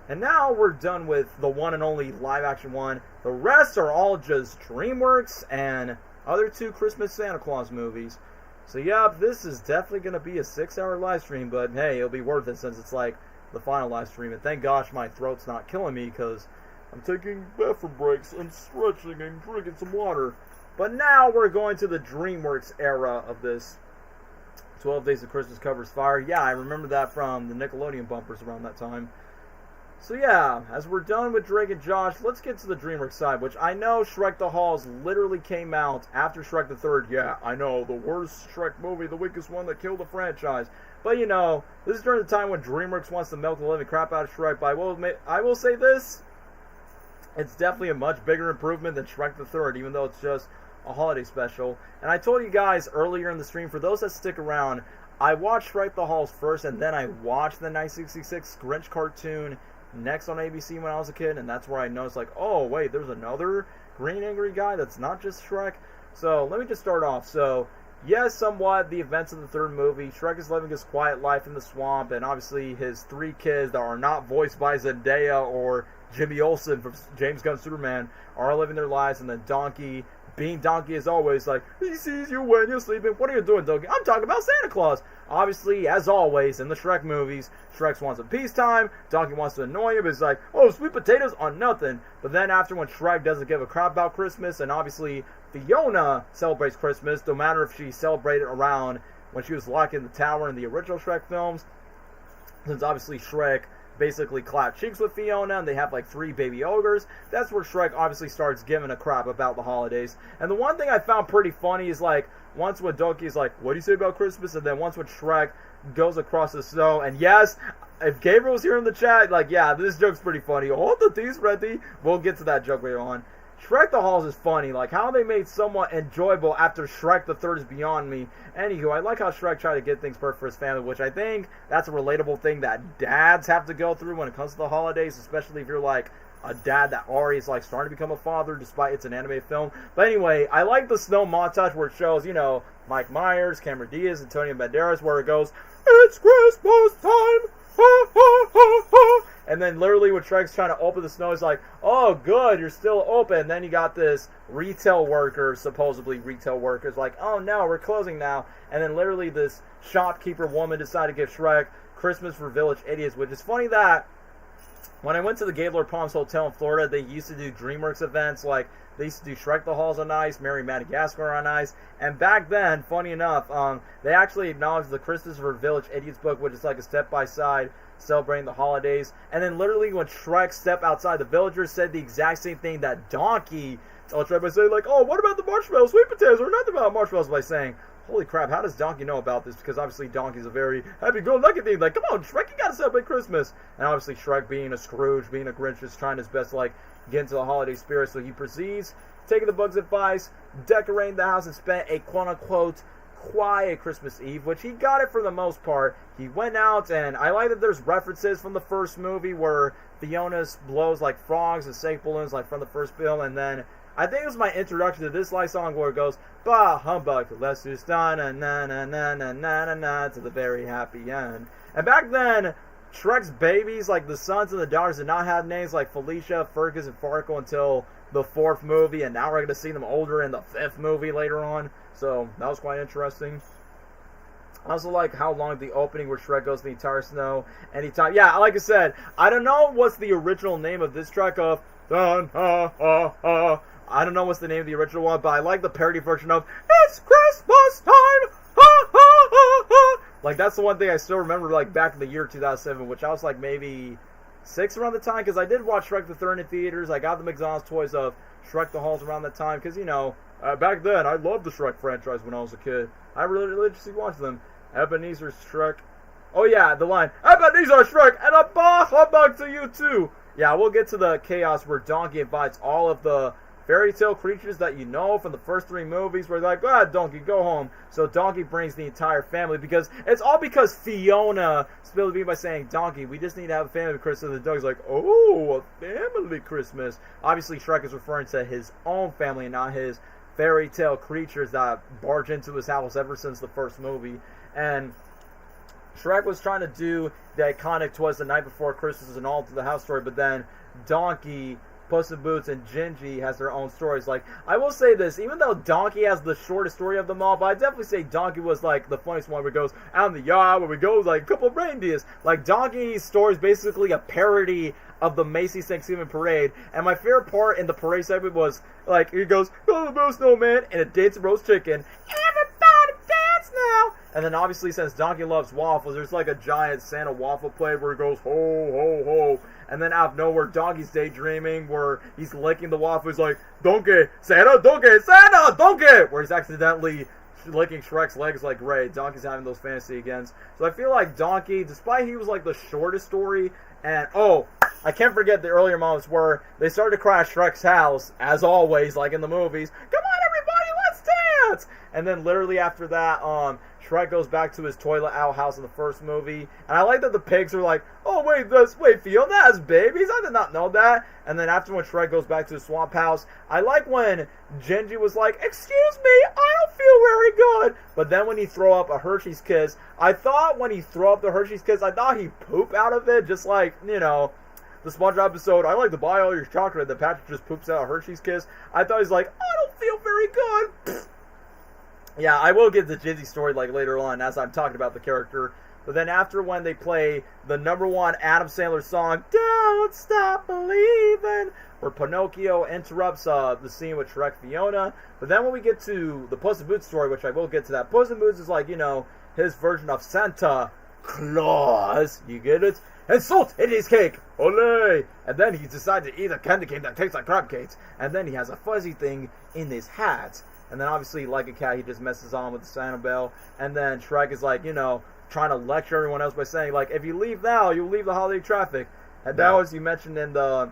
And now we're done with the one and only live-action one. The rest are all just DreamWorks and other two Christmas Santa Claus movies. So yeah, this is definitely going to be a 6-hour live stream, but hey, it'll be worth it since it's like the final live stream. And thank gosh my throat's not killing me because I'm taking bathroom breaks and stretching and drinking some water. But now we're going to the DreamWorks era of this. 12 Days of Christmas covers fire. Yeah, I remember that from the Nickelodeon bumpers around that time. So yeah, as we're done with Drake and Josh, let's get to the DreamWorks side, which I know Shrek the Halls literally came out after Shrek the Third. Yeah, I know, the worst Shrek movie, the weakest one that killed the franchise. But you know, this is during the time when DreamWorks wants to milk the living crap out of Shrek. But I will say this, it's definitely a much bigger improvement than Shrek the Third, even though it's just a holiday special. And I told you guys earlier in the stream, for those that stick around, I watched Shrek the Halls first, and then I watched the 1966 Grinch cartoon next on ABC when I was a kid, and that's where I noticed, like, oh wait, there's another green angry guy that's not just Shrek. So let me just start off. So yes, somewhat the events of the third movie, Shrek is living his quiet life in the swamp, and obviously his 3 kids that are not voiced by Zendaya or Jimmy Olsen from James Gunn's Superman are living their lives. And then Donkey, being Donkey as always, like, he sees you when you're sleeping. What are you doing, Donkey? I'm talking about Santa Claus. Obviously, as always, in the Shrek movies, Shrek wants some peacetime, Donkey wants to annoy him, it's like, oh, sweet potatoes on nothing. But then after, when Shrek doesn't give a crap about Christmas, and obviously Fiona celebrates Christmas, no matter if she celebrated around when she was locked in the tower in the original Shrek films, since obviously Shrek basically clap cheeks with Fiona, and they have like 3 baby ogres. That's where Shrek obviously starts giving a crap about the holidays. And the one thing I found pretty funny is, like, once when Donkey's like, what do you say about Christmas? And then once when Shrek goes across the snow, and yes, if Gabriel was here in the chat, like, yeah, this joke's pretty funny. Hold the teas ready. We'll get to that joke later on. Shrek the Halls is funny. Like, how they made somewhat enjoyable after Shrek the Third is beyond me. Anywho, I like how Shrek tried to get things perfect for his family, which I think that's a relatable thing that dads have to go through when it comes to the holidays, especially if you're like a dad that already is like starting to become a father despite it's an anime film. But anyway, I like the snow montage where it shows, you know, Mike Myers, Cameron Diaz, Antonio Banderas, where it goes, it's Christmas time! Ha, ha, ha, ha. And then literally when Shrek's trying to open the snow, he's like, oh, good, you're still open. And then you got this retail worker, supposedly retail workers, like, oh, no, we're closing now. And then literally this shopkeeper woman decided to give Shrek Christmas for Village Idiots, which is funny that when I went to the Gaylord Palms Hotel in Florida, they used to do DreamWorks events. Like, they used to do Shrek the Halls on Ice, Merry Madagascar on Ice. And back then, funny enough, they actually acknowledged the Christopher Village Idiots book, which is like a step-by-side celebrating the holidays. And then literally when Shrek stepped outside, the villagers said the exact same thing that Donkey tried by saying, like, oh, what about the marshmallows, sweet potatoes, or nothing about marshmallows, by saying, holy crap, how does Donkey know about this? Because obviously Donkey's a very happy-go-lucky thing. Like, come on, Shrek, you gotta celebrate Christmas. And obviously Shrek, being a Scrooge, being a Grinch, is trying his best to, like, get into the holiday spirit. So he proceeds, taking the bug's advice, decorating the house, and spent a quote-unquote quiet Christmas Eve, which he got it for the most part. He went out, and I like that there's references from the first movie where Fiona blows, like, frogs and fake balloons, like, from the first film, and then I think it was my introduction to this light song where it goes, bah, humbug, let's just na na na na na na na na to the very happy end. And back then, Shrek's babies, like the sons and the daughters, did not have names like Felicia, Fergus, and Farkle until the 4th movie, and now we're going to see them older in the 5th movie later on. So that was quite interesting. I also like how long the opening where Shrek goes the entire snow anytime. Yeah, like I said, I don't know what's the original name of this track of dun ha ha ha. I don't know what's the name of the original one, but I like the parody version of It's Christmas Time! Ha ha ha ha! Like, that's the one thing I still remember, like, back in the year 2007, which I was, like, maybe 6 around the time, because I did watch Shrek the Third in theaters. I got the McDonald's toys of Shrek the Halls around that time, because, you know, back then, I loved the Shrek franchise when I was a kid. I really religiously watched them. Ebenezer's Shrek. Oh, yeah, the line, Ebenezer Shrek, and a bah humbug to you, too! Yeah, we'll get to the chaos where Donkey invites all of the fairy tale creatures that you know from the first 3 movies, where they're like, ah, Donkey, go home. So Donkey brings the entire family, because it's all because Fiona spilled the beans by saying, Donkey, we just need to have a family Christmas. And the Donkey's like, oh, a family Christmas. Obviously, Shrek is referring to his own family and not his fairy tale creatures that barge into his house ever since the first movie. And Shrek was trying to do the iconic "Twas the Night Before Christmas" and all to the house story, but then Donkey, Puss in Boots, and Gingy has their own stories. Like, I will say this, even though Donkey has the shortest story of them all, but I definitely say Donkey was, like, the funniest one, where it goes, out in the yard, where we go, like, a couple of reindeers. Like, Donkey's story is basically a parody of the Macy's Thanksgiving Parade, and my favorite part in the parade segment was, like, he goes, go to the Boo Snowman, and it dates roast chicken. Everybody dance now! And then, obviously, since Donkey loves waffles, there's, like, a giant Santa waffle plate where he goes, ho, ho, ho. And then out of nowhere, Donkey's daydreaming, where he's licking the waffle. He's like, Donkey, Santa, Donkey! Where he's accidentally licking Shrek's legs like Ray. Donkey's having those fantasy again. So I feel like Donkey, despite he was like the shortest story, and oh, I can't forget the earlier moments where they started to crash Shrek's house, as always, like in the movies. Come on, everybody, let's dance! And then literally after that, Shrek goes back to his toilet outhouse in the first movie. And I like that the pigs are like, oh, wait, Fiona has babies? I did not know that. And then after when Shrek goes back to his swamp house, I like when Gingy was like, excuse me, I don't feel very good. But then when he throw up a Hershey's Kiss, I thought when he throw up the Hershey's Kiss, I thought he'd poop out of it. Just like, you know, the SpongeBob episode, I like to buy all your chocolate. The Patrick just poops out a Hershey's Kiss. I thought he's like, I don't feel very good. Yeah, I will get the Gingy story like later on as I'm talking about the character. But then after when they play the #1 Adam Sandler song, Don't Stop Believing, where Pinocchio interrupts the scene with Shrek Fiona. But then when we get to the Puss in Boots story, which I will get to that, Puss in Boots is like, you know, his version of Santa Claus. You get it? And salt in his cake. Olé! And then he decides to eat a candy cane that tastes like crab cakes. And then he has a fuzzy thing in his hat. And then obviously, like a cat, he just messes on with the Santa Bell. And then Shrek is like, you know, trying to lecture everyone else by saying, like, if you leave now, you'll leave the holiday traffic. And that was, you mentioned in the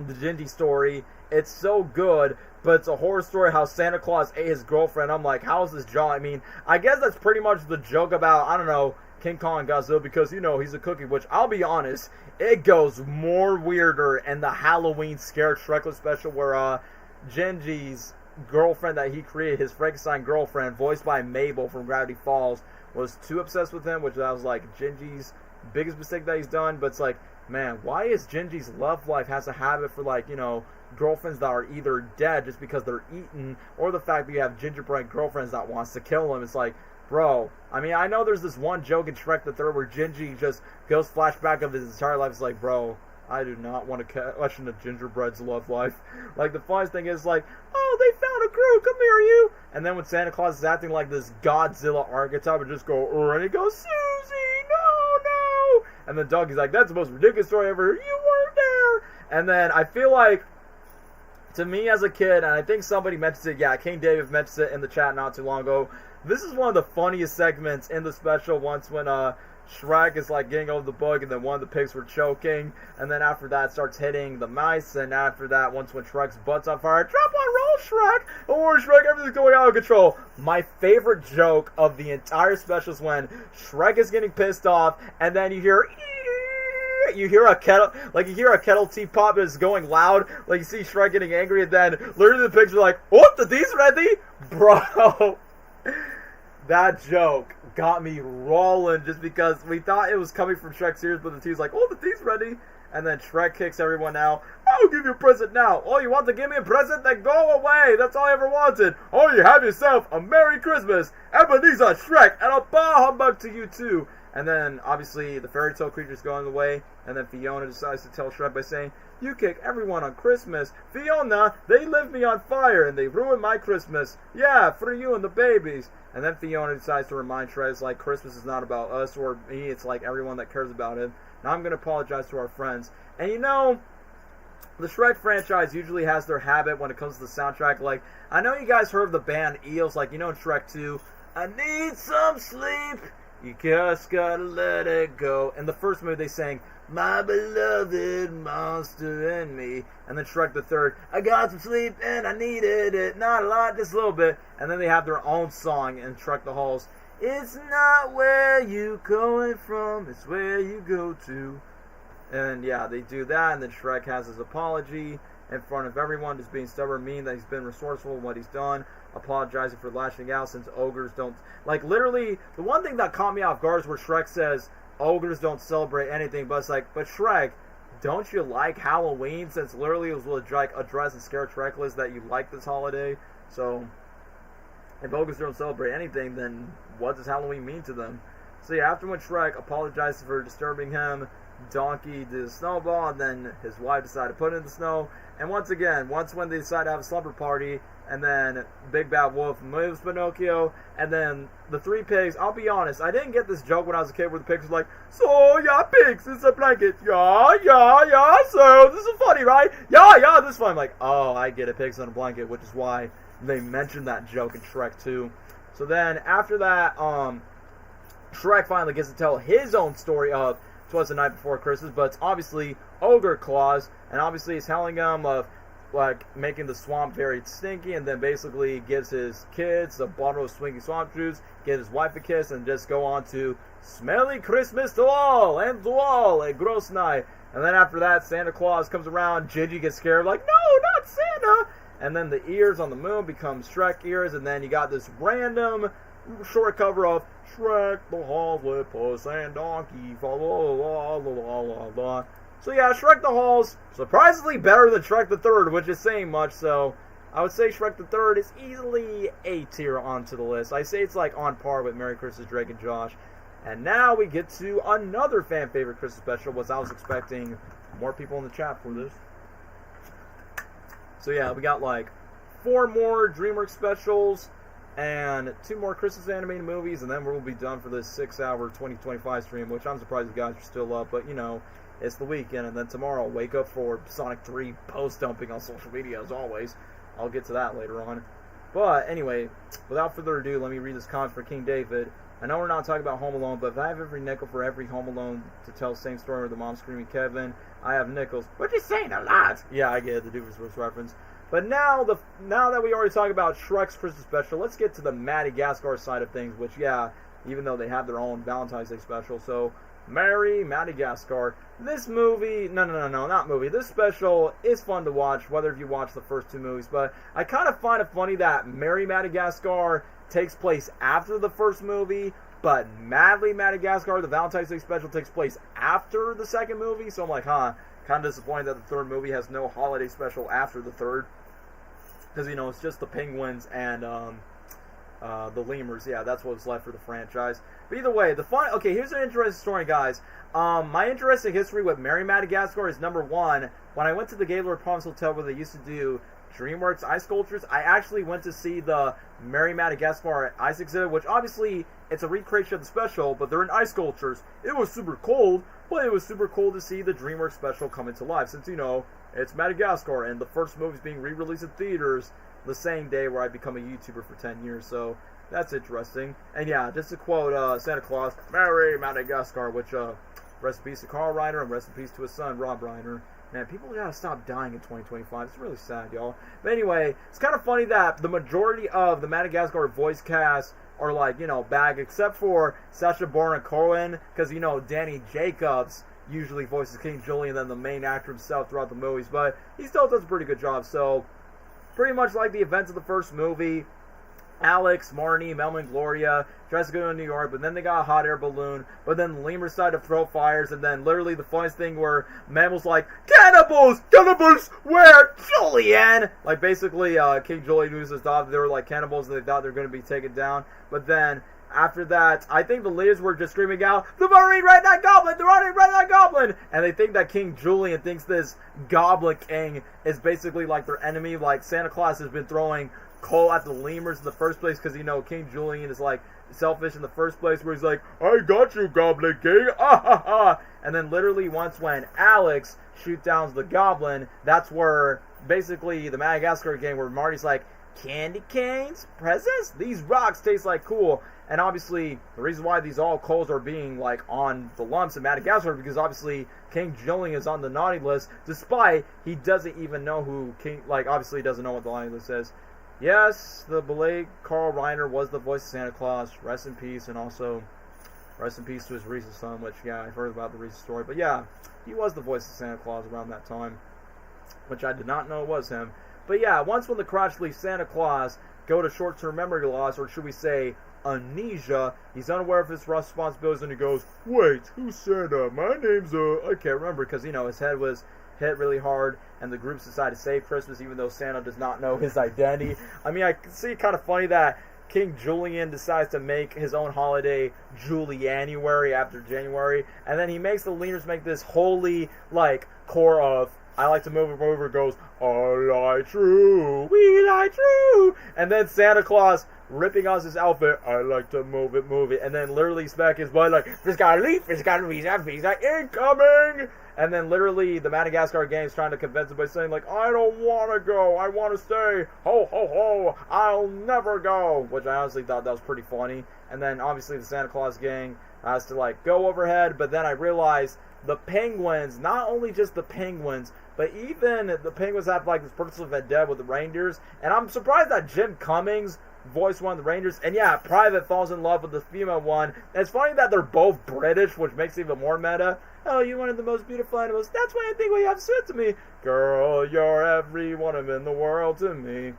Gingy story, it's so good, but it's a horror story how Santa Claus ate his girlfriend. I'm like, how is this jaw? I mean, I guess that's pretty much the joke about, I don't know, King Kong and Godzilla, because, you know, he's a cookie, which, I'll be honest, it goes more weirder in the Halloween Scared Shrekless special where Gingy's girlfriend that he created, his Frankenstein girlfriend, voiced by Mabel from Gravity Falls, was too obsessed with him, which I was like, Gingy's biggest mistake that he's done. But it's like, man, why is Gingy's love life has a habit for, like, you know, girlfriends that are either dead just because they're eaten, or the fact that you have gingerbread girlfriends that wants to kill them. It's like, bro, I mean, I know there's this one joke in Shrek the Third where Gingy just goes flashback of his entire life. It's like, bro, I do not want to question a gingerbread's love life. Like, the funniest thing is, like, oh, they found a crew, come here, you! And then when Santa Claus is acting like this Godzilla archetype, and just go, and he goes, Susie, no! And then Doug, he's like, that's the most ridiculous story I ever heard. You weren't there! And then I feel like, to me as a kid, and I think somebody mentioned it, yeah, King David mentioned it in the chat not too long ago, this is one of the funniest segments in the special once when Shrek is like getting over the bug and then one of the pigs were choking, and then after that starts hitting the mice, and after that once when Shrek's butt's on fire, drop on roll Shrek! Oh Shrek, everything's going out of control. My favorite joke of the entire special is when Shrek is getting pissed off and then you hear a kettle teapot is going loud, like you see Shrek getting angry, and then literally the pigs are like, what, the tea's ready? Bro, that joke got me rolling just because we thought it was coming from Shrek's ears, but the tea's like, oh, the tea's ready. And then Shrek kicks everyone out. I'll give you a present now. Oh, you want to give me a present? Then go away. That's all I ever wanted. Oh, you have yourself a Merry Christmas. Ebenezer, Shrek, and a bah humbug to you too. And then, obviously, the fairy tale creature's going away, and then Fiona decides to tell Shrek by saying, you kick everyone on Christmas. Fiona, they lit me on fire, and they ruined my Christmas. Yeah, for you and the babies. And then Fiona decides to remind Shrek, it's like, Christmas is not about us or me, it's like everyone that cares about it. Now I'm going to apologize to our friends. And you know, the Shrek franchise usually has their habit when it comes to the soundtrack. Like, I know you guys heard of the band Eels, like, you know in Shrek 2, I need some sleep. You just gotta let it go. In the first movie, they sang, my beloved monster and me. And then Shrek the Third, I got some sleep and I needed it. Not a lot, just a little bit. And then they have their own song in Shrek the Halls. It's not where you going from, it's where you go to. And yeah, they do that. And then Shrek has his apology in front of everyone, just being stubborn, mean that he's been resourceful in what he's done, apologizing for lashing out since ogres don't, like, literally, the one thing that caught me off guard is where Shrek says ogres don't celebrate anything, but it's like, but Shrek, don't you like Halloween? Since literally it was like address and scare Shrek list that you like this holiday. So if ogres don't celebrate anything, then what does Halloween mean to them? So yeah, after when Shrek apologizes for disturbing him, Donkey did a snowball, and then his wife decided to put it in the snow. And once again, when they decide to have a slumber party, and then Big Bad Wolf moves Pinocchio, and then the three pigs, I'll be honest, I didn't get this joke when I was a kid where the pigs were like, so, yeah, pigs, it's a blanket, yeah, so, this is funny, right? Yeah, this is funny. I'm like, oh, I get it, pigs on a blanket, which is why they mentioned that joke in Shrek 2. So then, after that, Shrek finally gets to tell his own story of Twas the Night Before Christmas, but it's obviously Ogre Claus, and obviously he's telling him of, like, making the swamp very stinky, and then basically gives his kids a bottle of swingy swamp juice, gives his wife a kiss, and just go on to Smelly Christmas to all, and to all, a gross night. And then after that, Santa Claus comes around, Gingy gets scared, like, no, not Santa! And then the ears on the moon become Shrek ears, and then you got this random short cover of Shrek the Halls with Puss and Donkey, la la la la la la. So yeah, Shrek the Halls, surprisingly better than Shrek the Third, which is saying much, so I would say Shrek the Third is easily A tier onto the list. I say it's like on par with Merry Christmas, Drake and Josh. And now we get to another fan favorite Christmas special, which I was expecting more people in the chat for this. So yeah, we got like 4 more DreamWorks specials, and 2 more Christmas animated movies, and then we'll be done for this 6-hour 2025 stream, which I'm surprised you guys are still up, but you know, it's the weekend, and then tomorrow I'll wake up for Sonic 3 post-dumping on social media as always. I'll get to that later on. But anyway, without further ado, let me read this comment for King David. I know we're not talking about Home Alone, but if I have every nickel for every Home Alone to tell the same story with the mom screaming Kevin, I have nickels. What you saying a lot? Yeah, I get it, the Doofus reference. But now that we already talked about Shrek's Christmas special, let's get to the Madagascar side of things, which, yeah, even though they have their own Valentine's Day special. So, Merry Madagascar. This movie, not movie. This special is fun to watch, whether if you watch the first 2 movies. But I kind of find it funny that Merry Madagascar takes place after the first movie, but Madly Madagascar, the Valentine's Day special, takes place after the second movie. So I'm like, Kind of disappointed that the third movie has no holiday special after the third. Because, you know, it's just the penguins and the lemurs. Yeah, that's what's left for the franchise. But either way, okay, here's an interesting story, guys. My interesting history with Merry Madagascar is, number one, when I went to the Gaylord Palms Hotel where they used to do DreamWorks ice sculptures, I actually went to see the Merry Madagascar ice exhibit, which obviously it's a recreation of the special, but they're in ice sculptures. It was super cold, but it was super cool to see the DreamWorks special coming to life, since, you know, it's Madagascar, and the first movie's being re-released in theaters the same day where I become a YouTuber for 10 years, so that's interesting. And yeah, just to quote Santa Claus, Merry Madagascar, which, rest in peace to Carl Reiner, and rest in peace to his son, Rob Reiner. Man, people gotta stop dying in 2025. It's really sad, y'all. But anyway, it's kind of funny that the majority of the Madagascar voice cast are, like, you know, back, except for Sacha Baron Cohen, because, you know, Danny Jacobs usually voices King Julian than the main actor himself throughout the movies, but he still does a pretty good job. So, pretty much like the events of the first movie, Alex, Marnie, Melman, and Gloria tries to go to New York, but then they got a hot air balloon, but then the lemurs decide to throw fires, and then literally the funniest thing where Mammal's like, Cannibals! Cannibals! Where? Julian! Like, basically, King Julian who's his daughter, they were like cannibals, and they thought they were going to be taken down, but then after that, I think the leaders were just screaming out, the Marine Redneck Goblin! The Marine Redneck Goblin! And they think that King Julian thinks this Goblin King is basically like their enemy. Like, Santa Claus has been throwing coal at the lemurs in the first place because, you know, King Julian is like selfish in the first place, where he's like, I got you, Goblin King! Ah ha ha! And then literally once when Alex shoot downs the Goblin, that's where basically the Madagascar game where Marty's like, candy canes? Presents? These rocks taste like cool. And obviously, the reason why these all coals are being, like, on the lumps in Madagascar, because obviously King Julian is on the naughty list, despite he doesn't even know who King, like, obviously he doesn't know what the naughty list is. Yes, the beloved Carl Reiner was the voice of Santa Claus. Rest in peace, and also rest in peace to his recent son, which, yeah, I've heard about the recent story. But yeah, he was the voice of Santa Claus around that time, which I did not know was him. But yeah, once when the crotchety Santa Claus go to short-term memory loss, or should we say amnesia, he's unaware of his responsibilities, and he goes, wait, who's Santa? My name's, I can't remember, because, you know, his head was hit really hard, and the groups decided to save Christmas, even though Santa does not know his identity. I mean, I see kind of funny that King Julian decides to make his own holiday Julianuary after January, and then he makes the leaders make this holy, like, core of, I like to move it, goes, I lie true, we lie true, and then Santa Claus ripping off his outfit, I like to move it, and then literally smack his butt like, there's gotta leave, there's gotta visa incoming, and then literally the Madagascar game's trying to convince him by saying like, I don't want to go, I want to stay, ho ho ho, I'll never go, which I honestly thought that was pretty funny. And then obviously the Santa Claus gang has to like go overhead, but then I realized the penguins, not only just the penguins, but even the penguins have like this personal vendetta with the reindeers, and I'm surprised that Jim Cummings voiced one of the reindeers, and yeah, Private falls in love with the female one. And it's funny that they're both British, which makes it even more meta. Oh, you're one of the most beautiful animals. That's why I think what you have said to me. Girl, you're every one of them in the world to me.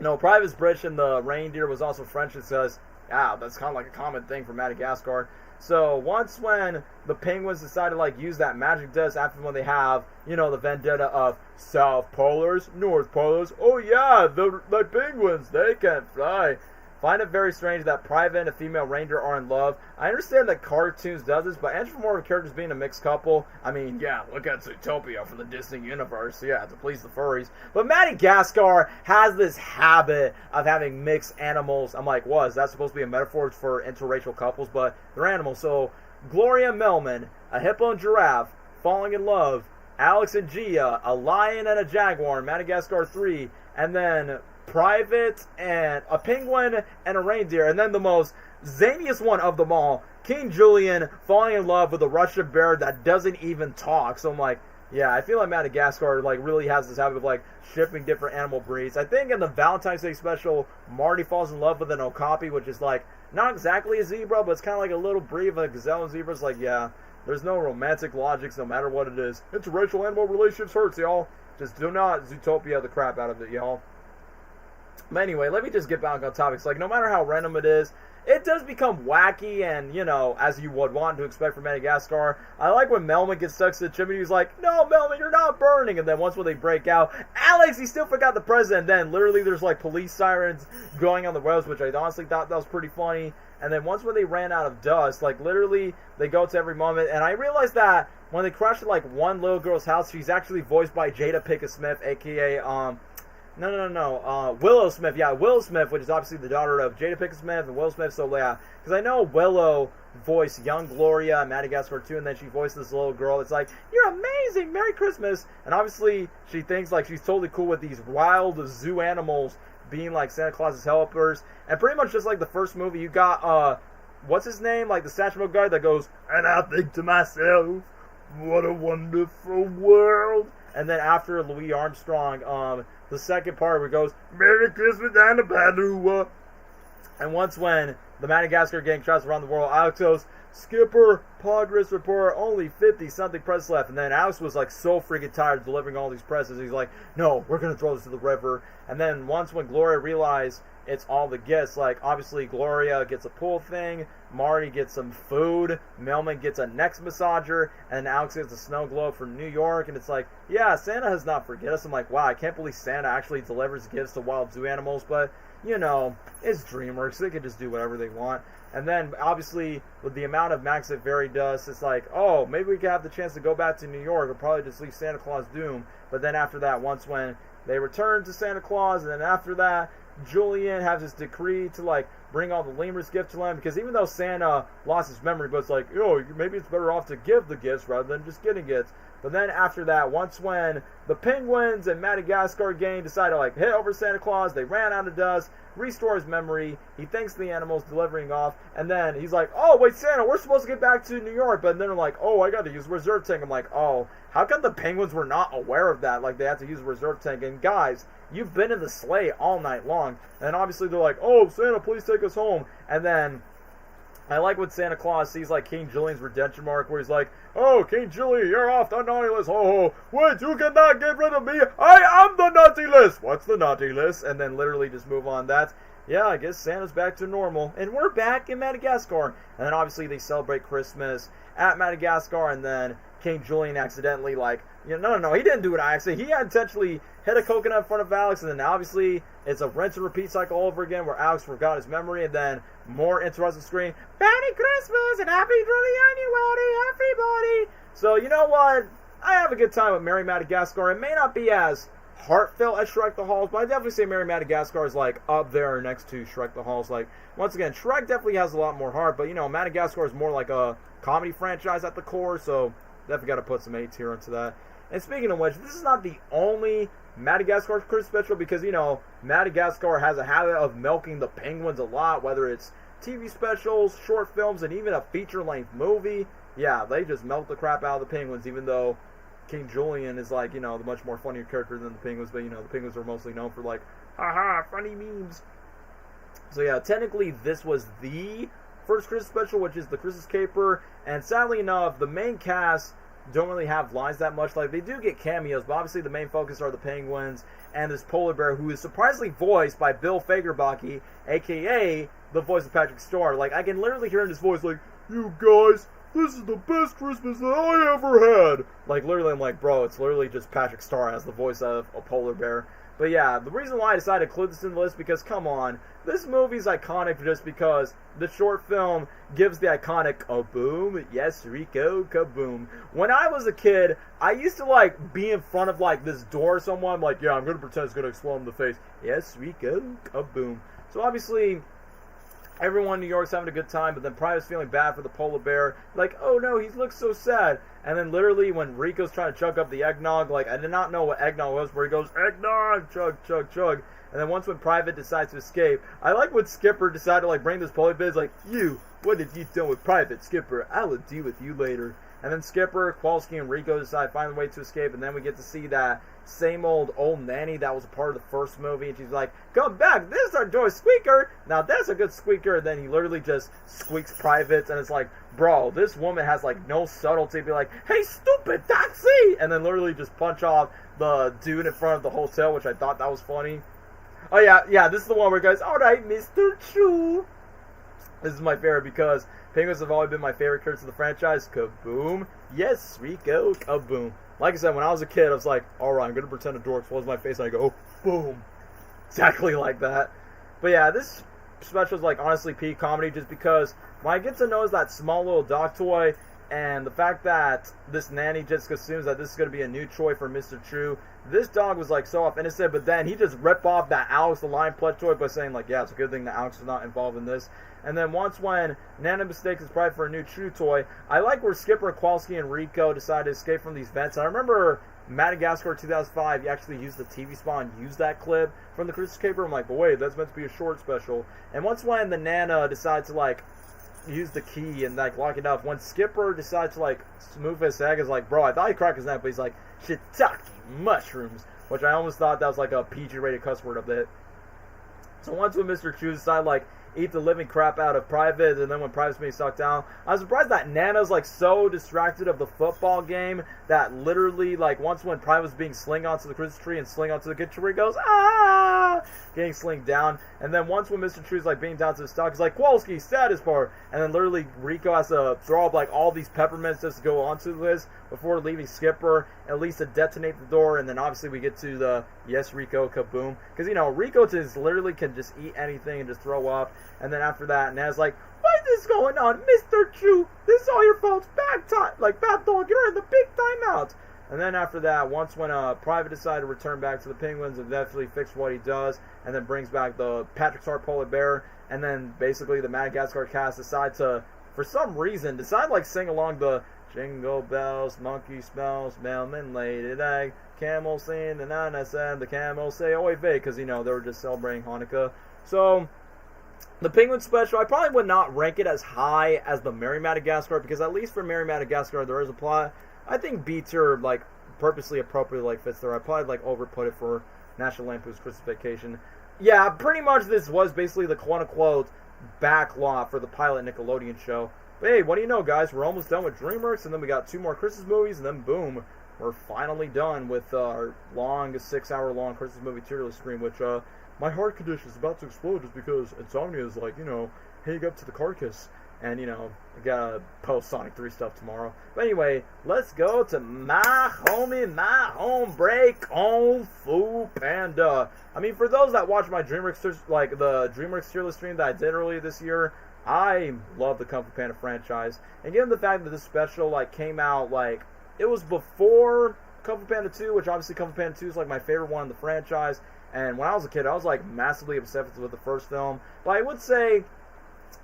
No, Private's British, and the reindeer was also French. It says, yeah, that's kind of like a common thing for Madagascar. So once when the penguins decide to like use that magic dust after when they have, you know, the vendetta of South Polars, North Polars, oh yeah, the penguins, they can fly. Find it very strange that Private and a female reindeer are in love. I understand that cartoons does this, but anthropomorphic characters being a mixed couple, I mean, yeah, look at Zootopia for the Disney universe, yeah, to please the furries. But Madagascar has this habit of having mixed animals. I'm like, what, is that supposed to be a metaphor for interracial couples? But they're animals. So, Gloria and Melman, a hippo and giraffe, falling in love, Alex and Gia, a lion and a jaguar in Madagascar 3, and then Private and a penguin and a reindeer, and then the most zaniest one of them all, King Julian falling in love with a Russian bear that doesn't even talk. So I'm like, yeah, I feel like Madagascar like really has this habit of like shipping different animal breeds. I think in the Valentine's Day special, Marty falls in love with an okapi, which is like not exactly a zebra, but it's kind of like a little breed of a gazelle and zebra. It's like, yeah, there's no romantic logics no matter what it is. Interracial animal relationships hurts, y'all. Just do not Zootopia the crap out of it, y'all. But anyway, let me just get back on topics. Like, no matter how random it is, it does become wacky and, as you would want to expect from Madagascar. I like when Melman gets stuck to the chimney. He's like, no, Melman, you're not burning. And then once when they break out, Alex, he still forgot the president. And then literally there's like police sirens going on the roads, which I honestly thought that was pretty funny. And then once when they ran out of dust, like literally they go to every moment. And I realized that when they crashed at like one little girl's house, she's actually voiced by Jada Pinkett Smith, aka Willow Smith. Yeah, Willow Smith, which is obviously the daughter of Jada Pinkett Smith and Willow Smith. So, yeah, because I know Willow voiced young Gloria in Madagascar 2, and then she voiced this little girl. It's like, you're amazing, Merry Christmas. And obviously, she thinks like she's totally cool with these wild zoo animals being like Santa Claus's helpers. And pretty much just like the first movie, you got, what's his name? Like the Satchmo guy that goes, and I think to myself, what a wonderful world. And then after Louis Armstrong, the second part where it goes, Merry Christmas and a Badoo. And once when the Madagascar gang travels around the world, Alex goes, Skipper, progress report, only 50-something presents left. And then Alex was like so freaking tired of delivering all these presents. He's like, no, we're going to throw this to the river. And then once when Gloria realized it's all the gifts, like obviously Gloria gets a pool thing, Marty gets some food, Melman gets a neck massager, and Alex gets a snow globe from New York. And it's like, yeah, Santa has not forget us. I'm like, wow, I can't believe Santa actually delivers gifts to wild zoo animals. But, it's DreamWorks. They can just do whatever they want. And then, obviously, with the amount of Max at Fairy Dust, it's like, oh, maybe we could have the chance to go back to New York or probably just leave Santa Claus Doom. But then after that, once when they return to Santa Claus, and then after that, Julian has this decree to, like, bring all the lemurs gifts to him, because even though Santa lost his memory, but it's like, maybe it's better off to give the gifts rather than just getting gifts. But then after that, once when the Penguins and Madagascar gang decide to, like, hit over Santa Claus, they ran out of dust, restore his memory, he thanks the animals delivering off, and then he's like, oh, wait, Santa, we're supposed to get back to New York, but then they're like, oh, I gotta use reserve tank. I'm like, oh, how come the Penguins were not aware of that? Like, they had to use a reserve tank, and guys, you've been in the sleigh all night long, and obviously they're like, oh, Santa, please take us home, and then I like when Santa Claus sees, like, King Julian's redemption mark, where he's like, oh, King Julian, you're off the naughty list. Oh, wait, you cannot get rid of me. I am the naughty list. What's the naughty list? And then literally just move on. Yeah, I guess Santa's back to normal. And we're back in Madagascar. And then obviously they celebrate Christmas at Madagascar, and then King Julian accidentally, like, no, he didn't do it accidentally. He intentionally hit a coconut in front of Alex, and then obviously it's a rinse and repeat cycle all over again where Alex forgot his memory, and then more interrupts the screen. Merry Christmas and Happy January, everybody! So, you know what? I have a good time with Merry Madagascar. It may not be as heartfelt as Shrek the Halls, but I definitely say Merry Madagascar is, like, up there next to Shrek the Halls. Like, once again, Shrek definitely has a lot more heart, but, Madagascar is more like a comedy franchise at the core, so definitely got to put some A tier into that. And speaking of which, this is not the only Madagascar Christmas special, because, Madagascar has a habit of milking the penguins a lot, whether it's TV specials, short films, and even a feature-length movie. Yeah, they just milk the crap out of the penguins, even though King Julian is, like, the much more funnier character than the penguins, but, the penguins are mostly known for, like, haha, funny memes. So, yeah, technically, this was the first Christmas special, which is the Christmas Caper, and sadly enough, the main cast don't really have lines that much. Like, they do get cameos, but obviously the main focus are the penguins and this polar bear, who is surprisingly voiced by Bill Fagerbakke, aka the voice of Patrick Star. Like, I can literally hear in his voice, like, you guys, this is the best Christmas that I ever had. Like, literally, I'm like, bro, it's literally just Patrick Star as the voice of a polar bear. But yeah, the reason why I decided to include this in the list, because, come on, this movie's iconic just because the short film gives the iconic kaboom, yes, Rico, kaboom. When I was a kid, I used to, like, be in front of, like, this door or someone, like, yeah, I'm going to pretend it's going to explode in the face. Yes, Rico, kaboom. So obviously, everyone in New York's having a good time, but then Private's feeling bad for the polar bear. Like, oh no, he looks so sad. And then literally when Rico's trying to chug up the eggnog, like, I did not know what eggnog was, where he goes, eggnog, chug, chug, chug. And then once when Private decides to escape, I like when Skipper decided to, like, bring this polar bear. He's like, you, what have you done with Private, Skipper? I will deal with you later. And then Skipper, Kowalski, and Rico decide to find a way to escape, and then we get to see that same old nanny that was a part of the first movie, and she's like, come back, this is our door squeaker, now that's a good squeaker. And then he literally just squeaks Private, and it's like, bro, this woman has, like, no subtlety. Be like, hey, stupid taxi, and then literally just punch off the dude in front of the hotel, which I thought that was funny. Oh yeah, this is the one where it goes, alright, Mr. Chu. This is my favorite because penguins have always been my favorite characters of the franchise. Kaboom. Yes, Rico, kaboom. Like I said, when I was a kid, I was like, alright, I'm going to pretend a door explodes my face, and I go, oh, boom. Exactly like that. But yeah, this special is like honestly peak comedy just because when I get to know that small little dog toy, and the fact that this nanny just assumes that this is going to be a new toy for Mr. True. This dog was like so off innocent, but then he just ripped off that Alex the Lion plush toy by saying like, yeah, it's a good thing that Alex is not involved in this. And then once when Nana mistakes his pride for a new True toy, I like where Skipper, Kowalski, and Rico decided to escape from these vents. And I remember Madagascar 2005, you actually used the TV spot and used that clip from the Christmas Caper. I'm like, but wait, that's meant to be a short special. And once when the Nana decides to like use the key and like lock it up, when Skipper decides to like smooth his egg, is like, bro, I thought he cracked his neck, but he's like, shiitake mushrooms, which I almost thought that was like a PG rated cuss word a bit. So once when Mr. Chu decided like eat the living crap out of Private, and then when Private's being sucked down, I was surprised that Nana's like so distracted of the football game that literally like once when Private was being slung onto the Christmas tree and slung onto the good tree, goes getting slinged down, and then once when Mr. True's like being down to the stock, he's like, Kowalski, status bar, and then literally Rico has to throw up like all these peppermints just to go onto this before leaving Skipper, at least to detonate the door, and then obviously we get to the yes Rico kaboom, because you know Rico just literally can just eat anything and just throw up, and then after that Nana's like, what is this going on, Mr. True? This is all your fault, bad dog, you're in the big timeout. And then after that, once when Private decided to return back to the Penguins and definitely fix what he does, and then brings back the Patrick Star Polar Bear, and then basically the Madagascar cast decide to, for some reason, like sing along the Jingle bells, monkey smells, mailman laid an egg, camel sing the nanas and the camels say oy vey, because you know they were just celebrating Hanukkah. So the Penguin special, I probably would not rank it as high as the Merry Madagascar, because at least for Merry Madagascar there is a plot. I think beats are like purposely appropriately like fits there. I probably like overput it for National Lampoon's Christmas Vacation. Yeah, pretty much this was basically the quote-unquote backlot for the pilot Nickelodeon show. But hey, what do you know, guys? We're almost done with DreamWorks, and then we got 2 more Christmas movies, and then boom, we're finally done with our long 6-hour-long Christmas movie tier list stream, which my heart condition is about to explode just because Insomnia is like, you know, hang up to the carcass. And, you know, I gotta post Sonic 3 stuff tomorrow. But anyway, let's go to my home break on Fu Panda. I mean, for those that watch my DreamWorks, like the DreamWorks tier list stream that I did earlier this year, I love the Kung Fu Panda franchise. And given the fact that this special, like, came out, like, it was before Kung Fu Panda 2, which obviously Kung Fu Panda 2 is, like, my favorite one in the franchise. And when I was a kid, I was, like, massively obsessed with the first film. But I would say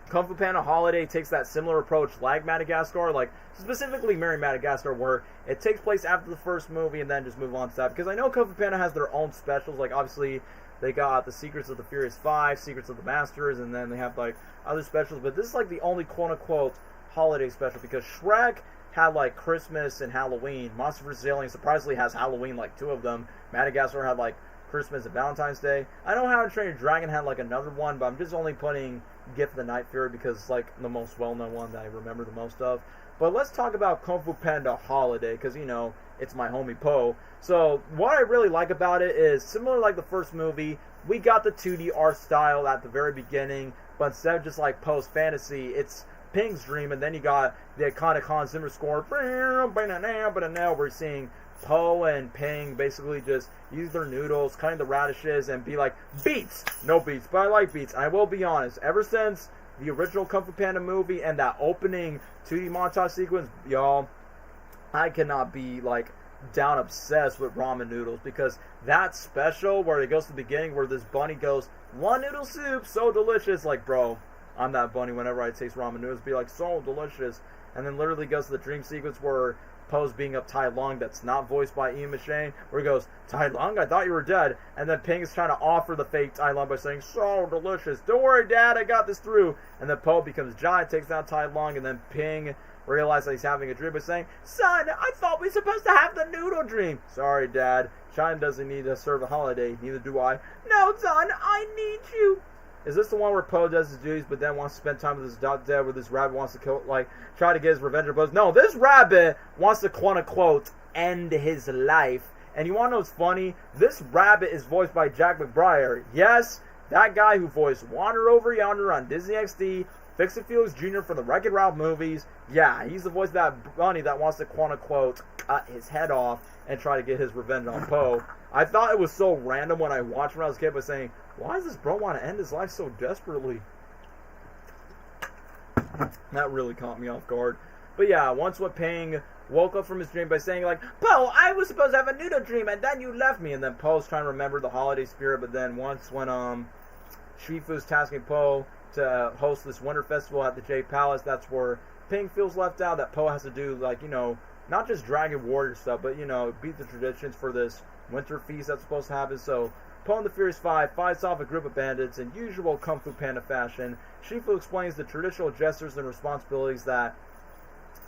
Kung Fu Panda Holiday takes that similar approach like Madagascar, like specifically Merry Madagascar, where it takes place after the first movie and then just move on to that. Because I know Kung Fu Panda has their own specials, like obviously they got the Secrets of the Furious 5, Secrets of the Masters, and then they have like other specials, but this is like the only quote-unquote holiday special, because Shrek had like Christmas and Halloween. Monster vs. Alien surprisingly has Halloween, like 2 of them. Madagascar had like Christmas and Valentine's Day. I know How to Train Your Dragon had like another one, but I'm just only putting Gift of the Night Fairy because it's like the most well-known one that I remember the most of. But let's talk about Kung Fu Panda Holiday, because you know it's my homie Poe. So what I really like about it is, similar like the first movie, we got the 2D art style at the very beginning, but instead of just like post fantasy, it's Ping's dream, and then you got the iconic Hans Zimmer score, where we're seeing Poe and Ping basically just use their noodles, cutting the radishes, and be like, beats! No beats, but I like beats. And I will be honest, ever since the original Kung Fu Panda movie and that opening 2D montage sequence, y'all, I cannot be like down obsessed with ramen noodles, because that special where it goes to the beginning where this bunny goes, 1 noodle soup, so delicious, like, bro, I'm that bunny whenever I taste ramen noodles, be like, so delicious. And then literally goes to the dream sequence where Poe's being up Tai Lung, that's not voiced by Ian McShane, where he goes, Tai Lung, I thought you were dead. And then Ping is trying to offer the fake Tai Lung by saying, so delicious, don't worry, Dad, I got this through. And then Poe becomes giant, takes down Tai Lung, and then Ping realizes that he's having a dream by saying, son, I thought we were supposed to have the noodle dream. Sorry, Dad, China doesn't need to serve a holiday, neither do I. No, son, I need you. Is this the one where Poe does his duties but then wants to spend time with his dad, where this rabbit wants to kill, like, try to get his revenge on Poe? No, this rabbit wants to, quote-unquote, end his life. And you want to know what's funny? This rabbit is voiced by Jack McBrayer. Yes, that guy who voiced Wander Over Yonder on Disney XD, Fix-It Felix Jr. from the Wreck-It Ralph movies. Yeah, he's the voice of that bunny that wants to quote-unquote cut his head off and try to get his revenge on Poe. I thought it was so random when I watched when I was a kid by saying, why does this bro want to end his life so desperately? That really caught me off guard. But yeah, once when Ping woke up from his dream by saying like, Poe, I was supposed to have a noodle dream and then you left me. And then Poe's trying to remember the holiday spirit. But then once when Shifu's tasking Poe to host this winter festival at the Jade Palace, that's where Ping feels left out, that Poe has to do, like, you know, not just Dragon Warrior stuff, but, you know, beat the traditions for this winter feast that's supposed to happen. So Poe and the Furious Five fights off a group of bandits in usual Kung Fu Panda fashion. Shifu explains the traditional gestures and responsibilities that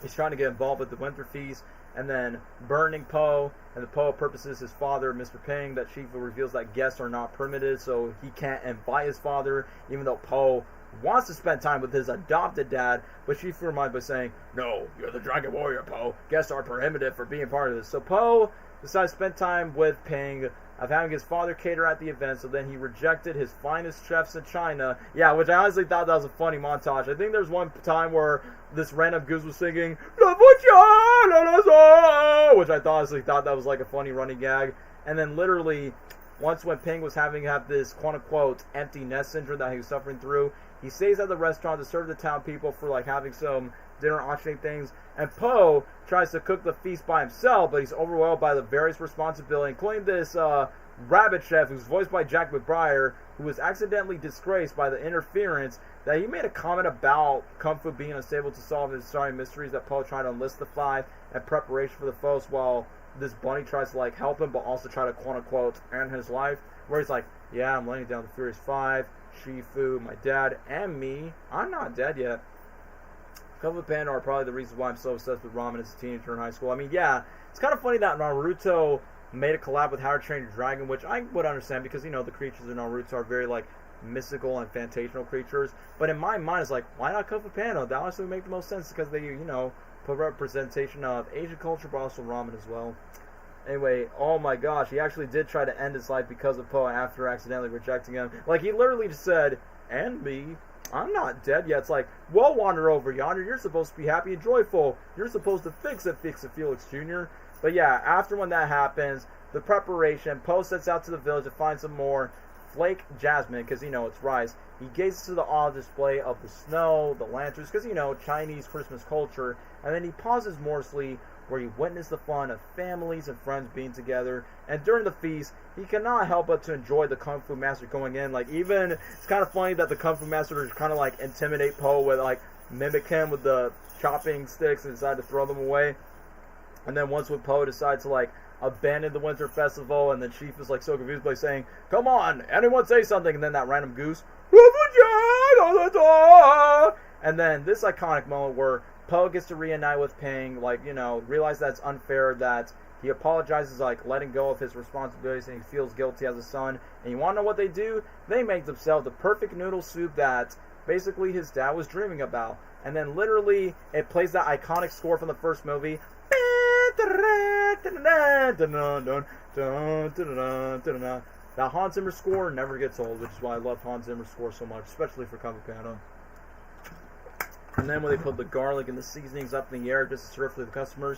he's trying to get involved with the winter feast, and then burning Poe, and the Poe purposes his father, Mr. Ping, that Shifu reveals that guests are not permitted, so he can't invite his father, even though Poe wants to spend time with his adopted dad, but Shifu reminds by saying, no, you're the Dragon Warrior, Poe. Guests are prohibited for being part of this. So Poe decides to spend time with Ping, of having his father cater at the event, so then he rejected his finest chefs in China. Yeah, which I honestly thought that was a funny montage. I think there's one time where this random goose was singing, which I honestly thought that was like a funny running gag. And then literally, once when Ping was having this quote-unquote empty nest syndrome that he was suffering through, he stays at the restaurant to serve the town people for like having some dinner auctioning things, and Poe tries to cook the feast by himself, but he's overwhelmed by the various responsibilities, including this rabbit chef who's voiced by Jack McBrayer, who was accidentally disgraced by the interference that he made a comment about Kung Fu being unstable to solve his starring mysteries, that Poe tried to enlist the five in preparation for the foes, while this bunny tries to like help him but also try to quote-unquote end his life, where he's like, yeah, I'm laying down the Furious Five, Shifu, my dad, and me. I'm not dead yet. Kung Fu Panda are probably the reasons why I'm so obsessed with ramen as a teenager in high school. I mean, yeah, it's kind of funny that Naruto made a collab with How to Train Your Dragon, which I would understand because, you know, the creatures in Naruto are very, like, mystical and fantastical creatures. But in my mind, it's like, why not Kung Fu Panda? That honestly would make the most sense because they, you know, put representation of Asian culture, but also ramen as well. Anyway, oh my gosh, he actually did try to end his life because of Poe after accidentally rejecting him. Like, he literally just said, and me. I'm not dead yet. It's like, well, Wander Over Yonder, you're supposed to be happy and joyful. You're supposed to fix it, Felix Jr. But yeah, after when that happens, the preparation, Poe sets out to the village to find some more flake jasmine, because, you know, it's rice. He gazes to the awe display of the snow, the lanterns, because, you know, Chinese Christmas culture, and then he pauses morosely where he witnessed the fun of families and friends being together. And during the feast, he cannot help but to enjoy the Kung Fu Master going in. Like, even, it's kind of funny that the Kung Fu Master kind of like intimidate Poe with, like, mimic him with the chopping sticks and decide to throw them away. And then once when Poe decides to, like, abandon the winter festival, and then Chief is, like, so confused by saying, come on, anyone say something, and then that random goose, and then this iconic moment where Poe gets to reunite with Ping, like, you know, realize that it's unfair, that he apologizes, like, letting go of his responsibilities, and he feels guilty as a son. And you want to know what they do? They make themselves the perfect noodle soup that basically his dad was dreaming about. And then literally, it plays that iconic score from the first movie. That Hans Zimmer score never gets old, which is why I love Hans Zimmer's score so much, especially for Kung Fu Panda. And then when they put the garlic and the seasonings up in the air just to serve to the customers.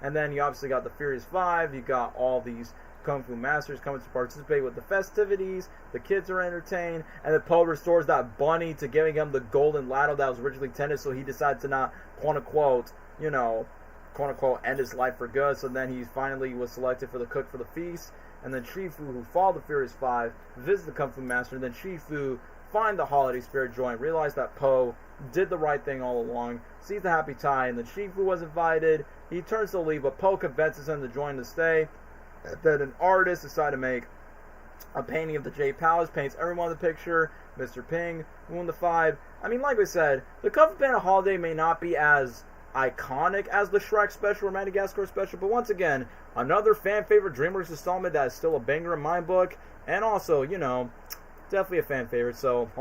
And then you obviously got the Furious Five. You got all these Kung Fu Masters coming to participate with the festivities. The kids are entertained. And then Poe restores that bunny to giving him the golden ladle that was originally intended. So he decided to not, quote-unquote, you know, quote-unquote, end his life for good. So then he finally was selected for the cook for the feast. And then Shifu, who followed the Furious Five, visits the Kung Fu Master. And then Shifu find the holiday spirit joy and realize that Poe did the right thing all along. Sees the happy tie, and then Shifu was invited. He turns to leave, but Poe convinces him to join to stay. And then an artist decided to make a painting of the Jade Palace, paints everyone in the picture. Mr. Ping, won the five. I mean, like I said, the Kung Fu Panda holiday may not be as iconic as the Shrek special or Madagascar special, but once again, another fan favorite DreamWorks installment that is still a banger in my book. And also, you know, definitely a fan favorite. So,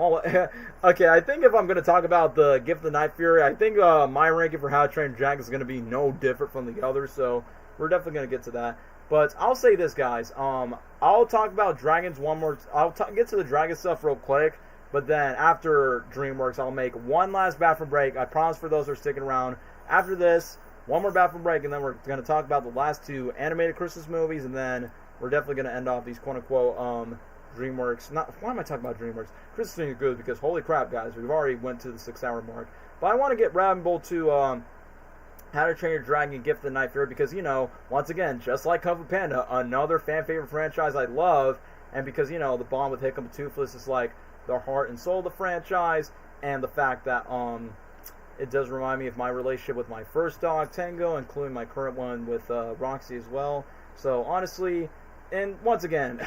okay, I think if I'm going to talk about the Gift of the Night Fury, I think my ranking for How to Train Your Dragon is going to be no different from the others. So, we're definitely going to get to that. But I'll say this, guys. I'll talk about dragons one more. I'll get to the dragon stuff real quick. But then after DreamWorks, I'll make one last bathroom break. I promise for those who are sticking around. After this, one more bathroom break, and then we're going to talk about the last two animated Christmas movies, and then we're definitely going to end off these quote-unquote DreamWorks. Why am I talking about DreamWorks? Christmas thing is good because holy crap, guys, we've already went to the 6-hour mark. But I want to get ramble to How to Train Your Dragon Gift of the Night Fury because, you know, once again, just like Kung Fu Panda, another fan favorite franchise I love, and because, you know, the bond with Hiccup and Toothless is like the heart and soul of the franchise, and the fact that it does remind me of my relationship with my first dog, Tango, including my current one with Roxy as well. So honestly, and once again,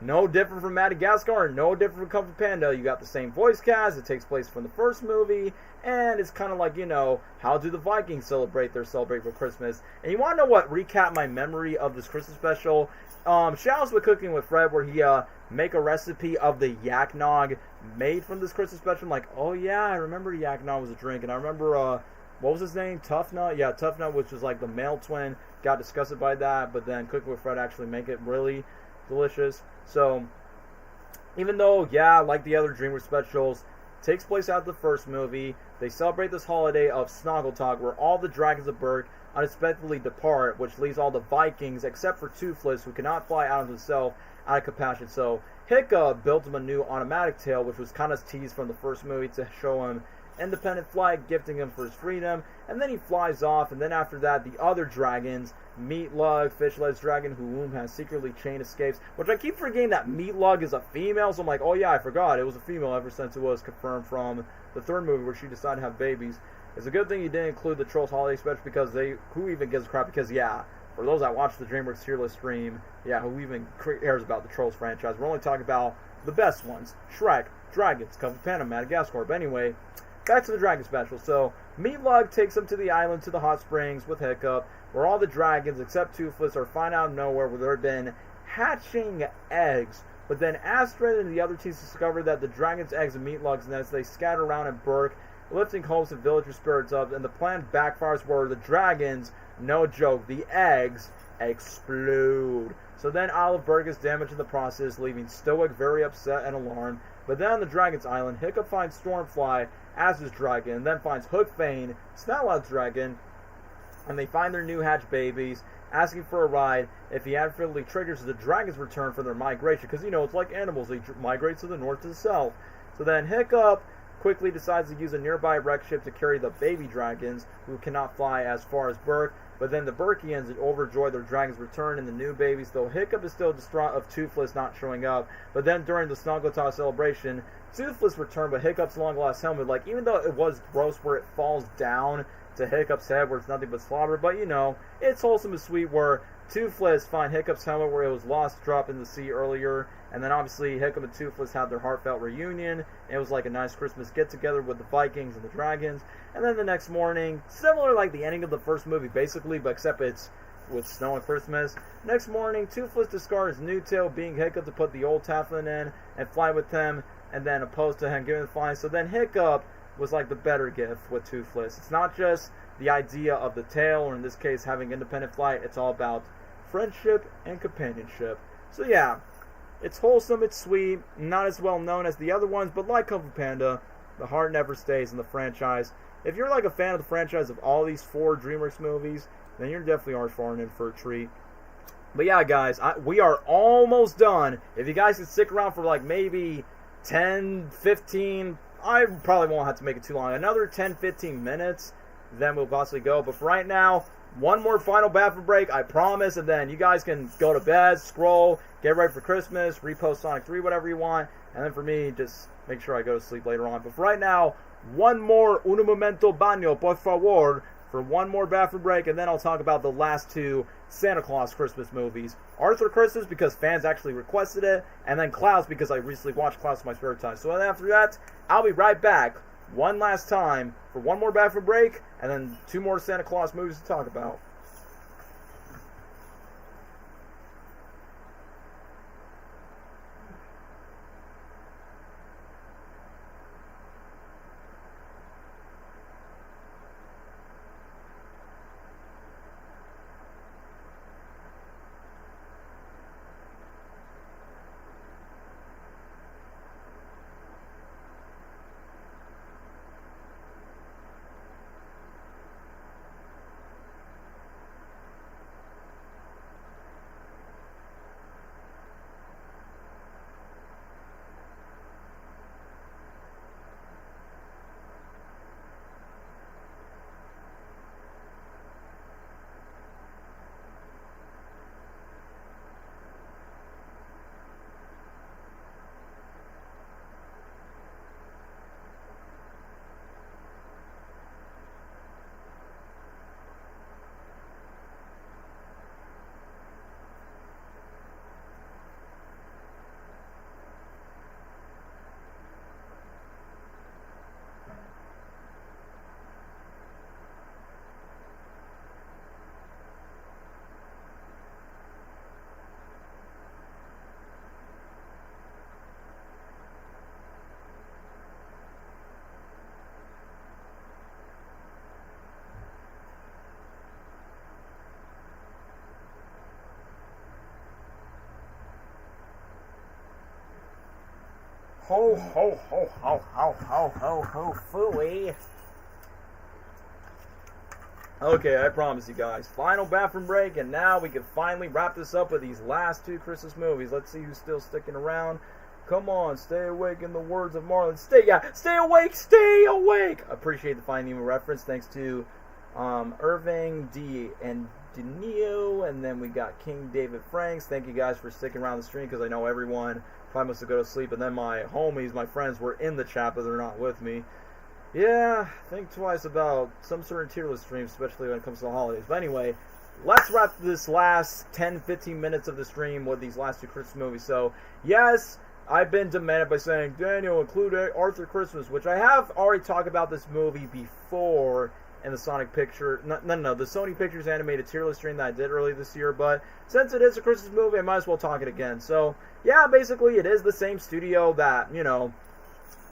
no different from Madagascar, no different from Kung Fu Panda. You got the same voice cast. It takes place from the first movie, and it's kind of like, you know, how do the Vikings celebrate for Christmas? And you want to know what recap my memory of this Christmas special? Shouts with Cooking with Fred, where he make a recipe of the yak nog made from this Christmas special. I'm like, oh yeah, I remember yak nog was a drink, and I remember what was his name? Tough Nut? Yeah, Tough Nut, which was like the male twin, got disgusted by that, but then Cooking with Fred actually make it really delicious. So, even though, yeah, like the other DreamWorks specials, takes place after the first movie, they celebrate this holiday of Snoggletog, where all the dragons of Berk unexpectedly depart, which leaves all the Vikings, except for Toothless, who cannot fly out of himself, out of compassion. So, Hiccup built him a new automatic tail, which was kind of teased from the first movie to show him independent flight, gifting him for his freedom, and then he flies off, and then after that, the other dragons, Meatlug, Fish-Legs Dragon, whom has secretly chain escapes, which I keep forgetting that Meatlug is a female, so I'm like, oh yeah, I forgot, it was a female ever since it was confirmed from the third movie where she decided to have babies. It's a good thing you didn't include the Trolls Holiday Special, because who even gives a crap, because yeah, for those that watch the DreamWorks tier list stream, yeah, who even cares about the Trolls franchise? We're only talking about the best ones, Shrek, Dragons, Kung Fu Panda, Madagascar, but anyway, back to the Dragon Special. So, Meatlug takes him to the island, to the hot springs with Hiccup, where all the dragons, except Toothless, are found out of nowhere where there have been hatching eggs. But then Astrid and the other teams discover that the dragon's eggs and Meatlug's nest, they scatter around in Berk, lifting hopes and villager spirits up, and the plan backfires where the dragons, no joke, the eggs explode. So then Isle of Berk is damaged in the process, leaving Stoic very upset and alarmed. But then on the Dragon's Island, Hiccup finds Stormfly as his dragon, and then finds Hookfane, Snotlout's dragon, and they find their new hatched babies, asking for a ride. If he accidentally triggers the dragons return for their migration, because, you know, it's like animals, they migrate to the north to the south. So then Hiccup quickly decides to use a nearby wreck ship to carry the baby dragons, who cannot fly as far as Berk. But then the Berkians, overjoyed their dragons return and the new babies, though Hiccup is still distraught of Toothless not showing up. But then during the Snoggletog celebration, Toothless returned, but Hiccup's long lost helmet, like, even though it was gross where it falls down to Hiccup's head where it's nothing but slobber, but you know, it's wholesome and sweet where Toothless find Hiccup's helmet where it was lost, dropped in the sea earlier, and then obviously Hiccup and Toothless had their heartfelt reunion, and it was like a nice Christmas get-together with the Vikings and the dragons. And then the next morning, similar like the ending of the first movie basically, but except it's with snow and Christmas. Next morning, Toothless discards new tail, being Hiccup, to put the old Tafflin in and fly with him, and then opposed to him giving the flying. So then Hiccup was like the better gift with Toothless. It's not just the idea of the tail, or in this case having independent flight, it's all about friendship and companionship. So yeah, it's wholesome, it's sweet, not as well known as the other ones, but like Kung Fu Panda, the heart never stays in the franchise. If you're like a fan of the franchise of all these 4 DreamWorks movies, then you're definitely falling in for a treat. But yeah, guys, we are almost done. If you guys can stick around for like maybe 10, 15, I probably won't have to make it too long. Another 10, 15 minutes, then we'll possibly go. But for right now, one more final bathroom break, I promise, and then you guys can go to bed, scroll, get ready for Christmas, repost Sonic 3, whatever you want, and then for me, just make sure I go to sleep later on. But for right now, one more un momento baño, por favor, for one more bathroom break, and then I'll talk about the last 2 Santa Claus Christmas movies. Arthur Christmas, because fans actually requested it, and then Klaus, because I recently watched Klaus in my spare time. So then after that, I'll be right back one last time for one more bathroom break, and then 2 more Santa Claus movies to talk about. Ho, ho, ho, ho, ho, ho, ho, ho, fooey. Okay, I promise you guys. Final bathroom break, and now we can finally wrap this up with these last 2 Christmas movies. Let's see who's still sticking around. Come on, stay awake in the words of Marlon. Stay awake, stay awake! Appreciate the Finding Nemo reference. Thanks to Irving D. and Denio, and then we got King David Franks. Thank you guys for sticking around the stream, because I know everyone probably must have go to sleep, and then my homies, my friends, were in the chat, but they're not with me. Yeah, think twice about some certain tier list streams, especially when it comes to the holidays. But anyway, let's wrap this last 10-15 minutes of the stream with these last 2 Christmas movies. So, yes, I've been demanded by saying, Daniel, include Arthur Christmas, which I have already talked about this movie before in the Sonic Picture, the Sony Pictures animated tier list stream that I did earlier this year, but since it is a Christmas movie, I might as well talk it again. So, yeah, basically, it is the same studio that,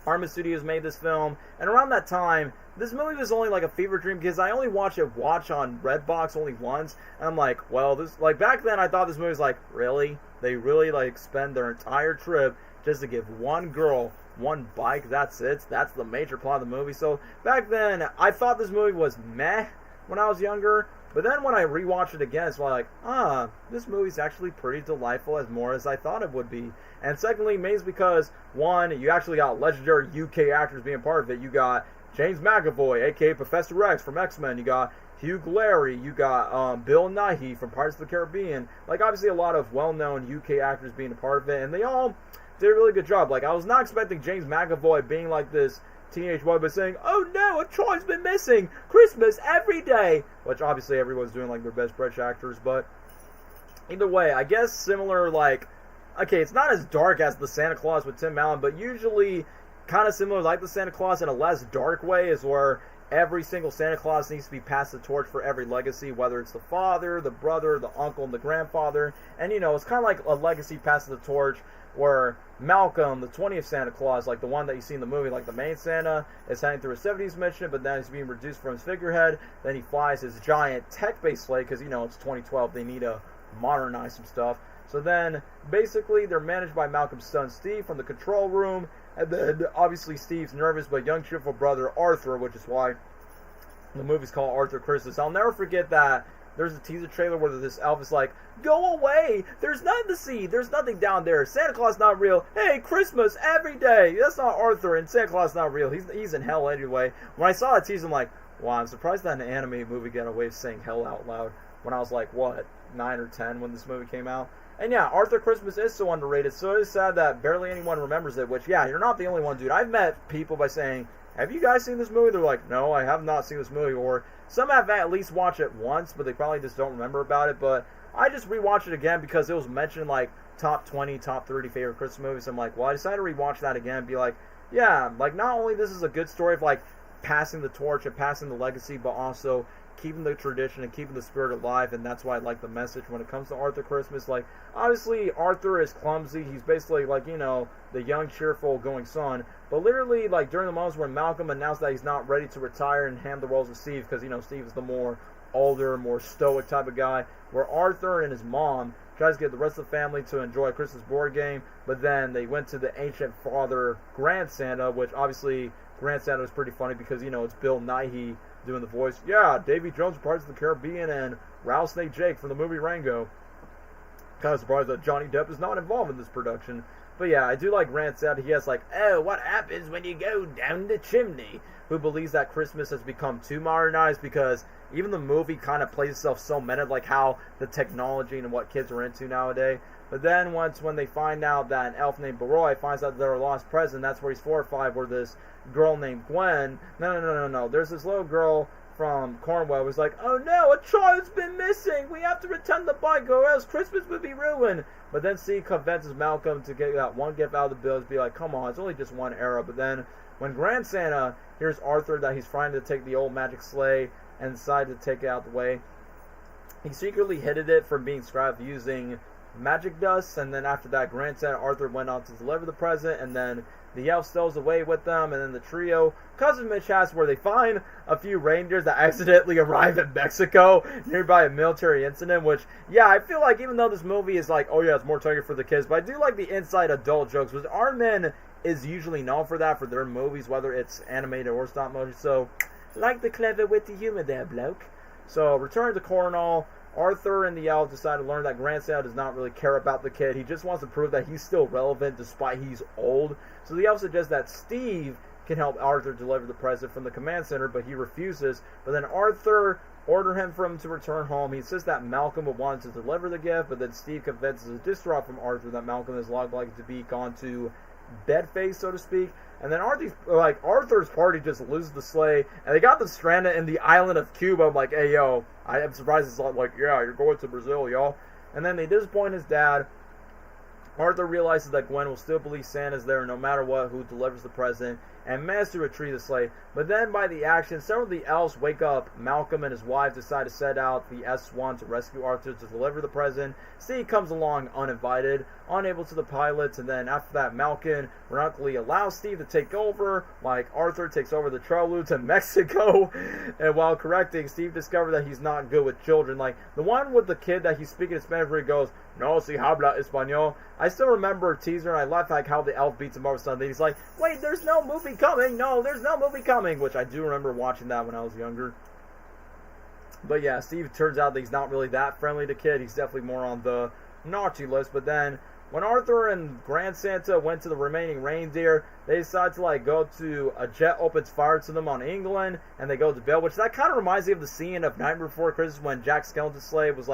Armin Studios made this film, and around that time, this movie was only like a fever dream because I only watched on Redbox only once, and I'm like, well, back then I thought this movie was like, really? They really spend their entire trip just to give one girl one bike, that's it? That's the major plot of the movie. So back then, I thought this movie was meh when I was younger, but then when I rewatched it again, it's like, this movie's actually pretty delightful as more as I thought it would be. And secondly, mainly because, one, you actually got legendary UK actors being part of it. You got James McAvoy, aka Professor X from X-Men. You got Hugh Laurie. You got Bill Nighy from Pirates of the Caribbean. Obviously a lot of well-known UK actors being a part of it, and they all did a really good job. I was not expecting James McAvoy being like this teenage boy, but saying, oh no, a child's been missing, Christmas every day, which obviously everyone's doing their best British actors, but either way, I guess similar, okay, it's not as dark as the Santa Claus with Tim Allen, but usually kind of similar like the Santa Claus in a less dark way, is where every single Santa Claus needs to be passed the torch for every legacy, whether it's the father, the brother, the uncle, and the grandfather, and it's kind of like a legacy passing the torch, where Malcolm, the 20th Santa Claus, the one that you see in the movie, the main Santa, is heading through a 70s mission, but then he's being reduced from his figurehead. Then he flies his giant tech-based sleigh, because, it's 2012, they need to modernize some stuff. So then, basically, they're managed by Malcolm's son, Steve, from the control room, and then, obviously, Steve's nervous but young, cheerful brother, Arthur, which is why the movie's called Arthur Christmas. I'll never forget that there's a teaser trailer where this elf is like, go away, there's nothing to see, there's nothing down there, Santa Claus not real, hey, Christmas every day, that's not Arthur, and Santa Claus not real, he's in hell anyway. When I saw that teaser, I'm like, wow, I'm surprised that an animated movie got away with saying hell out loud when I was 9 or 10 when this movie came out. And yeah, Arthur Christmas is so underrated, so it's sad that barely anyone remembers it, which, yeah, you're not the only one, dude. I've met people by saying, have you guys seen this movie? They're like, no, I have not seen this movie, or some have at least watched it once, but they probably just don't remember about it. But I just rewatched it again because it was mentioned top 20, top 30 favorite Christmas movies. I'm like, well, I decided to rewatch that again and be like, yeah, not only this is a good story of passing the torch and passing the legacy, but also keeping the tradition and keeping the spirit alive, and that's why I like the message when it comes to Arthur Christmas. Obviously, Arthur is clumsy. He's basically, the young, cheerful, going son. But literally, during the moments when Malcolm announced that he's not ready to retire and hand the roles to Steve, because, Steve is the more older, more stoic type of guy, where Arthur and his mom tries to get the rest of the family to enjoy a Christmas board game, but then they went to the ancient father, Grand Santa, which obviously Grand Santa was pretty funny because, it's Bill Nighy doing the voice. Yeah, Davy Jones from Pirates of the Caribbean and Rattlesnake Jake from the movie Rango. Kind of surprised that Johnny Depp is not involved in this production. But yeah, I do like Grand Santa. He has oh, what happens when you go down the chimney? Who believes that Christmas has become too modernized, because even the movie kind of plays itself so meta, how the technology and what kids are into nowadays. But then when they find out that an elf named Baroy finds out they're a lost present, that's where he's 4 or 5, where this girl named Gwen, no, there's this little girl from Cornwall who's like, oh no, a child's been missing, we have to return the bike or else Christmas would be ruined. But then Steve convinces Malcolm to get that one gift out of the bill, to be like, come on, it's only just one era. But then when Grand Santa hears Arthur that he's trying to take the old magic sleigh and decided to take it out the way, he secretly hid it from being scrapped using magic dust. And then after that, Grand Santa Arthur went on to deliver the present, and then the elf steals away with them, and then the trio causes mishaps where they find a few reindeers that accidentally arrive in Mexico nearby a military incident, which, yeah, I feel like even though this movie is oh yeah, it's more targeted for the kids, but I do like the inside adult jokes, which Armin is usually known for that for their movies, whether it's animated or stop motion. So, like the clever witty humor there, bloke. So, returning to Cornwall, Arthur and the elf decide to learn that Grand Santa does not really care about the kid. He just wants to prove that he's still relevant despite he's old. So the elf suggests that Steve can help Arthur deliver the present from the command center, but he refuses. But then Arthur orders him for him to return home. He insists that Malcolm would want to deliver the gift, but then Steve convinces a distraught from Arthur that Malcolm is likely to be gone to bedface, so to speak. And then Arthur's party just loses the sleigh, and they got them stranded in the island of Cuba. I'm like, hey, yo, I am surprised it's not like, yeah, you're going to Brazil, y'all. And then they disappoint his dad. Arthur realizes that Gwen will still believe Santa's there no matter what, who delivers the present, and manages to retrieve the sleigh. But then, by the action, several of the elves wake up. Malcolm and his wife decide to set out the S1 to rescue Arthur to deliver the present. Steve comes along uninvited, unable to the pilots, and then after that, Malcolm reluctantly allows Steve to take over, like Arthur takes over the Trollu to Mexico. And while correcting, Steve discovers that he's not good with children. Like, the one with the kid that he's speaking in Spanish where he goes, no, si habla español. I still remember a teaser, and I laughed like how the elf beats him over something. He's like, wait, there's no movie coming. No, there's no movie coming. Which I do remember watching that when I was younger. But yeah, Steve turns out that he's not really that friendly to kid. He's definitely more on the naughty list. But then, when Arthur and Grand Santa went to the remaining reindeer, they decide to go to a jet opens fire to them on England, and they go to bed. Which that kind of reminds me of the scene of Nightmare Before Christmas when Jack Skellington's slave was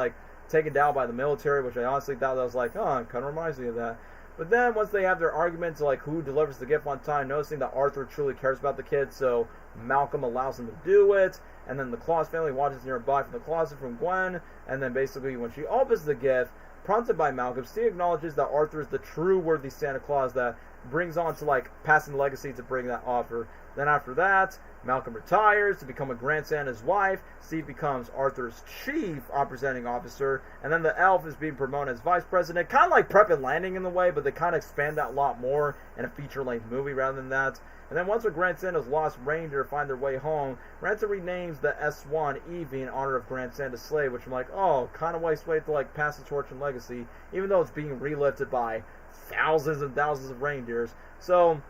taken down by the military, which I honestly thought that was kind of reminds me of that. But then once they have their arguments who delivers the gift on time, noticing that Arthur truly cares about the kid, so Malcolm allows him to do it, and then the Claus family watches nearby from the closet from Gwen, and then basically when she opens the gift, prompted by Malcolm, Steve acknowledges that Arthur is the true worthy Santa Claus that brings on to passing the legacy to bring that offer. Then after that, Malcolm retires to become a Grand Santa's wife. Steve becomes Arthur's chief representing officer, and then the elf is being promoted as vice president. Kind of like Prep and Landing in the way, but they kind of expand that a lot more in a feature-length movie rather than that. And then once the Grand Santa's lost reindeer find their way home, Ransom renames the S1 Evie in honor of Grand Santa's sleigh, which I'm like, oh, kind of waste way to pass the torch and legacy, even though it's being relifted by thousands and thousands of reindeers. So,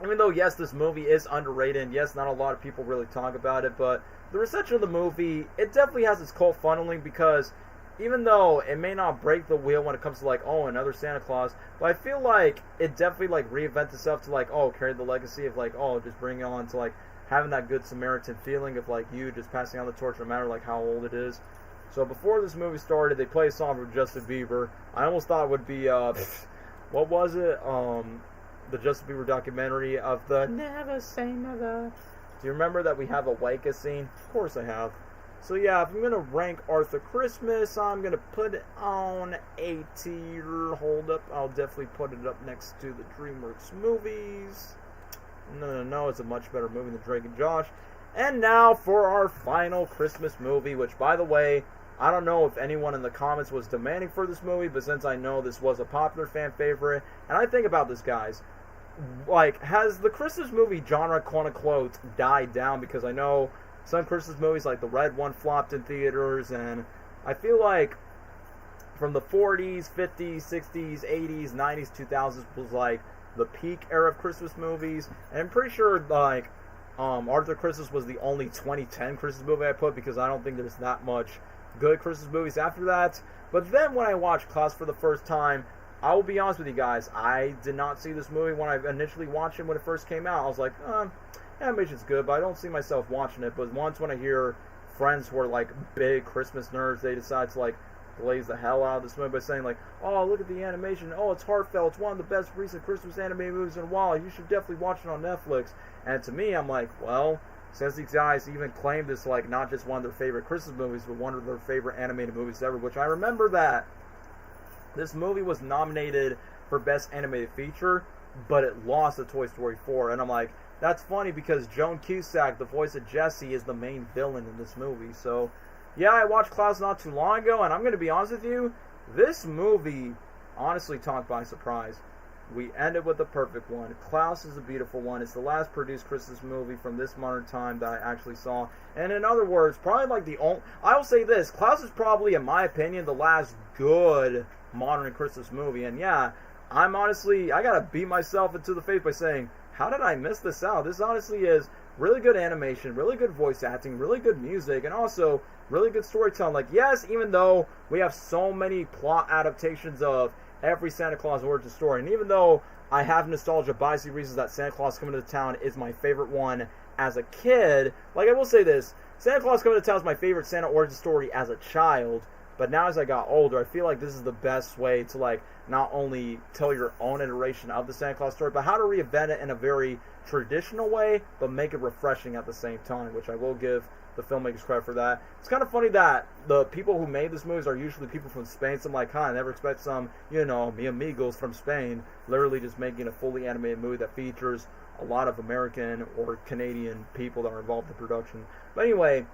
even though, yes, this movie is underrated, and yes, not a lot of people really talk about it, but the reception of the movie, it definitely has its cult funneling, because even though it may not break the wheel when it comes to oh, another Santa Claus, but I feel like it definitely reinvents itself to oh, carry the legacy of oh, just bring it on to having that good Samaritan feeling of you just passing on the torch no matter how old it is. So before this movie started, they played a song from Justin Bieber. I almost thought it would be what was it? The Justin Bieber documentary of the Never Say Never. Do you remember that we have a Wicca scene? Of course I have. So yeah, if I'm going to rank Arthur Christmas, I'm going to put it on A tier. Hold up, I'll definitely put it up next to the DreamWorks movies. No, it's a much better movie than Drake and Josh. And now for our final Christmas movie, which, by the way, I don't know if anyone in the comments was demanding for this movie, but since I know this was a popular fan favorite, and I think about this, guys, has the Christmas movie genre, quote-unquote, died down? Because I know some Christmas movies, like the Red one, flopped in theaters, and I feel like from the 40s, 50s, 60s, 80s, 90s, 2000s was the peak era of Christmas movies, and I'm pretty sure Arthur Christmas was the only 2010 Christmas movie I put, because I don't think there's that much good Christmas movies after that. But then when I watched Klaus for the first time, I will be honest with you guys, I did not see this movie when I initially watched it when it first came out. I was like, animation's good, but I don't see myself watching it. But once when I hear friends who are big Christmas nerds, they decide to blaze the hell out of this movie by saying oh, look at the animation, oh, it's heartfelt, it's one of the best recent Christmas animated movies in a while, you should definitely watch it on Netflix. And to me, I'm like, well, since these guys even claim this not just one of their favorite Christmas movies, but one of their favorite animated movies ever, which I remember that this movie was nominated for Best Animated Feature, but it lost to Toy Story 4. And I'm like, that's funny because Joan Cusack, the voice of Jessie, is the main villain in this movie. So, yeah, I watched Klaus not too long ago, and I'm going to be honest with you, this movie honestly took by surprise. We ended with the perfect one. Klaus is a beautiful one. It's the last produced Christmas movie from this modern time that I actually saw. And in other words, probably the only... I will say this. Klaus is probably, in my opinion, the last good modern Christmas movie. And yeah, I gotta beat myself into the face by saying, how did I miss this out? This honestly is really good animation, really good voice acting, really good music, and also really good storytelling. Like, yes, even though we have so many plot adaptations of every Santa Claus origin story, and even though I have nostalgia biasy reasons that Santa Claus Coming to Town is my favorite one as a kid, like, I will say this, Santa Claus Coming to Town is my favorite Santa origin story as a child, but now as I got older, I feel like this is the best way to, like, not only tell your own iteration of the Santa Claus story, but how to reinvent it in a very traditional way, but make it refreshing at the same time, which I will give the filmmakers credit for that. It's kind of funny that the people who made this movies are usually people from Spain, so I'm like, I never expect some, mi amigos from Spain literally just making a fully animated movie that features a lot of American or Canadian people that are involved in production. But anyway,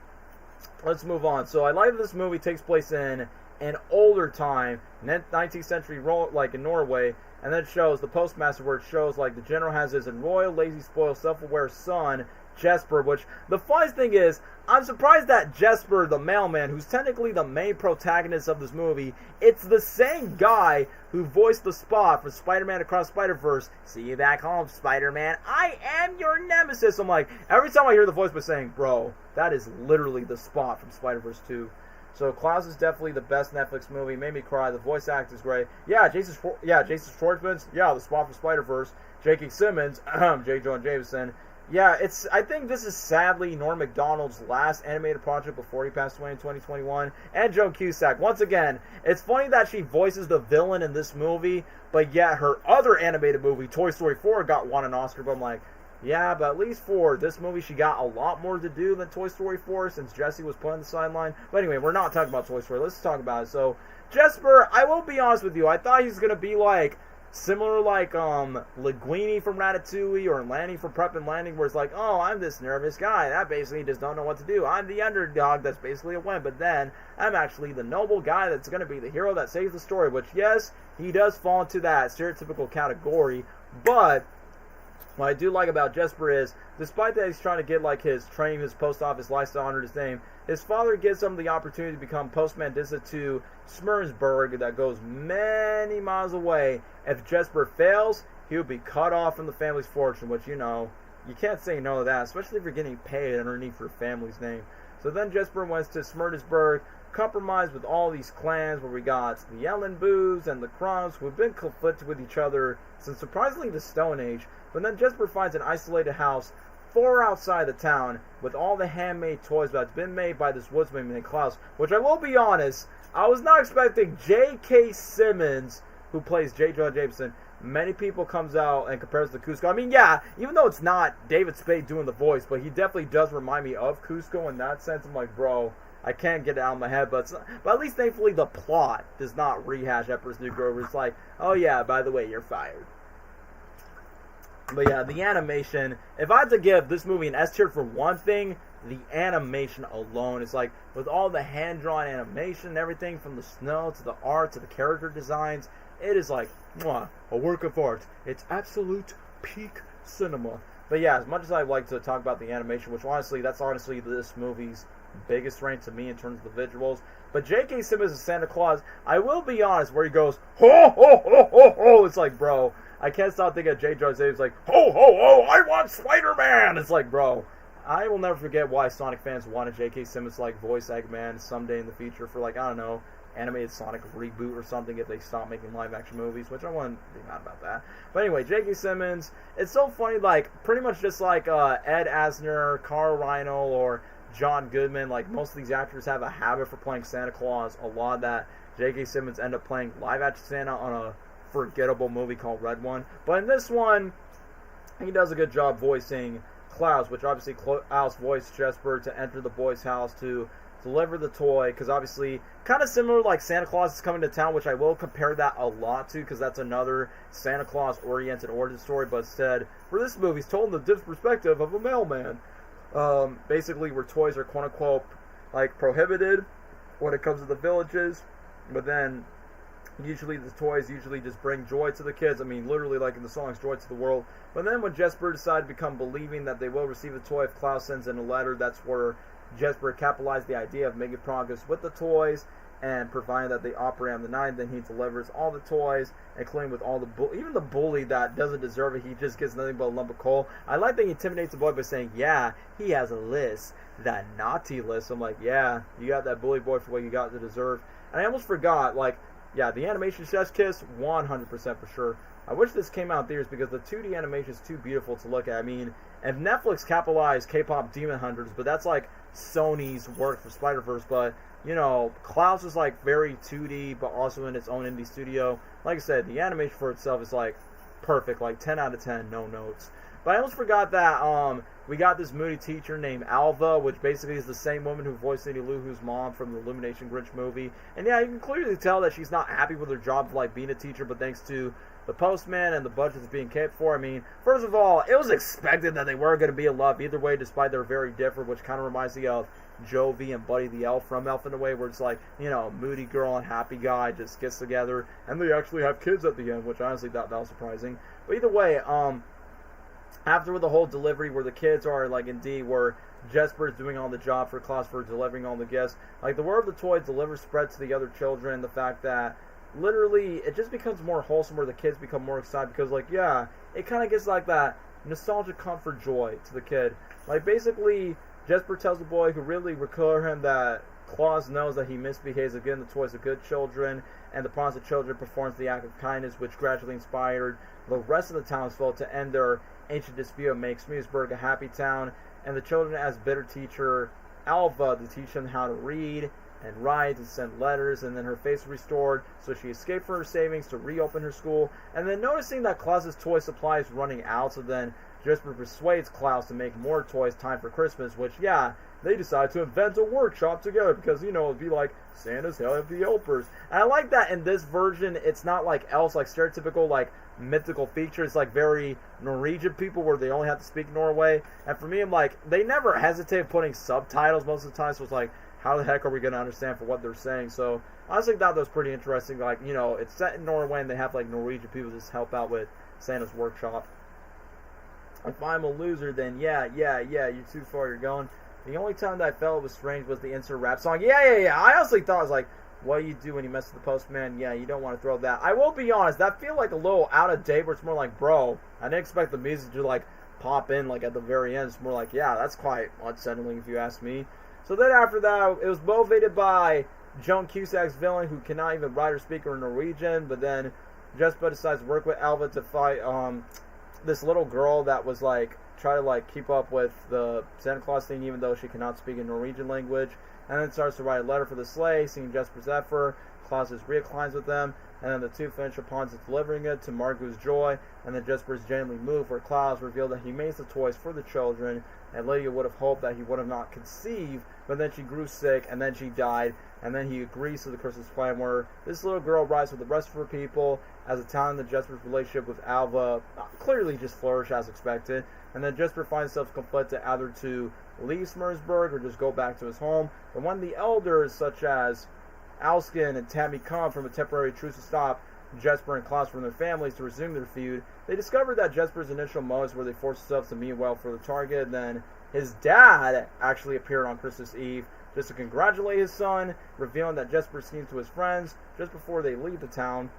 let's move on. So I like that this movie takes place in an older time, 19th century, like in Norway, and then it shows the postmaster, where it shows like the general has his royal, lazy, spoiled, self-aware son, Jesper, which the funniest thing is, I'm surprised that Jesper, the mailman, who's technically the main protagonist of this movie, it's the same guy who voiced the Spot for Spider-Man Across Spider-Verse. See you back home, Spider-Man. I am your nemesis. I'm like, every time I hear the voice by saying, bro, that is literally the Spot from Spider-Verse 2. So Klaus is definitely the best Netflix movie. Made me cry. The voice act is great. Yeah, Jason Schwartzman's, the Spot from Spider-Verse. J.K. Simmons, J. Jonah Jameson. Yeah, I think this is sadly Norm Macdonald's last animated project before he passed away in 2021. And Joan Cusack. Once again, it's funny that she voices the villain in this movie, but yet her other animated movie, Toy Story 4, won an Oscar. But I'm like, yeah, but at least for this movie, she got a lot more to do than Toy Story 4 since Jessie was put on the sideline. But anyway, we're not talking about Toy Story. Let's talk about it. So, Jesper, I will be honest with you. I thought he's going to be like similar like Linguini from Ratatouille or Lanny from Prep and Landing, where it's like, oh, I'm this nervous guy that basically just don't know what to do. I'm the underdog that's basically a wimp, but then I'm actually the noble guy that's going to be the hero that saves the story, which, yes, he does fall into that stereotypical category, but what I do like about Jesper is, despite that he's trying to get like his training, his post office lifestyle under his name, his father gives him the opportunity to become postman distant to Smurnsburg that goes many miles away. If Jesper fails, he would be cut off from the family's fortune, which, you can't say no to that, especially if you're getting paid underneath your family's name. So then Jesper went to Smurnsburg, compromised with all these clans, where we got the Ellenboos and the Krons, who have been conflicted with each other since surprisingly the Stone Age. But then Jesper finds an isolated house far outside the town with all the handmade toys that's been made by this woodsman named Klaus, which I will be honest, I was not expecting J.K. Simmons, who plays J. Jonah Jameson. Many people comes out and compares to Cusco. I mean, yeah, even though it's not David Spade doing the voice, but he definitely does remind me of Cusco in that sense. I'm like, bro, I can't get it out of my head, but at least thankfully the plot does not rehash Emperor's New Groove. It's like, oh yeah, by the way, you're fired. But yeah, the animation, if I had to give this movie an S tier for one thing, the animation alone is like, with all the hand-drawn animation and everything, from the snow to the art to the character designs, it is like, mwah, a work of art. It's absolute peak cinema. But yeah, as much as I'd like to talk about the animation, which that's honestly this movie's biggest strength to me in terms of the visuals. But J.K. Simmons as Santa Claus, I will be honest, where he goes, ho, ho, ho, ho, ho, it's like, bro, I can't stop thinking of J. Jonah Jameson like, ho, ho, ho, I want Spider-Man! It's like, bro, I will never forget why Sonic fans wanted J.K. Simmons like voice Eggman someday in the future for, like, I don't know, animated Sonic reboot or something if they stop making live-action movies, which I wouldn't be mad about that. But anyway, J.K. Simmons, it's so funny, like, pretty much just like Ed Asner, Carl Reiner, or John Goodman, like, most of these actors have a habit for playing Santa Claus. A lot of that J.K. Simmons ended up playing live-action Santa on a forgettable movie called Red One. But in this one, he does a good job voicing Klaus, which obviously Klaus voiced Jesper to enter the boy's house to deliver the toy, because obviously kind of similar like Santa Claus is Coming to Town, which I will compare that a lot to, because that's another Santa Claus oriented origin story, but instead for this movie it's told in the different perspective of a mailman, basically where toys are quote unquote like prohibited when it comes to the villages, but then usually the toys just bring joy to the kids. I mean, literally, like in the songs, joy to the world. But then when Jesper decided to become believing that they will receive the toy if Klaus sends in a letter, that's where Jesper capitalized the idea of making progress with the toys. and provided that they operate on the night, then he delivers all the toys, including with all the even the bully that doesn't deserve it. He just gets nothing but a lump of coal. I like that he intimidates the boy by saying, yeah, he has a list, that naughty list. I'm like, yeah, you got that bully boy for what you got to deserve. And I almost forgot, like, yeah, the animation chef's kiss, 100% for sure. I wish this came out in theaters because the 2D animation is too beautiful to look at. I mean, if Netflix capitalized K-pop Demon Hunters, but that's like Sony's work for Spider-Verse, but you know, Klaus is like very 2D, but also in its own indie studio. Like I said, the animation for itself is like perfect, like 10 out of 10, no notes. But I almost forgot that we got this moody teacher named Alva, which basically is the same woman who voiced Cindy Lou Who's mom from the Illumination Grinch movie. And yeah, you can clearly tell that she's not happy with her job of like being a teacher, but thanks to the postman and the budget that's being kept for. I mean, first of all, it was expected that they were going to be in love either way, despite they're very different, which kind of reminds me of Jovi and Buddy the Elf from Elf in a Way, where it's like, you know, moody girl and happy guy just gets together, and they actually have kids at the end, which I honestly thought that was surprising. But either way, after the whole delivery where the kids are, like, indeed, where Jesper's doing all the job for Klaus for delivering all the gifts, like, the word of the toy delivers spread to the other children, the fact that literally it just becomes more wholesome where the kids become more excited because, like, yeah, it kind of gets like that nostalgic comfort joy to the kid. Like, basically, Jesper tells the boy who really recur him that Klaus knows that he misbehaves again the toys of good children, and the promise of children performs the act of kindness, which gradually inspired the rest of the townsfolk to end their ancient dispute and make Smeesburg a happy town, and the children as bitter teacher Alva to teach them how to read and write and send letters, and then her face restored, so she escaped for her savings to reopen her school, and then noticing that Klaus's toy supply is running out, so then Jesper persuades Klaus to make more toys time for Christmas, which, yeah, they decide to invent a workshop together because, you know, it'd be like Santa's Healthy Helpers. And I like that in this version, it's not like elves, like stereotypical, like, mythical features, like very Norwegian people where they only have to speak Norway. And for me, I'm like, they never hesitate putting subtitles most of the time, so it's like, how the heck are we going to understand for what they're saying? So I honestly thought that was pretty interesting. Like, you know, it's set in Norway and they have like Norwegian people just help out with Santa's workshop. If I'm a loser, then yeah, you're too far, you're going. The only time that I felt it was strange was the insert rap song. Yeah. I honestly thought, I was like, what do you do when you mess with the postman? Yeah, you don't want to throw that. I will be honest, that feel like a little out of date where it's more like, bro, I didn't expect the music to like pop in like at the very end. It's more like, yeah, that's quite unsettling if you ask me. So then after that, it was motivated by Joan Cusack's villain who cannot even write or speak or Norwegian, but then Jesper decides to work with Alva to fight this little girl that was like try to like keep up with the Santa Claus thing even though she cannot speak a Norwegian language, and then starts to write a letter for the sleigh, seeing Jesper's effort. Klaus just reclines with them, and then the two finish upon delivering it to Margot's joy, and then Jesper is genuinely moved where Klaus revealed that he makes the toys for the children, and Lydia would have hoped that he would have not conceived, but then she grew sick, and then she died, and then he agrees to the Christmas plan where this little girl rides with the rest of her people as a time that Jesper's relationship with Alva clearly just flourished as expected, and then Jesper finds himself conflicted either to leave Smersburg or just go back to his home. But when the elders, such as Alskin and Tammy, come from a temporary truce to stop Jesper and Klaus from their families to resume their feud, they discover that Jesper's initial motives were they forced themselves to mean well for the target, and then his dad actually appeared on Christmas Eve just to congratulate his son, revealing that Jesper schemes to his friends just before they leave the town.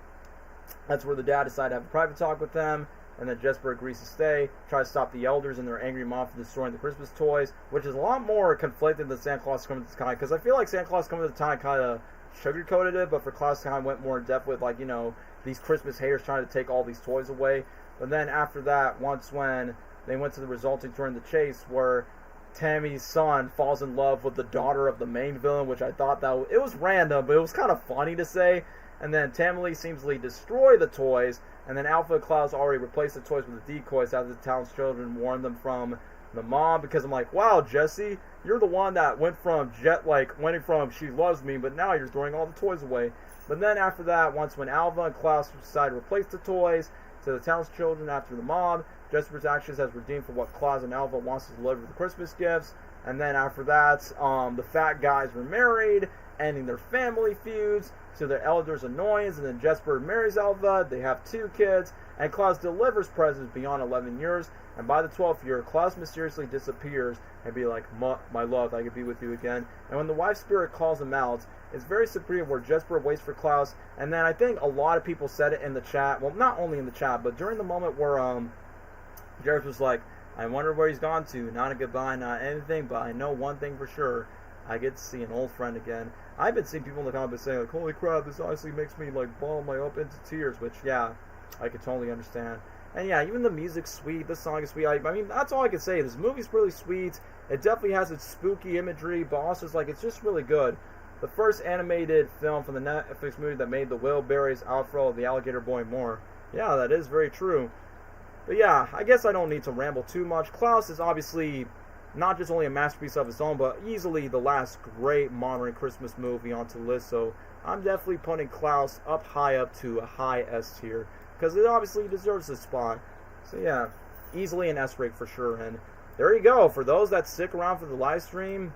That's where the dad decided to have a private talk with them, and then Jesper agrees to stay, try to stop the elders and their angry mom from destroying the Christmas toys, which is a lot more conflicted than Santa Claus Coming to Town, because I feel like Santa Claus Coming to Town kind of sugarcoated it, but for Claus kind of went more in depth with, like, you know, these Christmas haters trying to take all these toys away. But then after that, once when they went to the resulting during the chase, where Tammy's son falls in love with the daughter of the main villain, which I thought that it was random, but it was kind of funny to say. And then Tammy seemsly destroy the toys, and then Alpha and Klaus already replaced the toys with the decoys after the town's children warned them from the mom, because I'm like, wow, Jesse, you're the one that went from she loves me, but now you're throwing all the toys away. But then after that, once when Alva and Klaus decide to replace the toys to the town's children after the mob, Jesper's actions has redeemed for what Klaus and Alva wants to deliver the Christmas gifts. And then after that, the fat guys were married, ending their family feuds to their elders' annoyance, and then Jesper marries Alva, they have 2 kids, and Klaus delivers presents beyond 11 years, and by the 12th year, Klaus mysteriously disappears and be like, my love, I could be with you again. And when the wife's spirit calls him out, is very superior where Jesper waits for Klaus. And then I think a lot of people said it in the chat. Well, not only in the chat, but during the moment where Jared was like, I wonder where he's gone to. Not a goodbye, not anything, but I know one thing for sure. I get to see an old friend again. I've been seeing people in the comments saying, like, holy crap, this honestly makes me, like, ball my up into tears, which, yeah, I could totally understand. And, yeah, even the music's sweet, the song is sweet. I mean, that's all I can say. This movie's really sweet. It definitely has its spooky imagery, but also, it's just really good. The first animated film from the Netflix movie that made the Wheelberries outro of the Alligator Boy more. Yeah, that is very true. But, yeah, I guess I don't need to ramble too much. Klaus is obviously not just only a masterpiece of its own, but easily the last great modern Christmas movie onto the list. So I'm definitely putting Klaus up to a high S tier, because it obviously deserves this spot. So yeah, easily an S rate for sure. And there you go. For those that stick around for the live stream,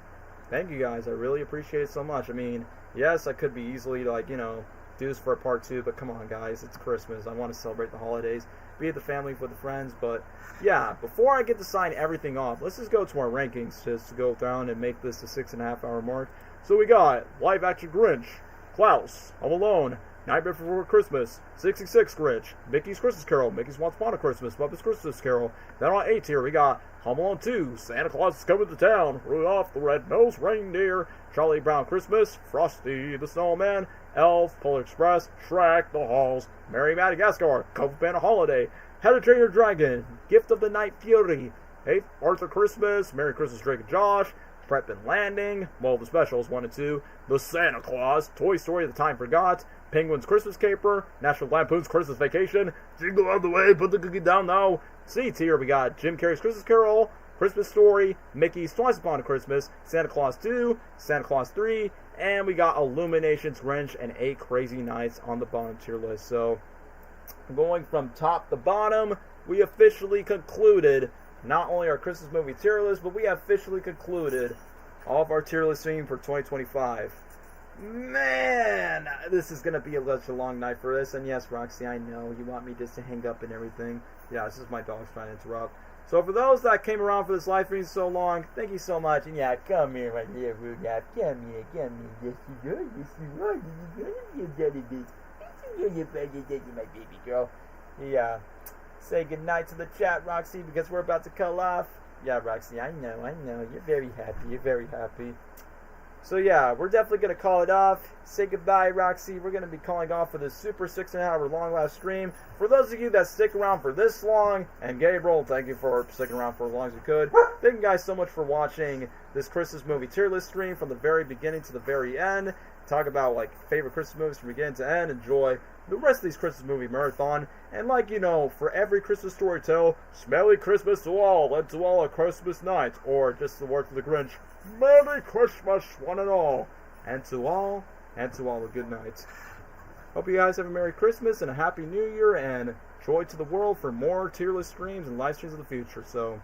thank you guys. I really appreciate it so much. I mean, yes, I could be easily like, do this for a part 2, but come on guys, it's Christmas. I want to celebrate the holidays, be with the family, with the friends. But yeah, before I get to sign everything off, let's just go to our rankings just to go down and make this a 6.5 hour mark. So we got live action Grinch, Klaus, Home Alone, Nightmare Before Christmas, 66 Grinch, Mickey's Christmas Carol, Mickey's Once Upon a Christmas, Muppet's Christmas Carol. Then on 8 here we got Home Alone 2, Santa Claus is Coming to Town, Rudolph the Red-Nosed Reindeer, Charlie Brown Christmas, Frosty the Snowman, Elf, Polar Express, Shrek, The Halls, Merry Madagascar, Kung Fu Panda Holiday, How to Train Your Dragon, Gift of the Night Fury, 8th Arthur Christmas, Merry Christmas Drake and Josh, Prep and Landing, well, the specials 1 and 2, The Santa Claus, Toy Story The Time Forgot, Penguin's Christmas Caper, National Lampoon's Christmas Vacation, Jingle All the Way, Put the Cookie Down Now. C tier we got Jim Carrey's Christmas Carol, Christmas Story, Mickey's Twice Upon a Christmas, Santa Claus 2, Santa Claus 3, and we got Illumination's Grinch and 8 Crazy Nights on the bottom tier list. So, going from top to bottom, we officially concluded not only our Christmas movie tier list, but we have officially concluded all of our tier listing for 2025. Man, this is going to be such a long night for this. And yes, Roxy, I know you want me just to hang up and everything. Yeah, this is my dog's trying to interrupt. So for those that came around for this live stream so long, thank you so much. And yeah, come here, my dear Rudolph. Come here. Yes, you are. Yes, you are. You daddy bitch. You're my baby girl. Yeah. Say goodnight to the chat, Roxy, because we're about to cut off. Yeah, Roxy, I know. You're very happy. So yeah, we're definitely going to call it off. Say goodbye, Roxy. We're going to be calling off for this super 6.5 hour long live stream. For those of you that stick around for this long, and Gabriel, thank you for sticking around for as long as you could. Thank you guys so much for watching this Christmas movie tier list stream from the very beginning to the very end. Talk about favorite Christmas movies from beginning to end. Enjoy the rest of these Christmas movie marathon. And for every Christmas story tell, Smelly Christmas to all, and to all a Christmas night. Or just the words of the Grinch, Merry Christmas, one and all. And to all a good night. Hope you guys have a Merry Christmas and a Happy New Year, and joy to the world for more tier list streams and live streams of the future. So,